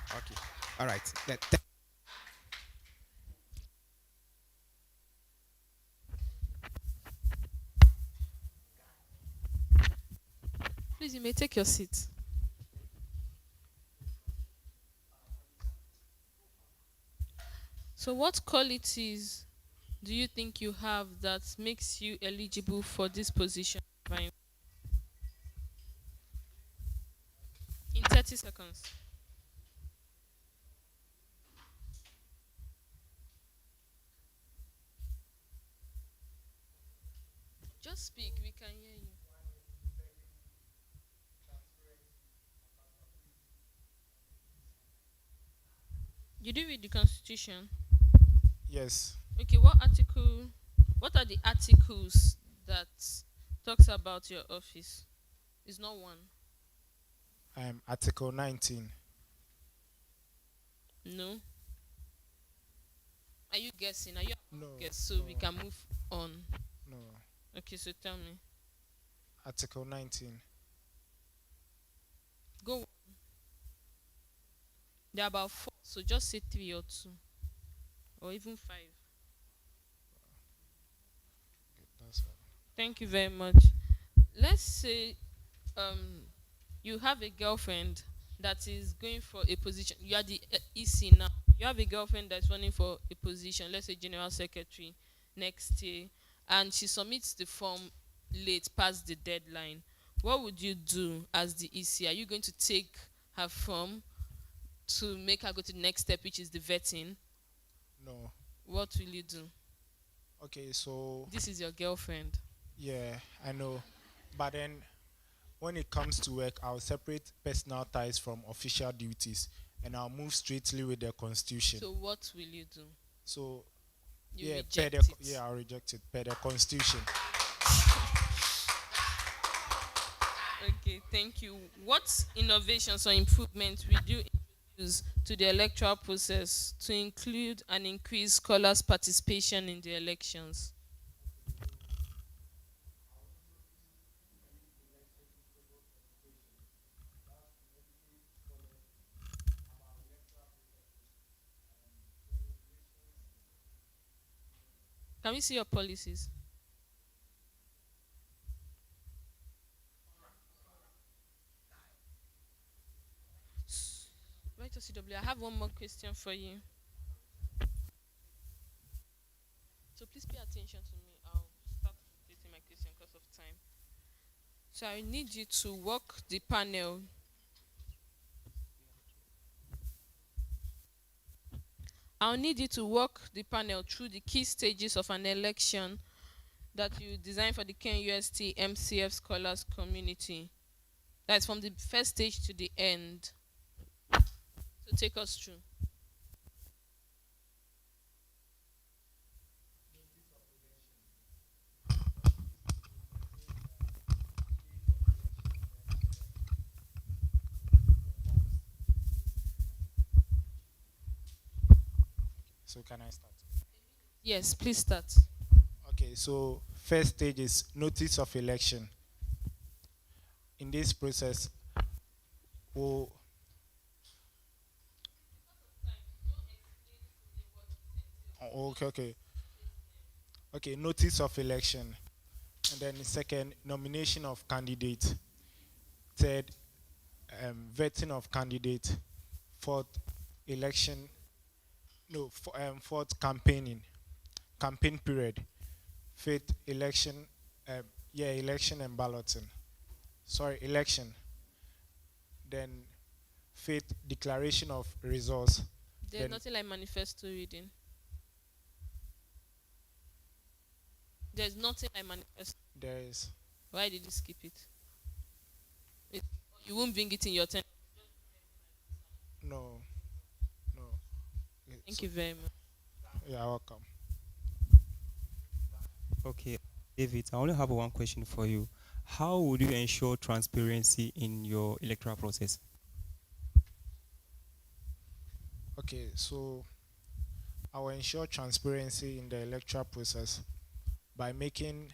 Okay. All right. Please, you may take your seat. So what qualities do you think you have that makes you eligible for this position? In 30 seconds. Just speak, we can hear you. You did read the Constitution? Yes. Okay, what are the articles that talks about your office? It's not one. Article 19. No. Are you guessing? Are you No. guess so no, we can move on? No. Okay, so tell me. Article 19. Go. There are about 4, so just say 3 or 2, or even 5. That's fine. Thank you very much. Let's say um you have a girlfriend that is going for a position. You are the EC now. You have a girlfriend that's running for a position, let's say general secretary next year, and she submits the form late past the deadline. What would you do as the EC? Are you going to take her form to make her go to the next step, which is the vetting? No. What will you do? Okay, so This is your girlfriend. yeah, I know. But then when it comes to work, I'll separate personal ties from official duties and I'll move straightly with the constitution. So what will you do? So You yeah, reject per the, it. yeah, I'll reject it per the constitution. Okay, thank you. What innovations or improvements will you introduce to the electoral process to include and increase scholars' participation in the elections? Can we see your policies? Right, OCW, I have one more question for you. So please pay attention to me. I'll start dating my question because of time. So I need you to walk the panel. I'll need you to walk the panel through the key stages of an election that you design for the KNUST MCF scholars community. That's from the first stage to the end. So take us through. So can I start? Yes, please start. Okay, so first stage is notice of election. In this process, we'll okay, notice of election. And then the second, nomination of candidate. Third, vetting of candidate. Fourth, election. No, fourth, campaign period. Fifth, election. Election and balloting. Sorry, election. Then fifth, declaration of results. There's Then nothing like manifesto reading. There's nothing like manifesto. there is. Why did you skip it? You won't bring it in your turn. No. Thank you very much. You're welcome. Okay, David, I only have one question for you. How would you ensure transparency in your electoral process? Okay, so I will ensure transparency in the electoral process by making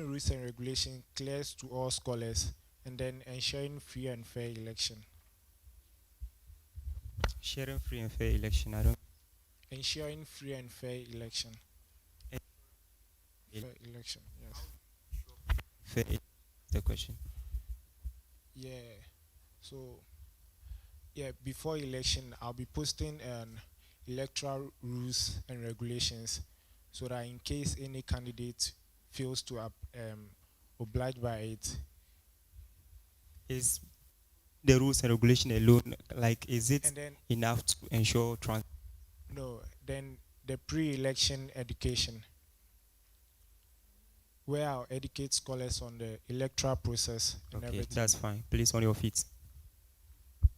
rules and regulations clear to all scholars and then ensuring free and fair election. Sharing free and fair election. I don't. Ensuring free and fair election. Fair election, yes. Fair. The question. Yeah. So, before election, I'll be posting electoral rules and regulations so that in case any candidate fails to oblige by it. Is the rules and regulation alone, like, is it enough to ensure trans? No, then the pre-election education, where I'll educate scholars on the electoral process and Okay, everything. that's fine. Please, on your feet.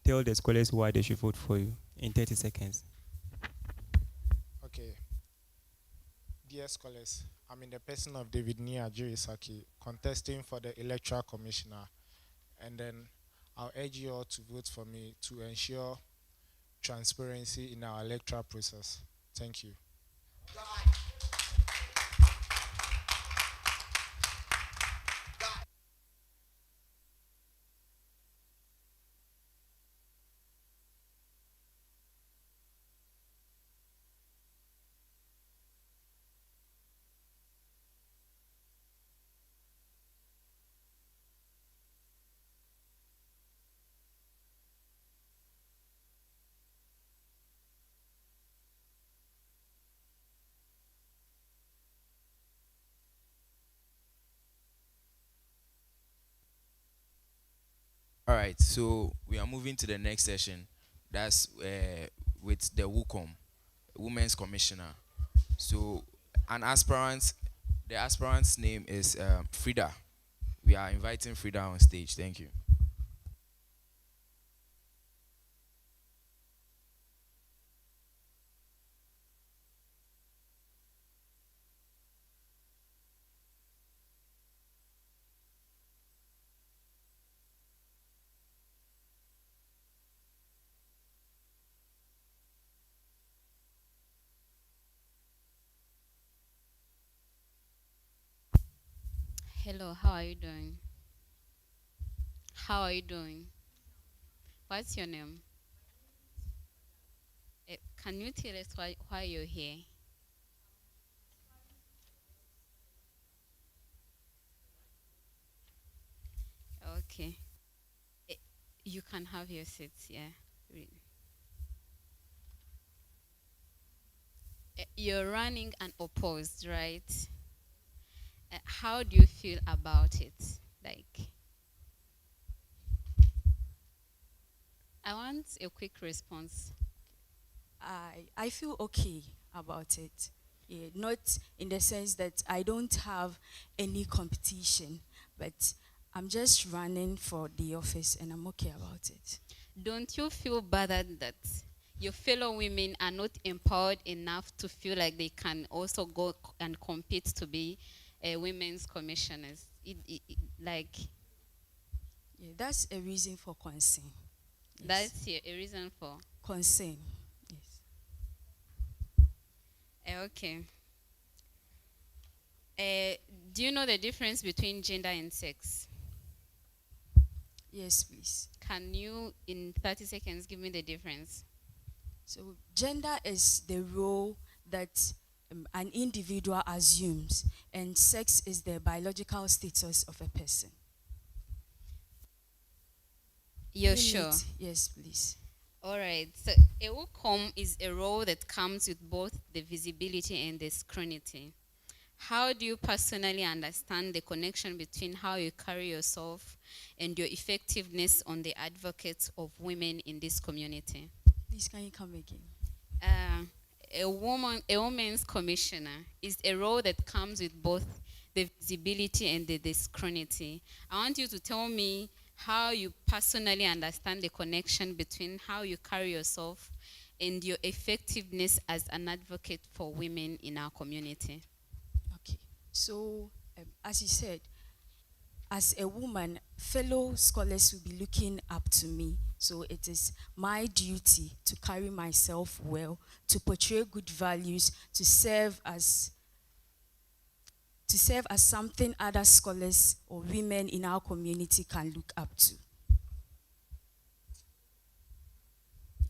Tell the scholars why they should vote for you in 30 seconds. Okay. Dear scholars, I'm in the person of David Nia Jurisaki, contesting for the electoral commissioner. And then I'll urge you all to vote for me to ensure transparency in our electoral process. Thank you. All right, so we are moving to the next session. That's with the WUCOM, Women's Commissioner. So, the aspirant's name is Frida. We are inviting Frida on stage. Thank you. Hello, how are you doing? How are you doing? What's your name? Can you tell us why you're here? Okay. You can have your seats, yeah. You're running unopposed, right? How do you feel about it? Like, I want a quick response. I feel okay about it. Yeah, not in the sense that I don't have any competition, but I'm just running for the office and I'm okay about it. Don't you feel bothered that your fellow women are not empowered enough to feel like they can also go and compete to be women's commissioners? Like, yeah, that's a reason for concern. Yes. That's a reason for concern. Yes. Okay. Do you know the difference between gender and sex? Yes, please. Can you, in 30 seconds, give me the difference? So, gender is the role that an individual assumes, and sex is the biological status of a person. You're sure? Yes, please. All right. So, a WUCOM is a role that comes with both the visibility and the scrutiny. How do you personally understand the connection between how you carry yourself and your effectiveness on the advocates of women in this community? Please, can you come again? A woman's commissioner is a role that comes with both the visibility and the scrutiny. I want you to tell me how you personally understand the connection between how you carry yourself and your effectiveness as an advocate for women in our community. Okay. So, as you said, as a woman, fellow scholars will be looking up to me. So it is my duty to carry myself well, to portray good values, to serve as something other scholars or women in our community can look up to.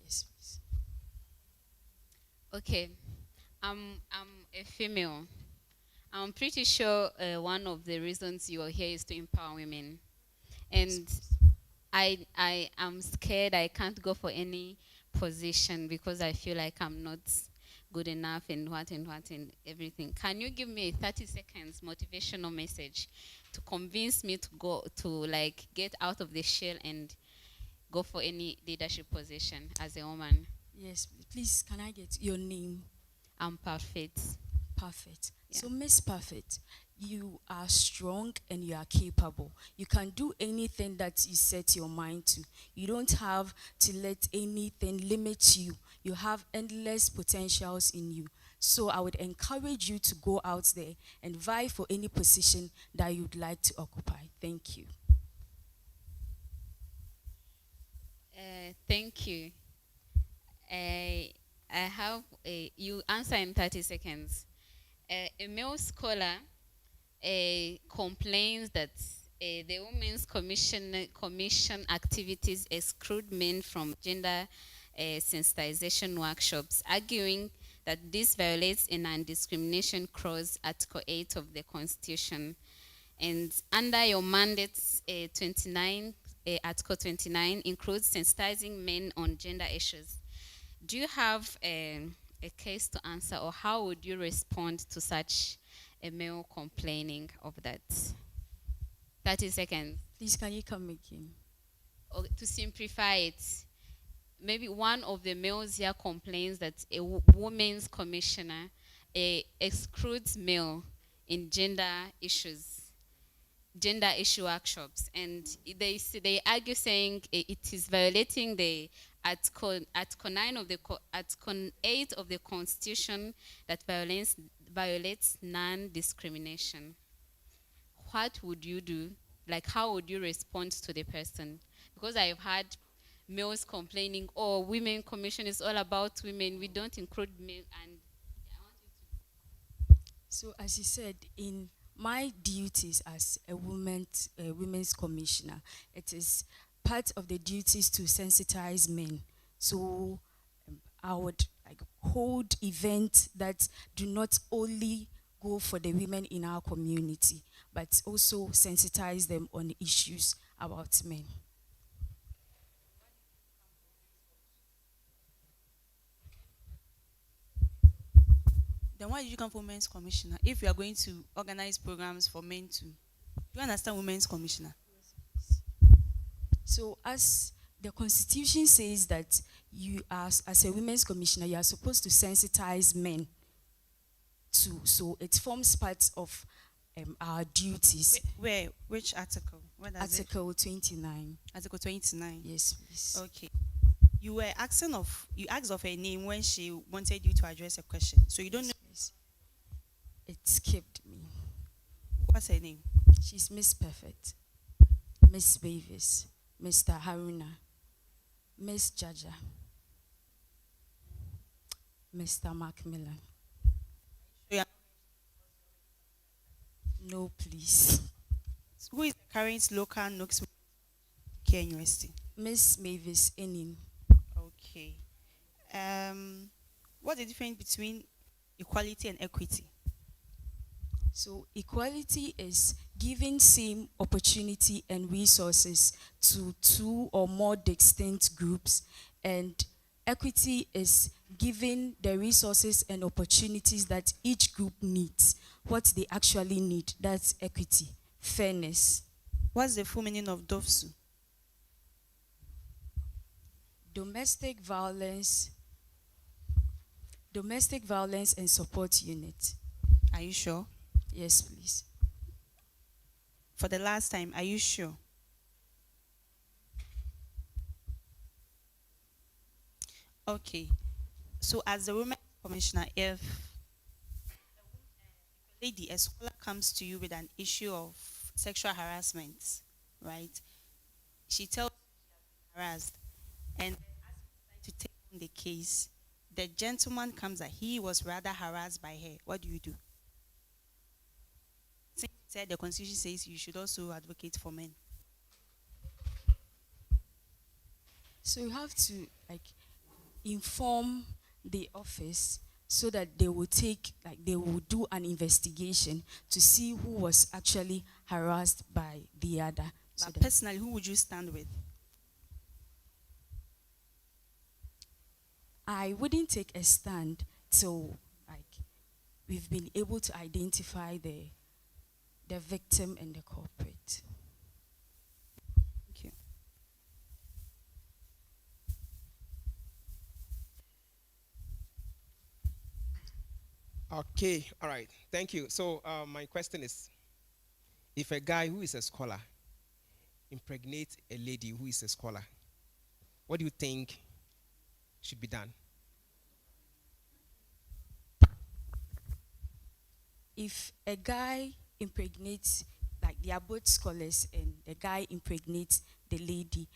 Yes, please. Okay. I'm a female. I'm pretty sure one of the reasons you are here is to empower women. And I am scared I can't go for any position because I feel like I'm not good enough and what and everything. Can you give me a 30 seconds motivational message to convince me to go to like get out of the shell and go for any leadership position as a woman? Yes, please, can I get your name? I'm Perfect. Perfect. Yeah. So, Miss Perfect, you are strong and you are capable. You can do anything that you set your mind to. You don't have to let anything limit you. You have endless potentials in you. So I would encourage you to go out there and vie for any position that you'd like to occupy. Thank you. Thank you. I have you answer in 30 seconds. A male scholar complains that the Women's Commission activities exclude men from gender sensitization workshops, arguing that this violates a non-discrimination clause, Article 8 of the Constitution. And under your mandate, 29, Article 29 includes sensitizing men on gender issues. Do you have a case to answer, or how would you respond to such a male complaining of that? 30 seconds. Please, can you come again? Or to simplify it, maybe one of the males here complains that a women's commissioner excludes male in gender issue workshops, and they argue saying it is violating the Article 9 of the Article 8 of the Constitution that violates non-discrimination. What would you do? Like, how would you respond to the person? Because I've had males complaining, oh, women commission is all about women, we don't include men. And so, as you said, in my duties as a women's commissioner, it is part of the duties to sensitize men. So I would hold events that do not only go for the women in our community, but also sensitize them on issues about men. Then why did you come for Women's Commissioner if you are going to organize programs for men too? Do you understand Women's Commissioner? So as the Constitution says that you as a Women's Commissioner, you are supposed to sensitize men too. So it forms part of our duties. Where? Which article? Article 29. Article 29. Yes, please. Okay. You asked of her name when she wanted you to address a question. So you don't know. It skipped me. What's her name? She's Miss Perfect, Miss Davis, Mr. Haruna, Miss Jaja, Mr. Macmillan. Yeah. No, please. Who is the current local KNUST KNUST? Miss Mavis Enin. Okay. What's the difference between equality and equity? So equality is giving same opportunity and resources to two or more distinct groups, and equity is giving the resources and opportunities that each group needs, what they actually need. That's equity. Fairness. What's the full meaning of DOFSU? Domestic violence and support unit. Are you sure? Yes, please. For the last time, are you sure? Okay. So as the Women Commissioner, if a lady, a scholar comes to you with an issue of sexual harassment, right? She tells you she's harassed, and asks you to take on the case. The gentleman comes that he was rather harassed by her. What do you do? Since you said the Constitution says you should also advocate for men. So you have to inform the office so that they will they will do an investigation to see who was actually harassed by the other. But personally, who would you stand with? I wouldn't take a stand till we've been able to identify the victim and the culprit. Thank you. Okay, all right. Thank you. So my question is, if a guy who is a scholar impregnates a lady who is a scholar, what do you think should be done? If a guy impregnates, they are both scholars, and the guy impregnates the lady,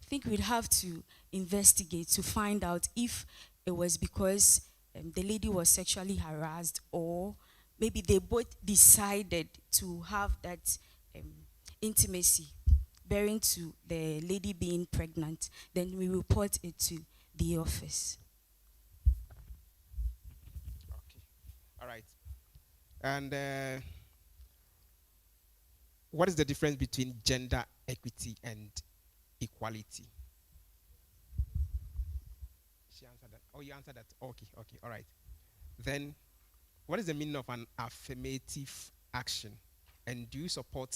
think we'd have to investigate to find out if it was because the lady was sexually harassed, or maybe they both decided to have that intimacy bearing to the lady being pregnant. Then we report it to the office. Okay. All right. And what is the difference between gender equity and equality? She answered that. Oh, you answered that. Okay, okay, all right. Then, what is the meaning of an affirmative action? And do you support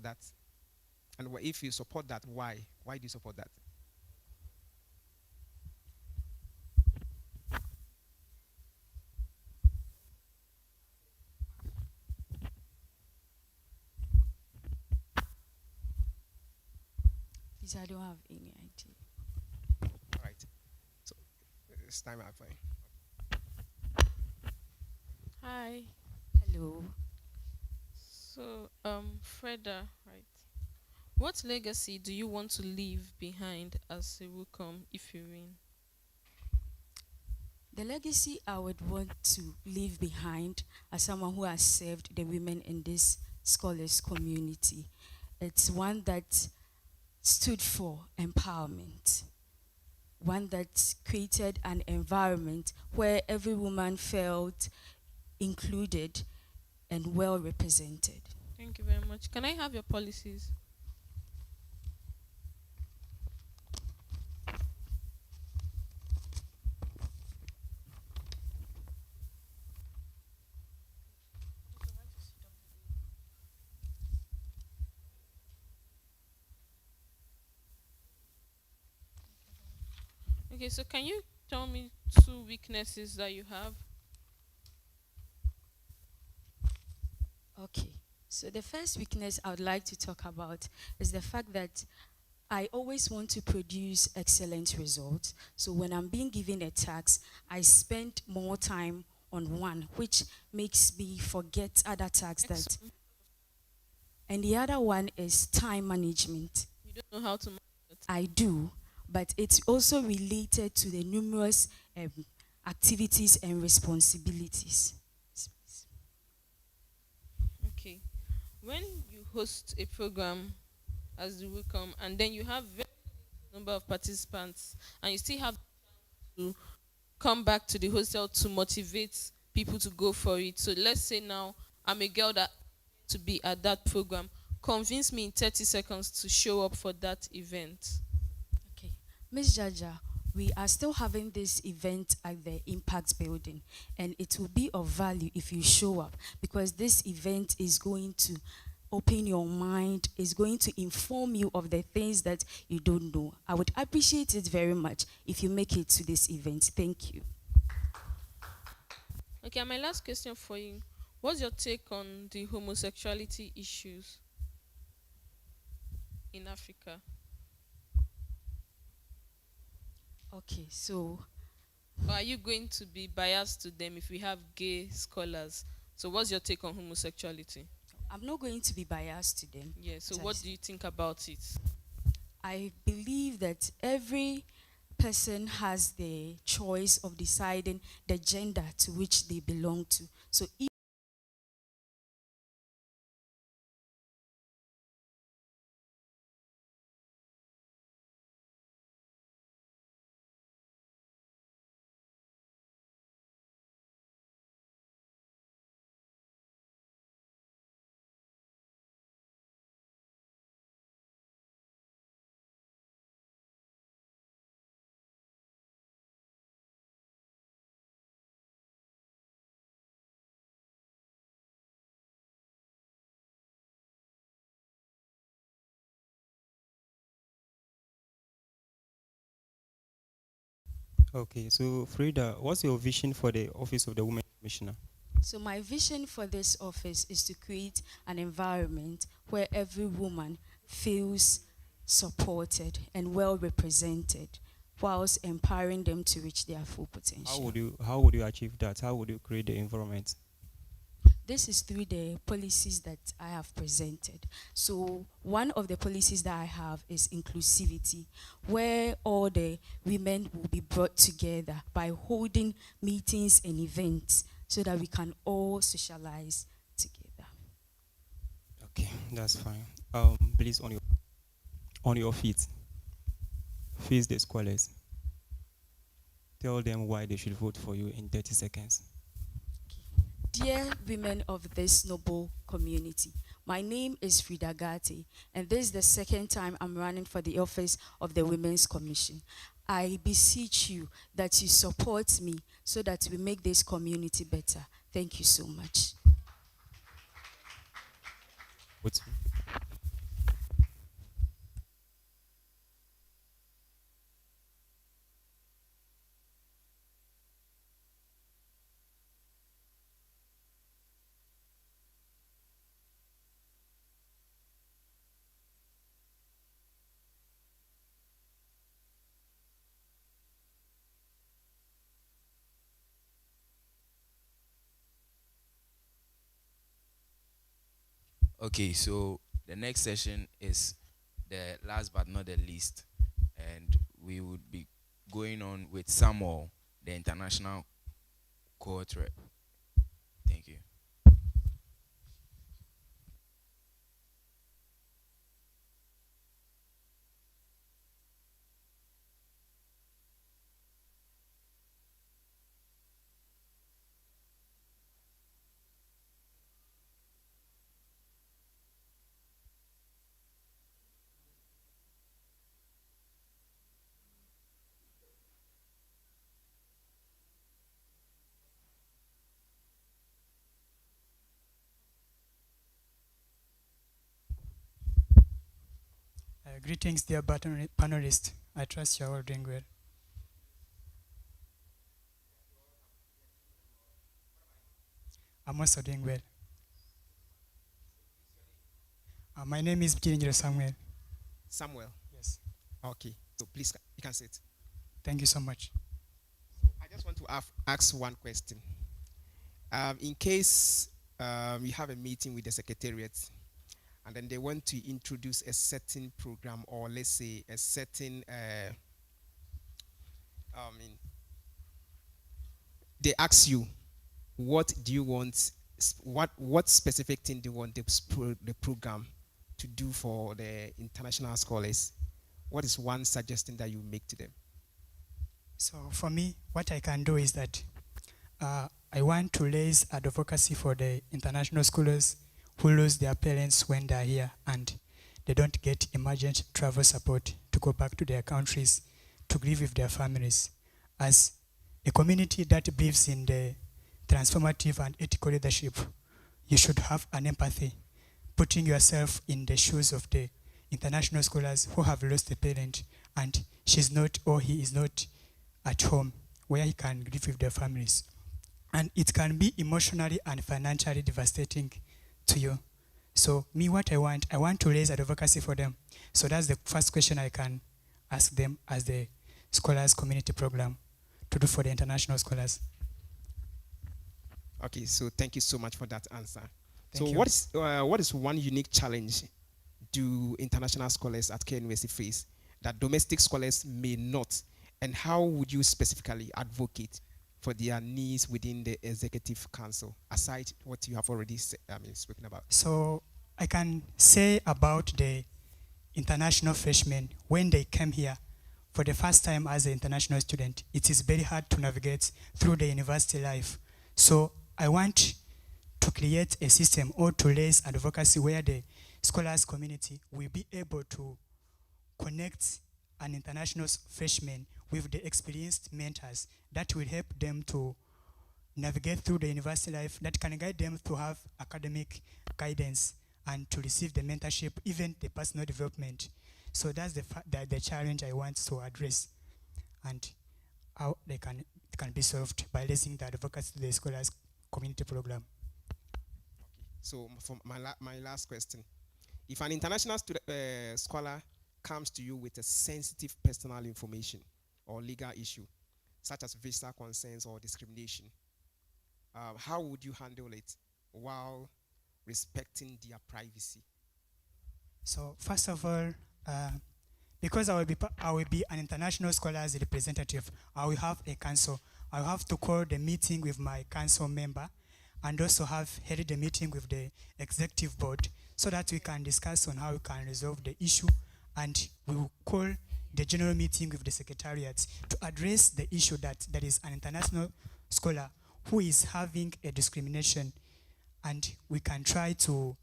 that? And if you support that, why? Why do you support that? Please, I don't have any idea. All right. So it's time out for you. Hi. Hello. So, Freda, right? What legacy do you want to leave behind as a welcome if you win? The legacy I would want to leave behind as someone who has served the women in this scholars community, it's one that stood for empowerment, one that created an environment where every woman felt included and well represented. Thank you very much. Can I have your policies? Okay, so can you tell me 2 weaknesses that you have? Okay, so the first weakness I would like to talk about is the fact that I always want to produce excellent results. So when I'm being given a task, I spend more time on one, which makes me forget other tasks that. And the other one is time management. You don't know how to manage it. I do, but it's also related to the numerous activities and responsibilities. Okay. When you host a program as the welcome, and then you have very number of participants, and you still have to come back to the hostel to motivate people to go for it. So let's say now I'm a girl that to be at that program. Convince me in 30 seconds to show up for that event. Okay. Ms. Jaja, we are still having this event at the Impact Building, and it will be of value if you show up, because this event is going to open your mind, is going to inform you of the things that you don't know. I would appreciate it very much if you make it to this event. Thank you. Okay, and my last question for you. What's your take on the homosexuality issues in Africa? Okay, so. Or are you going to be biased to them if we have gay scholars? So what's your take on homosexuality? I'm not going to be biased to them. Yeah, so what do you think about it? I believe that every person has the choice of deciding the gender to which they belong to. So if Okay, so Frida, what's your vision for the Office of the Women Commissioner? So my vision for this office is to create an environment where every woman feels supported and well represented, whilst empowering them to reach their full potential. How would you achieve that? How would you create the environment? this is through the policies that I have presented. So one of the policies that I have is inclusivity, where all the women will be brought together by holding meetings and events so that we can all socialize together. Okay, that's fine. Please on your feet, face the scholars. Tell them why they should vote for you in 30 seconds. Dear women of this noble community, my name is Frida Gatti, and this is the second time I'm running for the office of the Women's Commission. I beseech you that you support me so that we make this community better. Thank you so much. What's Okay, so the next session is the last but not the least, and we would be going on with Samuel, the international court rep. Thank you. Greetings, dear panelists. I trust you are all doing well. I'm also doing well. My name is Mkiringiro Samuel. Samuel. Yes. Okay, so please, you can sit. Thank you so much. I just want to ask one question. In case you have a meeting with the secretariat, and then they want to introduce a certain program, or let's say a certain, they ask you, what do you want, what specific thing do you want the program to do for the international scholars? What is one suggestion that you make to them? So for me, what I can do is that I want to raise advocacy for the international scholars who lose their parents when they're here and they don't get emergent travel support to go back to their countries to grieve with their families. As a community that believes in the transformative and ethical leadership, you should have an empathy, putting yourself in the shoes of the international scholars who have lost a parent and she's not or he is not at home where he can grieve with their families. And it can be emotionally and financially devastating to you. So me, what I want to raise advocacy for them. So that's the first question I can ask them as the Scholars Community Program to do for the international scholars. Okay, so thank you so much for that answer. Thank so you. What is one unique challenge do international scholars at KNUST face that domestic scholars may not, and how would you specifically advocate for their needs within the Executive Council, aside what you have already spoken about? So I can say about the international freshmen, when they came here for the first time as an international student, it is very hard to navigate through the university life. So I want to create a system or to raise advocacy where the scholars community will be able to connect an international freshman with the experienced mentors that will help them to navigate through the university life, that can guide them to have academic guidance and to receive the mentorship, even the personal development. So that's the challenge I want to address, and how it can be solved by raising the advocacy to the scholars community program. So for my last question, if an international scholar comes to you with a sensitive personal information or legal issue, such as visa concerns or discrimination, how would you handle it? while respecting their privacy? So first of all, because I will be an international scholars representative, I will have a council. I will have to call the meeting with my council member and also have held the meeting with the executive board so that we can discuss on how we can resolve the issue, and we will call the general meeting with the secretariat to address the issue that there is an international scholar who is having a discrimination, and we can try to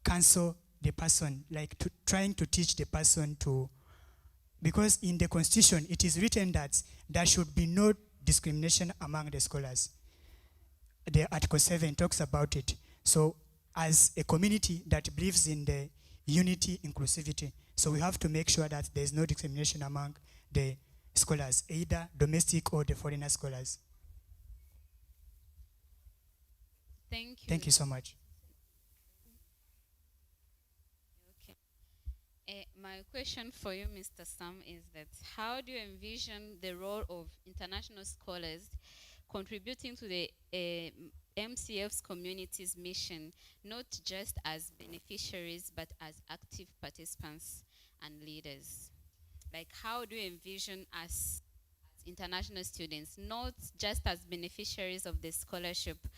cancel the person, like trying to teach the person to, because in the constitution it is written that there should be no discrimination among the scholars. The Article 7 talks about it. So as a community that believes in the unity, inclusivity, so we have to make sure that there is no discrimination among the scholars, either domestic or the foreigner scholars. Thank you. Thank you so much. My question for you, Mr. Sam, is that how do you envision the role of international scholars contributing to the MCF's community's mission, not just as beneficiaries, but as active participants and leaders? Like, how do you envision us as international students, not just as beneficiaries of the scholarship, but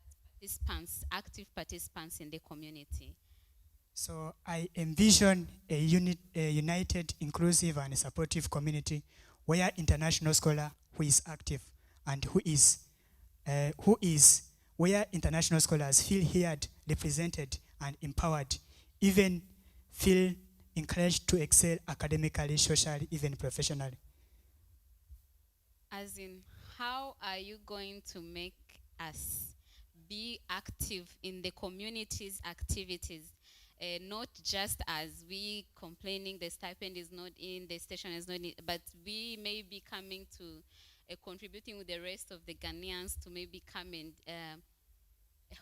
as participants, active participants in the community? So I envision a united, inclusive, and supportive community where international scholar who is active and where international scholars feel heard, represented, and empowered, even feel encouraged to excel academically, socially, even professionally. As in, how are you going to make us be active in the community's activities? Not just as we complaining the stipend is not in, the station is not in, but we may be coming to contributing with the rest of the Ghanaians to maybe come and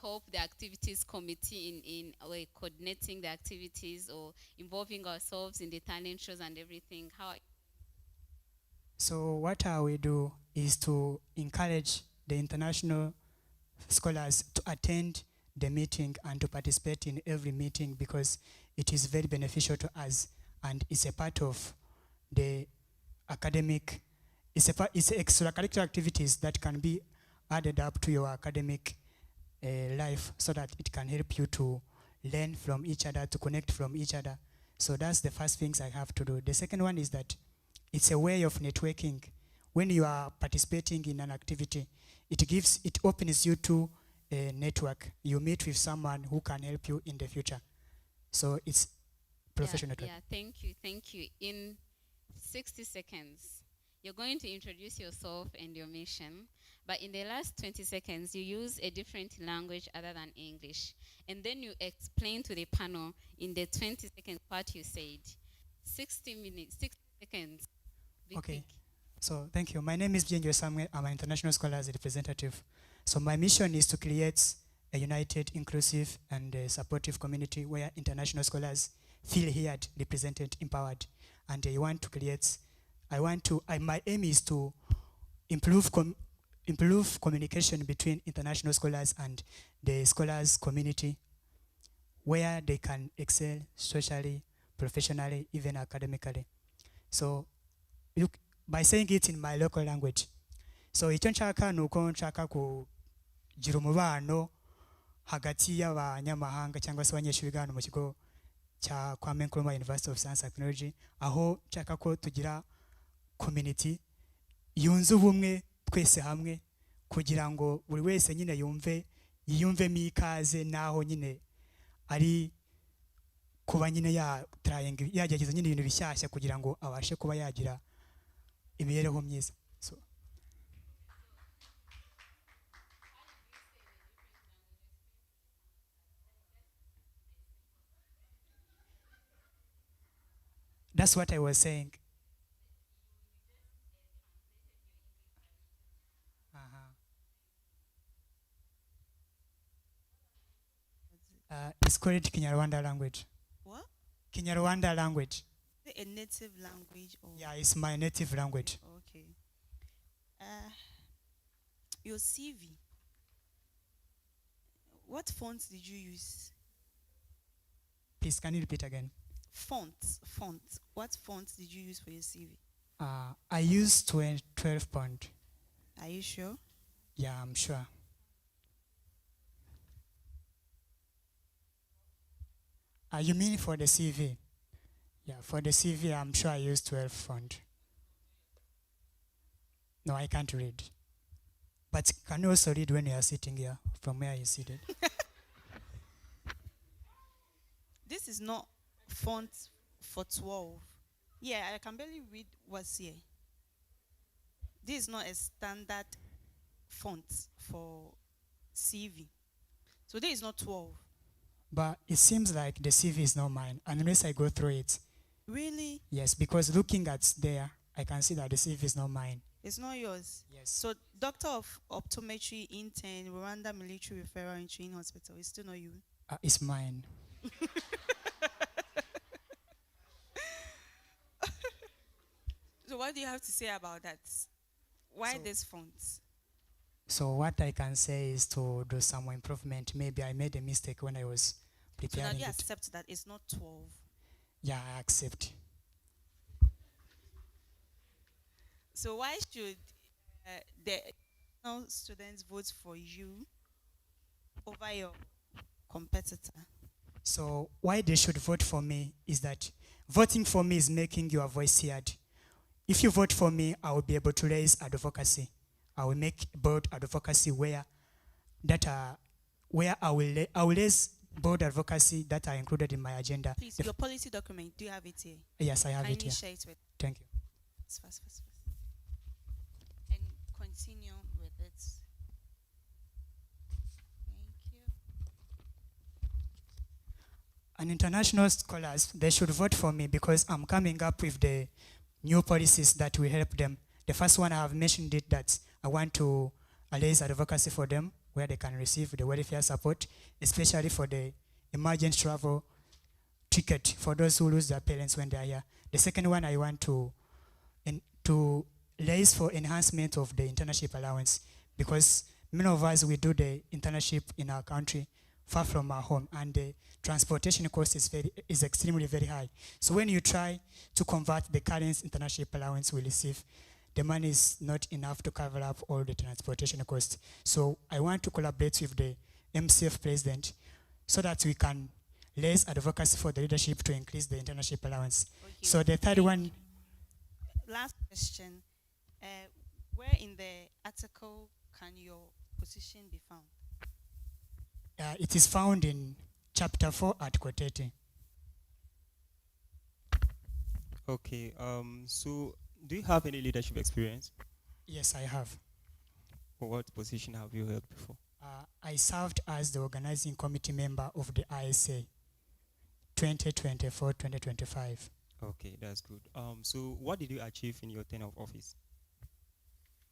help the activities committee in coordinating the activities or involving ourselves in the talent shows and everything. So what I will do is to encourage the international scholars to attend the meeting and to participate in every meeting, because it is very beneficial to us and it's a part of the academic, it's extracurricular activities that can be added up to your academic life, so that it can help you to learn from each other, to connect from each other. So that's the first things I have to do. The second one is that it's a way of networking. When you are participating in an activity, it opens you to a network. You meet with someone who can help you in the future. So it's professional network. Yeah, thank you. In 60 seconds, you're going to introduce yourself and your mission, but in the last 20 seconds, you use a different language other than English. And then you explain to the panel in the 20 seconds what you said. 60 minutes, 60 seconds. Be Okay. quick. So thank you. My name is Jenjo Samuel. I'm an international scholars representative. So my mission is to create a united, inclusive, and supportive community where international scholars feel heard, represented, empowered. And my aim is to improve communication between international scholars and the scholars community, where they can excel socially, professionally, even academically. So by saying it in my local language. So icyo nshaka nuko nshaka kugira umubano hagati y'abanyamahanga cyangwa se abanyeshuri hano mu kigo cya Kwame Nkrumah University of Science and Technology, aho nshaka ko tugira community yunze ubumwe twese hamwe, kugira ngo buri wese nyine yiyumvemo ikaze, naho nyine ari kuba nyine yagerageza nyine ibintu bishyashya kugira ngo abashe kuba yagira imibereho myiza. So that's what I was saying. It's called Kinyarwanda language. What? Kinyarwanda language. Is it a native language? Or? Yeah, it's my native language. Okay. Your CV. What fonts did you use? Please, can you repeat again? Fonts. What fonts did you use for your CV? I used 12 font. Are you sure? Yeah, I'm sure. You mean for the CV? Yeah, for the CV, I'm sure I used 12 font. No, I can't read. But can you also read when you are sitting here, from where you're seated? This is not font for 12. Yeah, I can barely read what's here. This is not a standard font for CV. So this is not 12. But it seems like the CV is not mine, unless I go through it. Really? Yes, because looking at there, I can see that the CV is not mine. It's not yours? Yes. So Doctor of Optometry intern, Rwanda Military Referral and Training Hospital, it's still not you? It's mine. So what do you have to say about that? Why this font? So what I can say is to do some improvement. Maybe I made a mistake when I was So now preparing you it. accept that it's not 12. Yeah, I accept. So why should the students vote for you over your competitor? So why they should vote for me is that voting for me is making your voice heard. If you vote for me, I will be able to raise advocacy. I will make bold advocacy where I will raise bold advocacy that are included in my agenda. Please, your policy document, do you have it here? Yes, I have it Kindly here. share it with. Thank you. Fast. And continue with it. Thank you. And international scholars, they should vote for me because I'm coming up with the new policies that will help them. The first one I have mentioned it that I want to raise advocacy for them where they can receive the welfare support, especially for the emergent travel ticket for those who lose their parents when they are here. The second one I want to raise for enhancement of the internship allowance because many of us, we do the internship in our country far from our home and the transportation cost is extremely very high. So when you try to convert the current internship allowance we receive, the money is not enough to cover up all the transportation costs. So I want to collaborate with the MCF president so that we can raise advocacy for the leadership to increase the internship allowance. Okay. So the third one. Last question. Where in the article can your position be found? It is found in chapter 4, article 30. Okay, so do you have any leadership experience? Yes, I have. What position have you held before? I served as the organizing committee member of the ISA 2024-2025. Okay, that's good. So what did you achieve in your tenure of office?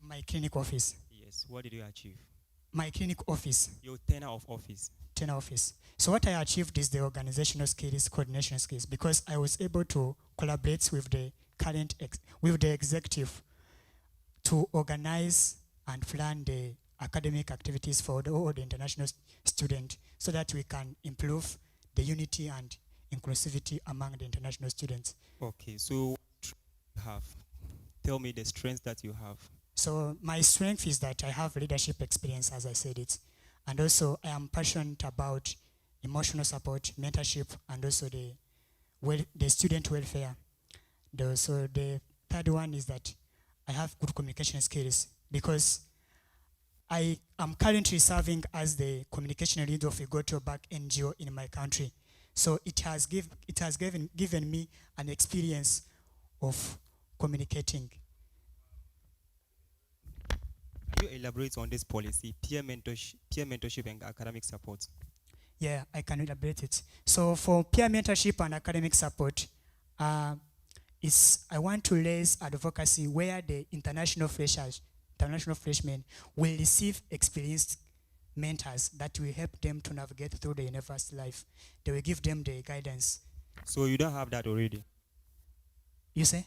My clinic office. Yes, what did you achieve? My clinic office. Your tenure of office. Tenure office. So what I achieved is the organizational skills, coordination skills, because I was able to collaborate with the with the executive to organize and plan the academic activities for all the international students so that we can improve the unity and inclusivity among the international students. Okay, so what you have? Tell me the strengths that you have. So my strength is that I have leadership experience, as I said it. And also I am passionate about emotional support, mentorship, and also the student welfare. So the third one is that I have good communication skills because I am currently serving as the communication lead of a go-to-back NGO in my country. So it has given me an experience of communicating. Can you elaborate on this policy, peer mentorship and academic support? Yeah, I can elaborate it. So for peer mentorship and academic support, I want to raise advocacy where the international freshmen will receive experienced mentors that will help them to navigate through the university life. They will give them the guidance. So you don't have that already? You say?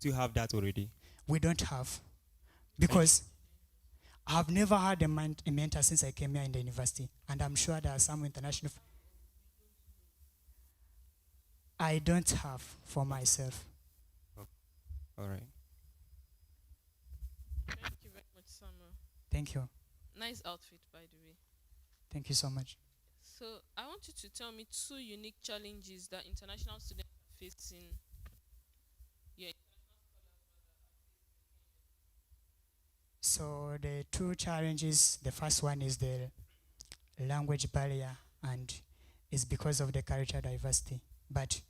Do you have that already? We don't have. Because I've never had a mentor since I came here in the university, and I'm sure there are some international. I don't have for myself. All right. Thank you very much, Samuel. Thank you. Nice outfit, by the way. Thank you so much. So I want you to tell me 2 unique challenges that international students are facing. Yeah. So the 2 challenges, the first one is the language barrier, and it's because of the cultural diversity. But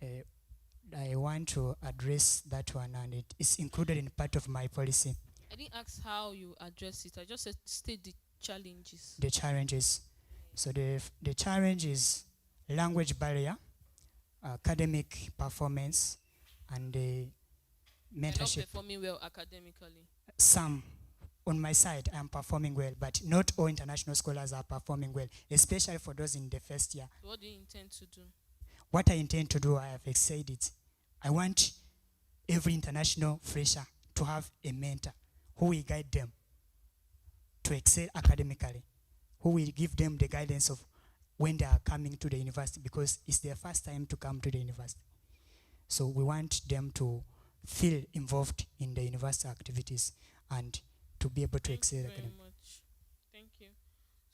I want to address that one, and it is included in part of my policy. I didn't ask how you address it. I just said state the challenges. The challenges. So the challenge is language barrier, academic performance, and the You're not mentorship. performing well academically. Some. On my side, I am performing well, but not all international scholars are performing well, especially for those in the first year. So what do you intend to do? What I intend to do, I have said it. I want every international fresher to have a mentor who will guide them to excel academically, who will give them the guidance of when they are coming to the university, because it's their first time to come to the university. So we want them to feel involved in the university activities and to be able to excel academically. Very much. Thank you.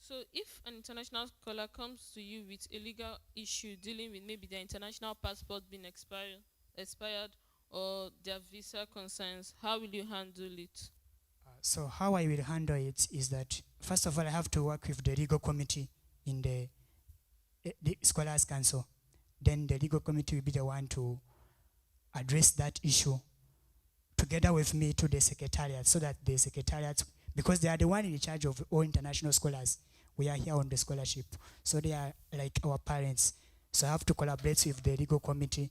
So if an international scholar comes to you with a legal issue dealing with maybe their international passport being expired or their visa concerns, how will you handle it? So how I will handle it is that, first of all, I have to work with the legal committee in the Scholars Council. Then the legal committee will be the one to address that issue together with me to the secretariat, so that the secretariat, because they are the one in charge of all international scholars, we are here on the scholarship, so they are like our parents. So I have to collaborate with the legal committee.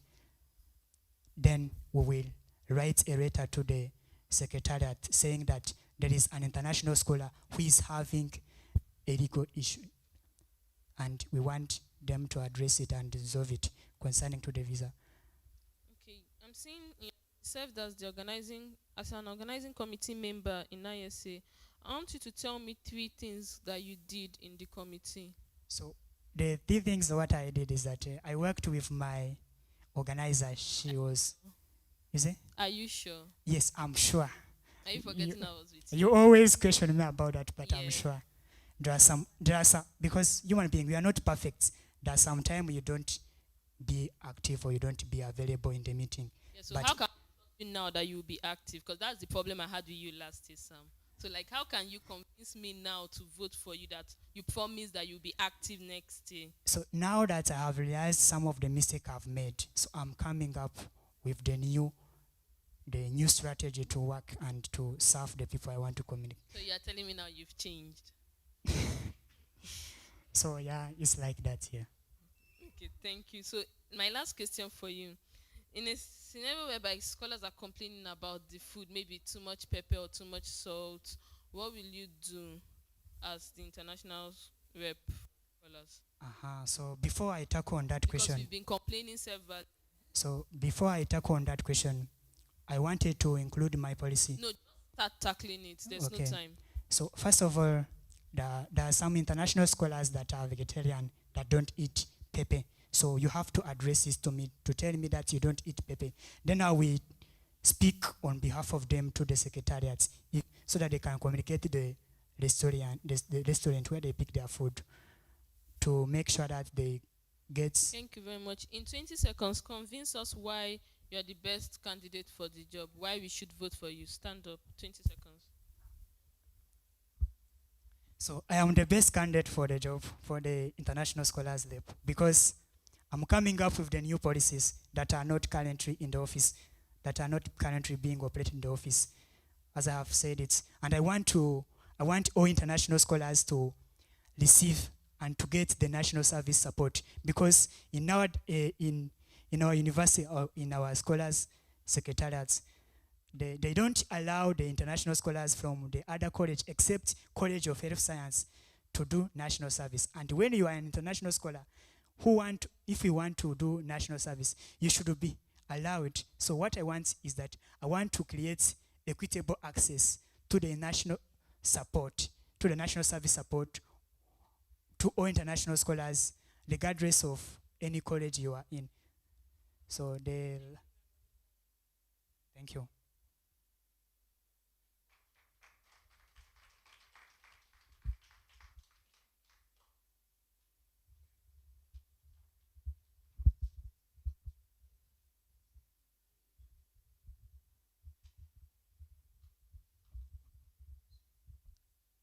Then we will write a letter to the secretariat saying that there is an international scholar who is having a legal issue, and we want them to address it and resolve it concerning to the visa. Okay, I'm seeing you served as an organizing committee member in ISA. I want you to tell me 3 things that you did in the committee. So the 3 things what I did is that I worked with my organizer. She was, you see? Are you sure? Yes, I'm sure. Are you forgetting I was with you? You always question me about that, but Yeah. I'm sure. There are some, because human beings, we are not perfect. There are some time you don't be active or you don't be available in the meeting. Yeah, so but how can you now that you will be active? Because that's the problem I had with you last year, Sam. So like, how can you convince me now to vote for you, that you promise that you'll be active next year? So now that I have realized some of the mistakes I've made, so I'm coming up with the new strategy to work and to serve the people I want to communicate. So you're telling me now you've changed. So yeah, it's like that here. Okay, thank you. So my last question for you. In a scenario whereby scholars are complaining about the food, maybe too much pepper or too much salt, what will you do as the international rep scholars? So before I tackle on that Because question, you've been complaining several. so before I tackle on that question, I wanted to include my policy. No, start tackling it. There's no time. So first of all, there are some international scholars that are vegetarian that don't eat pepper. So you have to address this to me, to tell me that you don't eat pepper. Then I will speak on behalf of them to the secretariats, so that they can communicate to the restaurant where they pick their food, to make sure that they get. Thank you very much. In 20 seconds, convince us why you are the best candidate for the job, why we should vote for you. Stand up. 20 seconds. So I am the best candidate for the job, for the International Scholars Lab, because I'm coming up with the new policies that are not currently in the office, that are not currently being operated in the office, as I have said it. And I want all international scholars to receive and to get the national service support, because in our university or in our scholars secretariats, they don't allow the international scholars from the other college, except College of Health Science, to do national service. And when you are an international scholar, if you want to do national service, you should be allowed. So what I want is that I want to create equitable access to the support, to the national service support to all international scholars, regardless of any college you are in. So they'll, thank you.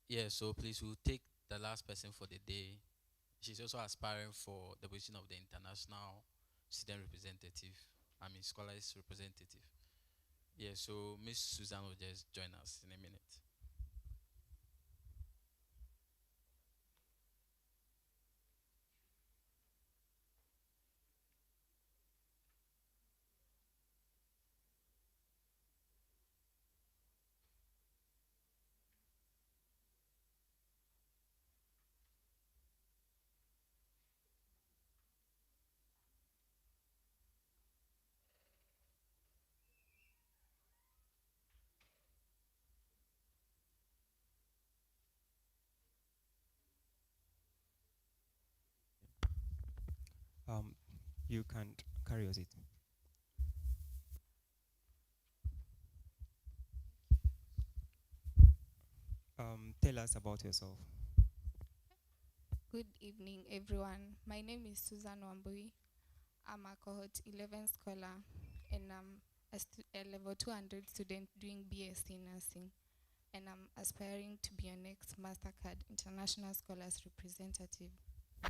Yeah, so please we'll take the last person for the day. She's also aspiring for the position of the international student representative. I mean scholars representative. Yeah, so Miss Susan will just join us in a minute. You can't carry us it. Tell us about yourself. Good evening, everyone. My name is Susan Wambui. I'm a cohort 11 scholar, and I'm a level 200 student doing BSc nursing, and I'm aspiring to be your next Mastercard International Scholars representative.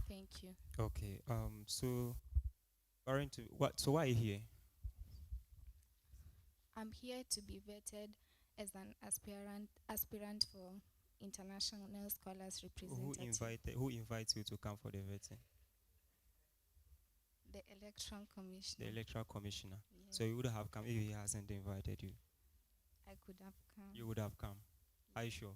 Thank you. Okay. So, to what? So why are you here? I'm here to be vetted as an aspirant for International Scholars representative. Who invites you to come for the vetting? The Electoral Commissioner. The Electoral Commissioner. Yeah. So you would have come if he hasn't invited you. I could have come. You would have come. Are you sure?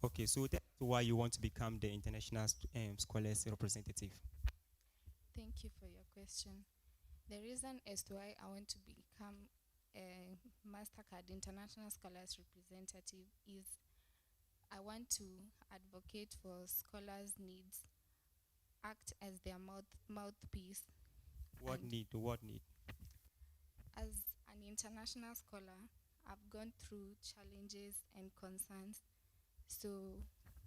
Okay, so that's why you want to become the International Scholars representative. Thank you for your question. The reason as to why I want to become a Mastercard International Scholars representative is I want to advocate for scholars' needs, act as their mouthpiece. What need? What need? As an international scholar, I've gone through challenges and concerns. So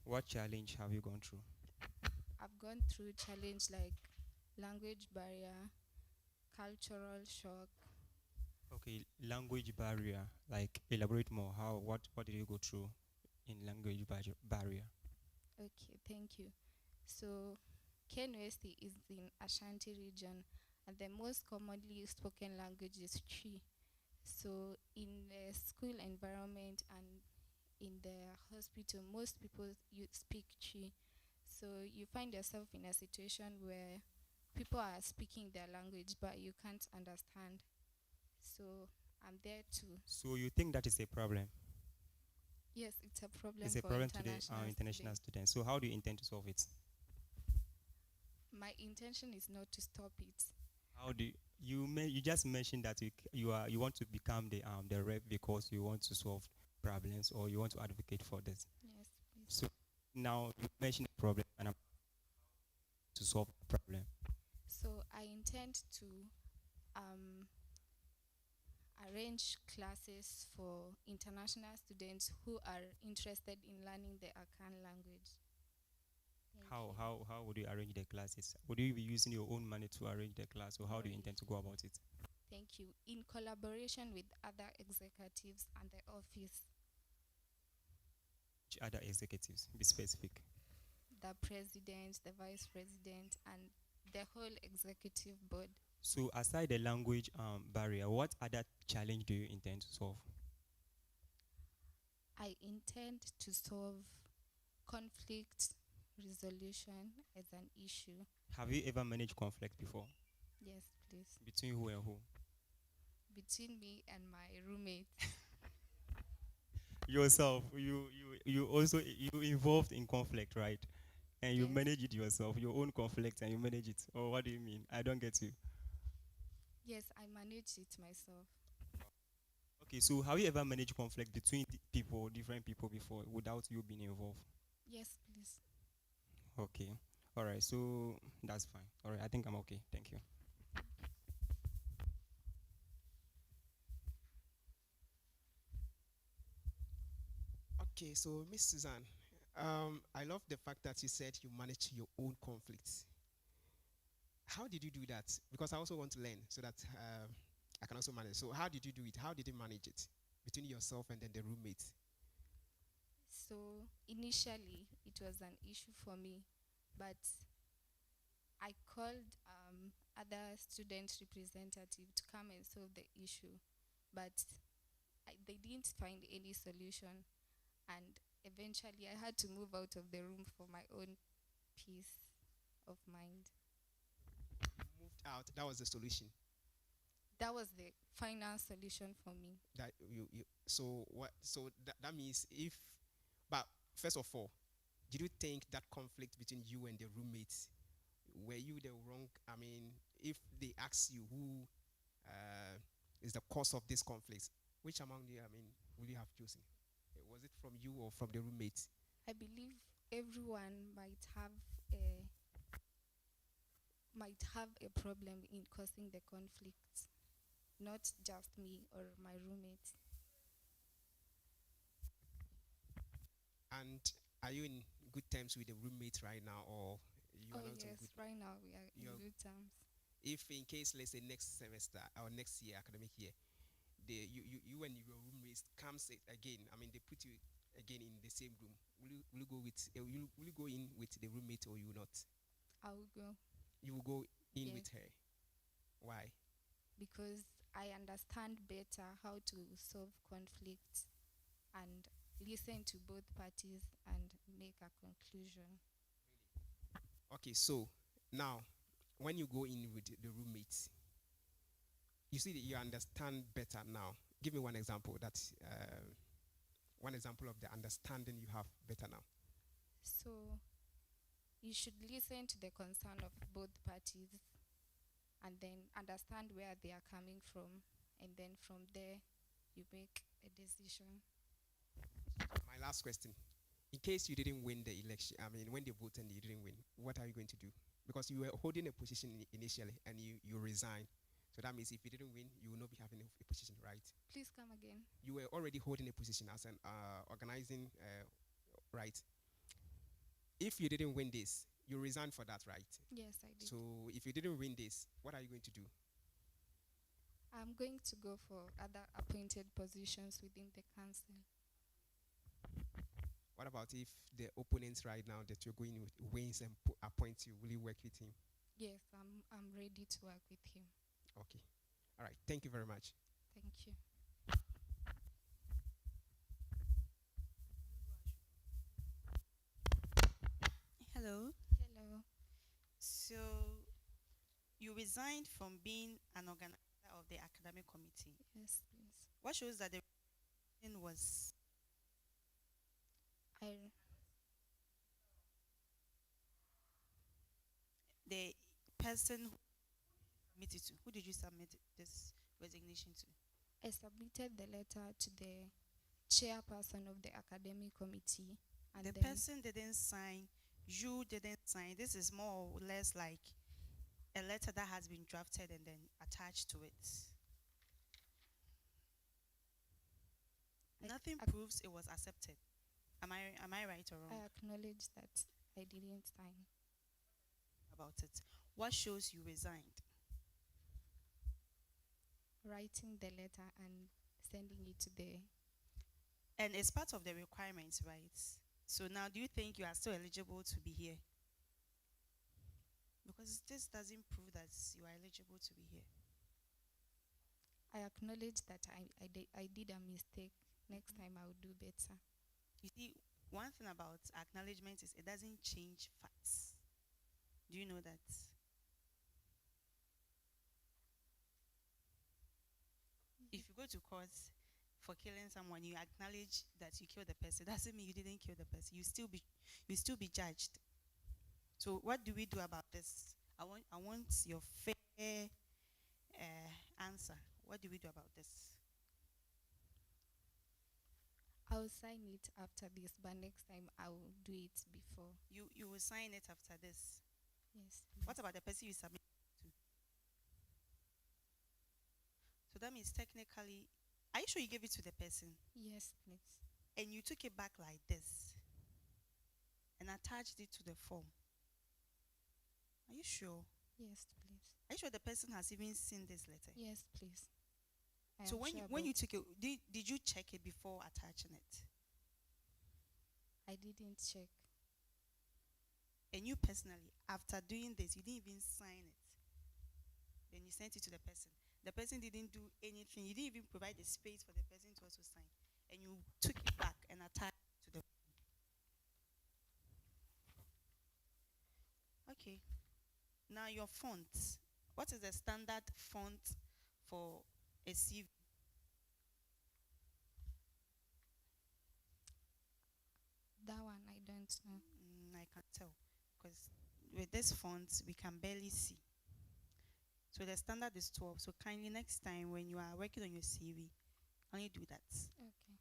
What challenge have you gone through? I've gone through challenge like language barrier, cultural shock. Okay, language barrier. Like elaborate more. What did you go through in language barrier? Okay, thank you. So KNUST is in Ashanti region, and the most commonly spoken language is Twi. So in the school environment and in the hospital, most people you speak Twi. So you find yourself in a situation where people are speaking their language, but you can't understand. So I'm there to. So you think that is a problem? Yes, it's a problem. It's a for problem to the international students. So how do you intend to solve it? My intention is not to stop it. How do you just mentioned that you want to become the rep because you want to solve problems or you want to advocate for this. Yes, please. So now you mentioned the problem and I'm to solve the problem. So I intend to arrange classes for international students who are interested in learning the Akan language. How would you arrange the classes? Would you be using your own money to arrange the class, or how do you intend to go about it? Thank you. In collaboration with other executives and the office. Which other executives? Be specific. The president, the vice president, and the whole executive board. So aside the language barrier, what other challenge do you intend to solve? I intend to solve conflict resolution as an issue. Have you ever managed conflict before? Yes, please. Between who and who? Between me and my roommate. Yourself. You also involved in conflict, right? And you manage it yourself, your own conflict, and you manage it. Or what do you mean? I don't get you. Yes, I manage it myself. Okay, so have you ever managed conflict between people, different people before, without you being involved? Yes, please. Okay. All right. So that's fine. All right. I think I'm okay. Thank you. Okay, so Miss Suzanne, I love the fact that you said you manage your own conflicts. How did you do that? Because I also want to learn so that I can also manage. So how did you do it? How did you manage it between yourself and then the roommate? So initially, it was an issue for me, but I called other student representative to come and solve the issue, but they didn't find any solution, and eventually I had to move out of the room for my own peace of mind. Moved out. That was the solution. That was the final solution for me. That you so what? So that means if, but first of all, did you think that conflict between you and the roommates, were you the wrong? I mean, if they ask you who is the cause of this conflict, which among you, I mean, will you have chosen? Was it from you or from the roommates? I believe everyone might have a problem in causing the conflict, not just me or my roommate. And are you in good terms with the roommate right now, or you are Oh not in yes, good? right now we are in good terms. If in case, let's say next semester or next year, academic year, you and your roommates comes again. I mean, they put you again in the same room. Will you go with? Will you go in with the roommate or you will not? I will go. You will go in Yes. with her. Why? Because I understand better how to solve conflicts and listen to both parties and make a conclusion. Okay, so now when you go in with the roommates, you see that you understand better now. Give me one example. That's one example of the understanding you have better now. So you should listen to the concern of both parties and then understand where they are coming from, and then from there you make a decision. My last question. In case you didn't win the election, I mean, when they voted and you didn't win, what are you going to do? Because you were holding a position initially and you resigned. So that means if you didn't win, you will not be having a position, right? Please come again. You were already holding a position as an organizing, right? If you didn't win this, you resigned for that, right? Yes, I did. So if you didn't win this, what are you going to do? I'm going to go for other appointed positions within the council. What about if the opponents right now that you're going with wins and appoints you? Will you work with him? Yes, I'm ready to work with him. Okay. All right. Thank you very much. Thank you. Hello. Hello. So, you resigned from being an organizer of the academic committee. Yes, please. What shows that the reason was the person who submitted to? Who did you submit this resignation to? I submitted the letter to the chairperson of the academic committee. And The then person didn't sign, you didn't sign. This is more or less like a letter that has been drafted and then attached to it. Nothing proves it was accepted. Am I right or wrong I acknowledge that I didn't sign. about it? What shows you resigned? Writing the letter and sending it to the... And it's part of the requirements, right? So now do you think you are still eligible to be here? Because this doesn't prove that you are eligible to be here. I acknowledge that I did a mistake. Next time I will do better. You see, one thing about acknowledgement is it doesn't change facts. Do you know that? If you go to court for killing someone, you acknowledge that you killed the person. Doesn't mean you didn't kill the person. You still be judged. So what do we do about this? I want your fair answer. What do we do about this? I'll sign it after this, but next time I will do it before. You will sign it after this. Yes. What about the person you submit to? So that means technically, are you sure you gave it to the person? Yes, please. And you took it back like this and attached it to the form? Are you sure? Yes, please. Are you sure the person has even seen this letter? Yes, please. So when you took it, did you check it before attaching it? I didn't check. And you personally, after doing this, you didn't even sign it. Then you sent it to the person. The person didn't do anything. You didn't even provide the space for the person to also sign. And you took it back and attached it to the. Okay. Now your font. What is the standard font for a CV? That one I don't know. I can't tell because with this font we can barely see. So the standard is 12. So kindly next time when you are working on your CV, only do that. Okay.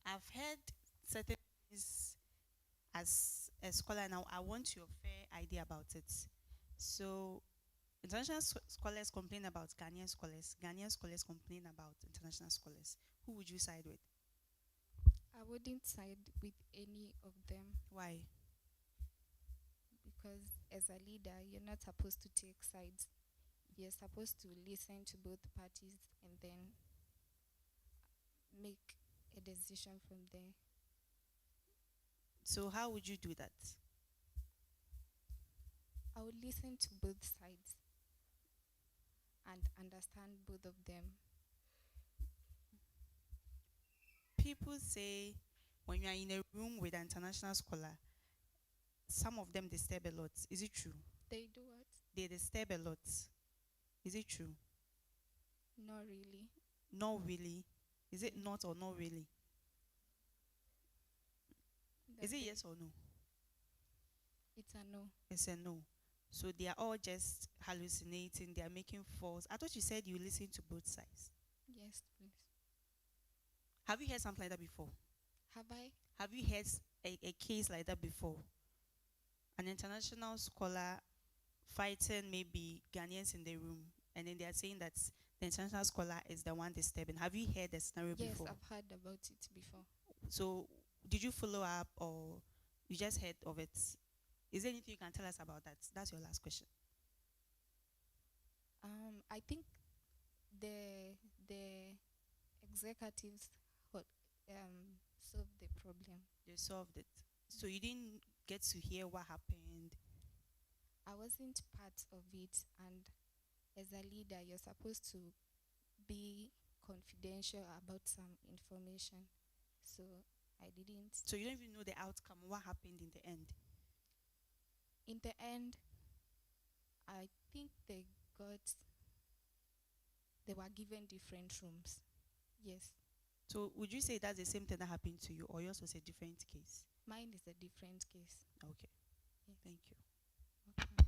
I've heard certain things as a scholar now. I want your fair idea about it. So international scholars complain about Ghanaian scholars. Ghanaian scholars complain about international scholars. Who would you side with? I wouldn't side with any of them. Why? Because as a leader, you're not supposed to take sides. You're supposed to listen to both parties and then make a decision from there. So how would you do that? I would listen to both sides and understand both of them. People say when you are in a room with an international scholar, some of them disturb a lot. Is it true? They do what? They disturb a lot. Is it true? Not really. Not really. Is it not or not really? Is it yes or no? It's a no. It's a no. So they are all just hallucinating. They are making false. I thought you said you listen to both sides. Yes, please. Have you heard something like that before? Have I? Have you heard a case like that before? An international scholar fighting maybe Ghanaians in the room, and then they are saying that the international scholar is the one disturbing. Have you heard the scenario before? Yes, I've heard about it before. So did you follow up or you just heard of it? Is there anything you can tell us about that? That's your last question. I think the executives solved the problem. They solved it. So you didn't get to hear what happened? I wasn't part of it, and as a leader, you're supposed to be confidential about some information. So I didn't. So you don't even know the outcome, what happened in the end? In the end, I think they were given different rooms. Yes. So would you say that's the same thing that happened to you, or yours was a different case? Mine is a different case. Okay. Yes. Thank you. Okay.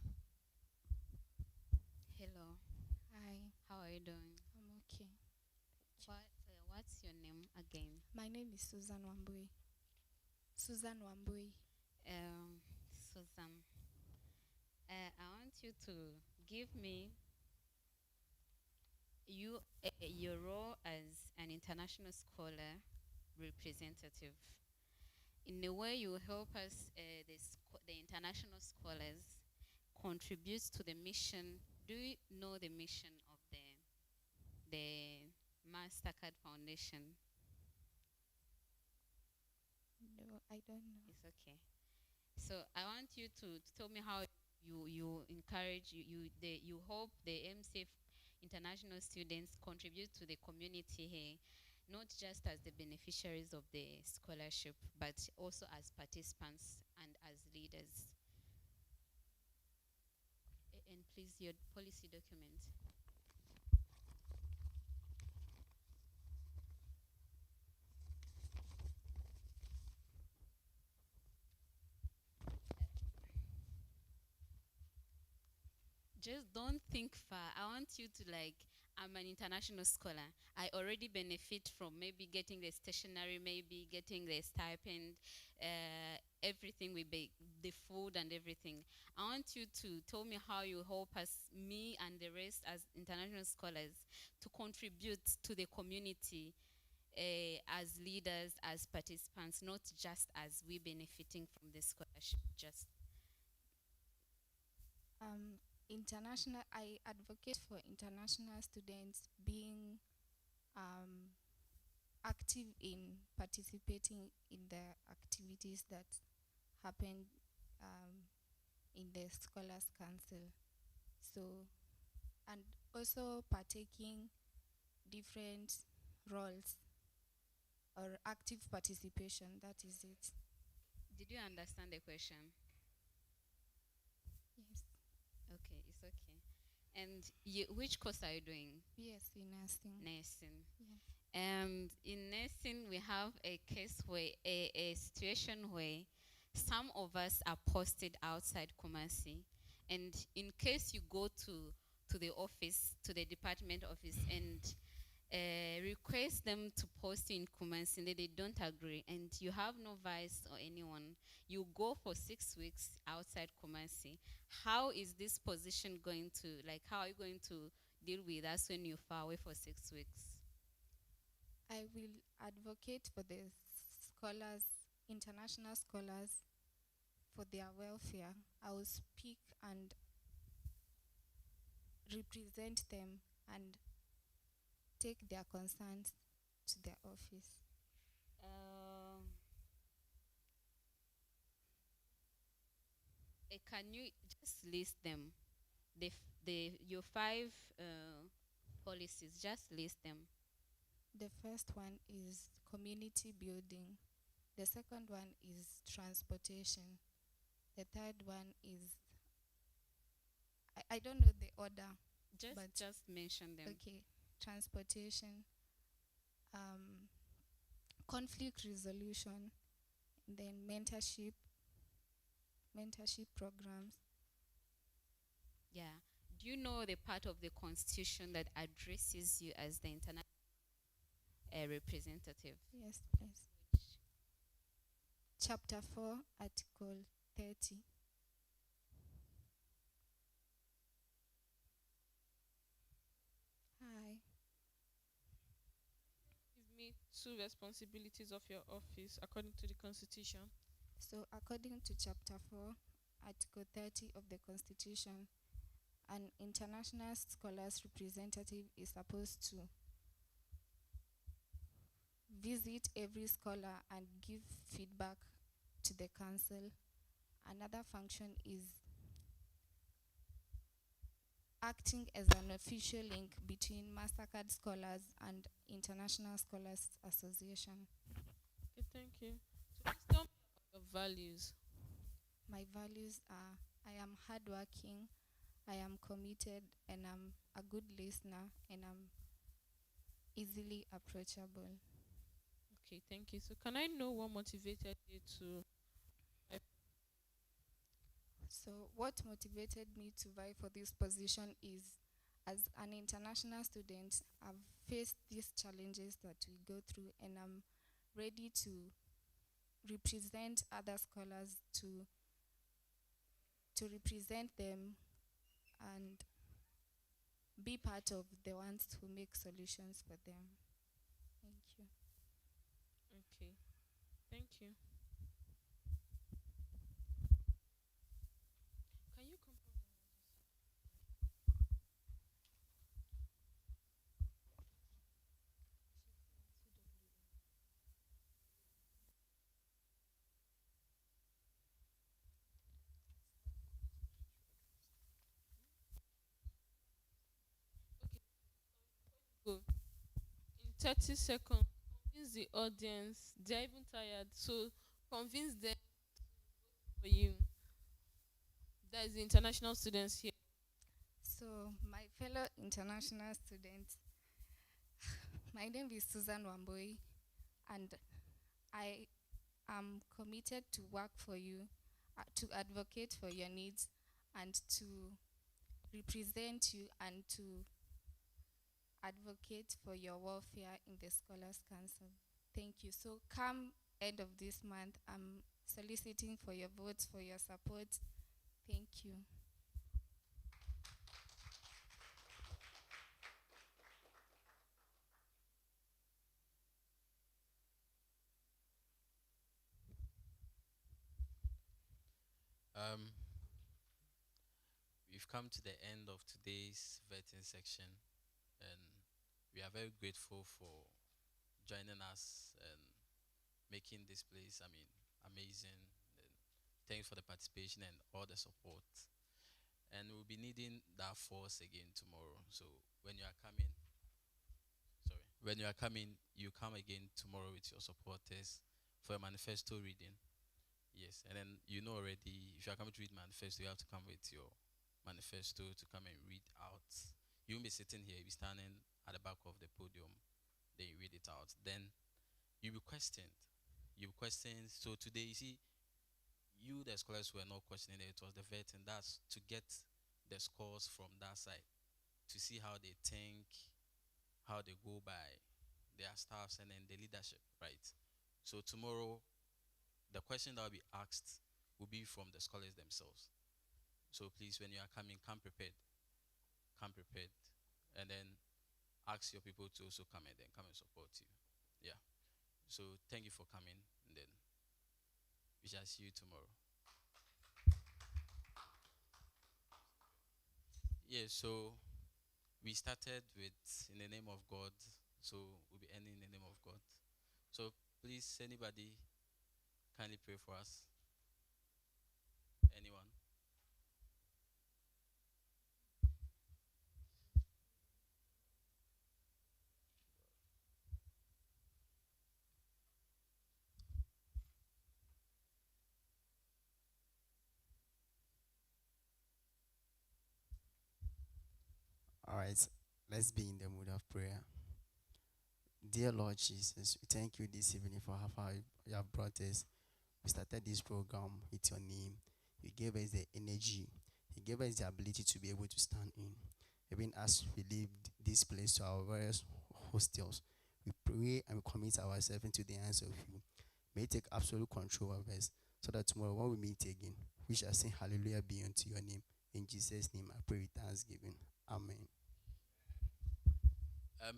Hello. Hi. How are you doing? I'm okay. What's your name again? My name is Susan Wambui. Susan Wambui. Susan. I want you to give me your role as an international scholar representative. In a way, you help us, the international scholars, contribute to the mission. Do you know the mission of the Mastercard Foundation? No, I don't know. It's okay. So I want you to tell me how you encourage you hope the MCF international students contribute to the community here, not just as the beneficiaries of the scholarship, but also as participants and as leaders. And please, your policy document. just don't think far. I want you to like, I'm an international scholar. I already benefit from maybe getting the stationery, maybe getting the stipend, everything we bake, the food and everything. I want you to tell me how you help us, me and the rest as international scholars, to contribute to the community as leaders, as participants, not just as we benefiting from the scholarship, just International, I advocate for international students being active in participating in the activities that happen in the Scholars Council. So, and also partaking different roles or active participation, that is it. Did you understand the question? Yes. Okay, it's okay. And you, which course are you doing? Yes, in nursing. Nursing. Yes. And in nursing, we have a case where, a situation where some of us are posted outside Kumasi. And in case you go to the office, to the department office, and request them to post you in Kumasi, and they don't agree, and you have no vice or anyone, you go for 6 weeks outside Kumasi. How is this position going to, like, how are you going to deal with us when you're far away for 6 weeks? I will advocate for the scholars, international scholars, for their welfare. I will speak and represent them and take their concerns to their office. Can you just list them? Your 5 policies, just list them. The first one is community building. The second one is transportation. The third one is, I don't know the order. Just mention them. Okay. Transportation, conflict resolution, then mentorship programs. Yeah. Do you know the part of the Constitution that addresses you as the international representative? Yes, please. Chapter 4, Article 30. Hi. Give me 2 responsibilities of your office according to the Constitution. So, according to Chapter 4, Article 30 of the Constitution, an international scholars representative is supposed to visit every scholar and give feedback to the council. Another function is acting as an official link between Mastercard scholars and International Scholars Association. Okay, thank you. So please tell me about your values. My values are, I am hardworking, I am committed, and I'm a good listener, and I'm easily approachable. Okay, thank you. So can I know what motivated you to? So what motivated me to vie for this position is, as an international student, I've faced these challenges that we go through, and I'm ready to represent other scholars, to represent them and be part of the ones who make solutions for them. Thank you. Okay, thank you. Can you come? Go. In 30 seconds, convince the audience. They're even tired, so convince them to vote for you. That is the international students here. So, my fellow international students, my name is Susan Wamboi, and I am committed to work for you, to advocate for your needs, and to represent you and to advocate for your welfare in the Scholars Council. Thank you. So come end of this month, I'm soliciting for your votes, for your support. Thank you. Um, we've come to the end of today's vetting section, and we are very grateful for joining us and making this place, amazing. And thanks for the participation and all the support. And we'll be needing that force again tomorrow. So when you are coming, you come again tomorrow with your supporters for a manifesto reading. Yes, and then you know already, if you are coming to read manifesto, you have to come with your manifesto to come and read out. You won't be sitting here, you'll be standing at the back of the podium, then you read it out. Then you'll be questioned. You'll question. So today, you see, you, the scholars, were not questioning it. It was the vetting. That's to get the scores from that side, to see how they think, how they go by their staffs, and then the leadership, right? So tomorrow, the question that will be asked will be from the scholars themselves. So please, when you are coming, come prepared. Come prepared. And then ask your people to also come and then come and support you. Yeah. So thank you for coming, and then we shall see you tomorrow. Yeah, so we started with in the name of God, so we'll be ending in the name of God. So please, anybody, kindly pray for us. Anyone? All right, let's be in the mood of prayer. Dear Lord Jesus, we thank you this evening for how far you have brought us. We started this program with your name. You gave us the energy. You gave us the ability to be able to stand in. Even as we leave this place to our various hostels, we pray and we commit ourselves into the hands of you. May you take absolute control of us, so that tomorrow when we meet again, we shall sing hallelujah be unto your name. In Jesus' name I pray with thanksgiving. Amen.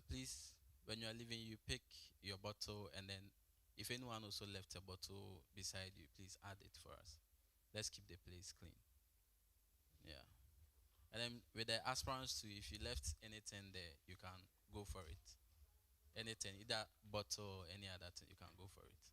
Please, when you are leaving, you pick your bottle, and then if anyone also left a bottle beside you, please add it for us. Let's keep the place clean. Yeah. And then with the aspirants too, if you left anything there, you can go for it. Anything, either bottle or any other thing, you can go for it.